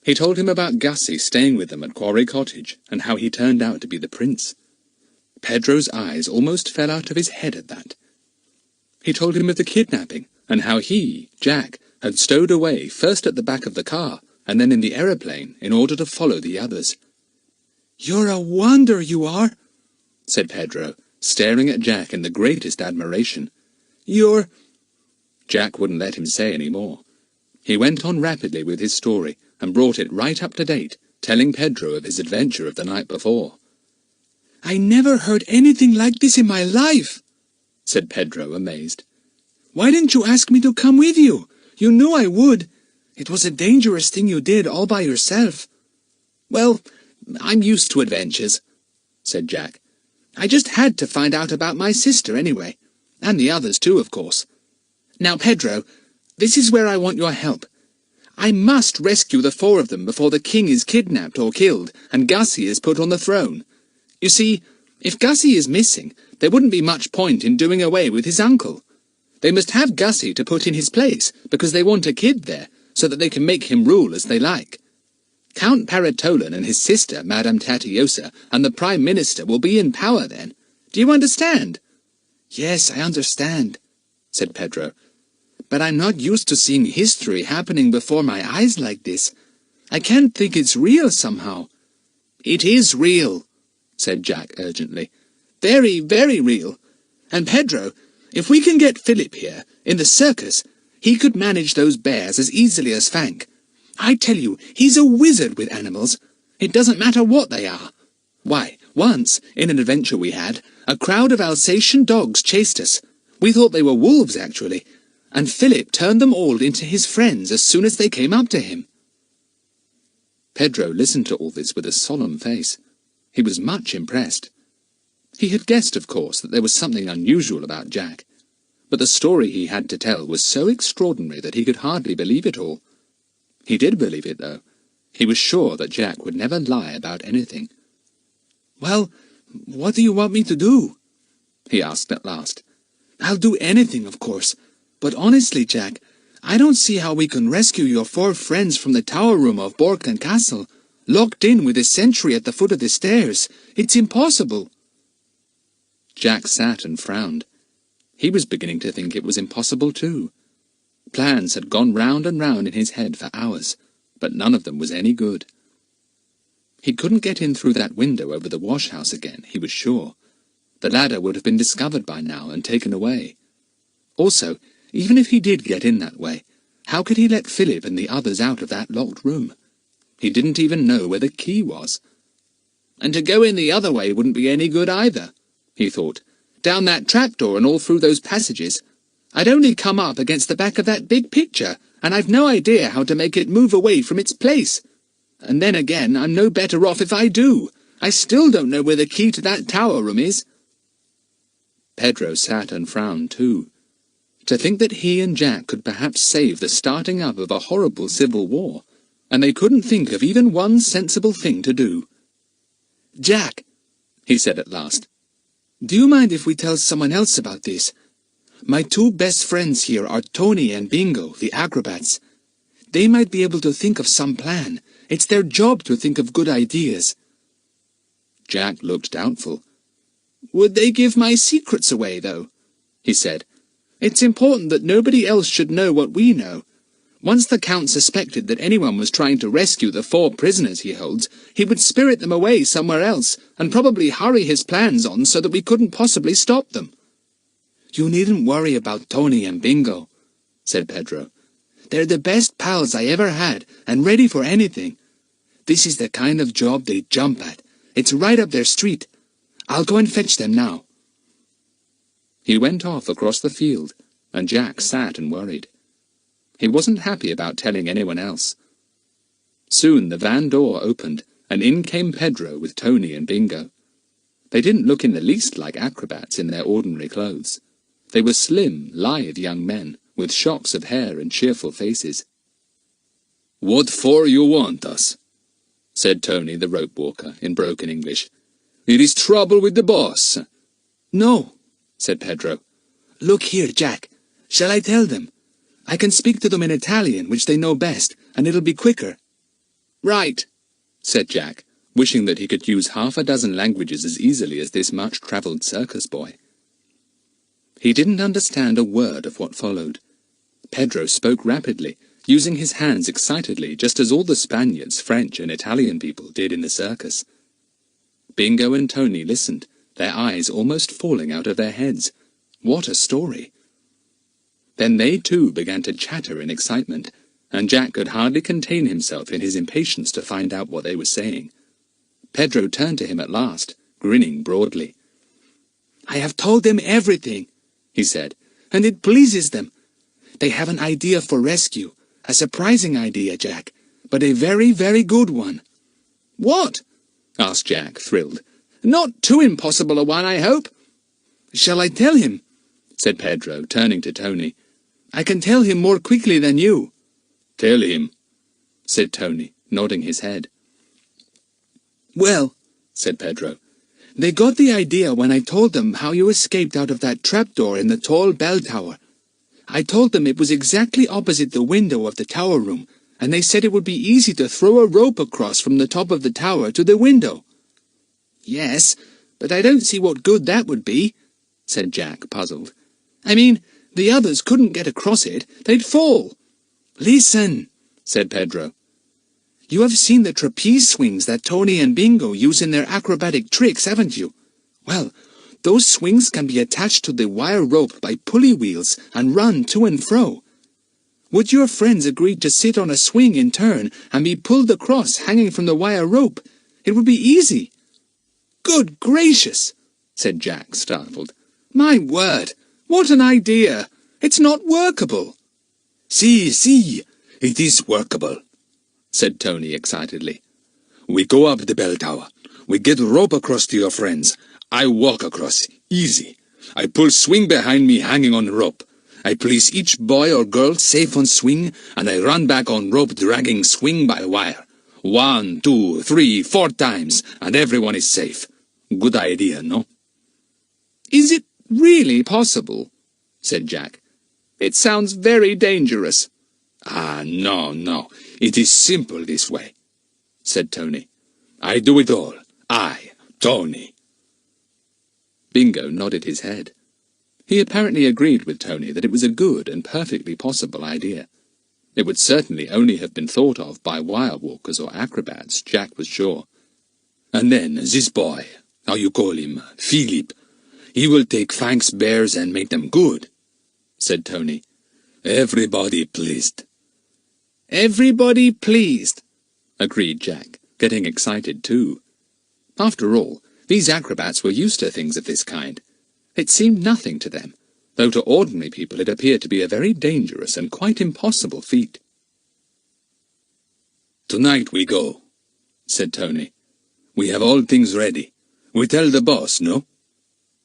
He told him about Gussie staying with them at Quarry Cottage, and how he turned out to be the prince. Pedro's eyes almost fell out of his head at that. He told him of the kidnapping, and how he, Jack, had stowed away first at the back of the car, and then in the aeroplane, in order to follow the others. "You're a wonder, you are," said Pedro, staring at Jack in the greatest admiration. "You're—" Jack wouldn't let him say any more. He went on rapidly with his story, and brought it right up to date, telling Pedro of his adventure of the night before. "I never heard anything like this in my life," said Pedro, amazed. "Why didn't you ask me to come with you? You knew I would. It was a dangerous thing you did all by yourself." "Well, I'm used to adventures," said Jack. "I just had to find out about my sister anyway, and the others too, of course. Now, Pedro, this is where I want your help. I must rescue the 4 of them before the king is kidnapped or killed, and Gussie is put on the throne. You see, if Gussie is missing, there wouldn't be much point in doing away with his uncle. They must have Gussie to put in his place, because they want a kid there, so that they can make him rule as they like. Count Parrot and his sister, Madame Tatiosa, and the Prime Minister will be in power then. Do you understand?" "Yes, I understand," said Pedro. "But I'm not used to seeing history happening before my eyes like this. I can't think it's real somehow." "It is real," said Jack urgently. "Very, very real. And Pedro, if we can get Philip here, in the circus, he could manage those bears as easily as Fank. I tell you, he's a wizard with animals. It doesn't matter what they are. Why, once, in an adventure we had, a crowd of Alsatian dogs chased us. We thought they were wolves, actually, and Philip turned them all into his friends as soon as they came up to him." Pedro listened to all this with a solemn face. He was much impressed. He had guessed, of course, that there was something unusual about Jack, but the story he had to tell was so extraordinary that he could hardly believe it all. He did believe it, though. He was sure that Jack would never lie about anything. "Well, what do you want me to do?" he asked at last. "I'll do anything, of course. But honestly, Jack, I don't see how we can rescue your 4 friends from the tower room of Borkland Castle, locked in with a sentry at the foot of the stairs. It's impossible." Jack sat and frowned. He was beginning to think it was impossible too. Plans had gone round and round in his head for hours, but none of them was any good. He couldn't get in through that window over the wash-house again, he was sure. The ladder would have been discovered by now and taken away. Also, even if he did get in that way, how could he let Philip and the others out of that locked room? He didn't even know where the key was. And to go in the other way wouldn't be any good either, he thought. Down that trapdoor and all through those passages. I'd only come up against the back of that big picture, and I've no idea how to make it move away from its place. And then again, I'm no better off if I do. I still don't know where the key to that tower room is." Pedro sat and frowned too. To think that he and Jack could perhaps save the starting up of a horrible civil war, and they couldn't think of even one sensible thing to do. "Jack," he said at last, "do you mind if we tell someone else about this? My 2 best friends here are Tony and Bingo, the acrobats. They might be able to think of some plan. It's their job to think of good ideas." Jack looked doubtful. "Would they give my secrets away, though?" he said. "It's important that nobody else should know what we know. Once the Count suspected that anyone was trying to rescue the 4 prisoners he holds, he would spirit them away somewhere else, and probably hurry his plans on so that we couldn't possibly stop them." "You needn't worry about Tony and Bingo," said Pedro. "They're the best pals I ever had, and ready for anything. This is the kind of job they jump at. It's right up their street. I'll go and fetch them now." He went off across the field, and Jack sat and worried. He wasn't happy about telling anyone else. Soon the van door opened, and in came Pedro with Tony and Bingo. They didn't look in the least like acrobats in their ordinary clothes. They were slim, lithe young men, with shocks of hair and cheerful faces. "What for you want us?" said Tony the rope-walker, in broken English. "It is trouble with the boss." "No," said Pedro. "Look here, Jack. Shall I tell them? I can speak to them in Italian, which they know best, and it'll be quicker." "Right," said Jack, wishing that he could use half a dozen languages as easily as this much-travelled circus boy. He didn't understand a word of what followed. Pedro spoke rapidly, using his hands excitedly, just as all the Spaniards, French, and Italian people did in the circus. Bingo and Tony listened, their eyes almost falling out of their heads. What a story! Then they too began to chatter in excitement, and Jack could hardly contain himself in his impatience to find out what they were saying. Pedro turned to him at last, grinning broadly. "I have told them everything," he said, "and it pleases them. They have an idea for rescue, a surprising idea, Jack, but a very, very good one." "What?" asked Jack, thrilled. "Not too impossible a one, I hope." "Shall I tell him?" said Pedro, turning to Tony. "I can tell him more quickly than you." "Tell him," said Tony, nodding his head. "Well," said Pedro, "they got the idea when I told them how you escaped out of that trapdoor in the tall bell tower. I told them it was exactly opposite the window of the tower room, and they said it would be easy to throw a rope across from the top of the tower to the window." "Yes, but I don't see what good that would be," said Jack, puzzled. "I mean, the others couldn't get across it. They'd fall." "Listen," said Pedro. "You have seen the trapeze swings that Tony and Bingo use in their acrobatic tricks, haven't you? Well, those swings can be attached to the wire rope by pulley wheels and run to and fro. Would your friends agree to sit on a swing in turn and be pulled across hanging from the wire rope? It would be easy." "Good gracious!" said Jack, startled. "My word! What an idea! It's not workable." See, it is workable," said Tony excitedly. "We go up the bell tower. We get rope across to your friends. I walk across, easy. I pull swing behind me hanging on rope. I place each boy or girl safe on swing, and I run back on rope dragging swing by wire. 1, 2, 3, 4 times, and everyone is safe. Good idea, no?" "Is it really possible?" said Jack. "It sounds very dangerous." "Ah, no. It is simple this way," said Tony. "I do it all. I, Tony." Bingo nodded his head. He apparently agreed with Tony that it was a good and perfectly possible idea. It would certainly only have been thought of by wire walkers or acrobats, Jack was sure. "And then this boy, how you call him, Philip, he will take Frank's bears and make them good," said Tony. "Everybody pleased." "Everybody pleased," agreed Jack, getting excited too. After all, these acrobats were used to things of this kind. It seemed nothing to them, though to ordinary people it appeared to be a very dangerous and quite impossible feat. "Tonight we go," said Tony. "We have all things ready. We tell the boss, no?"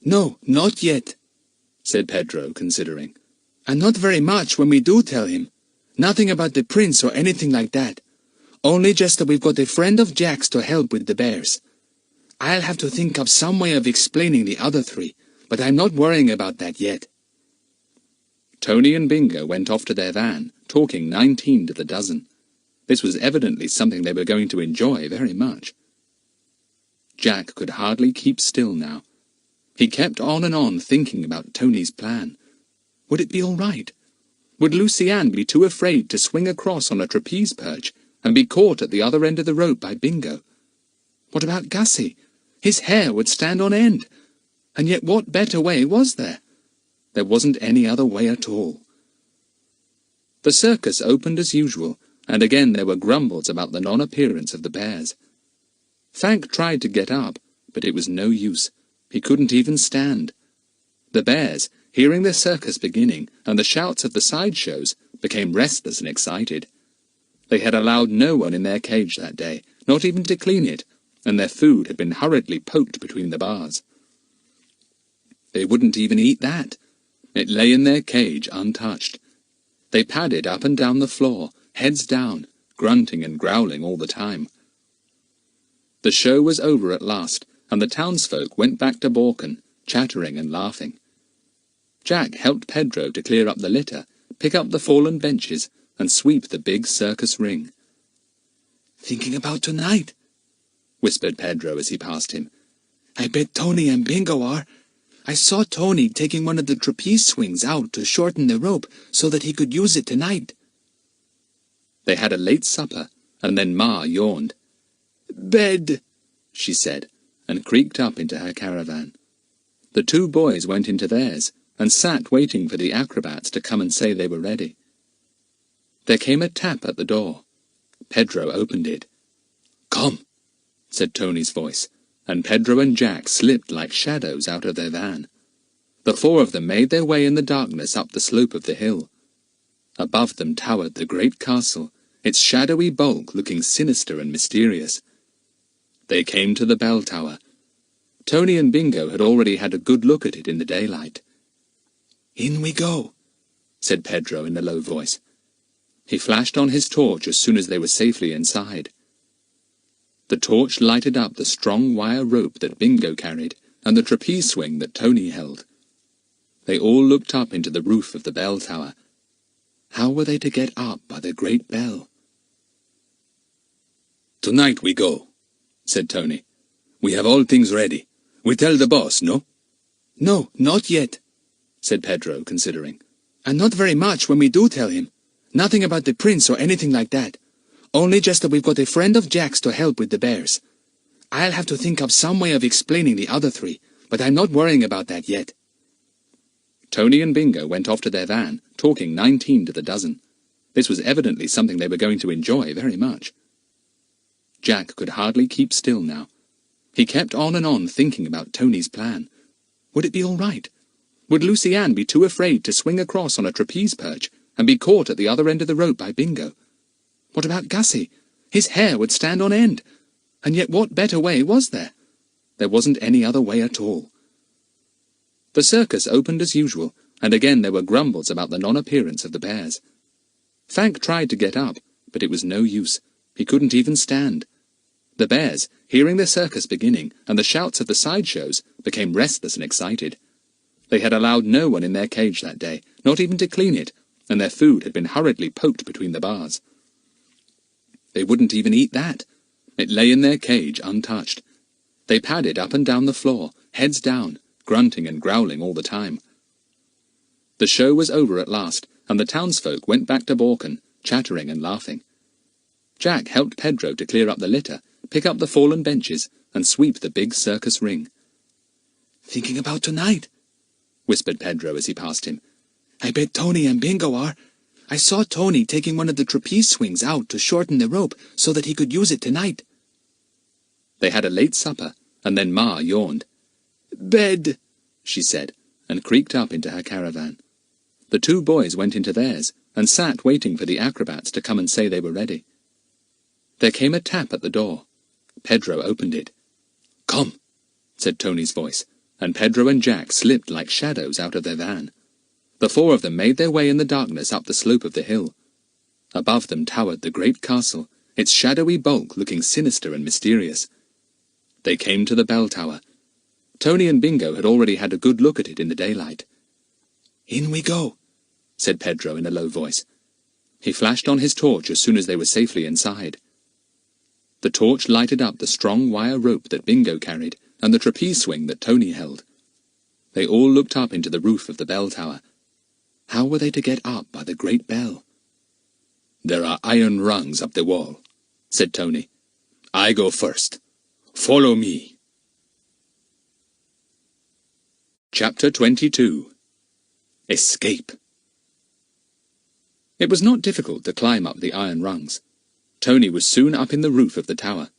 "No, not yet," said Pedro, considering. "And not very much when we do tell him. Nothing about the prince or anything like that. Only just that we've got a friend of Jack's to help with the bears. I'll have to think up some way of explaining the other three, but I'm not worrying about that yet." Tony and Bingo went off to their van, talking 19 to the dozen. This was evidently something they were going to enjoy very much. Jack could hardly keep still now. He kept on and on thinking about Tony's plan. Would it be all right? Would Lucy-Ann be too afraid to swing across on a trapeze perch and be caught at the other end of the rope by Bingo? What about Gussie? His hair would stand on end. And yet what better way was there? There wasn't any other way at all. The circus opened as usual, and again there were grumbles about the non-appearance of the bears. Frank tried to get up, but it was no use. He couldn't even stand. The bears, hearing the circus beginning and the shouts of the sideshows, became restless and excited. They had allowed no one in their cage that day, not even to clean it, and their food had been hurriedly poked between the bars. They wouldn't even eat that. It lay in their cage untouched. They padded up and down the floor, heads down, grunting and growling all the time. The show was over at last, and the townsfolk went back to Borken, chattering and laughing. Jack helped Pedro to clear up the litter, pick up the fallen benches, and sweep the big circus ring. "Thinking about tonight?" whispered Pedro as he passed him. "I bet Tony and Bingo are. I saw Tony taking one of the trapeze swings out to shorten the rope so that he could use it tonight." They had a late supper, and then Ma yawned. "Bed," she said, and creaked up into her caravan. The two boys went into theirs, and sat waiting for the acrobats to come and say they were ready. There came a tap at the door. Pedro opened it. "Come," said Tony's voice, and Pedro and Jack slipped like shadows out of their van. The four of them made their way in the darkness up the slope of the hill. Above them towered the great castle, its shadowy bulk looking sinister and mysterious. They came to the bell tower. Tony and Bingo had already had a good look at it in the daylight. "In we go," said Pedro in a low voice. He flashed on his torch as soon as they were safely inside. The torch lighted up the strong wire rope that Bingo carried, and the trapeze swing that Tony held. They all looked up into the roof of the bell tower. How were they to get up by the great bell? "Tonight we go," said Tony. "We have all things ready. We tell the boss, no?" "No, not yet," said Pedro, considering. "And not very much when we do tell him. Nothing about the prince or anything like that. Only just that we've got a friend of Jack's to help with the bears. I'll have to think up some way of explaining the other three, but I'm not worrying about that yet." Tony and Bingo went off to their van, talking 19 to the dozen. This was evidently something they were going to enjoy very much. Jack could hardly keep still now. He kept on and on thinking about Tony's plan. Would it be all right? Would Lucy-Ann be too afraid to swing across on a trapeze perch and be caught at the other end of the rope by Bingo? What about Gussie? His hair would stand on end. And yet what better way was there? There wasn't any other way at all. The circus opened as usual, and again there were grumbles about the non-appearance of the bears. Fank tried to get up, but it was no use. He couldn't even stand. The bears, hearing the circus beginning and the shouts of the sideshows, became restless and excited. They had allowed no one in their cage that day, not even to clean it, and their food had been hurriedly poked between the bars. They wouldn't even eat that. It lay in their cage untouched. They padded up and down the floor, heads down, grunting and growling all the time. The show was over at last, and the townsfolk went back to Borken, chattering and laughing. Jack helped Pedro to clear up the litter, pick up the fallen benches, and sweep the big circus ring. "Thinking about tonight?" whispered Pedro as he passed him. "I bet Tony and Bingo are. I saw Tony taking one of the trapeze swings out to shorten the rope so that he could use it tonight." They had a late supper, and then Ma yawned. "Bed," she said, and creaked up into her caravan. The two boys went into theirs, and sat waiting for the acrobats to come and say they were ready. There came a tap at the door. Pedro opened it. "Come," said Tony's voice, and Pedro and Jack slipped like shadows out of their van. The four of them made their way in the darkness up the slope of the hill. Above them towered the great castle, its shadowy bulk looking sinister and mysterious. They came to the bell tower. Tony and Bingo had already had a good look at it in the daylight. "In we go," said Pedro in a low voice. He flashed on his torch as soon as they were safely inside. The torch lighted up the strong wire rope that Bingo carried, and the trapeze swing that Tony held. They all looked up into the roof of the bell tower. How were they to get up by the great bell? "There are iron rungs up the wall," said Tony. "I go first. Follow me." Chapter 22. Escape. It was not difficult to climb up the iron rungs. Tony was soon up in the roof of the tower.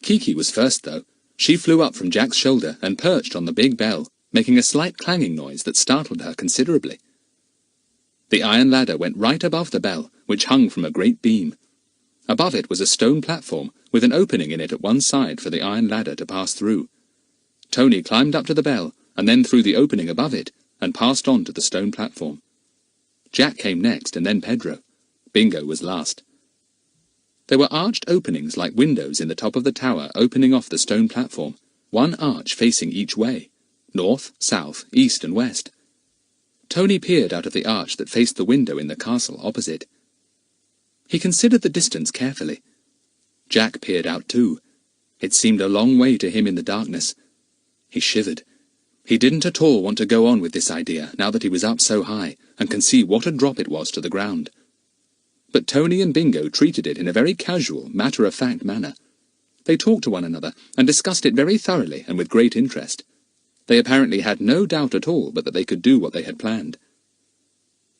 Kiki was first, though. She flew up from Jack's shoulder and perched on the big bell, making a slight clanging noise that startled her considerably. The iron ladder went right above the bell, which hung from a great beam. Above it was a stone platform, with an opening in it at one side for the iron ladder to pass through. Tony climbed up to the bell, and then through the opening above it, and passed on to the stone platform. Jack came next, and then Pedro. Bingo was last. There were arched openings like windows in the top of the tower opening off the stone platform, one arch facing each way, north, south, east and west. Tony peered out of the arch that faced the window in the castle opposite. He considered the distance carefully. Jack peered out too. It seemed a long way to him in the darkness. He shivered. He didn't at all want to go on with this idea, now that he was up so high, and can see what a drop it was to the ground. But Tony and Bingo treated it in a very casual, matter-of-fact manner. They talked to one another, and discussed it very thoroughly and with great interest. They apparently had no doubt at all but that they could do what they had planned.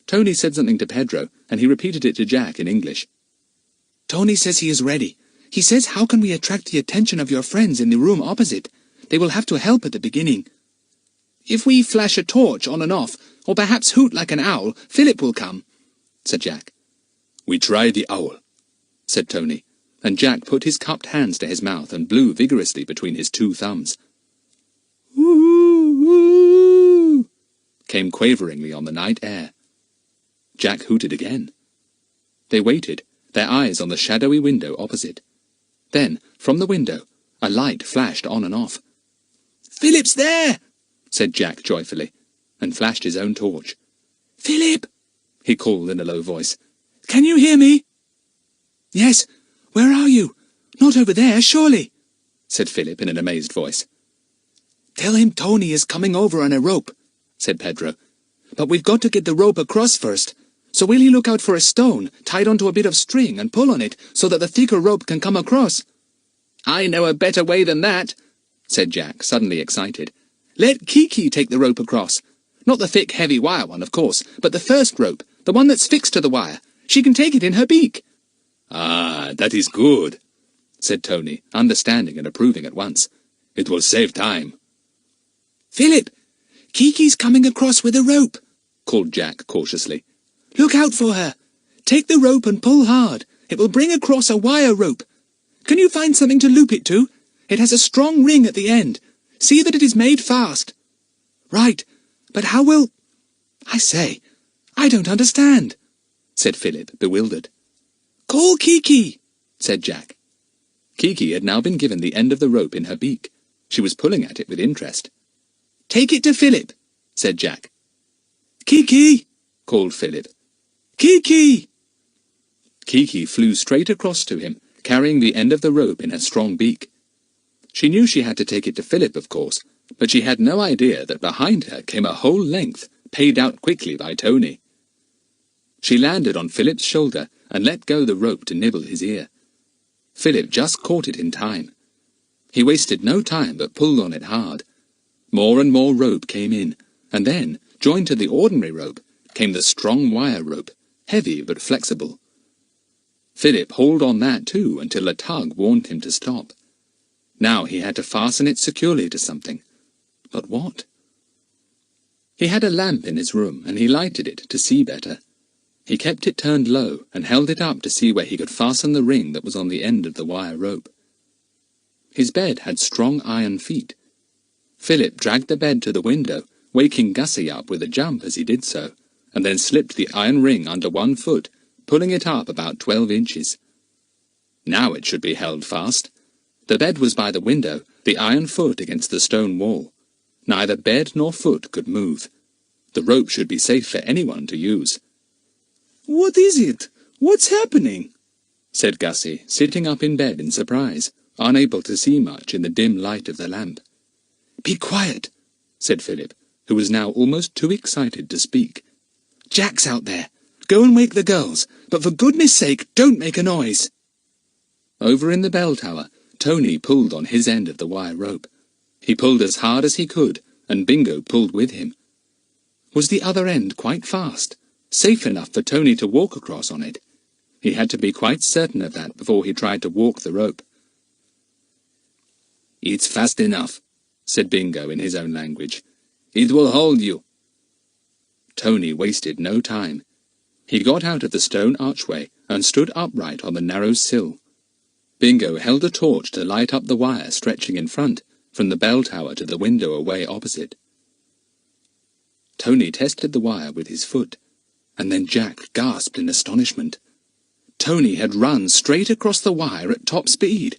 Tony said something to Pedro, and he repeated it to Jack in English. Tony says he is ready. He says, how can we attract the attention of your friends in the room opposite? They will have to help at the beginning. If we flash a torch on and off, or perhaps hoot like an owl, Philip will come, said Jack. We try the owl, said Tony, and Jack put his cupped hands to his mouth and blew vigorously between his two thumbs. Ooh, ooh, came quaveringly on the night air. Jack hooted again. They waited, their eyes on the shadowy window opposite. Then, from the window, a light flashed on and off. Philip's there, said Jack joyfully, and flashed his own torch. Philip, he called in a low voice. Can you hear me? Yes, where are you? Not over there, surely, said Philip in an amazed voice. Tell him Tony is coming over on a rope, said Pedro. But we've got to get the rope across first. So will he look out for a stone tied onto a bit of string and pull on it so that the thicker rope can come across? I know a better way than that, said Jack, suddenly excited. Let Kiki take the rope across. Not the thick, heavy wire one, of course, but the first rope, the one that's fixed to the wire. She can take it in her beak. Ah, that is good, said Tony, understanding and approving at once. It will save time. Philip, Kiki's coming across with a rope, called Jack cautiously. Look out for her. Take the rope and pull hard. It will bring across a wire rope. Can you find something to loop it to? It has a strong ring at the end. See that it is made fast. Right, but how will... I say, I don't understand, said Philip, bewildered. Call Kiki, said Jack. Kiki had now been given the end of the rope in her beak. She was pulling at it with interest. Take it to Philip, said Jack. Kiki, called Philip. Kiki! Kiki flew straight across to him, carrying the end of the rope in her strong beak. She knew she had to take it to Philip, of course, but she had no idea that behind her came a whole length, paid out quickly by Tony. She landed on Philip's shoulder and let go the rope to nibble his ear. Philip just caught it in time. He wasted no time but pulled on it hard. More and more rope came in, and then, joined to the ordinary rope, came the strong wire rope, heavy but flexible. Philip hauled on that too until a tug warned him to stop. Now he had to fasten it securely to something. But what? He had a lamp in his room, and he lighted it to see better. He kept it turned low and held it up to see where he could fasten the ring that was on the end of the wire rope. His bed had strong iron feet. Philip dragged the bed to the window, waking Gussie up with a jump as he did so, and then slipped the iron ring under one foot, pulling it up about 12 inches. Now it should be held fast. The bed was by the window, the iron foot against the stone wall. Neither bed nor foot could move. The rope should be safe for anyone to use. What is it? What's happening? said Gussie, sitting up in bed in surprise, unable to see much in the dim light of the lamp. Be quiet, said Philip, who was now almost too excited to speak. Jack's out there. Go and wake the girls, but for goodness sake, don't make a noise. Over in the bell tower, Tony pulled on his end of the wire rope. He pulled as hard as he could, and Bingo pulled with him. Was the other end quite fast, safe enough for Tony to walk across on it? He had to be quite certain of that before he tried to walk the rope. It's fast enough, said Bingo in his own language. It will hold you. Tony wasted no time. He got out of the stone archway and stood upright on the narrow sill. Bingo held a torch to light up the wire stretching in front, from the bell tower to the window away opposite. Tony tested the wire with his foot, and then Jack gasped in astonishment. Tony had run straight across the wire at top speed.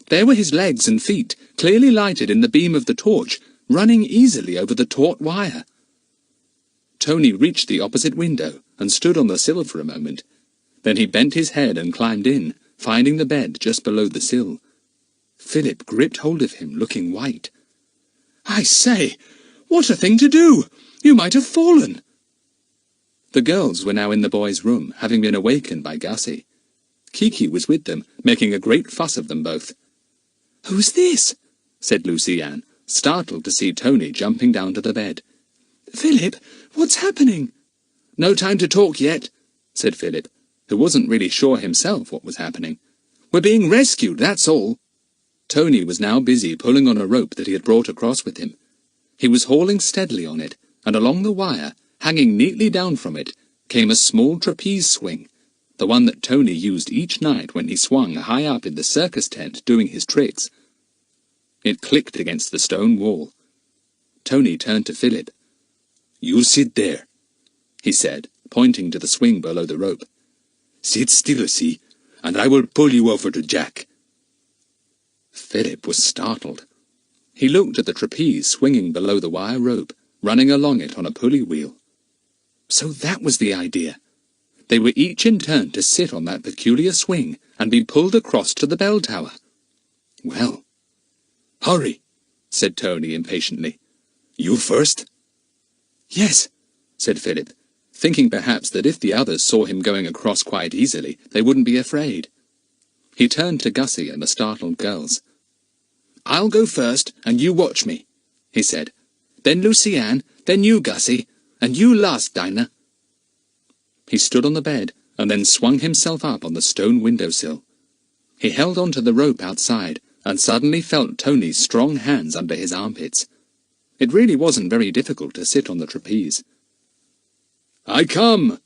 There were his legs and feet, clearly lighted in the beam of the torch, running easily over the taut wire. Tony reached the opposite window and stood on the sill for a moment. Then he bent his head and climbed in, finding the bed just below the sill. Philip gripped hold of him, looking white. "I say, what a thing to do! You might have fallen!" The girls were now in the boys' room, having been awakened by Gussie. Kiki was with them, making a great fuss of them both. "Who's this?" said Lucy-Ann, startled to see Tony jumping down to the bed. "Philip, what's happening?" "No time to talk yet," said Philip, who wasn't really sure himself what was happening. "We're being rescued, that's all." Tony was now busy pulling on a rope that he had brought across with him. He was hauling steadily on it, and along the wire, hanging neatly down from it, came a small trapeze swing, the one that Tony used each night when he swung high up in the circus tent doing his tricks. It clicked against the stone wall. Tony turned to Philip. "You sit there," he said, pointing to the swing below the rope. "Sit still, see, and I will pull you over to Jack." Philip was startled. He looked at the trapeze swinging below the wire rope, running along it on a pulley wheel. So that was the idea. They were each in turn to sit on that peculiar swing and be pulled across to the bell tower. Well, "Hurry," said Tony impatiently. "You first?" "Yes," said Philip, thinking perhaps that if the others saw him going across quite easily, they wouldn't be afraid. He turned to Gussie and the startled girls. "I'll go first, and you watch me," he said. "Then Lucy-Ann, then you, Gussie, and you last, Dinah." He stood on the bed, and then swung himself up on the stone windowsill. He held on to the rope outside, and suddenly felt Tony's strong hands under his armpits. It really wasn't very difficult to sit on the trapeze. "I come,"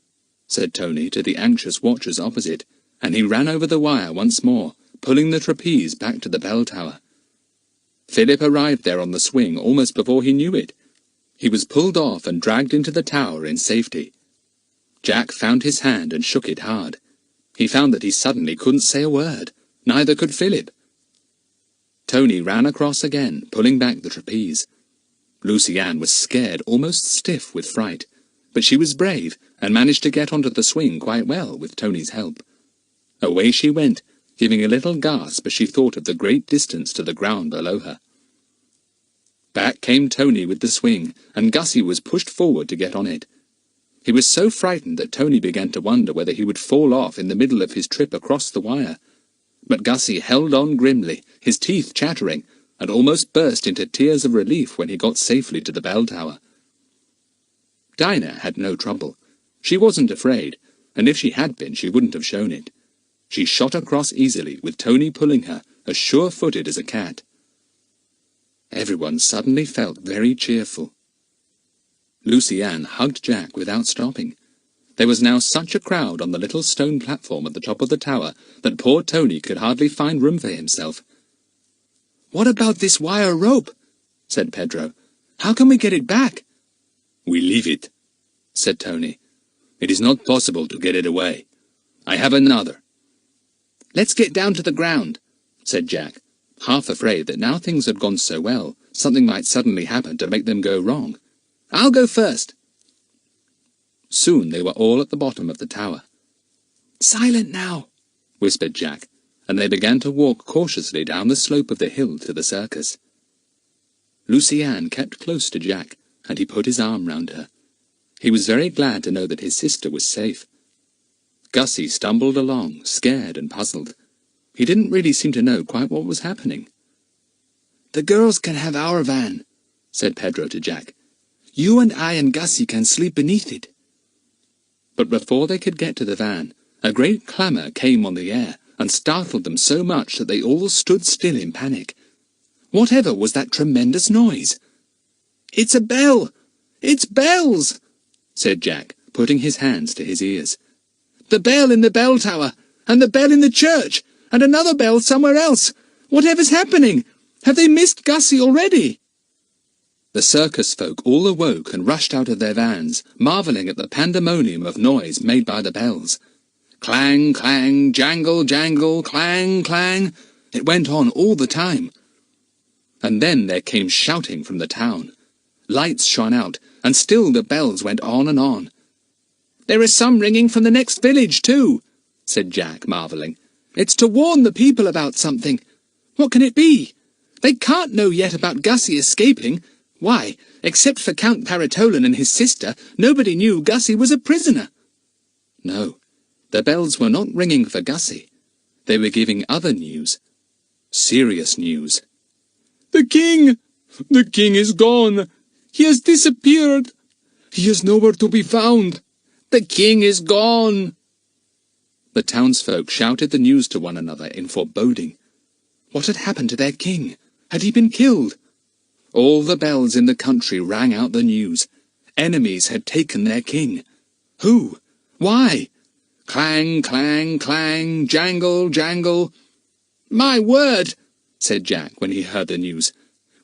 said Tony to the anxious watchers opposite, and he ran over the wire once more, pulling the trapeze back to the bell tower. Philip arrived there on the swing almost before he knew it. He was pulled off and dragged into the tower in safety. Jack found his hand and shook it hard. He found that he suddenly couldn't say a word. Neither could Philip. Tony ran across again, pulling back the trapeze. Lucy-Ann was scared, almost stiff with fright, but she was brave and managed to get onto the swing quite well with Tony's help. Away she went, giving a little gasp as she thought of the great distance to the ground below her. Back came Tony with the swing, and Gussie was pushed forward to get on it. He was so frightened that Tony began to wonder whether he would fall off in the middle of his trip across the wire. But Gussie held on grimly, his teeth chattering, and almost burst into tears of relief when he got safely to the bell tower. Dinah had no trouble. She wasn't afraid, and if she had been, she wouldn't have shown it. She shot across easily, with Tony pulling her, as sure-footed as a cat. Everyone suddenly felt very cheerful. Lucy-Ann hugged Jack without stopping. There was now such a crowd on the little stone platform at the top of the tower that poor Tony could hardly find room for himself. "What about this wire rope?" said Pedro. "How can we get it back?" "We leave it," said Tony. "It is not possible to get it away. I have another." "Let's get down to the ground," said Jack, half afraid that now things had gone so well, something might suddenly happen to make them go wrong. "I'll go first." Soon they were all at the bottom of the tower. "Silent now," whispered Jack, and they began to walk cautiously down the slope of the hill to the circus. Lucy-Ann kept close to Jack, and he put his arm round her. He was very glad to know that his sister was safe. Gussie stumbled along, scared and puzzled. He didn't really seem to know quite what was happening. "The girls can have our van," said Pedro to Jack. "You and I and Gussie can sleep beneath it." But before they could get to the van, a great clamour came on the air and startled them so much that they all stood still in panic. Whatever was that tremendous noise? "It's a bell! It's bells!" said Jack, putting his hands to his ears. "The bell in the bell tower, and the bell in the church, and another bell somewhere else. Whatever's happening? Have they missed Gussie already?" The circus folk all awoke and rushed out of their vans, marvelling at the pandemonium of noise made by the bells. Clang, clang, jangle, jangle, clang, clang. It went on all the time. And then there came shouting from the town. Lights shone out, and still the bells went on and on. "There is some ringing from the next village, too," said Jack, marvelling. "It's to warn the people about something. What can it be? They can't know yet about Gussie escaping. Why, except for Count Parrotolin and his sister, nobody knew Gussie was a prisoner." No, the bells were not ringing for Gussie. They were giving other news. Serious news. "The king! The king is gone! He has disappeared! He is nowhere to be found! The king is gone!" The townsfolk shouted the news to one another in foreboding. What had happened to their king? Had he been killed? All the bells in the country rang out the news. Enemies had taken their king. Who? Why? Clang, clang, clang, jangle, jangle. "My word," said Jack when he heard the news.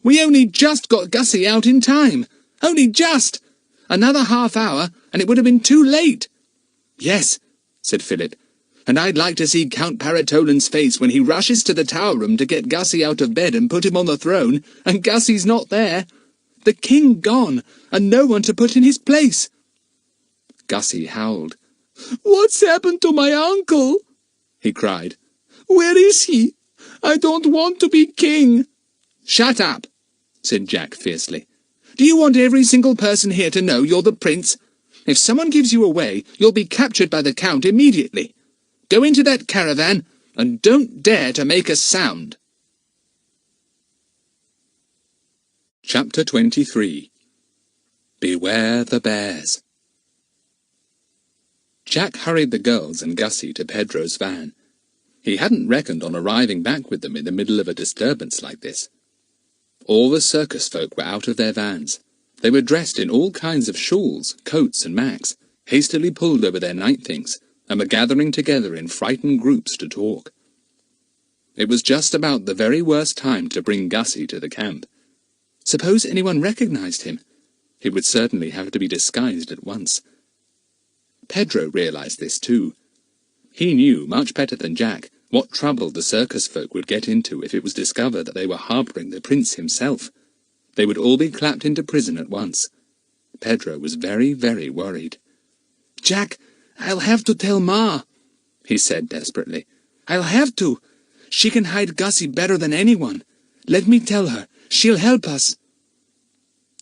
"We only just got Gussie out in time. Only just. Another half hour, and it would have been too late." "Yes," said Philip, "and I'd like to see Count Parrotolin's face when he rushes to the tower room to get Gussie out of bed and put him on the throne, and Gussie's not there. The king gone, and no one to put in his place." Gussie howled. "What's happened to my uncle?" he cried. "Where is he? I don't want to be king." "Shut up," said Jack fiercely. "Do you want every single person here to know you're the prince? If someone gives you away, you'll be captured by the count immediately. Go into that caravan, and don't dare to make a sound." Chapter 23. Beware the Bears. Jack hurried the girls and Gussie to Pedro's van. He hadn't reckoned on arriving back with them in the middle of a disturbance like this. All the circus folk were out of their vans. They were dressed in all kinds of shawls, coats and macks, hastily pulled over their night things, and were gathering together in frightened groups to talk. It was just about the very worst time to bring Gussie to the camp. Suppose anyone recognized him? He would certainly have to be disguised at once. Pedro realized this too. He knew, much better than Jack, what trouble the circus folk would get into if it was discovered that they were harbouring the prince himself. They would all be clapped into prison at once. Pedro was very, very worried. "Jack, I'll have to tell Ma," he said desperately. "I'll have to. She can hide Gussie better than anyone. Let me tell her. She'll help us."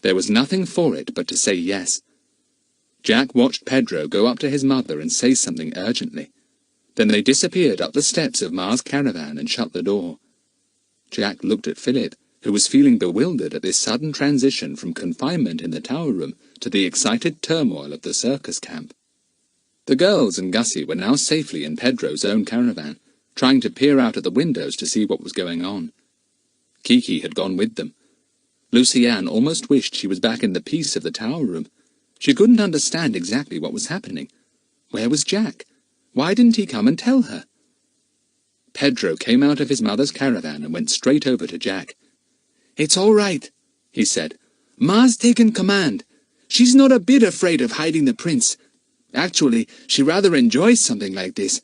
There was nothing for it but to say yes. Jack watched Pedro go up to his mother and say something urgently. Then they disappeared up the steps of Ma's caravan and shut the door. Jack looked at Philip, who was feeling bewildered at this sudden transition from confinement in the tower room to the excited turmoil of the circus camp. The girls and Gussie were now safely in Pedro's own caravan, trying to peer out at the windows to see what was going on. Kiki had gone with them. Lucy-Ann almost wished she was back in the peace of the tower room. She couldn't understand exactly what was happening. Where was Jack? Why didn't he come and tell her? Pedro came out of his mother's caravan and went straight over to Jack. "It's all right," he said. "Ma's taken command. She's not a bit afraid of hiding the prince. Actually, she rather enjoys something like this.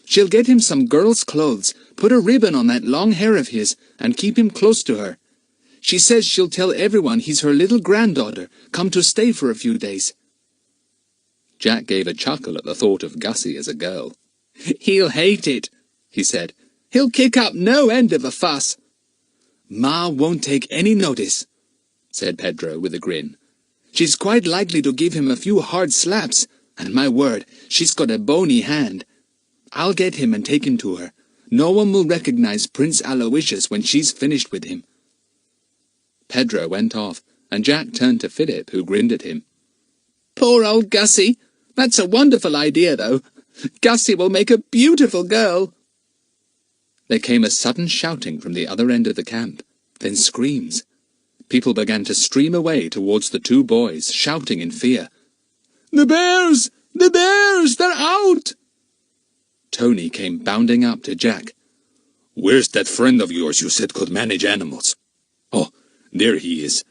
She'll get him some girl's clothes, put a ribbon on that long hair of his, and keep him close to her. She says she'll tell everyone he's her little granddaughter, come to stay for a few days." Jack gave a chuckle at the thought of Gussie as a girl. "He'll hate it," he said. "He'll kick up no end of a fuss." "Ma won't take any notice," said Pedro with a grin. "She's quite likely to give him a few hard slaps, and my word, she's got a bony hand. I'll get him and take him to her. No one will recognize Prince Aloysius when she's finished with him." Pedro went off, and Jack turned to Philip, who grinned at him. "Poor old Gussie. That's a wonderful idea, though. Gussie will make a beautiful girl." There came a sudden shouting from the other end of the camp, then screams. People began to stream away towards the two boys, shouting in fear. "The bears! The bears! They're out!" Tony came bounding up to Jack. "Where's that friend of yours you said could manage animals?" "Oh, there he is.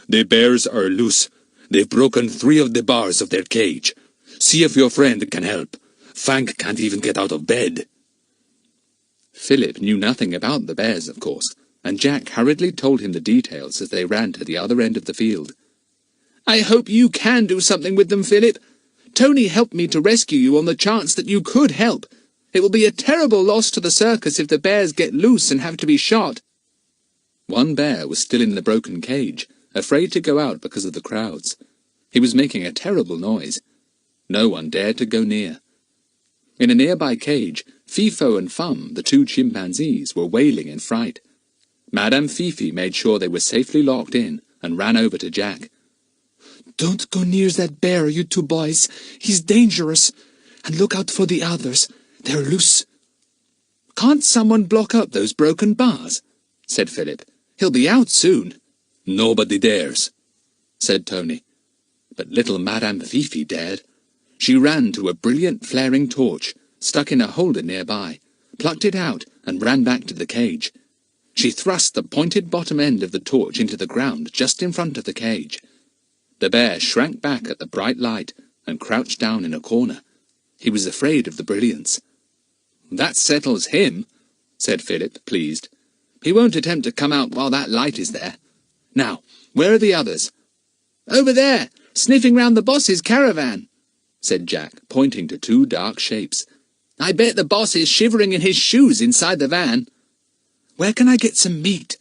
The bears are loose. They've broken 3 of the bars of their cage. See if your friend can help. Fank can't even get out of bed." Philip knew nothing about the bears, of course, and Jack hurriedly told him the details as they ran to the other end of the field. "I hope you can do something with them, Philip. Tony helped me to rescue you on the chance that you could help. It will be a terrible loss to the circus if the bears get loose and have to be shot." One bear was still in the broken cage, afraid to go out because of the crowds. He was making a terrible noise. No one dared to go near. In a nearby cage, Fifo and Fum, the 2 chimpanzees, were wailing in fright. Madame Fifi made sure they were safely locked in and ran over to Jack. "Don't go near that bear, you 2 boys. He's dangerous. And look out for the others. They're loose." "Can't someone block up those broken bars?" said Philip. "He'll be out soon." "Nobody dares," said Tony. But little Madame Fifi dared. She ran to a brilliant flaring torch, stuck in a holder nearby, plucked it out, and ran back to the cage. She thrust the pointed bottom end of the torch into the ground just in front of the cage. The bear shrank back at the bright light and crouched down in a corner. He was afraid of the brilliance. "That settles him," said Philip, pleased. "He won't attempt to come out while that light is there. Now, where are the others?" "Over there, sniffing round the boss's caravan," said Jack, pointing to 2 dark shapes. "I bet the boss is shivering in his shoes inside the van." "Where can I get some meat?"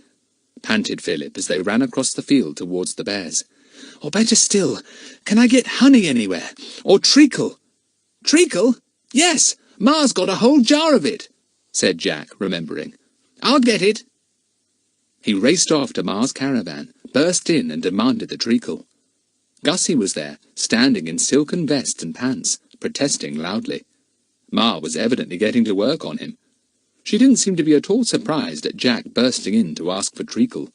panted Philip as they ran across the field towards the bears. "Or better still, can I get honey anywhere? Or treacle?" "Treacle? Yes, Ma's got a whole jar of it," said Jack, remembering. "I'll get it." He raced off to Ma's caravan, burst in and demanded the treacle. Gussie was there, standing in silken vest and pants, protesting loudly. Ma was evidently getting to work on him. She didn't seem to be at all surprised at Jack bursting in to ask for treacle.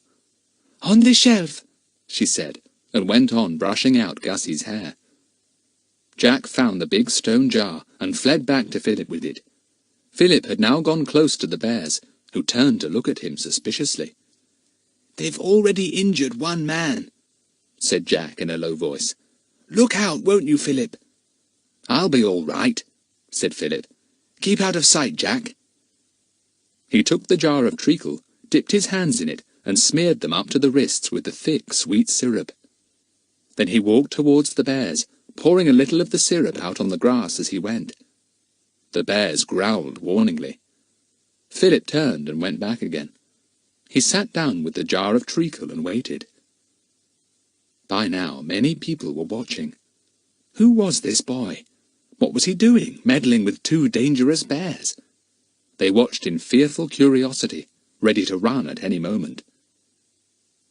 "On the shelf," she said, and went on brushing out Gussie's hair. Jack found the big stone jar and fled back to Philip with it. Philip had now gone close to the bears, who turned to look at him suspiciously. "They've already injured 1 man," said Jack in a low voice. "Look out, won't you, Philip?" "I'll be all right," said Philip. "Keep out of sight, Jack." He took the jar of treacle, dipped his hands in it, and smeared them up to the wrists with the thick, sweet syrup. Then he walked towards the bears, pouring a little of the syrup out on the grass as he went. The bears growled warningly. Philip turned and went back again. He sat down with the jar of treacle and waited. By now, many people were watching. Who was this boy? What was he doing, meddling with 2 dangerous bears? They watched in fearful curiosity, ready to run at any moment.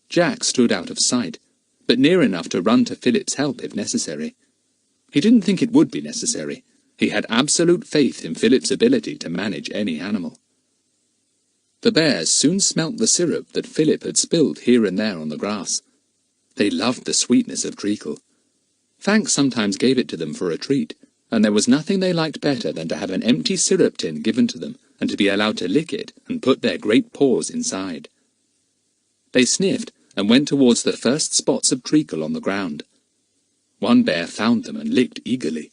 Jack stood out of sight, but near enough to run to Philip's help if necessary. He didn't think it would be necessary. He had absolute faith in Philip's ability to manage any animal. The bears soon smelt the syrup that Philip had spilled here and there on the grass. They loved the sweetness of treacle. Fank sometimes gave it to them for a treat, and there was nothing they liked better than to have an empty syrup tin given to them and to be allowed to lick it and put their great paws inside. They sniffed and went towards the first spots of treacle on the ground. One bear found them and licked eagerly.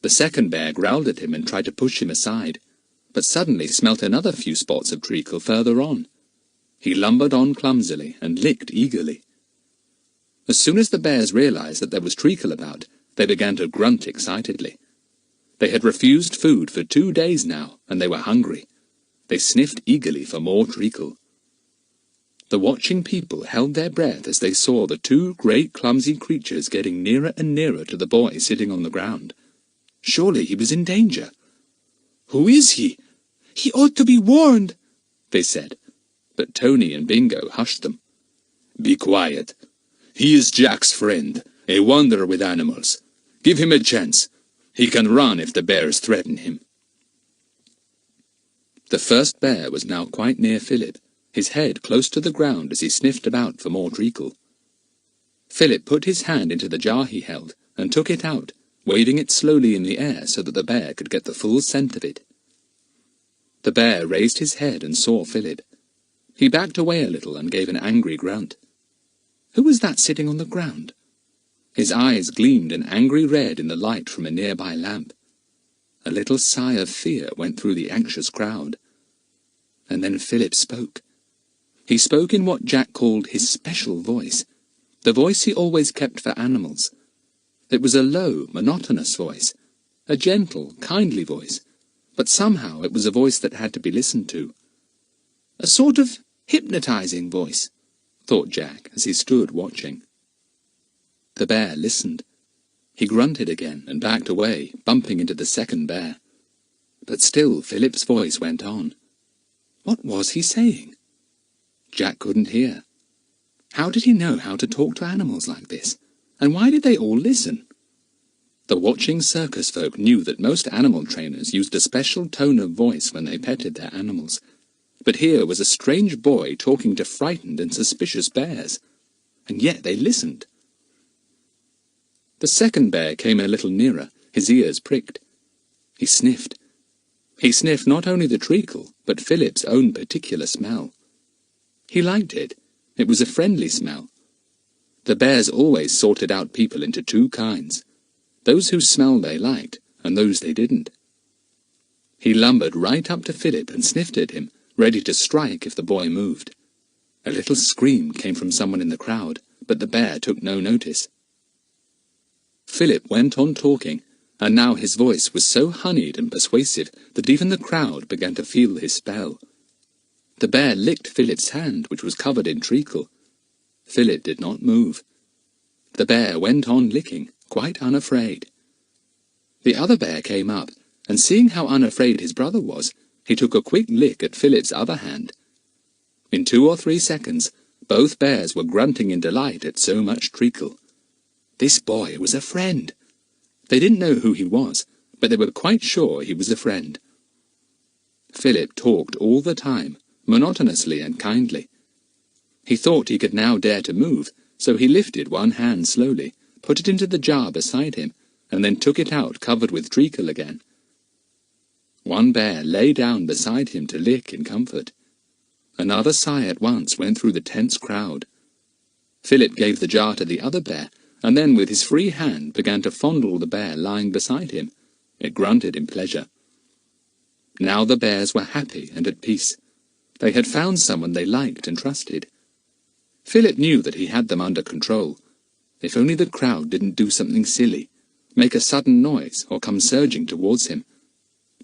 The second bear growled at him and tried to push him aside, but suddenly smelt another few spots of treacle further on. He lumbered on clumsily and licked eagerly. As soon as the bears realized that there was treacle about, they began to grunt excitedly. They had refused food for 2 days now, and they were hungry. They sniffed eagerly for more treacle. The watching people held their breath as they saw the 2 great clumsy creatures getting nearer and nearer to the boy sitting on the ground. Surely he was in danger. "Who is he? He ought to be warned," they said, but Tony and Bingo hushed them. "Be quiet. He is Jack's friend, a wanderer with animals. Give him a chance. He can run if the bears threaten him." The first bear was now quite near Philip, his head close to the ground as he sniffed about for more treacle. Philip put his hand into the jar he held and took it out, waving it slowly in the air so that the bear could get the full scent of it. The bear raised his head and saw Philip. He backed away a little and gave an angry grunt. Who was that sitting on the ground? His eyes gleamed an angry red in the light from a nearby lamp. A little sigh of fear went through the anxious crowd. And then Philip spoke. He spoke in what Jack called his special voice, the voice he always kept for animals. It was a low, monotonous voice, a gentle, kindly voice, but somehow it was a voice that had to be listened to. A sort of hypnotizing voice, thought Jack as he stood watching. The bear listened. He grunted again and backed away, bumping into the second bear. But still Philip's voice went on. What was he saying? Jack couldn't hear. How did he know how to talk to animals like this? And why did they all listen? The watching circus folk knew that most animal trainers used a special tone of voice when they petted their animals. But here was a strange boy talking to frightened and suspicious bears. And yet they listened. The second bear came a little nearer, his ears pricked. He sniffed. He sniffed not only the treacle, but Philip's own particular smell. He liked it. It was a friendly smell. The bears always sorted out people into two kinds, those whose smell they liked, and those they didn't. He lumbered right up to Philip and sniffed at him, ready to strike if the boy moved. A little scream came from someone in the crowd, but the bear took no notice. Philip went on talking, and now his voice was so honeyed and persuasive that even the crowd began to feel his spell. The bear licked Philip's hand, which was covered in treacle. Philip did not move. The bear went on licking, quite unafraid. The other bear came up, and seeing how unafraid his brother was, he took a quick lick at Philip's other hand. In 2 or 3 seconds, both bears were grunting in delight at so much treacle. This boy was a friend. They didn't know who he was, but they were quite sure he was a friend. Philip talked all the time, monotonously and kindly. He thought he could now dare to move, so he lifted one hand slowly, put it into the jar beside him, and then took it out covered with treacle again. One bear lay down beside him to lick in comfort. Another sigh at once went through the tense crowd. Philip gave the jar to the other bear, and then with his free hand began to fondle the bear lying beside him. It grunted in pleasure. Now the bears were happy and at peace. They had found someone they liked and trusted. Philip knew that he had them under control. If only the crowd didn't do something silly, make a sudden noise or come surging towards him.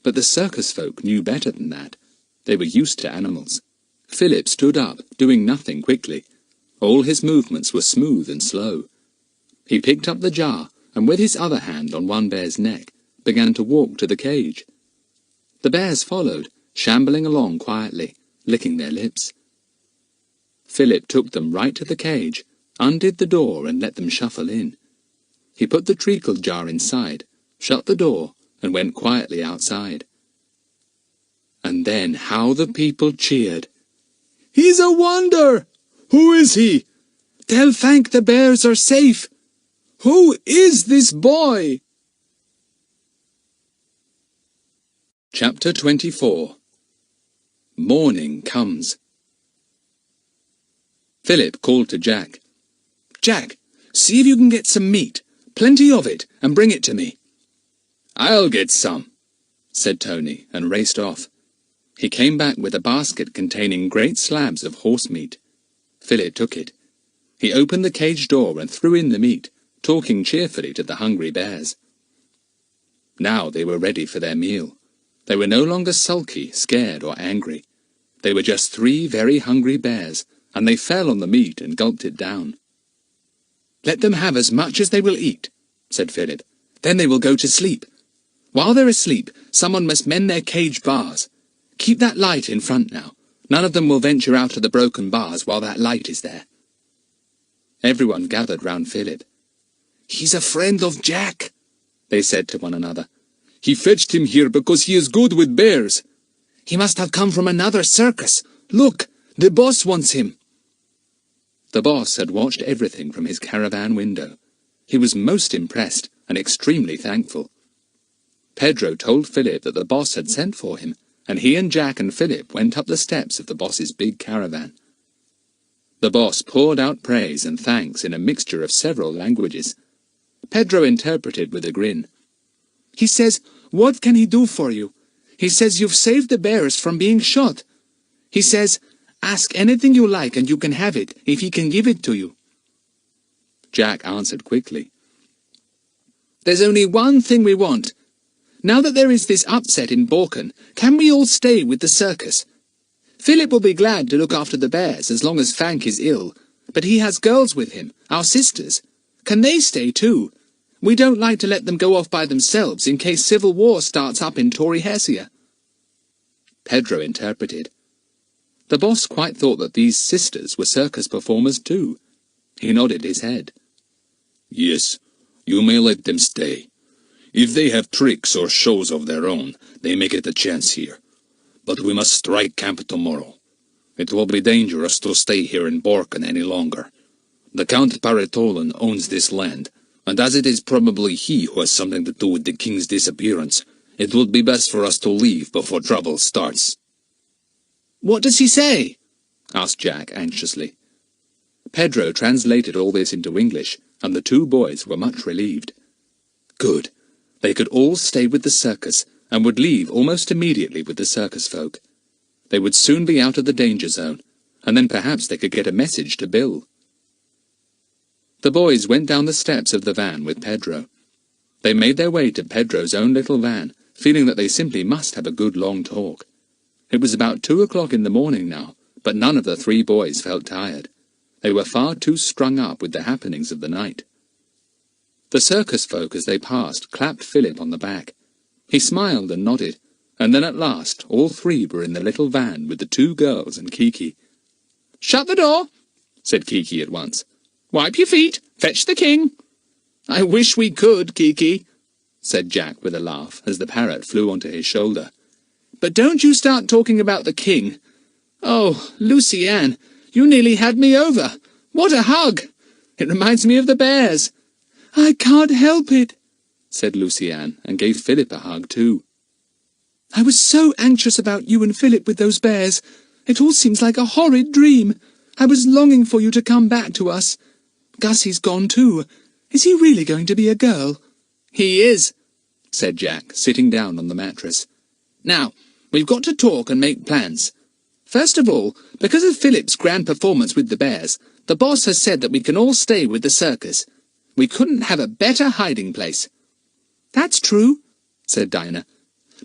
But the circus folk knew better than that. They were used to animals. Philip stood up, doing nothing quickly. All his movements were smooth and slow. He picked up the jar, and with his other hand on one bear's neck, began to walk to the cage. The bears followed, shambling along quietly, licking their lips. Philip took them right to the cage, undid the door and let them shuffle in. He put the treacle jar inside, shut the door, and went quietly outside. And then how the people cheered. "He's a wonder! Who is he? They'll thank the bears are safe! Who is this boy?" Chapter 24. Morning Comes. Philip called to Jack. "Jack, see if you can get some meat, plenty of it, and bring it to me." "I'll get some," said Tony, and raced off. He came back with a basket containing great slabs of horse meat. Philip took it. He opened the cage door and threw in the meat, talking cheerfully to the hungry bears. Now they were ready for their meal. They were no longer sulky, scared, or angry. They were just 3 very hungry bears, and they fell on the meat and gulped it down. "Let them have as much as they will eat," said Philip. "Then they will go to sleep. While they're asleep, someone must mend their cage bars. Keep that light in front now. None of them will venture out of the broken bars while that light is there." Everyone gathered round Philip. "He's a friend of Jack," they said to one another. "He fetched him here because he is good with bears. He must have come from another circus. Look, the boss wants him." The boss had watched everything from his caravan window. He was most impressed and extremely thankful. Pedro told Philip that the boss had sent for him, and he and Jack and Philip went up the steps of the boss's big caravan. The boss poured out praise and thanks in a mixture of several languages. Pedro interpreted with a grin. He says, what can he do for you? He says you've saved the bears from being shot. He says, ask anything you like and you can have it if he can give it to you. Jack answered quickly. There's only one thing we want. Now that there is this upset in Borken, can we all stay with the circus? Philip will be glad to look after the bears as long as Fank is ill, but he has girls with him, our sisters. Can they stay too? We don't like to let them go off by themselves in case civil war starts up in Tory Hessia. Pedro interpreted. The boss quite thought that these sisters were circus performers too. He nodded his head. Yes, you may let them stay. If they have tricks or shows of their own, they may get a chance here. But we must strike camp tomorrow. It will be dangerous to stay here in Borken any longer. The Count Paratolan owns this land, and as it is probably he who has something to do with the king's disappearance, it would be best for us to leave before trouble starts. What does he say? Asked Jack anxiously. Pedro translated all this into English, and the two boys were much relieved. Good. They could all stay with the circus, and would leave almost immediately with the circus folk. They would soon be out of the danger zone, and then perhaps they could get a message to Bill. The boys went down the steps of the van with Pedro. They made their way to Pedro's own little van, feeling that they simply must have a good long talk. It was about 2 o'clock in the morning now, but none of the three boys felt tired. They were far too strung up with the happenings of the night. The circus folk, as they passed, clapped Philip on the back. He smiled and nodded, and then at last all three were in the little van with the two girls and Kiki. "Shut the door," said Kiki at once. "Wipe your feet. Fetch the king." "I wish we could, Kiki," said Jack with a laugh, as the parrot flew onto his shoulder. "But don't you start talking about the king. Oh, Lucy-Ann, you nearly had me over. What a hug! It reminds me of the bears." "I can't help it," said Lucy-Ann, and gave Philip a hug too. "I was so anxious about you and Philip with those bears. It all seems like a horrid dream. I was longing for you to come back to us. Gussie's gone too. Is he really going to be a girl?" "He is," said Jack, sitting down on the mattress. "Now, we've got to talk and make plans. First of all, because of Philip's grand performance with the bears, the boss has said that we can all stay with the circus. We couldn't have a better hiding place." "That's true," said Dinah.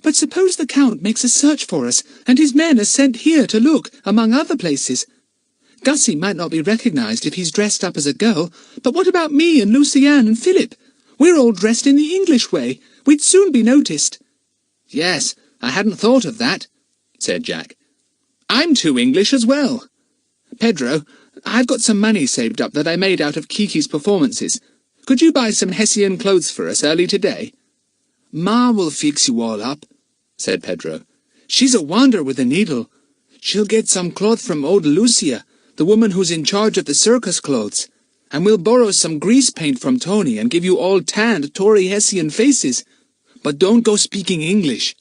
"But suppose the Count makes a search for us, and his men are sent here to look, among other places. Gussie might not be recognized if he's dressed up as a girl, but what about me and Lucy-Ann and Philip? We're all dressed in the English way. We'd soon be noticed." "Yes, I hadn't thought of that," said Jack. "I'm too English as well. Pedro, I've got some money saved up that I made out of Kiki's performances. Could you buy some Hessian clothes for us early today?" "Ma will fix you all up," said Pedro. "She's a wonder with a needle. She'll get some cloth from old Lucia, the woman who's in charge of the circus clothes, and we'll borrow some grease paint from Tony and give you all tanned Tory Hessian faces. But don't go speaking English."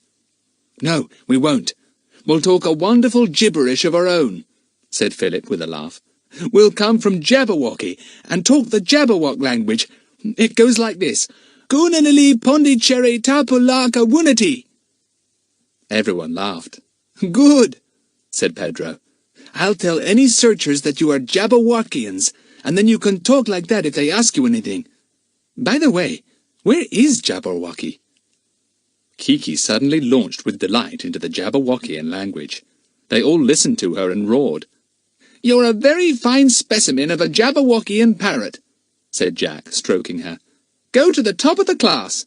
"No, we won't. We'll talk a wonderful gibberish of our own," said Philip with a laugh. "We'll come from Jabberwocky and talk the Jabberwock language. It goes like this: Goonanali Pondicherry Tapulaka Wunati." Everyone laughed. "Good," said Pedro. "I'll tell any searchers that you are Jabberwockians, and then you can talk like that if they ask you anything. By the way, where is Jabberwocky?" Kiki suddenly launched with delight into the Jabberwockian language. They all listened to her and roared. "You're a very fine specimen of a Jabberwockian parrot," said Jack, stroking her. "Go to the top of the class."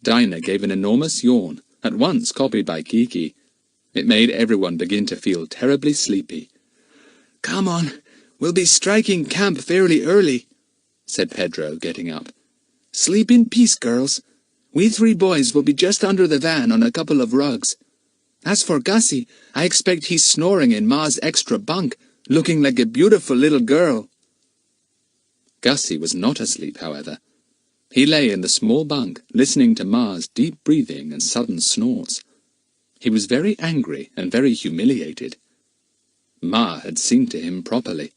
Dinah gave an enormous yawn, at once copied by Kiki. It made everyone begin to feel terribly sleepy. "Come on, we'll be striking camp fairly early," said Pedro, getting up. "Sleep in peace, girls. We three boys will be just under the van on a couple of rugs. As for Gussie, I expect he's snoring in Ma's extra bunk, looking like a beautiful little girl." Gussie was not asleep, however. He lay in the small bunk, listening to Ma's deep breathing and sudden snorts. He was very angry and very humiliated. Ma had seen to him properly.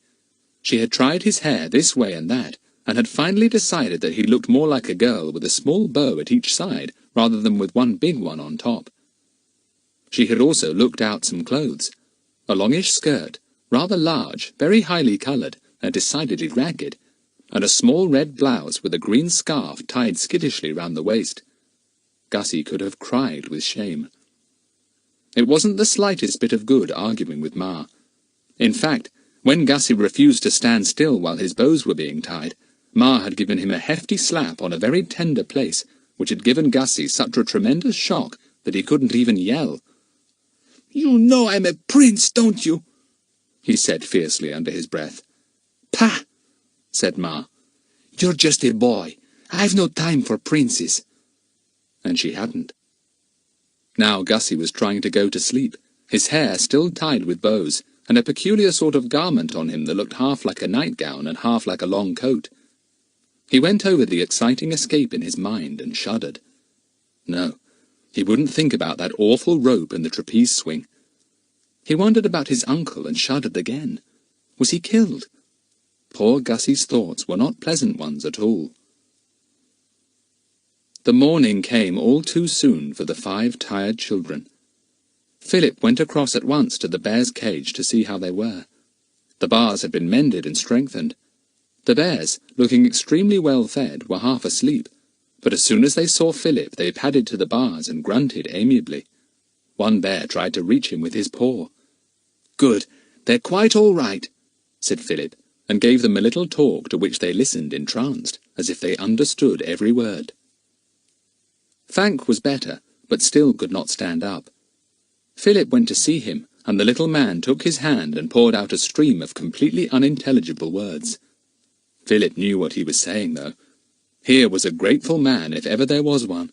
She had tried his hair this way and that, and had finally decided that he looked more like a girl with a small bow at each side rather than with one big one on top. She had also looked out some clothes. A longish skirt, rather large, very highly coloured, and decidedly ragged, and a small red blouse with a green scarf tied skittishly round the waist. Gussie could have cried with shame. It wasn't the slightest bit of good arguing with Ma. In fact, when Gussie refused to stand still while his bows were being tied, Ma had given him a hefty slap on a very tender place, which had given Gussie such a tremendous shock that he couldn't even yell. "You know I'm a prince, don't you?" he said fiercely under his breath. "Pah!" said Ma. "You're just a boy. I've no time for princes." And she hadn't. Now Gussie was trying to go to sleep, his hair still tied with bows, and a peculiar sort of garment on him that looked half like a nightgown and half like a long coat. He went over the exciting escape in his mind and shuddered. No, he wouldn't think about that awful rope and the trapeze swing. He wondered about his uncle and shuddered again. Was he killed? Poor Gussie's thoughts were not pleasant ones at all. The morning came all too soon for the 5 tired children. Philip went across at once to the bears' cage to see how they were. The bars had been mended and strengthened. The bears, looking extremely well fed, were half asleep, but as soon as they saw Philip they padded to the bars and grunted amiably. One bear tried to reach him with his paw. "Good, they're quite all right," said Philip, and gave them a little talk to which they listened entranced, as if they understood every word. Frank was better, but still could not stand up. Philip went to see him, and the little man took his hand and poured out a stream of completely unintelligible words. Philip knew what he was saying, though. Here was a grateful man, if ever there was one.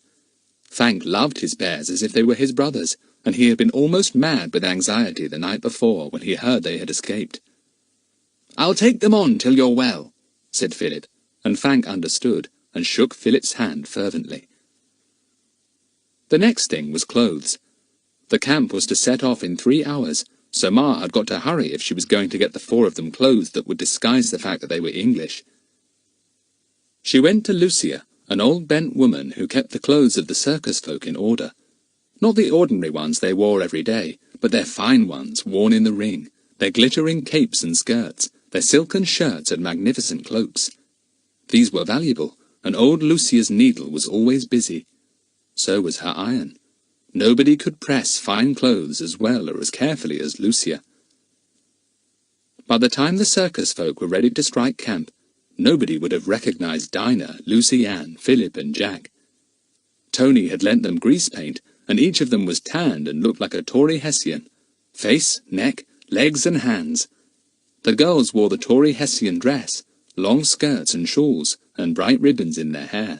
Frank loved his bears as if they were his brothers, and he had been almost mad with anxiety the night before when he heard they had escaped. "I'll take them on till you're well," said Philip, and Frank understood, and shook Philip's hand fervently. The next thing was clothes. The camp was to set off in 3 hours, so Ma had got to hurry if she was going to get the 4 of them clothes that would disguise the fact that they were English. She went to Lucia, an old bent woman who kept the clothes of the circus folk in order. Not the ordinary ones they wore every day, but their fine ones worn in the ring, their glittering capes and skirts, their silken shirts and magnificent cloaks. These were valuable, and old Lucia's needle was always busy. So was her iron. Nobody could press fine clothes as well or as carefully as Lucia. By the time the circus folk were ready to strike camp, nobody would have recognized Dinah, Lucy-Ann, Philip and Jack. Tony had lent them grease paint, and each of them was tanned and looked like a Tory Hessian. Face, neck, legs and hands. The girls wore the Tory Hessian dress, long skirts and shawls, and bright ribbons in their hair.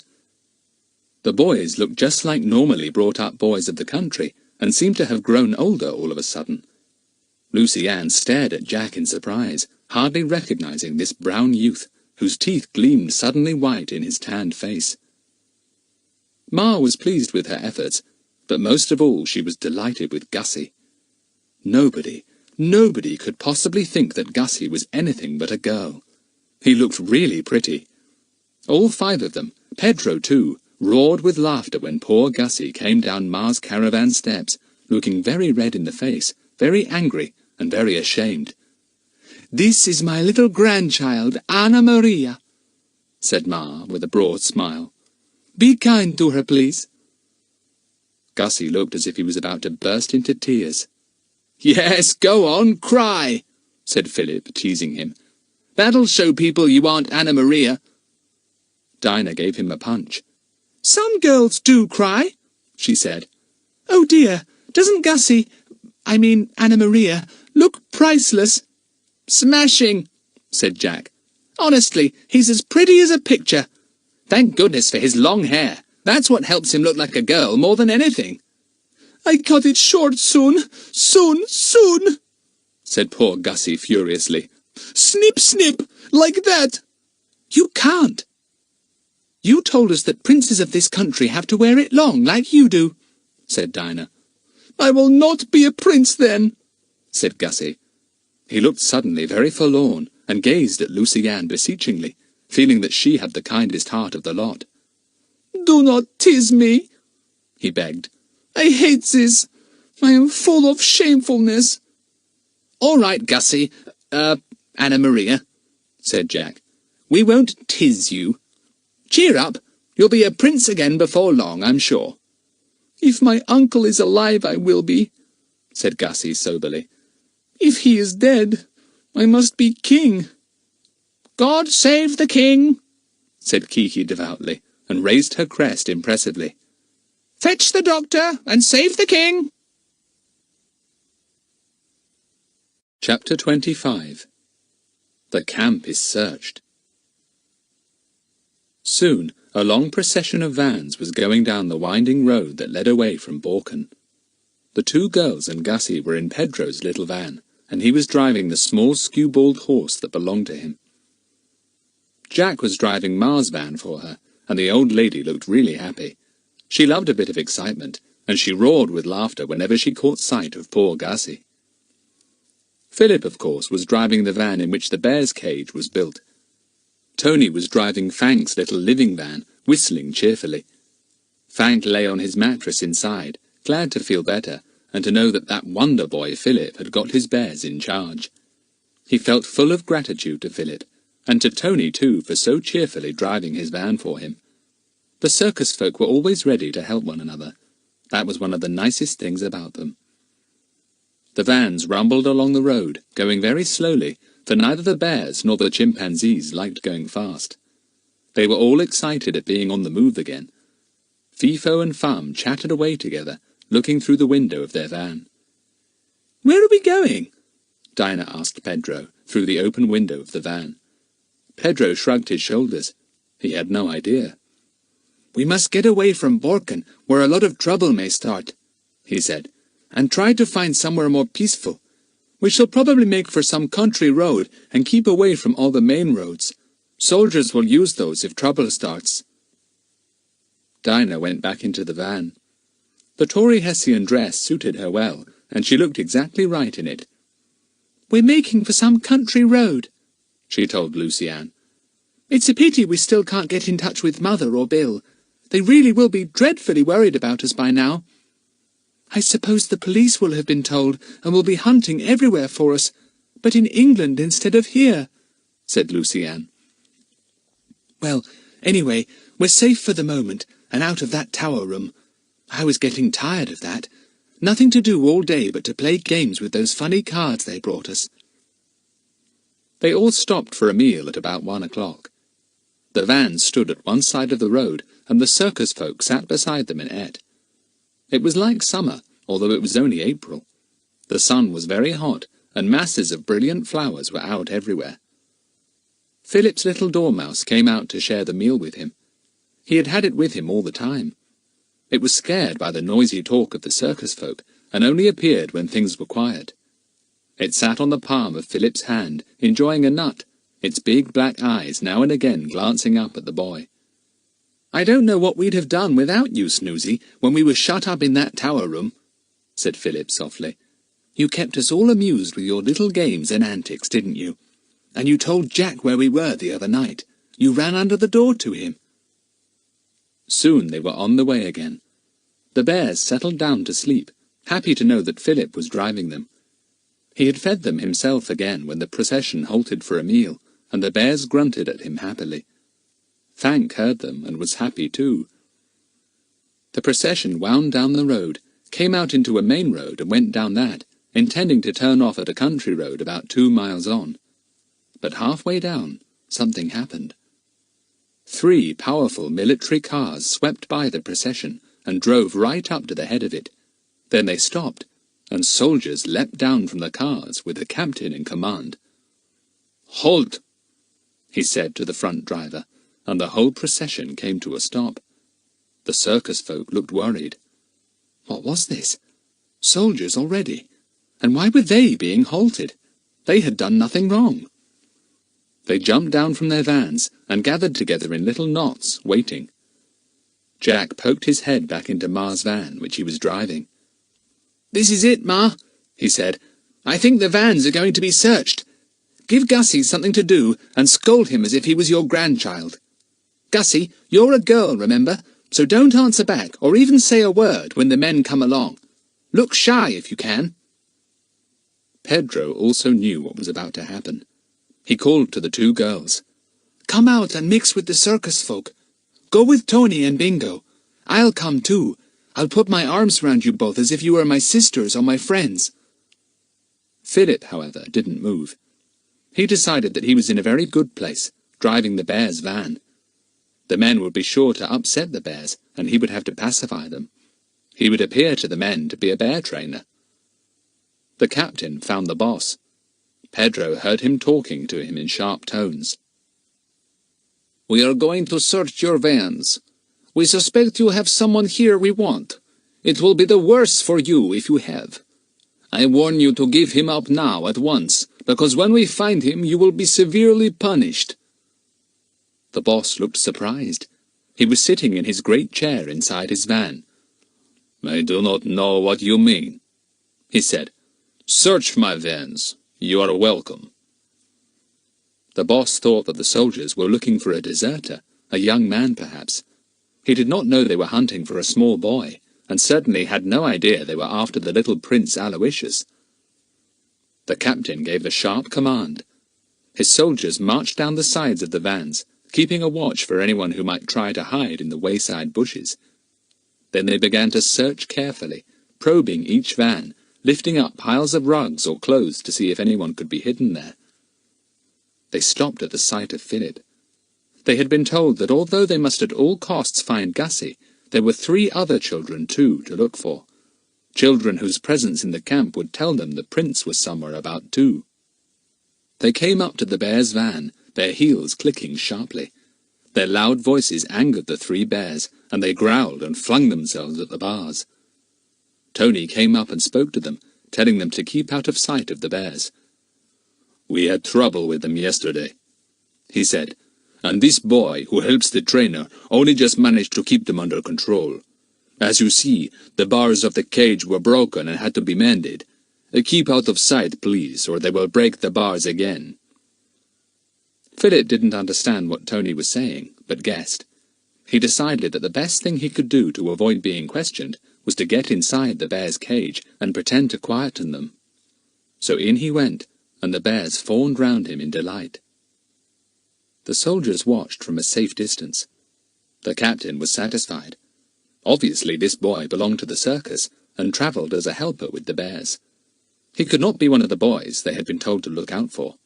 The boys looked just like normally brought-up boys of the country, and seemed to have grown older all of a sudden. Lucy-Ann stared at Jack in surprise, hardly recognizing this brown youth, whose teeth gleamed suddenly white in his tanned face. Ma was pleased with her efforts, but most of all she was delighted with Gussie. Nobody could possibly think that Gussie was anything but a girl. He looked really pretty. All 5 of them, Pedro too, roared with laughter when poor Gussie came down Ma's caravan steps, looking very red in the face, very angry, and very ashamed. "This is my little grandchild, Anna Maria," said Ma with a broad smile. "Be kind to her, please." Gussie looked as if he was about to burst into tears. "Yes, go on, cry," said Philip, teasing him. "That'll show people you aren't Anna Maria." Dinah gave him a punch. "Some girls do cry," she said. "Oh dear, doesn't Anna Maria, look priceless?" "Smashing," said Jack. "Honestly, he's as pretty as a picture. Thank goodness for his long hair. That's what helps him look like a girl more than anything." "I cut it short soon, said poor Gussie furiously. "Snip, snip, like that." "You can't. You told us that princes of this country have to wear it long, like you do," said Dinah. "I will not be a prince then," said Gussie. He looked suddenly very forlorn, and gazed at Lucy-Ann beseechingly, feeling that she had the kindest heart of the lot. "Do not tease me," he begged. "I hate this. I am full of shamefulness." "All right, Gussie, Anna Maria," said Jack. "We won't tiz you. Cheer up. You'll be a prince again before long, I'm sure." "If my uncle is alive, I will be," said Gussie soberly. "If he is dead, I must be king." "God save the king," said Kiki devoutly, and raised her crest impressively. "Fetch the doctor, and save the king." Chapter 25. The camp is searched. Soon a long procession of vans was going down the winding road that led away from Borken. The two girls and Gussie were in Pedro's little van, and he was driving the small skewbald horse that belonged to him. Jack was driving Ma's van for her, and the old lady looked really happy. She loved a bit of excitement, and she roared with laughter whenever she caught sight of poor Gussie. Philip, of course, was driving the van in which the bear's cage was built. Tony was driving Fank's little living van, whistling cheerfully. Fank lay on his mattress inside, glad to feel better, and to know that that wonder boy Philip had got his bears in charge. He felt full of gratitude to Philip, and to Tony too, for so cheerfully driving his van for him. The circus folk were always ready to help one another. That was one of the nicest things about them. The vans rumbled along the road, going very slowly, for neither the bears nor the chimpanzees liked going fast. They were all excited at being on the move again. Fifo and Fum chatted away together, looking through the window of their van. "Where are we going?" Dinah asked Pedro, through the open window of the van. Pedro shrugged his shoulders. He had no idea. "We must get away from Borken, where a lot of trouble may start," he said, "and try to find somewhere more peaceful. We shall probably make for some country road and keep away from all the main roads. Soldiers will use those if trouble starts." Dinah went back into the van. The Tory Hessian dress suited her well, and she looked exactly right in it. "We're making for some country road," she told Lucy-Ann. "It's a pity we still can't get in touch with Mother or Bill. They really will be dreadfully worried about us by now. I suppose the police will have been told and will be hunting everywhere for us, but in England instead of here," said Lucy-Ann. "Well, anyway, we're safe for the moment, and out of that tower room. I was getting tired of that. Nothing to do all day but to play games with those funny cards they brought us." They all stopped for a meal at about 1 o'clock. The vans stood at one side of the road, and the circus folk sat beside them and ate. It was like summer, although it was only April. The sun was very hot, and masses of brilliant flowers were out everywhere. Philip's little dormouse came out to share the meal with him. He had had it with him all the time. It was scared by the noisy talk of the circus folk, and only appeared when things were quiet. It sat on the palm of Philip's hand, enjoying a nut, its big black eyes now and again glancing up at the boy. "I don't know what we'd have done without you, Snoozy, when we were shut up in that tower room," said Philip softly. "You kept us all amused with your little games and antics, didn't you? And you told Jack where we were the other night. You ran under the door to him." Soon they were on the way again. The bears settled down to sleep, happy to know that Philip was driving them. He had fed them himself again when the procession halted for a meal, and the bears grunted at him happily. Fank heard them and was happy too. The procession wound down the road, came out into a main road and went down that, intending to turn off at a country road about 2 miles on. But halfway down, something happened. 3 powerful military cars swept by the procession and drove right up to the head of it. Then they stopped, and soldiers leapt down from the cars with the captain in command. "Halt!" he said to the front driver, and the whole procession came to a stop. The circus folk looked worried. What was this? Soldiers already? And why were they being halted? They had done nothing wrong. They jumped down from their vans and gathered together in little knots, waiting. Jack poked his head back into Ma's van, which he was driving. "This is it, Ma," he said. I think the vans are going to be searched. Give Gussie something to do and scold him as if he was your grandchild. Gussie, you're a girl, remember, so don't answer back or even say a word when the men come along. Look shy if you can." Pedro also knew what was about to happen. He called to the two girls. "Come out and mix with the circus folk. Go with Tony and Bingo. I'll come too. I'll put my arms round you both as if you were my sisters or my friends." Philip, however, didn't move. He decided that he was in a very good place, driving the bears' van. The men would be sure to upset the bears, and he would have to pacify them. He would appear to the men to be a bear trainer. The captain found the boss. Pedro heard him talking to him in sharp tones. "We are going to search your vans. We suspect you have someone here we want. It will be the worse for you if you have. I warn you to give him up now at once, because when we find him you will be severely punished." The boss looked surprised. He was sitting in his great chair inside his van. "I do not know what you mean," he said. "Search my vans. You are welcome." The boss thought that the soldiers were looking for a deserter, a young man perhaps. He did not know they were hunting for a small boy, and certainly had no idea they were after the little Prince Aloysius. The captain gave a sharp command. His soldiers marched down the sides of the vans, keeping a watch for anyone who might try to hide in the wayside bushes. Then they began to search carefully, probing each van, lifting up piles of rugs or clothes to see if anyone could be hidden there. They stopped at the sight of Philip. They had been told that although they must at all costs find Gussie, there were 3 other children too to look for. Children whose presence in the camp would tell them the prince was somewhere about too. They came up to the bear's van, their heels clicking sharply. Their loud voices angered the 3 bears, and they growled and flung themselves at the bars. Tony came up and spoke to them, telling them to keep out of sight of the bears. "We had trouble with them yesterday," he said, "and this boy, who helps the trainer, only just managed to keep them under control. As you see, the bars of the cage were broken and had to be mended. Keep out of sight, please, or they will break the bars again." Philip didn't understand what Tony was saying, but guessed. He decided that the best thing he could do to avoid being questioned was to get inside the bear's cage and pretend to quieten them. So in he went, and the bears fawned round him in delight. The soldiers watched from a safe distance. The captain was satisfied. Obviously this boy belonged to the circus, and travelled as a helper with the bears. He could not be one of the boys they had been told to look out for.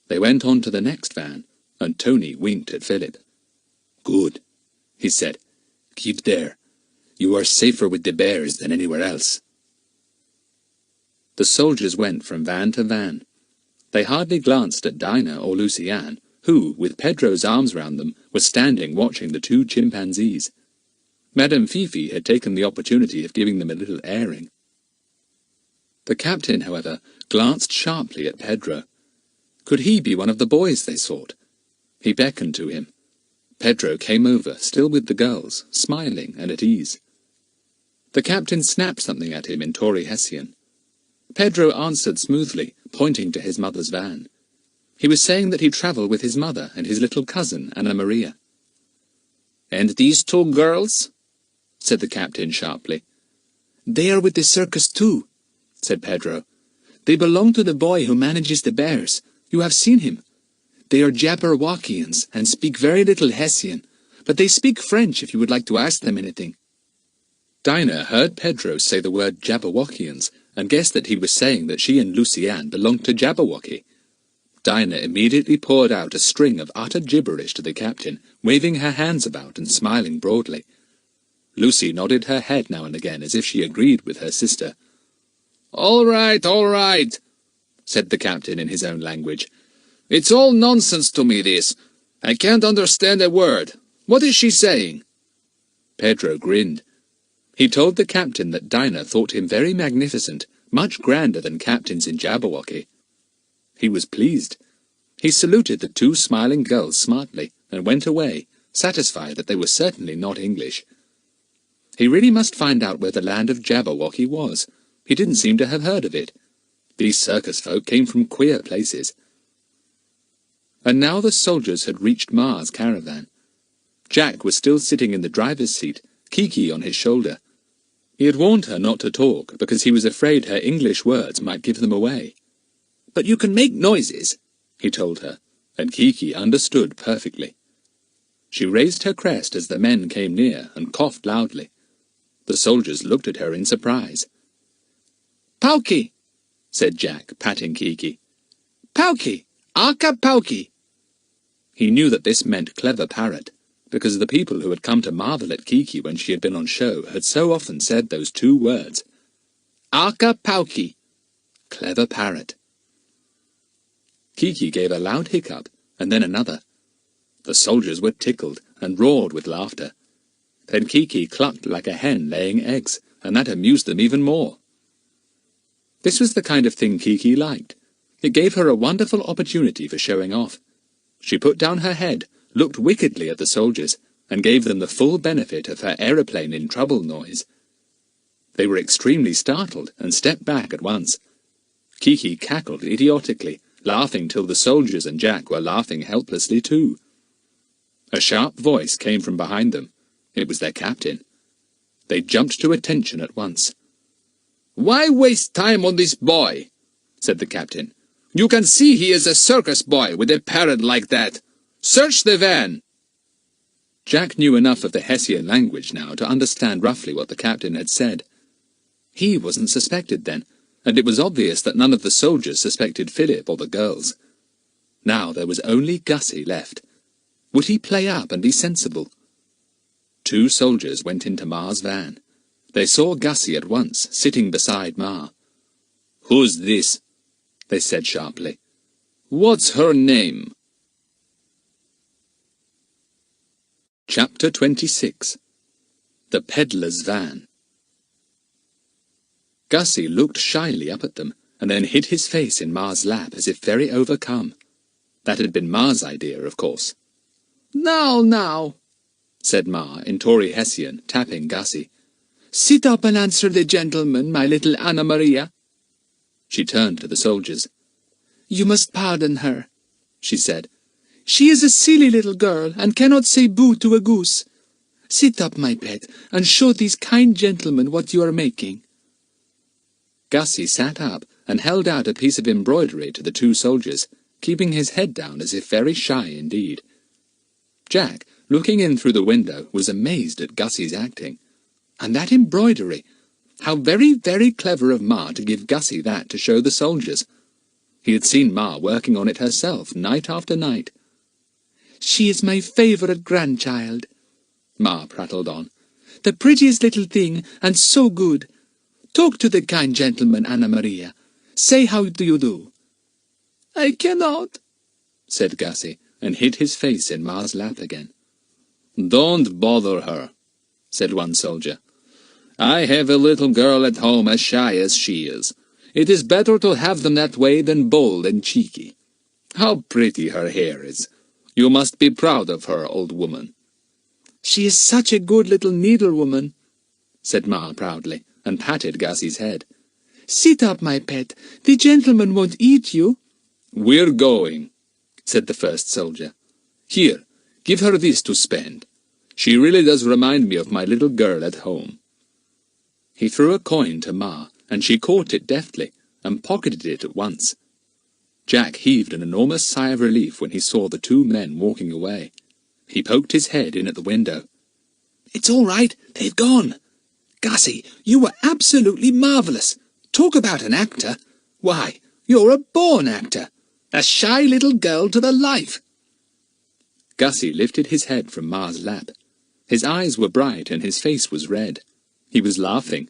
They went on to the next van, and Tony winked at Philip. "Good," he said. "Keep there. You are safer with the bears than anywhere else." The soldiers went from van to van. They hardly glanced at Dinah or Lucy-Ann, who, with Pedro's arms round them, were standing watching the 2 chimpanzees. Madame Fifi had taken the opportunity of giving them a little airing. The captain, however, glanced sharply at Pedro. Could he be one of the boys they sought? He beckoned to him. Pedro came over, still with the girls, smiling and at ease. The captain snapped something at him in Tory Hessian. Pedro answered smoothly, pointing to his mother's van. He was saying that he travelled with his mother and his little cousin, Anna Maria. "And these 2 girls?" said the captain sharply. "They are with the circus too," said Pedro. "They belong to the boy who manages the bears. You have seen him. They are Jabberwockians and speak very little Hessian, but they speak French if you would like to ask them anything." Dinah heard Pedro say the word Jabberwockians, and guessed that he was saying that she and Lucy-Ann belonged to Jabberwocky. Dinah immediately poured out a string of utter gibberish to the captain, waving her hands about and smiling broadly. Lucy nodded her head now and again as if she agreed with her sister. All right, said the captain in his own language. "It's all nonsense to me, this. I can't understand a word. What is she saying?" Pedro grinned. He told the captain that Dinah thought him very magnificent, much grander than captains in Jabberwocky. He was pleased. He saluted the 2 smiling girls smartly, and went away, satisfied that they were certainly not English. He really must find out where the land of Jabberwocky was. He didn't seem to have heard of it. These circus folk came from queer places. And now the soldiers had reached Ma's caravan. Jack was still sitting in the driver's seat, Kiki on his shoulder. He had warned her not to talk, because he was afraid her English words might give them away. "But you can make noises," he told her, and Kiki understood perfectly. She raised her crest as the men came near and coughed loudly. The soldiers looked at her in surprise. "Pauki," said Jack, patting Kiki. "Pauki, aka Pauki." He knew that this meant clever parrot, because the people who had come to marvel at Kiki when she had been on show had so often said those two words. "Aka Pauki," clever parrot. Kiki gave a loud hiccup, and then another. The soldiers were tickled and roared with laughter. Then Kiki clucked like a hen laying eggs, and that amused them even more. This was the kind of thing Kiki liked. It gave her a wonderful opportunity for showing off. She put down her head, looked wickedly at the soldiers, and gave them the full benefit of her aeroplane in trouble noise. They were extremely startled and stepped back at once. Kiki cackled idiotically, laughing till the soldiers and Jack were laughing helplessly too. A sharp voice came from behind them. It was their captain. They jumped to attention at once. "Why waste time on this boy?" said the captain. "You can see he is a circus boy with a parrot like that. Search the van!" Jack knew enough of the Hessian language now to understand roughly what the captain had said. He wasn't suspected then, and it was obvious that none of the soldiers suspected Philip or the girls. Now there was only Gussie left. Would he play up and be sensible? 2 soldiers went into Ma's van. They saw Gussie at once, sitting beside Ma. "Who's this?" they said sharply. "What's her name?" Chapter 26. The Peddler's Van. Gussie looked shyly up at them, and then hid his face in Ma's lap as if very overcome. That had been Ma's idea, of course. Now, said Ma in Tory Hessian, tapping Gussie. "Sit up and answer the gentleman, my little Anna Maria." She turned to the soldiers. "You must pardon her," she said. "She is a silly little girl, and cannot say boo to a goose. Sit up, my pet, and show these kind gentlemen what you are making." Gussie sat up and held out a piece of embroidery to the 2 soldiers, keeping his head down as if very shy indeed. Jack, looking in through the window, was amazed at Gussie's acting. And that embroidery! How very, very clever of Ma to give Gussie that to show the soldiers. He had seen Ma working on it herself, night after night. "She is my favourite grandchild," Ma prattled on. "The prettiest little thing, and so good. Talk to the kind gentleman, Anna Maria. Say how do you do." "I cannot," said Gussie, and hid his face in Ma's lap again. "Don't bother her," said one soldier. "I have a little girl at home as shy as she is. It is better to have them that way than bold and cheeky. How pretty her hair is. You must be proud of her, old woman." "She is such a good little needlewoman," said Ma proudly, and patted Gussie's head. "Sit up, my pet. The gentleman won't eat you." "We're going," said the first soldier. "Here, give her this to spend. She really does remind me of my little girl at home." He threw a coin to Ma, and she caught it deftly, and pocketed it at once. Jack heaved an enormous sigh of relief when he saw the 2 men walking away. He poked his head in at the window. "It's all right, they've gone. Gussie, you were absolutely marvellous. Talk about an actor. Why, you're a born actor. A shy little girl to the life." Gussie lifted his head from Ma's lap. His eyes were bright and his face was red. He was laughing.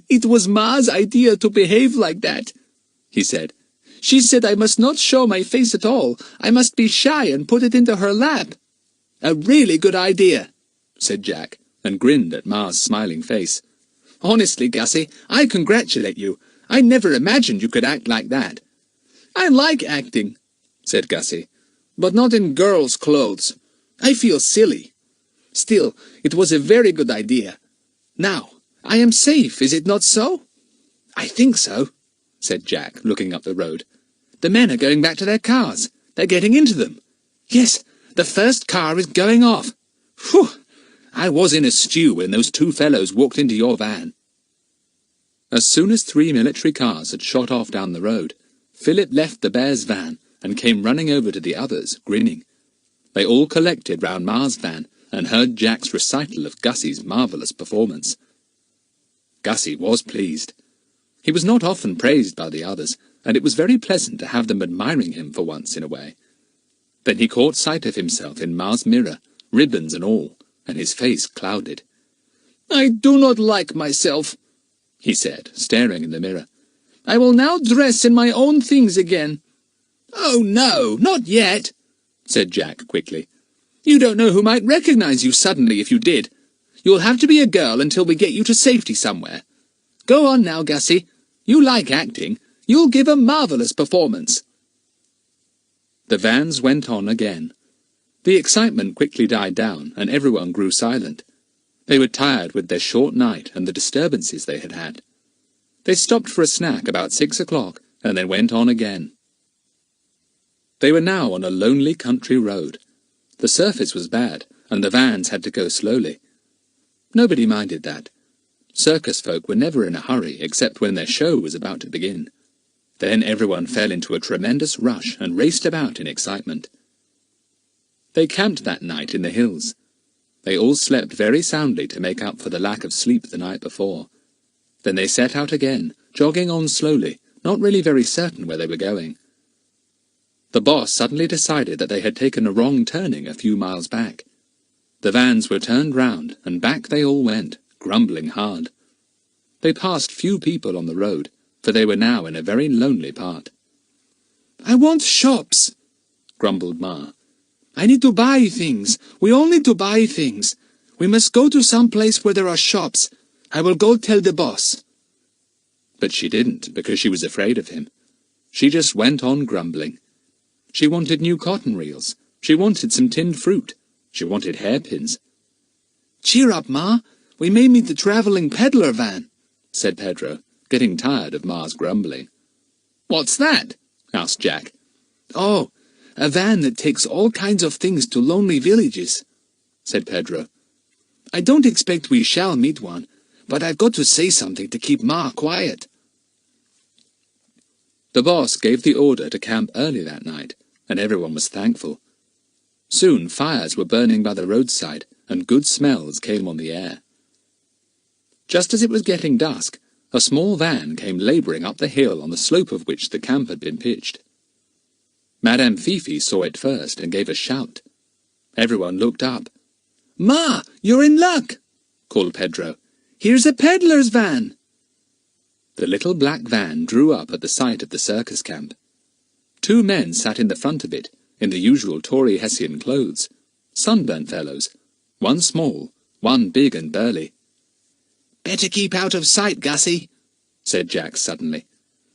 "It was Ma's idea to behave like that," he said. "She said I must not show my face at all. I must be shy and put it into her lap." "A really good idea," said Jack, and grinned at Ma's smiling face. "Honestly, Gussie, I congratulate you. I never imagined you could act like that." "I like acting," said Gussie, "but not in girls' clothes. I feel silly. Still, it was a very good idea. Now, I am safe, is it not so?" "I think so," said Jack, looking up the road. "The men are going back to their cars. They're getting into them. Yes, the first car is going off. Phew! I was in a stew when those two fellows walked into your van." As soon as 3 military cars had shot off down the road, Philip left the bear's van and came running over to the others, grinning. They all collected round Ma's van and heard Jack's recital of Gussie's marvellous performance. Gussie was pleased. He was not often praised by the others, and it was very pleasant to have them admiring him for once in a way. Then he caught sight of himself in Ma's mirror, ribbons and all, and his face clouded. "I do not like myself," he said, staring in the mirror. "I will now dress in my own things again." "Oh, no, not yet," said Jack quickly. "You don't know who might recognize you suddenly if you did. You'll have to be a girl until we get you to safety somewhere. Go on now, Gussie. You like acting. You'll give a marvellous performance." The vans went on again. The excitement quickly died down, and everyone grew silent. They were tired with their short night and the disturbances they had had. They stopped for a snack about 6 o'clock, and then went on again. They were now on a lonely country road. The surface was bad, and the vans had to go slowly. Nobody minded that. Circus folk were never in a hurry, except when their show was about to begin. Then everyone fell into a tremendous rush and raced about in excitement. They camped that night in the hills. They all slept very soundly to make up for the lack of sleep the night before. Then they set out again, jogging on slowly, not really very certain where they were going. The boss suddenly decided that they had taken a wrong turning a few miles back. The vans were turned round, and back they all went, grumbling hard. They passed few people on the road, for they were now in a very lonely part. "I want shops," grumbled Ma. "I need to buy things. We all need to buy things. We must go to some place where there are shops. I will go tell the boss." But she didn't, because she was afraid of him. She just went on grumbling. She wanted new cotton reels. She wanted some tinned fruit. She wanted hairpins. "Cheer up, Ma. We may meet the travelling peddler van," said Pedro, getting tired of Ma's grumbling. "What's that?" asked Jack. "Oh, a van that takes all kinds of things to lonely villages," said Pedro. "I don't expect we shall meet one, but I've got to say something to keep Ma quiet." The boss gave the order to camp early that night, and everyone was thankful. Soon fires were burning by the roadside, and good smells came on the air. Just as it was getting dusk, a small van came labouring up the hill on the slope of which the camp had been pitched. Madame Fifi saw it first and gave a shout. Everyone looked up. "Ma, you're in luck!" called Pedro. "Here's a peddler's van!" The little black van drew up at the sight of the circus camp. 2 men sat in the front of it, in the usual Tory Hessian clothes, sunburnt fellows, one small, one big and burly. "Better keep out of sight, Gussie," said Jack suddenly.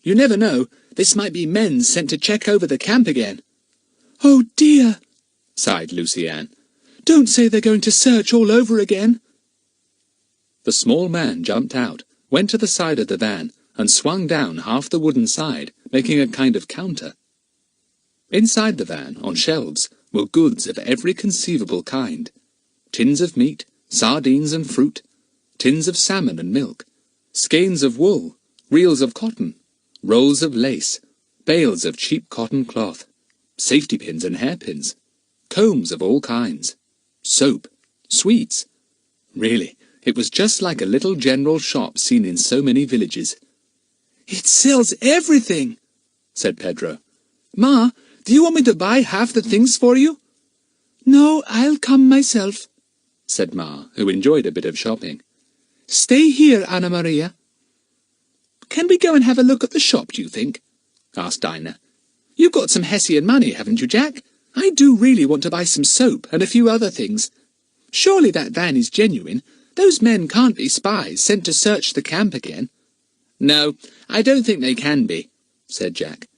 "You never know, this might be men sent to check over the camp again." "Oh dear," sighed Lucy-Ann. "Don't say they're going to search all over again." The small man jumped out, went to the side of the van, and swung down half the wooden side, making a kind of counter. Inside the van, on shelves, were goods of every conceivable kind. Tins of meat, sardines and fruit, tins of salmon and milk, skeins of wool, reels of cotton, rolls of lace, bales of cheap cotton cloth, safety pins and hairpins, combs of all kinds, soap, sweets. Really, it was just like a little general shop seen in so many villages. "It sells everything," said Pedro. "Ma, do you want me to buy half the things for you?" "No, I'll come myself," said Ma, who enjoyed a bit of shopping. "Stay here, Anna Maria." "Can we go and have a look at the shop, do you think?" asked Dinah. "You've got some Hessian money, haven't you, Jack? I do really want to buy some soap and a few other things. Surely that van is genuine. Those men can't be spies sent to search the camp again." "No, I don't think they can be," said Jack.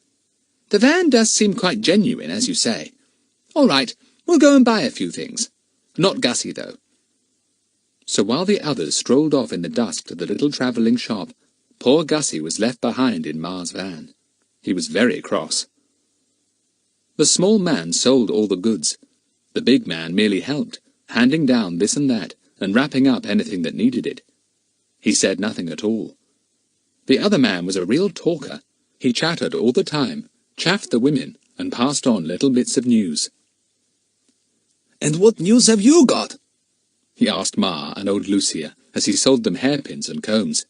"The van does seem quite genuine, as you say. All right, we'll go and buy a few things. Not Gussie, though." So while the others strolled off in the dusk to the little travelling shop, Poor Gussie was left behind in Ma's van. He was very cross. The small man sold all the goods. The big man merely helped, handing down this and that, and wrapping up anything that needed it. He said nothing at all. The other man was a real talker. He chattered all the time, chaffed the women, and passed on little bits of news. "And what news have you got?" he asked Ma and old Lucia, as he sold them hairpins and combs.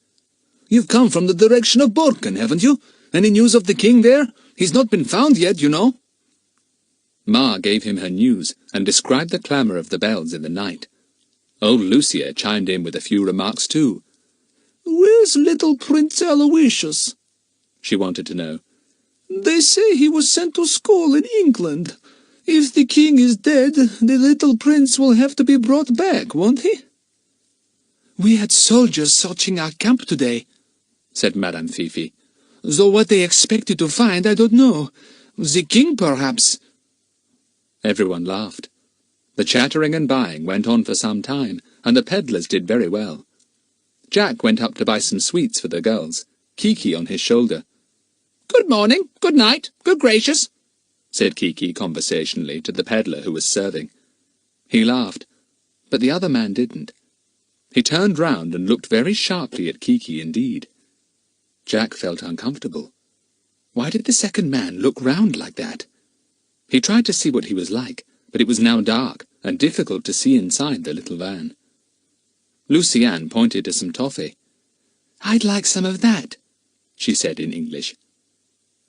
"You've come from the direction of Borken, haven't you? Any news of the king there? He's not been found yet, you know." Ma gave him her news, and described the clamour of the bells in the night. Old Lucia chimed in with a few remarks too. "Where's little Prince Aloysius?" she wanted to know. "They say he was sent to school in England. If the king is dead, the little prince will have to be brought back, won't he?" "We had soldiers searching our camp today," said Madame Fifi. "Though what they expected to find, I don't know. The king, perhaps." Everyone laughed. The chattering and buying went on for some time, and the peddlers did very well. Jack went up to buy some sweets for the girls, Kiki on his shoulder. "Good morning, good night, good gracious," said Kiki conversationally to the peddler who was serving. He laughed, but the other man didn't. He turned round and looked very sharply at Kiki indeed. Jack felt uncomfortable. Why did the second man look round like that? He tried to see what he was like, but it was now dark and difficult to see inside the little van. Lucy-Ann pointed to some toffee. "I'd like some of that," she said in English.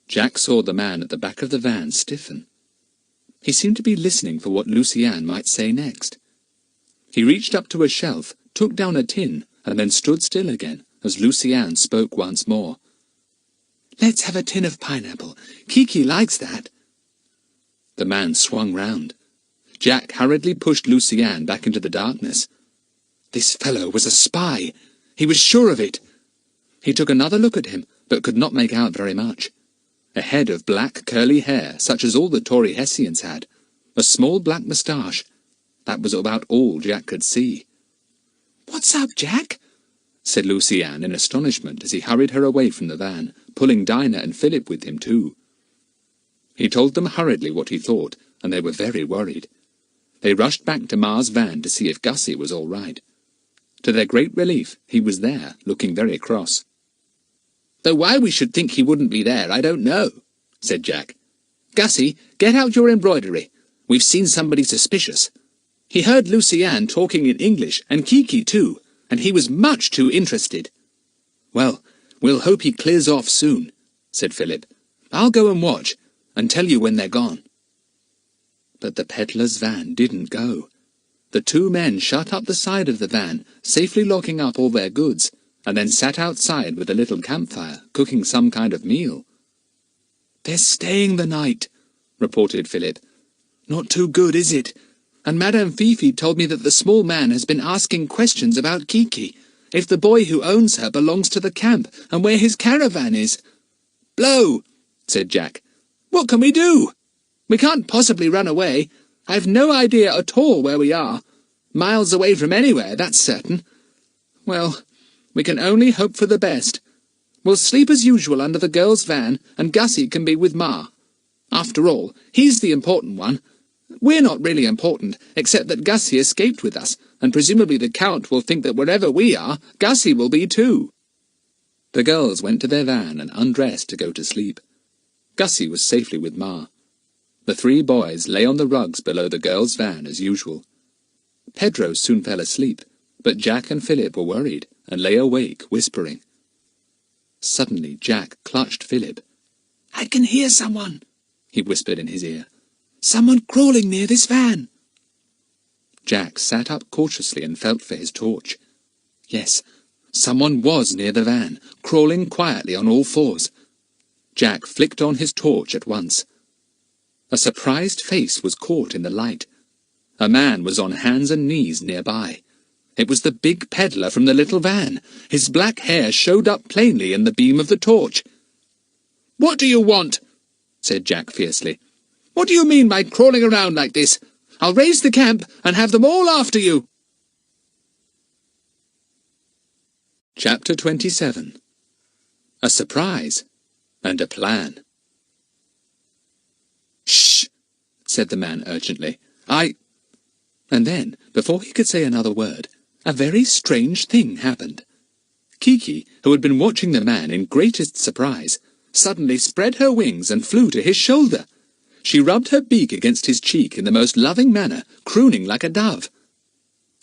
Jack saw the man at the back of the van stiffen. He seemed to be listening for what Lucy-Ann might say next. He reached up to a shelf, took down a tin, and then stood still again, as Lucy-Ann spoke once more. "Let's have a tin of pineapple. Kiki likes that." The man swung round. Jack hurriedly pushed Lucy-Ann back into the darkness. This fellow was a spy. He was sure of it. He took another look at him, but could not make out very much. A head of black curly hair, such as all the Tory Hessians had. A small black moustache. That was about all Jack could see. "What's up, Jack?" said Lucy-Ann in astonishment as he hurried her away from the van, pulling Dinah and Philip with him too. He told them hurriedly what he thought, and they were very worried. They rushed back to Ma's van to see if Gussie was all right. To their great relief, he was there, looking very cross. "Though why we should think he wouldn't be there, I don't know," said Jack. "Gussie, get out your embroidery. We've seen somebody suspicious. He heard Lucy-Ann talking in English, and Kiki too, and he was much too interested." "Well, we'll hope he clears off soon," said Philip. "I'll go and watch, and tell you when they're gone." But the peddler's van didn't go. The two men shut up the side of the van, safely locking up all their goods, and then sat outside with a little campfire, cooking some kind of meal. "They're staying the night," reported Philip. "Not too good, is it? And Madame Fifi told me that the small man has been asking questions about Kiki, if the boy who owns her belongs to the camp, and where his caravan is." "Blow!" said Jack. "What can we do? We can't possibly run away. I've no idea at all where we are. Miles away from anywhere, that's certain. Well, we can only hope for the best. We'll sleep as usual under the girls' van, and Gussie can be with Ma. After all, he's the important one. We're not really important, except that Gussie escaped with us, and presumably the Count will think that wherever we are, Gussie will be too." The girls went to their van and undressed to go to sleep. Gussie was safely with Ma. The three boys lay on the rugs below the girls' van as usual. Pedro soon fell asleep, but Jack and Philip were worried and lay awake, whispering. Suddenly Jack clutched Philip. "I can hear someone," he whispered in his ear. "Someone crawling near this van." Jack sat up cautiously and felt for his torch. Yes, someone was near the van, crawling quietly on all fours. Jack flicked on his torch at once. A surprised face was caught in the light. A man was on hands and knees nearby. It was the big peddler from the little van. His black hair showed up plainly in the beam of the torch. "What do you want?" said Jack fiercely. "What do you mean by crawling around like this? I'll raise the camp and have them all after you." Chapter 27. a surprise, and a plan. "Shh!" said the man urgently. And then, before he could say another word, a very strange thing happened. Kiki, who had been watching the man in greatest surprise, suddenly spread her wings and flew to his shoulder. She rubbed her beak against his cheek in the most loving manner, crooning like a dove.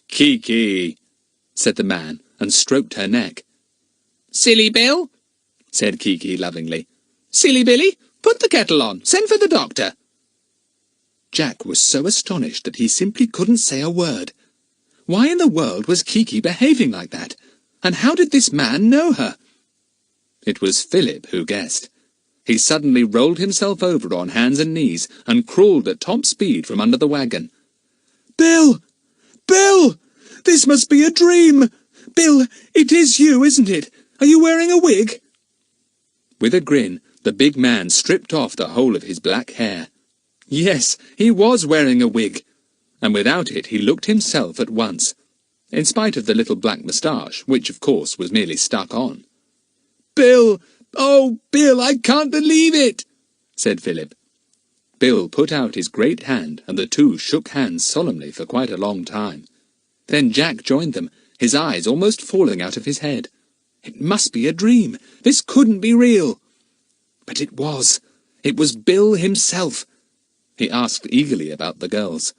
"Kiki," said the man, and stroked her neck. "Silly Bill," said Kiki lovingly. "Silly Billy, put the kettle on. Send for the doctor." Jack was so astonished that he simply couldn't say a word. Why in the world was Kiki behaving like that? And how did this man know her? It was Philip who guessed. He suddenly rolled himself over on hands and knees and crawled at top speed from under the wagon. "Bill! Bill! This must be a dream! Bill, it is you, isn't it? Are you wearing a wig?" With a grin, the big man stripped off the whole of his black hair. Yes, he was wearing a wig, and without it he looked himself at once, in spite of the little black moustache, which of course was merely stuck on. "Bill! Oh, Bill, I can't believe it!" said Philip. Bill put out his great hand, and the two shook hands solemnly for quite a long time. Then Jack joined them, his eyes almost falling out of his head. It must be a dream. This couldn't be real. But it was. It was Bill himself. He asked eagerly about the girls.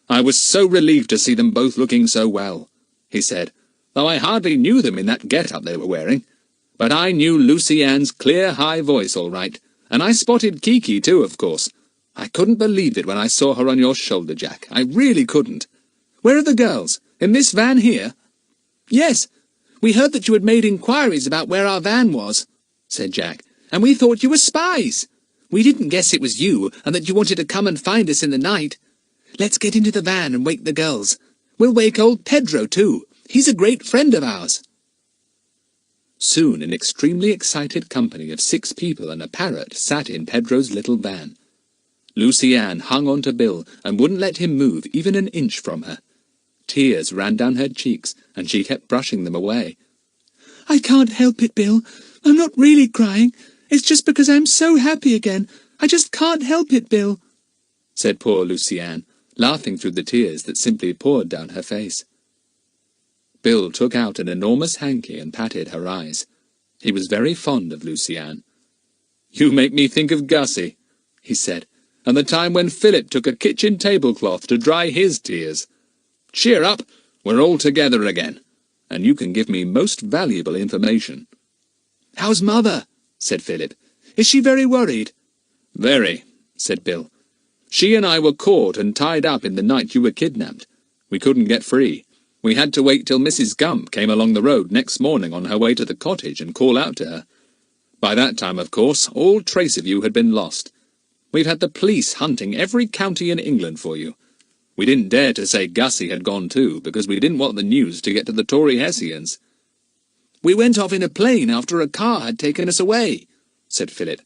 "I was so relieved to see them both looking so well," he said, "though I hardly knew them in that get-up they were wearing. But I knew Lucy-Ann's clear, high voice all right, and I spotted Kiki too, of course. I couldn't believe it when I saw her on your shoulder, Jack. I really couldn't. Where are the girls? In this van here?" "Yes. We heard that you had made inquiries about where our van was," said Jack, "and we thought you were spies. We didn't guess it was you, and that you wanted to come and find us in the night. Let's get into the van and wake the girls. We'll wake old Pedro, too. He's a great friend of ours." Soon an extremely excited company of 6 people and a parrot sat in Pedro's little van. Lucy-Ann hung on to Bill and wouldn't let him move even an inch from her. Tears ran down her cheeks, and she kept brushing them away. "I can't help it, Bill. I'm not really crying. It's just because I'm so happy again. I just can't help it, Bill," said poor Lucy-Ann, laughing through the tears that simply poured down her face. Bill took out an enormous hanky and patted her eyes. He was very fond of Lucy-Ann. "You make me think of Gussie," he said, "and the time when Philip took a kitchen tablecloth to dry his tears. Cheer up, we're all together again, and you can give me most valuable information." "How's Mother?" said Philip. "Is she very worried?" "Very," said Bill. "She and I were caught and tied up in the night you were kidnapped. We couldn't get free. We had to wait till Mrs. Gump came along the road next morning on her way to the cottage and call out to her. By that time, of course, all trace of you had been lost. We've had the police hunting every county in England for you. We didn't dare to say Gussie had gone too, because we didn't want the news to get to the Tory Hessians." "We went off in a plane after a car had taken us away," said Philip.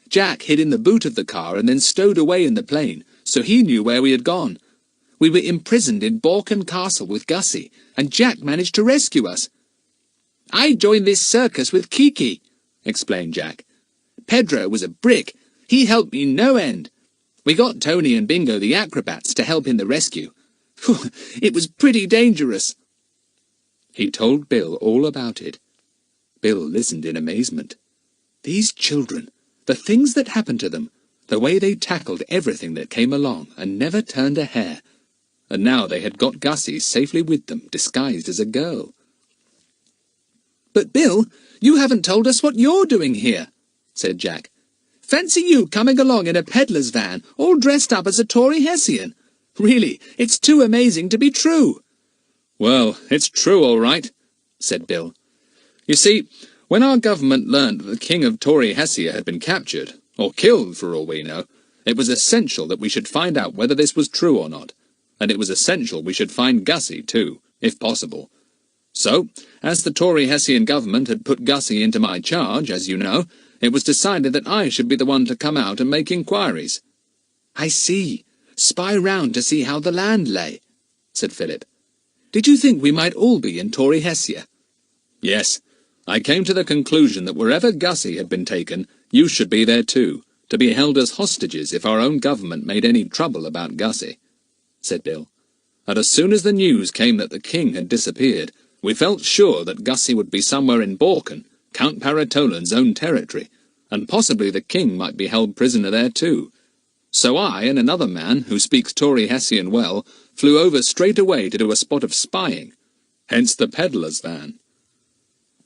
"Jack hid in the boot of the car and then stowed away in the plane, so he knew where we had gone. We were imprisoned in Borken Castle with Gussie, and Jack managed to rescue us." "I joined this circus with Kiki," explained Jack. "Pedro was a brick. He helped me no end. We got Tony and Bingo the acrobats to help in the rescue. It was pretty dangerous." He told Bill all about it. Bill listened in amazement. These children, the things that happened to them, the way they tackled everything that came along and never turned a hair. And now they had got Gussie safely with them, disguised as a girl. "But, Bill, you haven't told us what you're doing here," said Jack. "Fancy you coming along in a peddler's van, all dressed up as a Tory Hessian. Really, it's too amazing to be true." "Well, it's true all right," said Bill. "You see, when our government learned that the King of Tory Hessia had been captured, or killed for all we know, it was essential that we should find out whether this was true or not. And it was essential we should find Gussie, too, if possible. So, as the Tory Hessian government had put Gussie into my charge, as you know, it was decided that I should be the one to come out and make inquiries." "I see. Spy round to see how the land lay," said Philip. "Did you think we might all be in Tory Hessia?" "Yes. I came to the conclusion that wherever Gussie had been taken, you should be there too, to be held as hostages if our own government made any trouble about Gussie," said Bill. "And as soon as the news came that the king had disappeared, we felt sure that Gussie would be somewhere in Borken, Count Paratolan's own territory, and possibly the king might be held prisoner there too. So I and another man, who speaks Tory Hessian well, flew over straight away to do a spot of spying. Hence the peddler's van."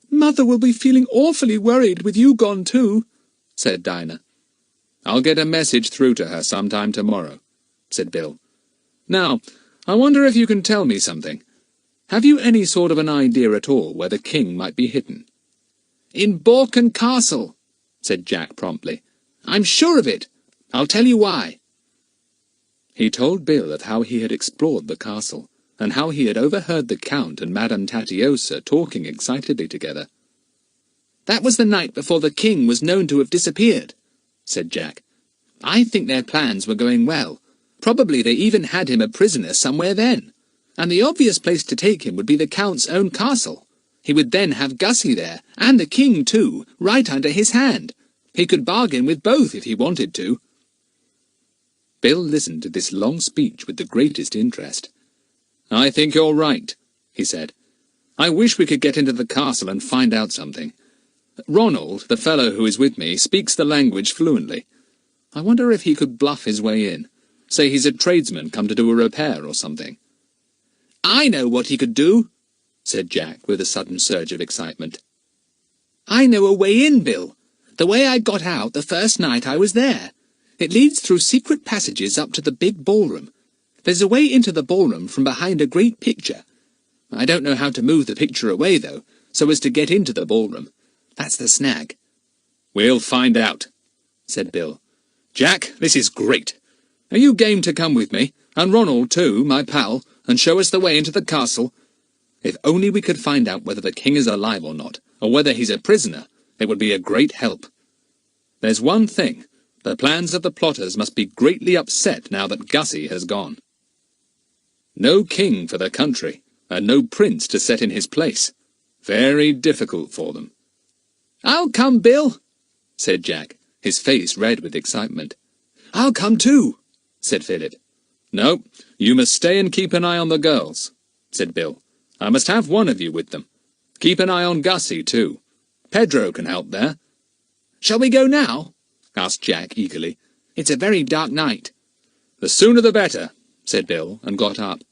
"Mother will be feeling awfully worried with you gone too," said Dinah. "I'll get a message through to her sometime tomorrow," said Bill. "Now, I wonder if you can tell me something. Have you any sort of an idea at all where the king might be hidden?" "In Borken Castle," said Jack promptly. "I'm sure of it. I'll tell you why." He told Bill of how he had explored the castle, and how he had overheard the Count and Madame Tatiosa talking excitedly together. "That was the night before the king was known to have disappeared," said Jack. "I think their plans were going well. Probably they even had him a prisoner somewhere then. And the obvious place to take him would be the Count's own castle. He would then have Gussie there, and the king too, right under his hand. He could bargain with both if he wanted to." Bill listened to this long speech with the greatest interest. "I think you're right," he said. "I wish we could get into the castle and find out something. Ronald, the fellow who is with me, speaks the language fluently. I wonder if he could bluff his way in. Say he's a tradesman come to do a repair or something." "I know what he could do," said Jack with a sudden surge of excitement. "I know a way in, Bill. The way I got out the first night I was there. It leads through secret passages up to the big ballroom. There's a way into the ballroom from behind a great picture. I don't know how to move the picture away, though, so as to get into the ballroom. That's the snag." "We'll find out," said Bill. "Jack, this is great. Are you game to come with me, and Ronald too, my pal, and show us the way into the castle? If only we could find out whether the king is alive or not, or whether he's a prisoner, it would be a great help. There's one thing. The plans of the plotters must be greatly upset now that Gussie has gone. No king for the country, and no prince to set in his place. Very difficult for them." "I'll come, Bill," said Jack, his face red with excitement. "I'll come too," said Philip. "No, you must stay and keep an eye on the girls," said Bill. "I must have one of you with them. Keep an eye on Gussie, too. Pedro can help there." "Shall we go now?" asked Jack eagerly. "It's a very dark night." "The sooner the better," said Bill, and got up.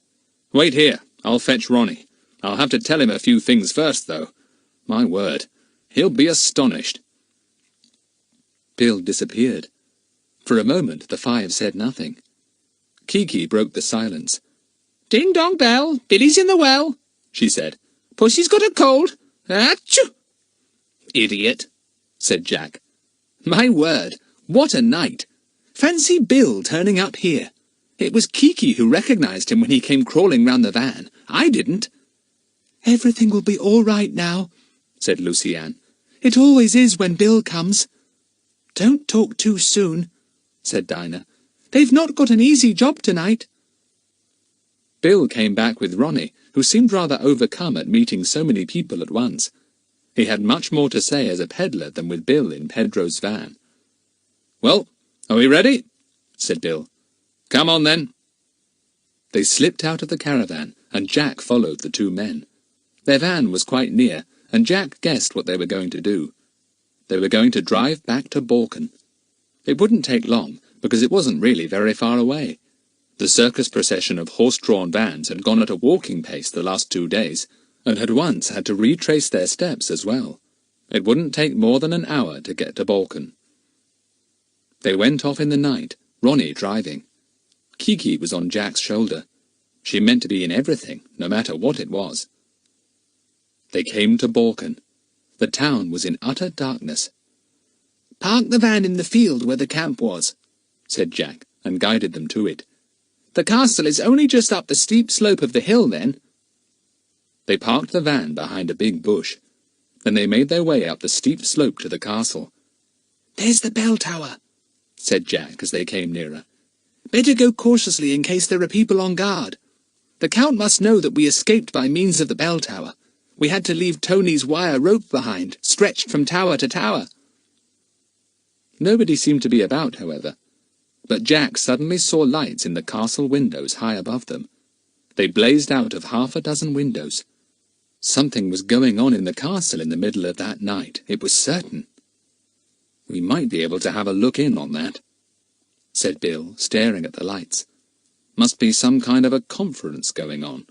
"Wait here, I'll fetch Ronnie. I'll have to tell him a few things first, though. My word, he'll be astonished." Bill disappeared. For a moment the five said nothing. Kiki broke the silence. "Ding-dong bell, Billy's in the well," she said. "Pussy's got a cold. Achoo!" "Idiot," said Jack. "My word, what a night! Fancy Bill turning up here. It was Kiki who recognized him when he came crawling round the van. I didn't." "Everything will be all right now," said Lucy-Ann. "It always is when Bill comes." "Don't talk too soon," said Dinah. "They've not got an easy job tonight." Bill came back with Ronnie, who seemed rather overcome at meeting so many people at once. He had much more to say as a peddler than with Bill in Pedro's van. "Well, are we ready?" said Bill. "Come on, then." They slipped out of the caravan, and Jack followed the two men. Their van was quite near, and Jack guessed what they were going to do. They were going to drive back to Borken. It wouldn't take long, because it wasn't really very far away. The circus procession of horse-drawn vans had gone at a walking pace the last 2 days, and had once had to retrace their steps as well. It wouldn't take more than an hour to get to Borken. They went off in the night, Ronnie driving. Kiki was on Jack's shoulder. She meant to be in everything, no matter what it was. They came to Borken. The town was in utter darkness. "Park the van in the field where the camp was," said Jack, and guided them to it. "The castle is only just up the steep slope of the hill, then." They parked the van behind a big bush. Then they made their way up the steep slope to the castle. "There's the bell tower," said Jack as they came nearer. "Better go cautiously in case there are people on guard. The Count must know that we escaped by means of the bell tower. We had to leave Tony's wire rope behind, stretched from tower to tower." Nobody seemed to be about, however, but Jack suddenly saw lights in the castle windows high above them. They blazed out of 6 windows. Something was going on in the castle in the middle of that night, it was certain. "We might be able to have a look in on that," said Bill, staring at the lights. "Must be some kind of a conference going on."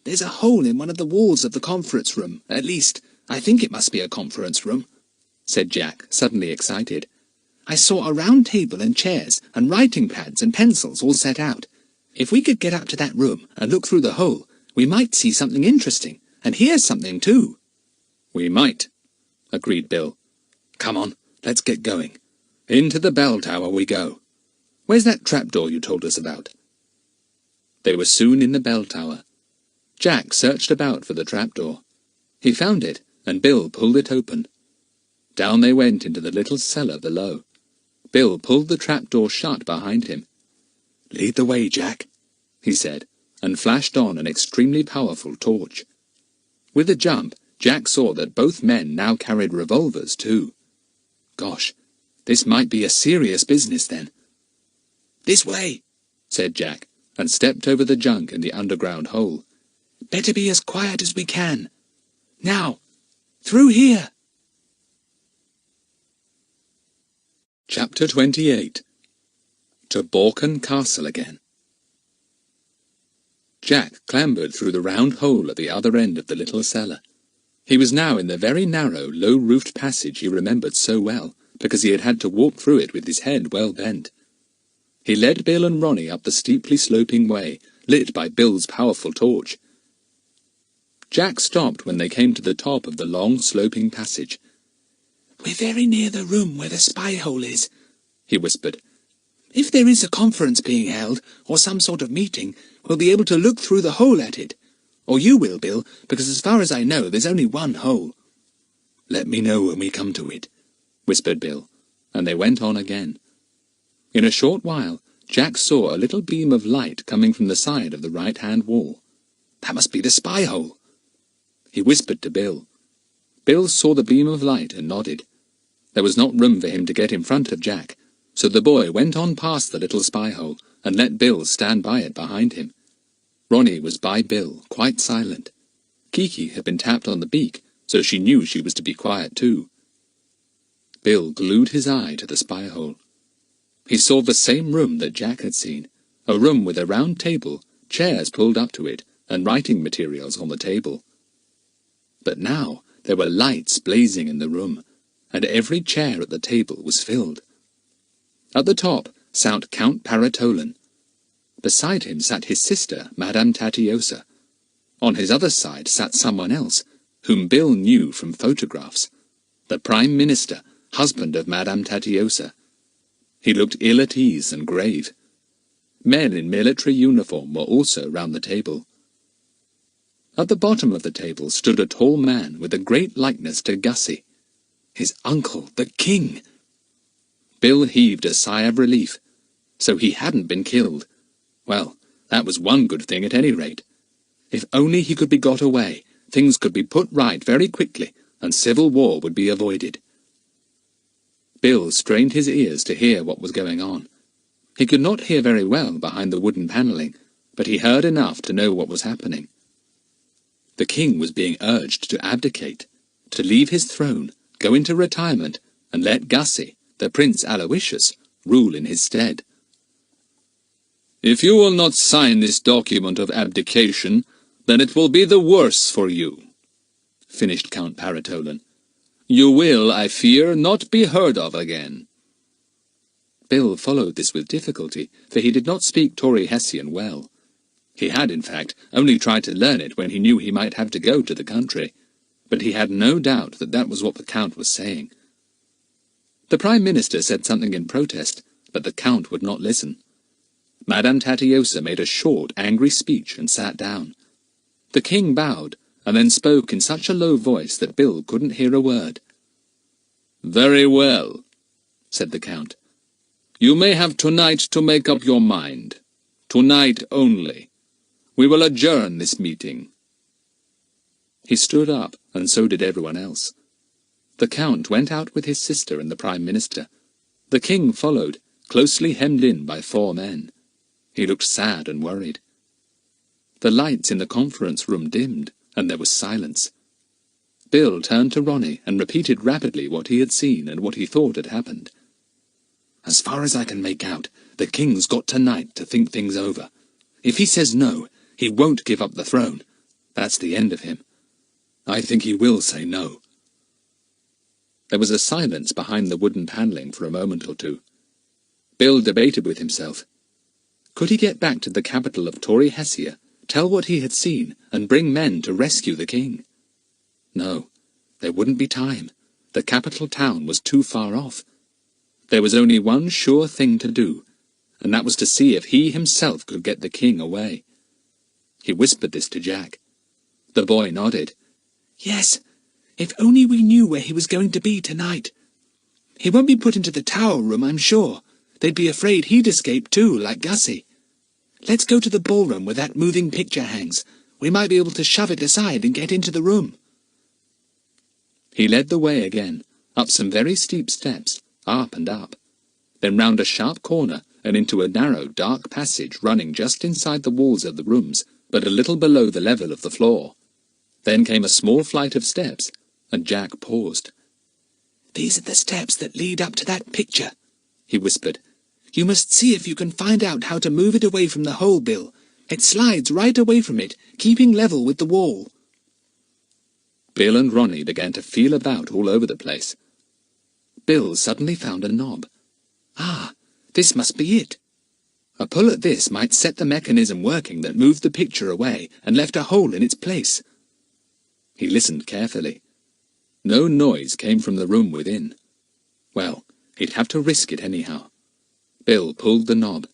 "There's a hole in one of the walls of the conference room. At least, I think it must be a conference room," said Jack, suddenly excited. "I saw a round table and chairs and writing pads and pencils all set out. If we could get up to that room and look through the hole, we might see something interesting, and hear something too." "We might," agreed Bill. "Come on, let's get going. Into the bell tower we go. Where's that trapdoor you told us about?" They were soon in the bell tower. Jack searched about for the trapdoor. He found it, and Bill pulled it open. Down they went into the little cellar below. Bill pulled the trapdoor shut behind him. "Lead the way, Jack," he said, and flashed on an extremely powerful torch. With a jump, Jack saw that both men now carried revolvers too. Gosh, this might be a serious business then. "This way," said Jack, and stepped over the junk in the underground hole. "Better be as quiet as we can. Now, through here." Chapter 28. To Borken Castle again. Jack clambered through the round hole at the other end of the little cellar. He was now in the very narrow, low-roofed passage he remembered so well, because he had had to walk through it with his head well bent. He led Bill and Ronnie up the steeply sloping way, lit by Bill's powerful torch. Jack stopped when they came to the top of the long, sloping passage. "We're very near the room where the spy hole is," he whispered. "If there is a conference being held, or some sort of meeting, we'll be able to look through the hole at it. Or you will, Bill, because as far as I know, there's only one hole." "Let me know when we come to it," whispered Bill, and they went on again. In a short while, Jack saw a little beam of light coming from the side of the right-hand wall. "That must be the spy hole," he whispered to Bill. Bill saw the beam of light and nodded. There was not room for him to get in front of Jack, so the boy went on past the little spy hole and let Bill stand by it behind him. Ronnie was by Bill, quite silent. Kiki had been tapped on the beak, so she knew she was to be quiet too. Bill glued his eye to the spy hole. He saw the same room that Jack had seen, a room with a round table, chairs pulled up to it, and writing materials on the table. But now there were lights blazing in the room, and every chair at the table was filled. At the top sat Count Parrot. Beside him sat his sister, Madame Tatiosa. On his other side sat someone else, whom Bill knew from photographs, the Prime Minister, husband of Madame Tatiosa. He looked ill at ease and grave. Men in military uniform were also round the table. At the bottom of the table stood a tall man with a great likeness to Gussie. His uncle, the king! Bill heaved a sigh of relief. So he hadn't been killed. Well, that was one good thing at any rate. If only he could be got away, things could be put right very quickly, and civil war would be avoided. Bill strained his ears to hear what was going on. He could not hear very well behind the wooden panelling, but he heard enough to know what was happening. The king was being urged to abdicate, to leave his throne, go into retirement, and let Gussie, the Prince Aloysius, rule in his stead. "If you will not sign this document of abdication, then it will be the worse for you," finished Count Parrot. "You will, I fear, not be heard of again." Bill followed this with difficulty, for he did not speak Tory Hessian well. He had, in fact, only tried to learn it when he knew he might have to go to the country, but he had no doubt that that was what the Count was saying. The Prime Minister said something in protest, but the Count would not listen. Madame Tatiosa made a short, angry speech and sat down. The king bowed, and then spoke in such a low voice that Bill couldn't hear a word. "Very well," said the Count. "You may have tonight to make up your mind. Tonight only. We will adjourn this meeting." He stood up, and so did everyone else. The Count went out with his sister and the Prime Minister. The King followed, closely hemmed in by 4 men. He looked sad and worried. The lights in the conference room dimmed, and there was silence. Bill turned to Ronnie and repeated rapidly what he had seen and what he thought had happened. "As far as I can make out, the King's got tonight to think things over. If he says no, he won't give up the throne. That's the end of him. I think he will say no." There was a silence behind the wooden panelling for a moment or two. Bill debated with himself. Could he get back to the capital of Tory Hessia, tell what he had seen, and bring men to rescue the king? No, there wouldn't be time. The capital town was too far off. There was only one sure thing to do, and that was to see if he himself could get the king away. He whispered this to Jack. The boy nodded. "Yes, if only we knew where he was going to be tonight. He won't be put into the tower room, I'm sure. They'd be afraid he'd escape too, like Gussie. Let's go to the ballroom where that moving picture hangs. We might be able to shove it aside and get into the room." He led the way again, up some very steep steps, up and up, then round a sharp corner and into a narrow, dark passage running just inside the walls of the rooms, but a little below the level of the floor. Then came a small flight of steps, and Jack paused. "These are the steps that lead up to that picture," he whispered. "You must see if you can find out how to move it away from the hole, Bill. It slides right away from it, keeping level with the wall." Bill and Ronnie began to feel about all over the place. Bill suddenly found a knob. Ah, this must be it. A pull at this might set the mechanism working that moved the picture away and left a hole in its place. He listened carefully. No noise came from the room within. Well, he'd have to risk it anyhow. Bill pulled the knob.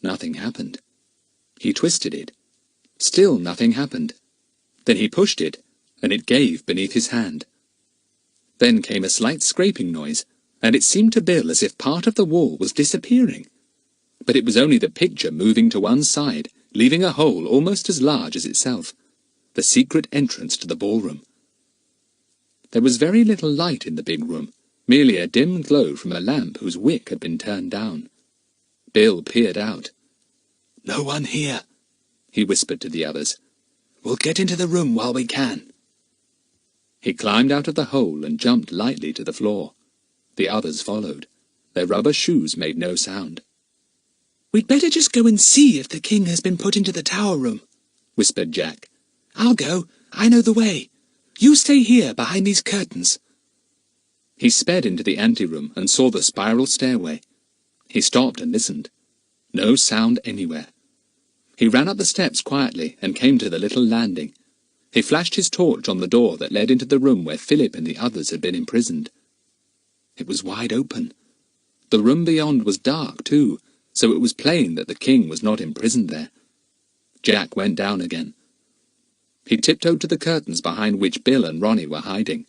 Nothing happened. He twisted it. Still nothing happened. Then he pushed it, and it gave beneath his hand. Then came a slight scraping noise, and it seemed to Bill as if part of the wall was disappearing. But it was only the picture moving to one side, leaving a hole almost as large as itself, the secret entrance to the ballroom. There was very little light in the big room, merely a dim glow from a lamp whose wick had been turned down. Bill peered out. "No one here," he whispered to the others. "We'll get into the room while we can." He climbed out of the hole and jumped lightly to the floor. The others followed. Their rubber shoes made no sound. "We'd better just go and see if the king has been put into the tower room," whispered Jack. "I'll go. I know the way. You stay here behind these curtains." He sped into the anteroom and saw the spiral stairway. He stopped and listened. No sound anywhere. He ran up the steps quietly and came to the little landing. He flashed his torch on the door that led into the room where Philip and the others had been imprisoned. It was wide open. The room beyond was dark, too, so it was plain that the king was not imprisoned there. Jack went down again. He tiptoed to the curtains behind which Bill and Ronnie were hiding.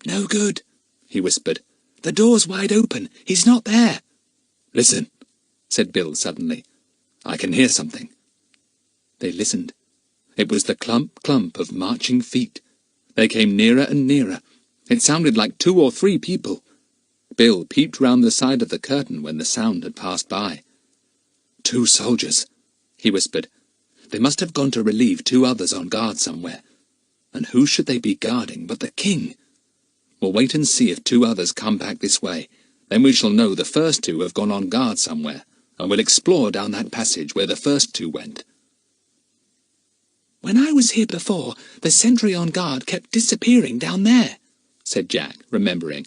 "No good," he whispered. "The door's wide open. He's not there." "Listen," said Bill suddenly. "I can hear something." They listened. It was the clump of marching feet. They came nearer and nearer. It sounded like 2 or 3 people. Bill peeped round the side of the curtain when the sound had passed by. "2 soldiers," he whispered. "They must have gone to relieve 2 others on guard somewhere. And who should they be guarding but the king? We'll wait and see if 2 others come back this way. Then we shall know the first 2 have gone on guard somewhere, and we'll explore down that passage where the first 2 went." "When I was here before, the sentry on guard kept disappearing down there," said Jack, remembering.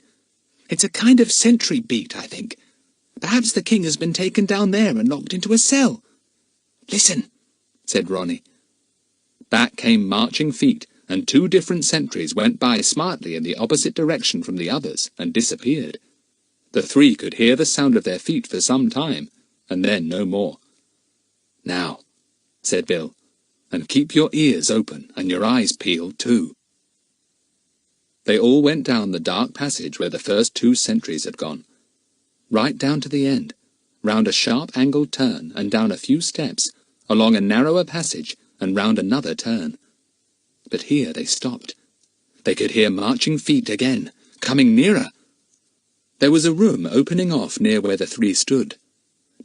"It's a kind of sentry beat, I think. Perhaps the king has been taken down there and locked into a cell." "Listen," said Ronnie. Back came marching feet, and 2 different sentries went by smartly in the opposite direction from the others and disappeared. The 3 could hear the sound of their feet for some time, and then no more. "Now," said Bill, "and keep your ears open and your eyes peeled too." They all went down the dark passage where the first 2 sentries had gone. Right down to the end, round a sharp-angled turn and down a few steps, along a narrower passage and round another turn. but here they stopped. They could hear marching feet again, coming nearer. There was a room opening off near where the three stood.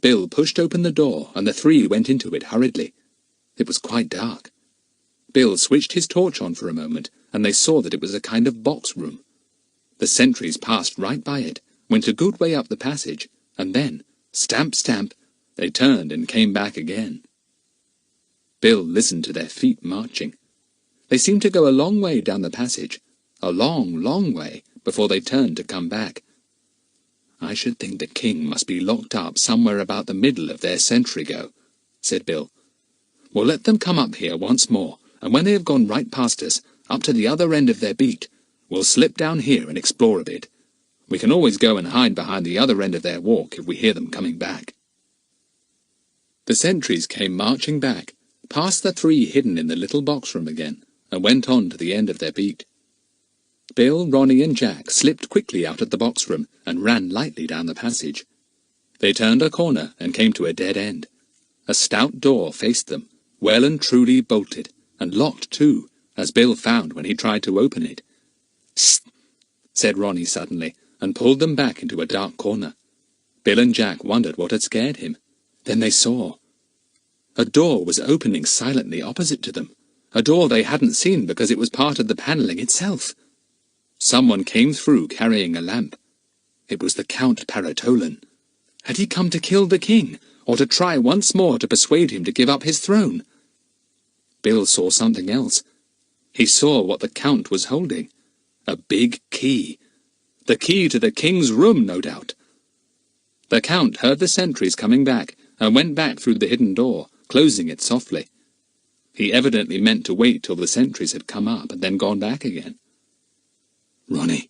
Bill pushed open the door, and the three went into it hurriedly. It was quite dark. Bill switched his torch on for a moment, and they saw that it was a kind of box room. The sentries passed right by it, went a good way up the passage, and then, stamp, stamp, they turned and came back again. Bill listened to their feet marching. They seemed to go a long way down the passage, a long, long way, before they turned to come back. "I should think the king must be locked up somewhere about the middle of their sentry go," said Bill. "We'll let them come up here once more, and when they have gone right past us, up to the other end of their beat, we'll slip down here and explore a bit. We can always go and hide behind the other end of their walk if we hear them coming back." The sentries came marching back, past the three hidden in the little box room again, and went on to the end of their beat. Bill, Ronnie, and Jack slipped quickly out of the box room and ran lightly down the passage. They turned a corner and came to a dead end. A stout door faced them, well and truly bolted, and locked too, as Bill found when he tried to open it. "Sst!" said Ronnie suddenly, and pulled them back into a dark corner. Bill and Jack wondered what had scared him. Then they saw. A door was opening silently opposite to them, a door they hadn't seen because it was part of the panelling itself. Someone came through carrying a lamp. It was the Count Parrot. Had he come to kill the king, or to try once more to persuade him to give up his throne? Bill saw something else. He saw what the Count was holding. A big key. The key to the king's room, no doubt. The Count heard the sentries coming back, and went back through the hidden door, closing it softly. He evidently meant to wait till the sentries had come up and then gone back again. "Ronnie,"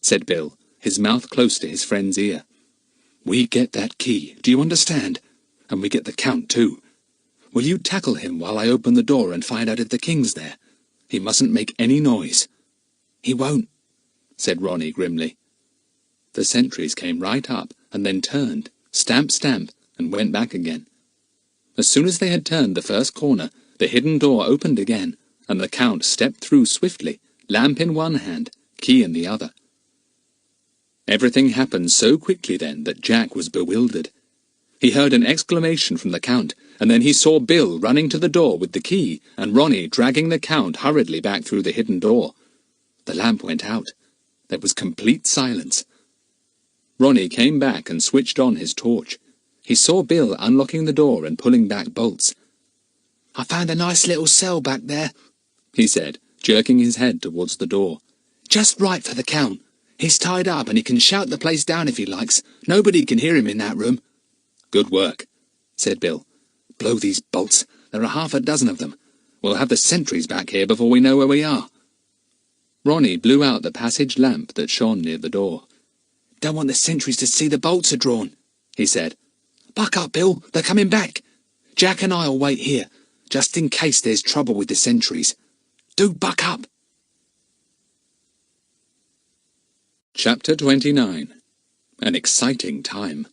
said Bill, his mouth close to his friend's ear. "We get that key, do you understand? And we get the Count too. Will you tackle him while I open the door and find out if the king's there? He mustn't make any noise." "He won't," said Ronnie grimly. The sentries came right up, and then turned, stamp, stamp, and went back again. As soon as they had turned the first corner, the hidden door opened again, and the Count stepped through swiftly, lamp in one hand, key in the other. Everything happened so quickly then that Jack was bewildered. He heard an exclamation from the Count, and then he saw Bill running to the door with the key, and Ronnie dragging the Count hurriedly back through the hidden door. The lamp went out. There was complete silence. Ronnie came back and switched on his torch. He saw Bill unlocking the door and pulling back bolts. "I found a nice little cell back there," he said, jerking his head towards the door. "Just right for the Count. He's tied up and he can shout the place down if he likes. Nobody can hear him in that room." "Good work," said Bill. "Blow these bolts. There are half a dozen of them. We'll have the sentries back here before we know where we are." Ronnie blew out the passage lamp that shone near the door. "Don't want the sentries to see the bolts are drawn," he said. "Buck up, Bill. They're coming back. Jack and I'll wait here, just in case there's trouble with the sentries. Do buck up." Chapter 29. An Exciting Time.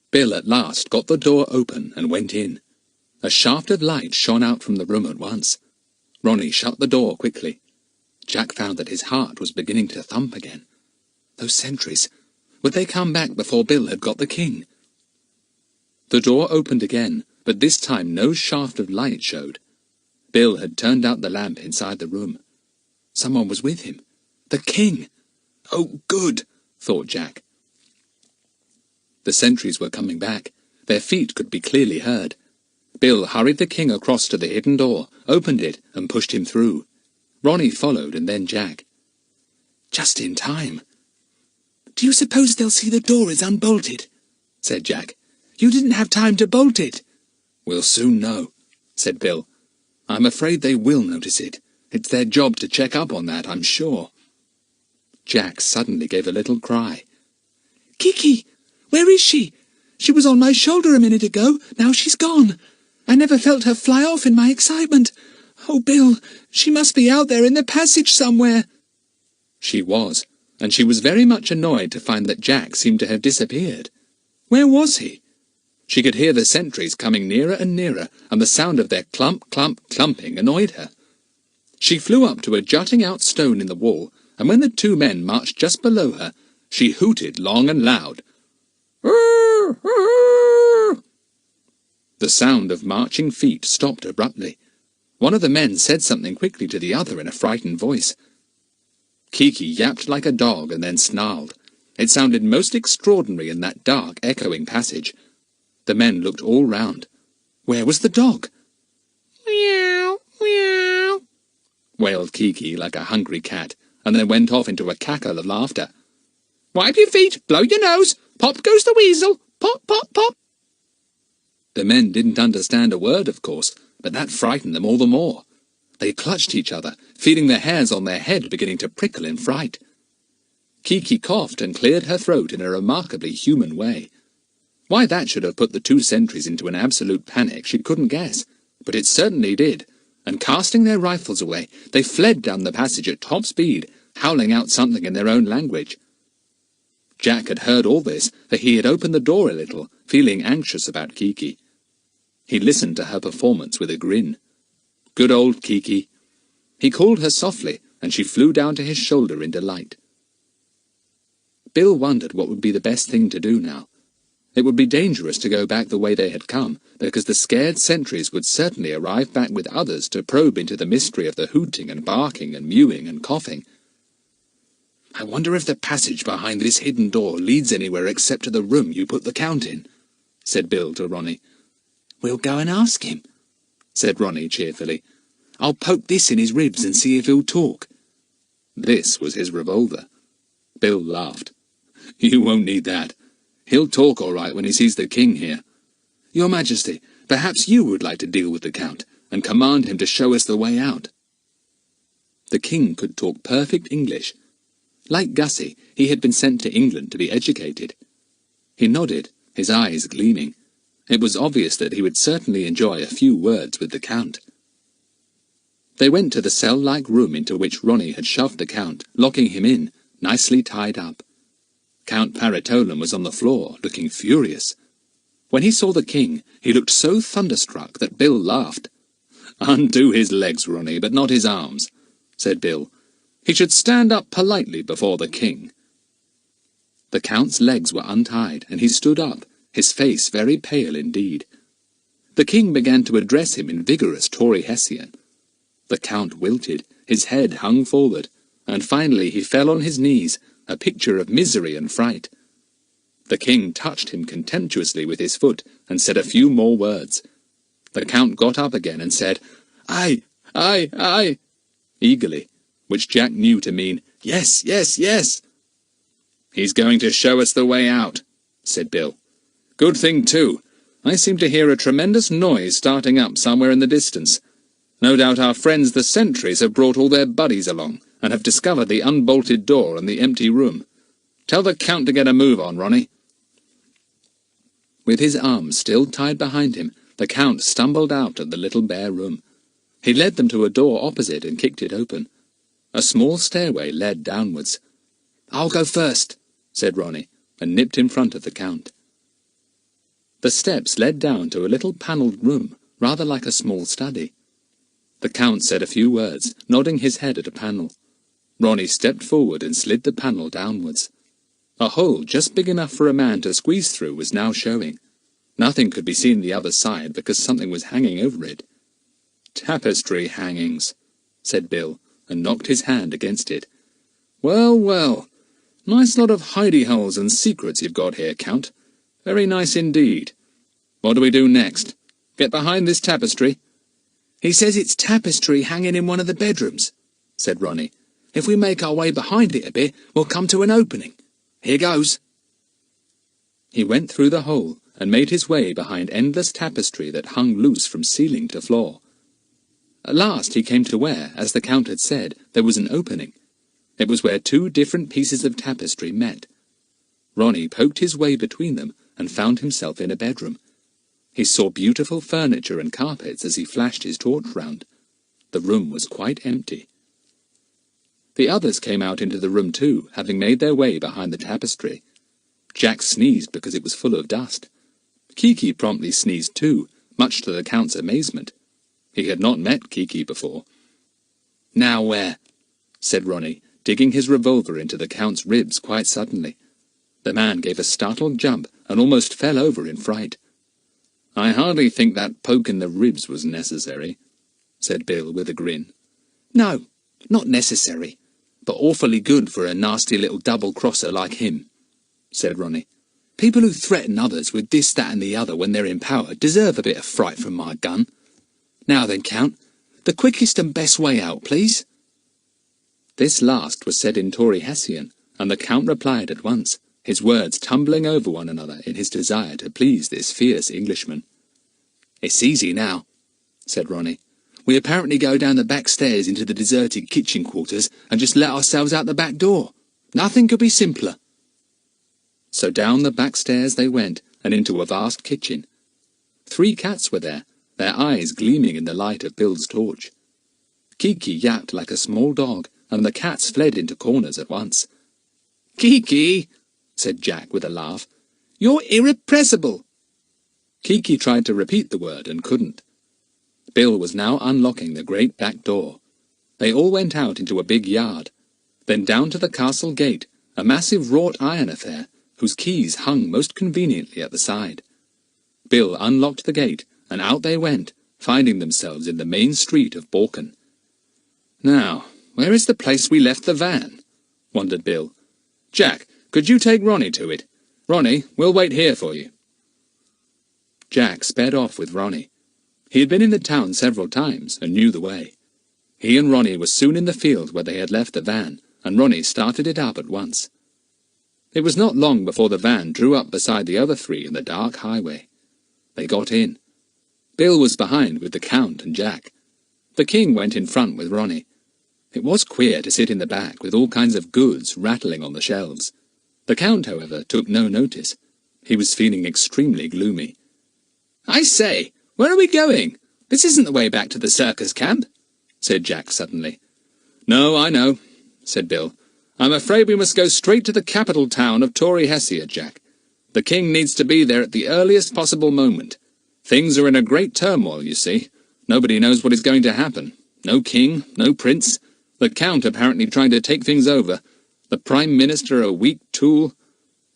Bill at last got the door open and went in. A shaft of light shone out from the room at once. Ronnie shut the door quickly. Jack found that his heart was beginning to thump again. Those sentries, would they come back before Bill had got the king? The door opened again, but this time no shaft of light showed. Bill had turned out the lamp inside the room. Someone was with him. The king! "Oh, good," thought Jack. The sentries were coming back. Their feet could be clearly heard. Bill hurried the king across to the hidden door, opened it, and pushed him through. Ronnie followed, and then Jack. "Just in time." "Do you suppose they'll see the door is unbolted?" said Jack. "You didn't have time to bolt it." "We'll soon know," said Bill. "I'm afraid they will notice it. It's their job to check up on that, I'm sure." Jack suddenly gave a little cry. "Kiki! Where is she? She was on my shoulder a minute ago. Now she's gone. I never felt her fly off in my excitement. Oh, Bill, she must be out there in the passage somewhere." She was, and she was very much annoyed to find that Jack seemed to have disappeared. Where was he? She could hear the sentries coming nearer and nearer, and the sound of their clump, clump, clumping annoyed her. She flew up to a jutting-out stone in the wall, and when the two men marched just below her, she hooted long and loud. "Arr! Arr!" The sound of marching feet stopped abruptly. One of the men said something quickly to the other in a frightened voice. Kiki yapped like a dog and then snarled. It sounded most extraordinary in that dark, echoing passage. The men looked all round. Where was the dog? "Meow, meow," wailed Kiki like a hungry cat, and then went off into a cackle of laughter. "Wipe your feet, blow your nose, pop goes the weasel, pop, pop, pop." The men didn't understand a word, of course, but that frightened them all the more. They clutched each other, feeling the hairs on their head beginning to prickle in fright. Kiki coughed and cleared her throat in a remarkably human way. Why that should have put the two sentries into an absolute panic she couldn't guess, but it certainly did, and casting their rifles away, they fled down the passage at top speed, howling out something in their own language. Jack had heard all this, for he had opened the door a little, feeling anxious about Kiki. He listened to her performance with a grin. Good old Kiki. He called her softly, and she flew down to his shoulder in delight. Bill wondered what would be the best thing to do now. It would be dangerous to go back the way they had come, because the scared sentries would certainly arrive back with others to probe into the mystery of the hooting and barking and mewing and coughing. "I wonder if the passage behind this hidden door leads anywhere except to the room you put the Count in," said Bill to Ronnie. "We'll go and ask him," said Ronnie cheerfully. "I'll poke this in his ribs and see if he'll talk." This was his revolver. Bill laughed. "You won't need that. He'll talk all right when he sees the king here. Your Majesty, perhaps you would like to deal with the Count, and command him to show us the way out." The king could talk perfect English. Like Gussie, he had been sent to England to be educated. He nodded, his eyes gleaming. It was obvious that he would certainly enjoy a few words with the Count. They went to the cell-like room into which Ronnie had shoved the Count, locking him in, nicely tied up. Count Parrotolum was on the floor, looking furious. When he saw the king, he looked so thunderstruck that Bill laughed. "Undo his legs, Ronnie, but not his arms," said Bill. "He should stand up politely before the king." The Count's legs were untied, and he stood up, his face very pale indeed. The king began to address him in vigorous Tory Hessian. The Count wilted, his head hung forward, and finally he fell on his knees, a picture of misery and fright. The king touched him contemptuously with his foot, and said a few more words. The Count got up again and said, "Aye, aye, aye," eagerly, which Jack knew to mean, "Yes, yes, yes." "He's going to show us the way out," said Bill. "Good thing, too. I seem to hear a tremendous noise starting up somewhere in the distance. No doubt our friends the sentries have brought all their buddies along, and have discovered the unbolted door and the empty room. Tell the Count to get a move on, Ronnie." With his arms still tied behind him, the Count stumbled out of the little bare room. He led them to a door opposite and kicked it open. A small stairway led downwards. "I'll go first," said Ronnie, and nipped in front of the Count. The steps led down to a little panelled room, rather like a small study. The Count said a few words, nodding his head at a panel. Ronnie stepped forward and slid the panel downwards. A hole just big enough for a man to squeeze through was now showing. Nothing could be seen the other side because something was hanging over it. "Tapestry hangings," said Bill, and knocked his hand against it. "Well, well, nice lot of hidey-holes and secrets you've got here, Count. Very nice indeed. What do we do next? Get behind this tapestry?" "He says it's tapestry hanging in one of the bedrooms," said Ronnie. "If we make our way behind it a bit, we'll come to an opening. Here goes." He went through the hole and made his way behind endless tapestry that hung loose from ceiling to floor. At last he came to where, as the Count had said, there was an opening. It was where two different pieces of tapestry met. Ronnie poked his way between them and found himself in a bedroom. He saw beautiful furniture and carpets as he flashed his torch round. The room was quite empty. The others came out into the room too, having made their way behind the tapestry. Jack sneezed because it was full of dust. Kiki promptly sneezed too, much to the Count's amazement. He had not met Kiki before. "Now where?" said Ronnie, digging his revolver into the Count's ribs quite suddenly. The man gave a startled jump and almost fell over in fright. "I hardly think that poke in the ribs was necessary," said Bill with a grin. "No, not necessary, but awfully good for a nasty little double-crosser like him," said Ronnie. "People who threaten others with this, that and the other when they're in power deserve a bit of fright from my gun. Now then, Count, the quickest and best way out, please." This last was said in Tory Hessian, and the Count replied at once, his words tumbling over one another in his desire to please this fierce Englishman. "It's easy now," said Ronnie. "We apparently go down the back stairs into the deserted kitchen quarters and just let ourselves out the back door. Nothing could be simpler." So down the back stairs they went, and into a vast kitchen. 3 cats were there, their eyes gleaming in the light of Bill's torch. Kiki yapped like a small dog, and the cats fled into corners at once. "Kiki," said Jack with a laugh, "you're irrepressible." Kiki tried to repeat the word and couldn't. Bill was now unlocking the great back door. They all went out into a big yard, then down to the castle gate, a massive wrought iron affair, whose keys hung most conveniently at the side. Bill unlocked the gate, and out they went, finding themselves in the main street of Borken. "Now, where is the place we left the van?" wondered Bill. "Jack, could you take Ronnie to it? Ronnie, we'll wait here for you." Jack sped off with Ronnie. He had been in the town several times and knew the way. He and Ronnie were soon in the field where they had left the van, and Ronnie started it up at once. It was not long before the van drew up beside the other 3 in the dark highway. They got in. Bill was behind with the Count and Jack. The King went in front with Ronnie. It was queer to sit in the back with all kinds of goods rattling on the shelves. The Count, however, took no notice. He was feeling extremely gloomy. "I say, where are we going? This isn't the way back to the circus camp," said Jack suddenly. "No, I know," said Bill. "I'm afraid we must go straight to the capital town of Tory Hessia, Jack. The King needs to be there at the earliest possible moment. Things are in a great turmoil, you see. Nobody knows what is going to happen. No king, no prince. The Count apparently trying to take things over. The Prime Minister a weak tool."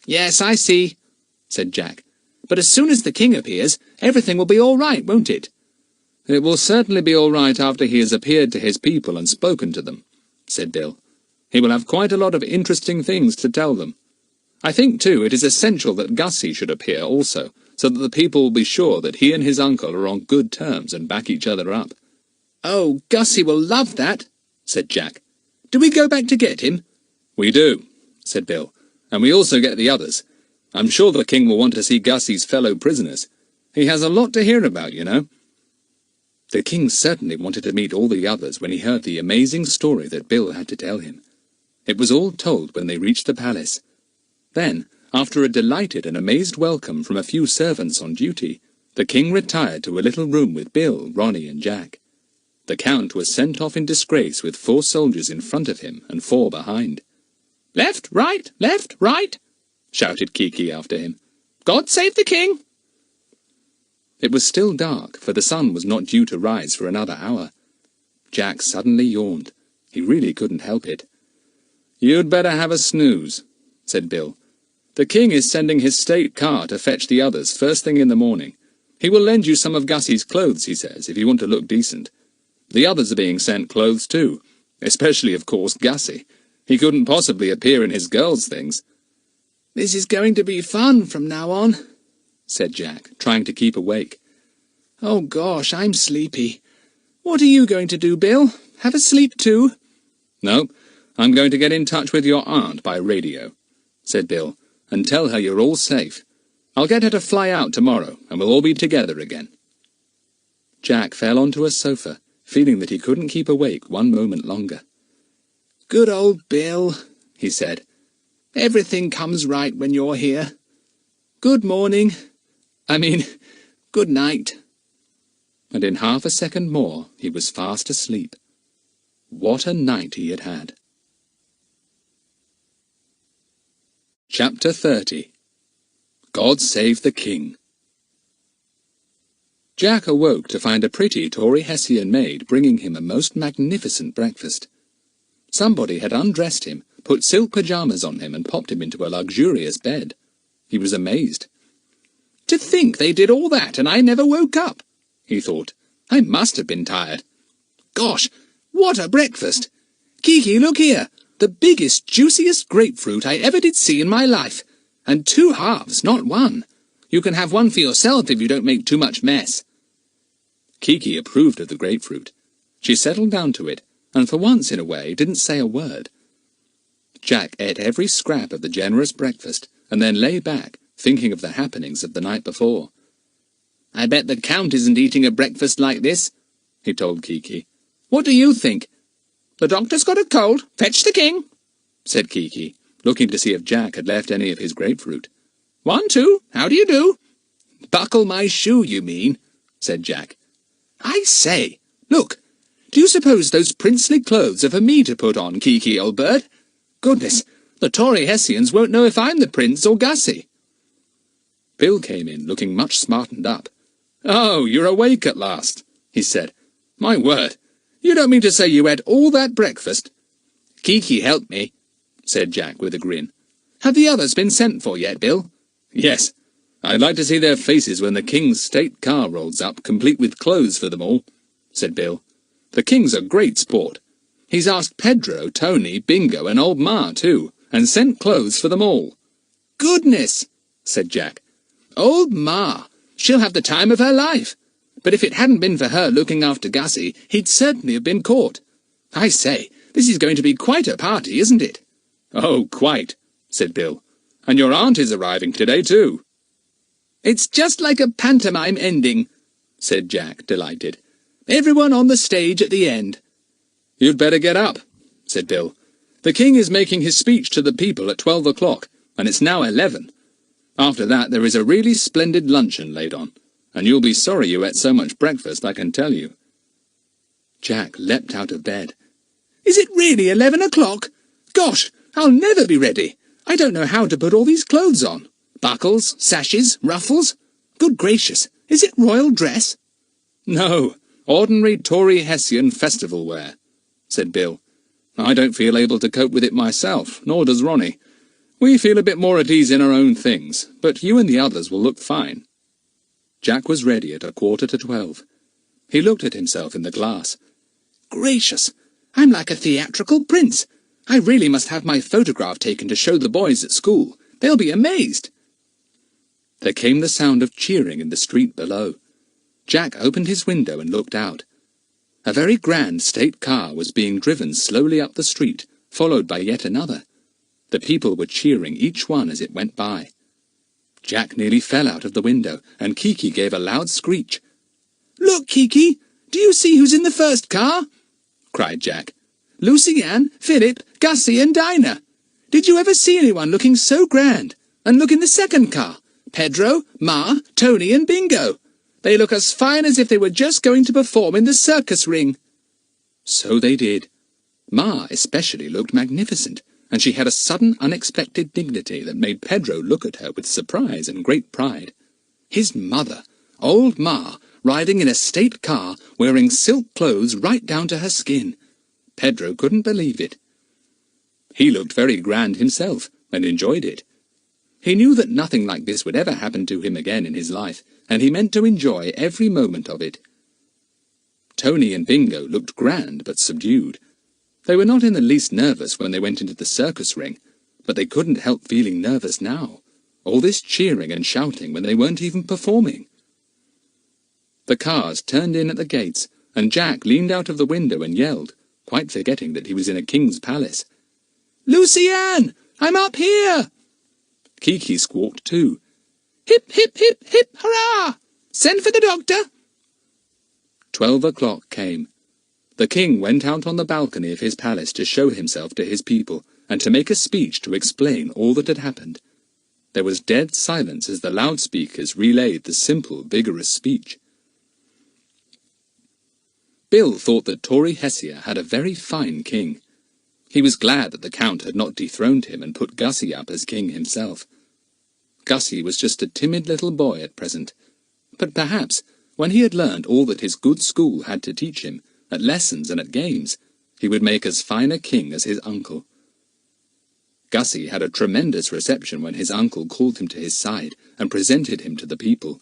"Yes, I see," said Jack. "But as soon as the King appears, everything will be all right, won't it?" "It will certainly be all right after he has appeared to his people and spoken to them," said Bill. "He will have quite a lot of interesting things to tell them. I think, too, it is essential that Gussie should appear also, so that the people will be sure that he and his uncle are on good terms and back each other up." "Oh, Gussie will love that," said Jack. "Do we go back to get him?" "We do," said Bill, "and we also get the others. I'm sure the King will want to see Gussie's fellow prisoners. He has a lot to hear about, you know." The King certainly wanted to meet all the others when he heard the amazing story that Bill had to tell him. It was all told when they reached the palace. Then, after a delighted and amazed welcome from a few servants on duty, the King retired to a little room with Bill, Ronnie and Jack. The Count was sent off in disgrace with 4 soldiers in front of him and 4 behind. Left, right, shouted Kiki after him. "God save the King!" It was still dark, for the sun was not due to rise for another hour. Jack suddenly yawned. He really couldn't help it. "You'd better have a snooze," said Bill. "The King is sending his state car to fetch the others first thing in the morning. He will lend you some of Gussie's clothes, he says, if you want to look decent. The others are being sent clothes too, especially, of course, Gussie. He couldn't possibly appear in his girls' things." "This is going to be fun from now on," said Jack, trying to keep awake. "Oh gosh, I'm sleepy. What are you going to do, Bill? Have a sleep too?" "No, I'm going to get in touch with your aunt by radio," said Bill, "and tell her you're all safe. I'll get her to fly out tomorrow, and we'll all be together again." Jack fell onto a sofa, feeling that he couldn't keep awake one moment longer. "Good old Bill," he said. "Everything comes right when you're here. Good morning. Good night." And in half a second more he was fast asleep. What a night he had had. Chapter 30. God Save the King. Jack awoke to find a pretty Tory Hessian maid bringing him a most magnificent breakfast. Somebody had undressed him, put silk pyjamas on him, and popped him into a luxurious bed. He was amazed. "To think they did all that and I never woke up," he thought. "I must have been tired. Gosh, what a breakfast! Kiki, look here! The biggest, juiciest grapefruit I ever did see in my life. And 2 halves, not 1. You can have one for yourself if you don't make too much mess." Kiki approved of the grapefruit. She settled down to it, and for once in a way didn't say a word. Jack ate every scrap of the generous breakfast, and then lay back, thinking of the happenings of the night before. "I bet the Count isn't eating a breakfast like this," he told Kiki. "What do you think?" "The doctor's got a cold. Fetch the king," said Kiki, looking to see if Jack had left any of his grapefruit. "1, 2, how do you do?" "Buckle my shoe, you mean," said Jack. "I say, look, do you suppose those princely clothes are for me to put on, Kiki, old bird? Goodness, the Tory Hessians won't know if I'm the prince or Gussie." Bill came in, looking much smartened up. "Oh, you're awake at last," he said. "My word, you don't mean to say you ate all that breakfast?" "Kiki helped me," said Jack with a grin. "Have the others been sent for yet, Bill?" "Yes. I'd like to see their faces when the King's state car rolls up, complete with clothes for them all," said Bill. "The King's a great sport. He's asked Pedro, Tony, Bingo, and old Ma, too, and sent clothes for them all." "Goodness," said Jack. "Old Ma! She'll have the time of her life. But if it hadn't been for her looking after Gussie, he'd certainly have been caught. I say, this is going to be quite a party, isn't it?" "Oh, quite," said Bill. "And your aunt is arriving today, too." "It's just like a pantomime ending," said Jack, delighted. "Everyone on the stage at the end." "You'd better get up," said Bill. "The King is making his speech to the people at 12 o'clock, and it's now 11. After that there is a really splendid luncheon laid on, and you'll be sorry you ate so much breakfast, I can tell you." Jack leapt out of bed. "Is it really 11 o'clock? Gosh, I'll never be ready. I don't know how to put all these clothes on. Buckles, sashes, ruffles. Good gracious, is it royal dress?" "No, ordinary Tory Hessian festival wear," said Bill. "I don't feel able to cope with it myself, nor does Ronnie. We feel a bit more at ease in our own things, but you and the others will look fine." Jack was ready at 11:45. He looked at himself in the glass. "Gracious, I'm like a theatrical prince. I really must have my photograph taken to show the boys at school. They'll be amazed." There came the sound of cheering in the street below. Jack opened his window and looked out. A very grand state car was being driven slowly up the street, followed by yet another. The people were cheering each one as it went by. Jack nearly fell out of the window, and Kiki gave a loud screech. "Look, Kiki! Do you see who's in the first car?" cried Jack. "Lucy-Ann, Philip, Gussie, and Dinah. Did you ever see anyone looking so grand? And look in the second car. Pedro, Ma, Tony, and Bingo. They look as fine as if they were just going to perform in the circus ring." So they did. Ma especially looked magnificent, and she had a sudden unexpected dignity that made Pedro look at her with surprise and great pride. His mother, old Ma, riding in a state car, wearing silk clothes right down to her skin. Pedro couldn't believe it. He looked very grand himself, and enjoyed it. He knew that nothing like this would ever happen to him again in his life, and he meant to enjoy every moment of it. Tony and Bingo looked grand but subdued. They were not in the least nervous when they went into the circus ring, but they couldn't help feeling nervous now. All this cheering and shouting when they weren't even performing. The cars turned in at the gates, and Jack leaned out of the window and yelled, quite forgetting that he was in a king's palace. "Lucy-Ann! I'm up here!" Kiki squawked too. "Hip, hip, hip, hip, hurrah! Send for the doctor!" 12 o'clock came. The king went out on the balcony of his palace to show himself to his people, and to make a speech to explain all that had happened. There was dead silence as the loudspeakers relayed the simple, vigorous speech. Bill thought that Tory Hessia had a very fine king. He was glad that the Count had not dethroned him and put Gussie up as king himself. Gussie was just a timid little boy at present, but perhaps, When he had learned all that his good school had to teach him, at lessons and at games, he would make as fine a king as his uncle. Gussie had a tremendous reception when his uncle called him to his side and presented him to the people.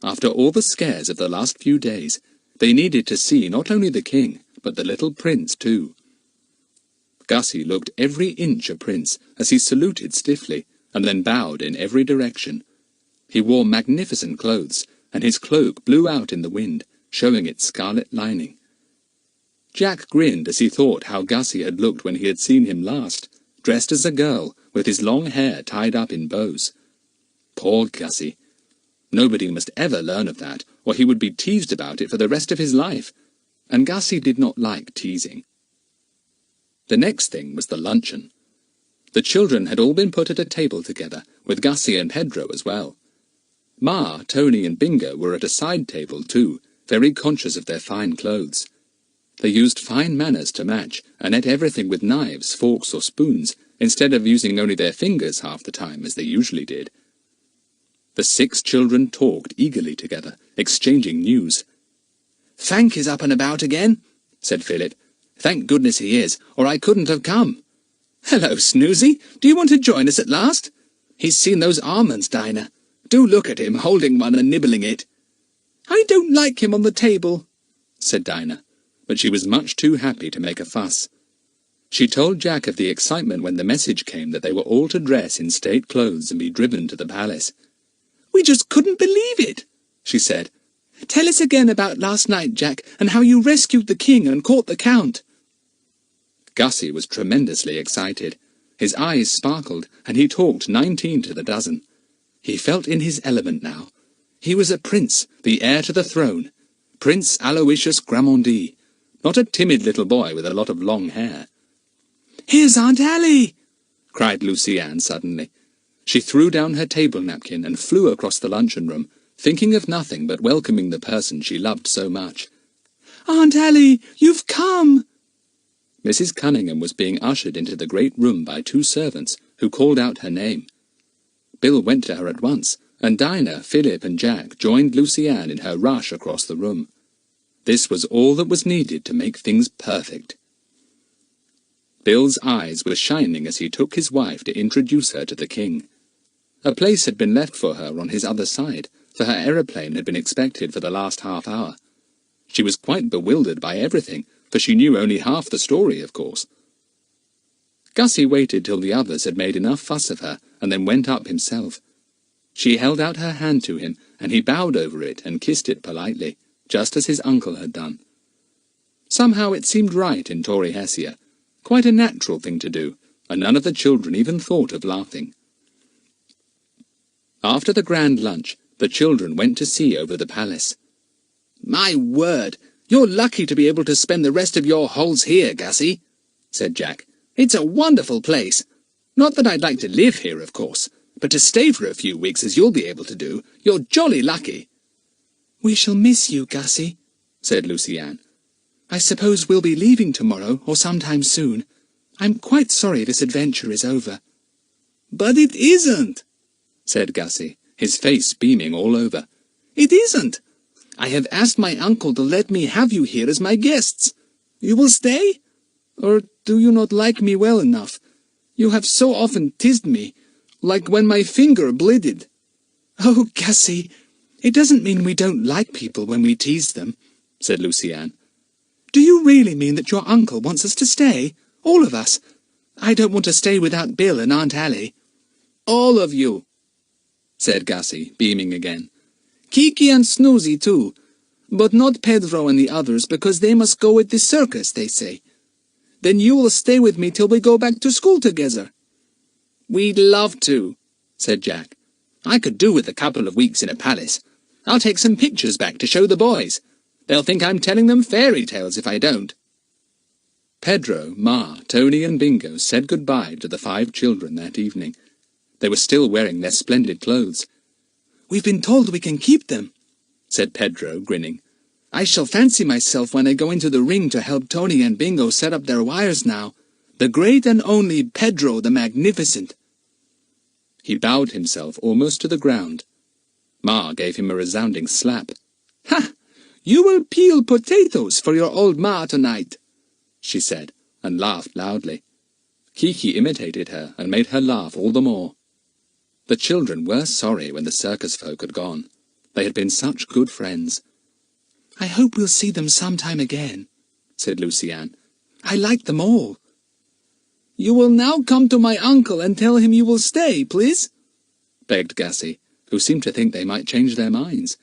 After all the scares of the last few days, they needed to see not only the king, but the little prince too. Gussie looked every inch a prince as he saluted stiffly, and then bowed in every direction. He wore magnificent clothes, and his cloak blew out in the wind, showing its scarlet lining. Jack grinned as he thought how Gussie had looked when he had seen him last, dressed as a girl, with his long hair tied up in bows. Poor Gussie! Nobody must ever learn of that, or he would be teased about it for the rest of his life, and Gussie did not like teasing. The next thing was the luncheon. The children had all been put at a table together, with Gussie and Pedro as well. Ma, Tony and Bingo were at a side table too, very conscious of their fine clothes. They used fine manners to match, and ate everything with knives, forks or spoons, instead of using only their fingers half the time, as they usually did. The 6 children talked eagerly together, exchanging news. "Frank is up and about again," said Philip. "Thank goodness he is, or I couldn't have come." "Hello, Snoozy, do you want to join us at last? He's seen those almonds, Dinah. Do look at him, holding one and nibbling it." "I don't like him on the table," said Dinah, but she was much too happy to make a fuss. She told Jack of the excitement when the message came that they were all to dress in state clothes and be driven to the palace. "We just couldn't believe it," she said. "Tell us again about last night, Jack, and how you rescued the king and caught the count." Gussie was tremendously excited. His eyes sparkled, and he talked 19 to the dozen. He felt in his element now. He was a prince, the heir to the throne, Prince Aloysius Gramondy, not a timid little boy with a lot of long hair. "Here's Aunt Allie!" cried Lucy-Ann suddenly. She threw down her table napkin and flew across the luncheon-room, thinking of nothing but welcoming the person she loved so much. "Aunt Allie, you've come!" Mrs. Cunningham was being ushered into the great room by 2 servants, who called out her name. Bill went to her at once, and Dinah, Philip and Jack joined Lucy-Ann in her rush across the room. This was all that was needed to make things perfect. Bill's eyes were shining as he took his wife to introduce her to the king. A place had been left for her on his other side, for her aeroplane had been expected for the last half-hour. She was quite bewildered by everything, for she knew only half the story, of course. Gussie waited till the others had made enough fuss of her, and then went up himself. She held out her hand to him, and he bowed over it and kissed it politely, just as his uncle had done. Somehow it seemed right in Tory Hessia, quite a natural thing to do, and none of the children even thought of laughing. After the grand lunch, the children went to see over the palace. "My word, you're lucky to be able to spend the rest of your holes here, Gussie," said Jack. "It's a wonderful place. Not that I'd like to live here, of course, but to stay for a few weeks as you'll be able to do, you're jolly lucky." "We shall miss you, Gussie," said Lucy-Ann. "I suppose we'll be leaving tomorrow, or sometime soon. I'm quite sorry this adventure is over." "But it isn't," said Gussie, his face beaming all over. "It isn't. I have asked my uncle to let me have you here as my guests. You will stay? Or do you not like me well enough? You have so often teased me, like when my finger bleeded." "Oh, Gussie, it doesn't mean we don't like people when we tease them," said Lucy-Ann. "Do you really mean that your uncle wants us to stay? All of us? I don't want to stay without Bill and Aunt Allie." "All of you," said Gussie, beaming again. "Kiki and Snoozy, too. But not Pedro and the others, because they must go with the circus, they say. Then you will stay with me till we go back to school together." "We'd love to," said Jack. "I could do with a couple of weeks in a palace. I'll take some pictures back to show the boys. They'll think I'm telling them fairy tales if I don't." Pedro, Ma, Tony and Bingo said goodbye to the 5 children that evening. They were still wearing their splendid clothes. "We've been told we can keep them," said Pedro, grinning. "I shall fancy myself when I go into the ring to help Tony and Bingo set up their wires now. The great and only Pedro the Magnificent." He bowed himself almost to the ground. Ma gave him a resounding slap. "Ha! You will peel potatoes for your old ma tonight," she said, and laughed loudly. Kiki imitated her and made her laugh all the more. The children were sorry when the circus folk had gone. They had been such good friends. "I hope we'll see them sometime again," said Lucy-Ann. "I like them all." "You will now come to my uncle and tell him you will stay, please?" begged Gussie, who seemed to think they might change their minds.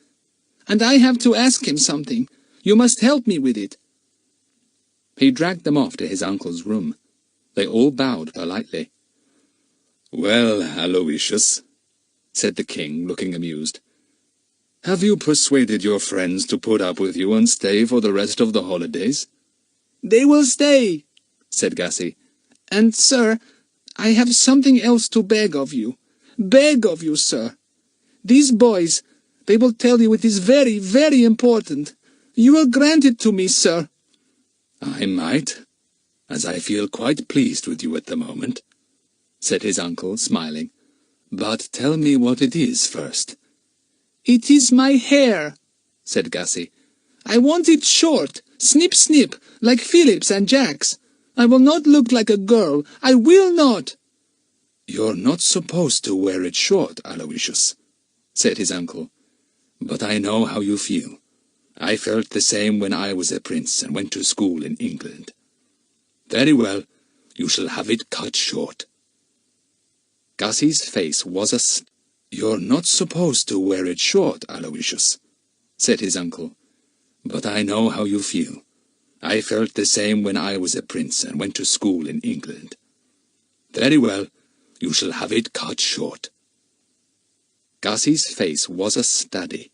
"And I have to ask him something. You must help me with it." He dragged them off to his uncle's room. They all bowed politely. "Well, Aloysius," said the king, looking amused, "have you persuaded your friends to put up with you and stay for the rest of the holidays?" "They will stay," said Gussie. "And, sir, I have something else to beg of you. Beg of you, sir. These boys, they will tell you it is very, very important. You will grant it to me, sir." "I might, as I feel quite pleased with you at the moment," said his uncle, smiling. "But tell me what it is first." "It is my hair," said Gussie. "I want it short, snip, snip, like Philip's and Jack's. I will not look like a girl. I will not." "You're not supposed to wear it short, Aloysius," said his uncle. "But I know how you feel. I felt the same when I was a prince and went to school in England. Very well, you shall have it cut short." Gussie's face was "You're not supposed to wear it short, Aloysius," said his uncle. "But I know how you feel. I felt the same when I was a prince and went to school in England. Very well, you shall have it cut short." Gussie's face was a study.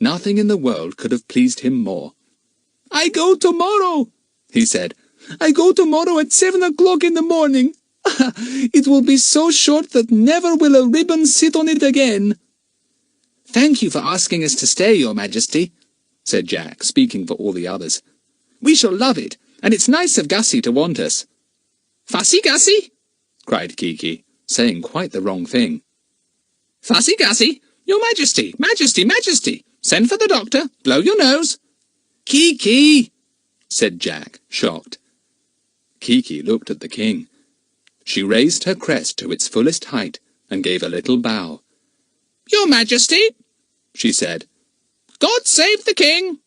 Nothing in the world could have pleased him more. "I go tomorrow," he said. "I go tomorrow at 7 o'clock in the morning. It will be so short that never will a ribbon sit on it again." "Thank you for asking us to stay, Your Majesty," said Jack, speaking for all the others. "We shall love it, and it's nice of Gussie to want us." "Fussy Gussie!" cried Kiki, saying quite the wrong thing. "Fussy Gussie! Your Majesty! Majesty! Majesty! Send for the doctor! Blow your nose!" "Kiki!" said Jack, shocked. Kiki looked at the king. She raised her crest to its fullest height and gave a little bow. "Your Majesty," she said. "God save the king!"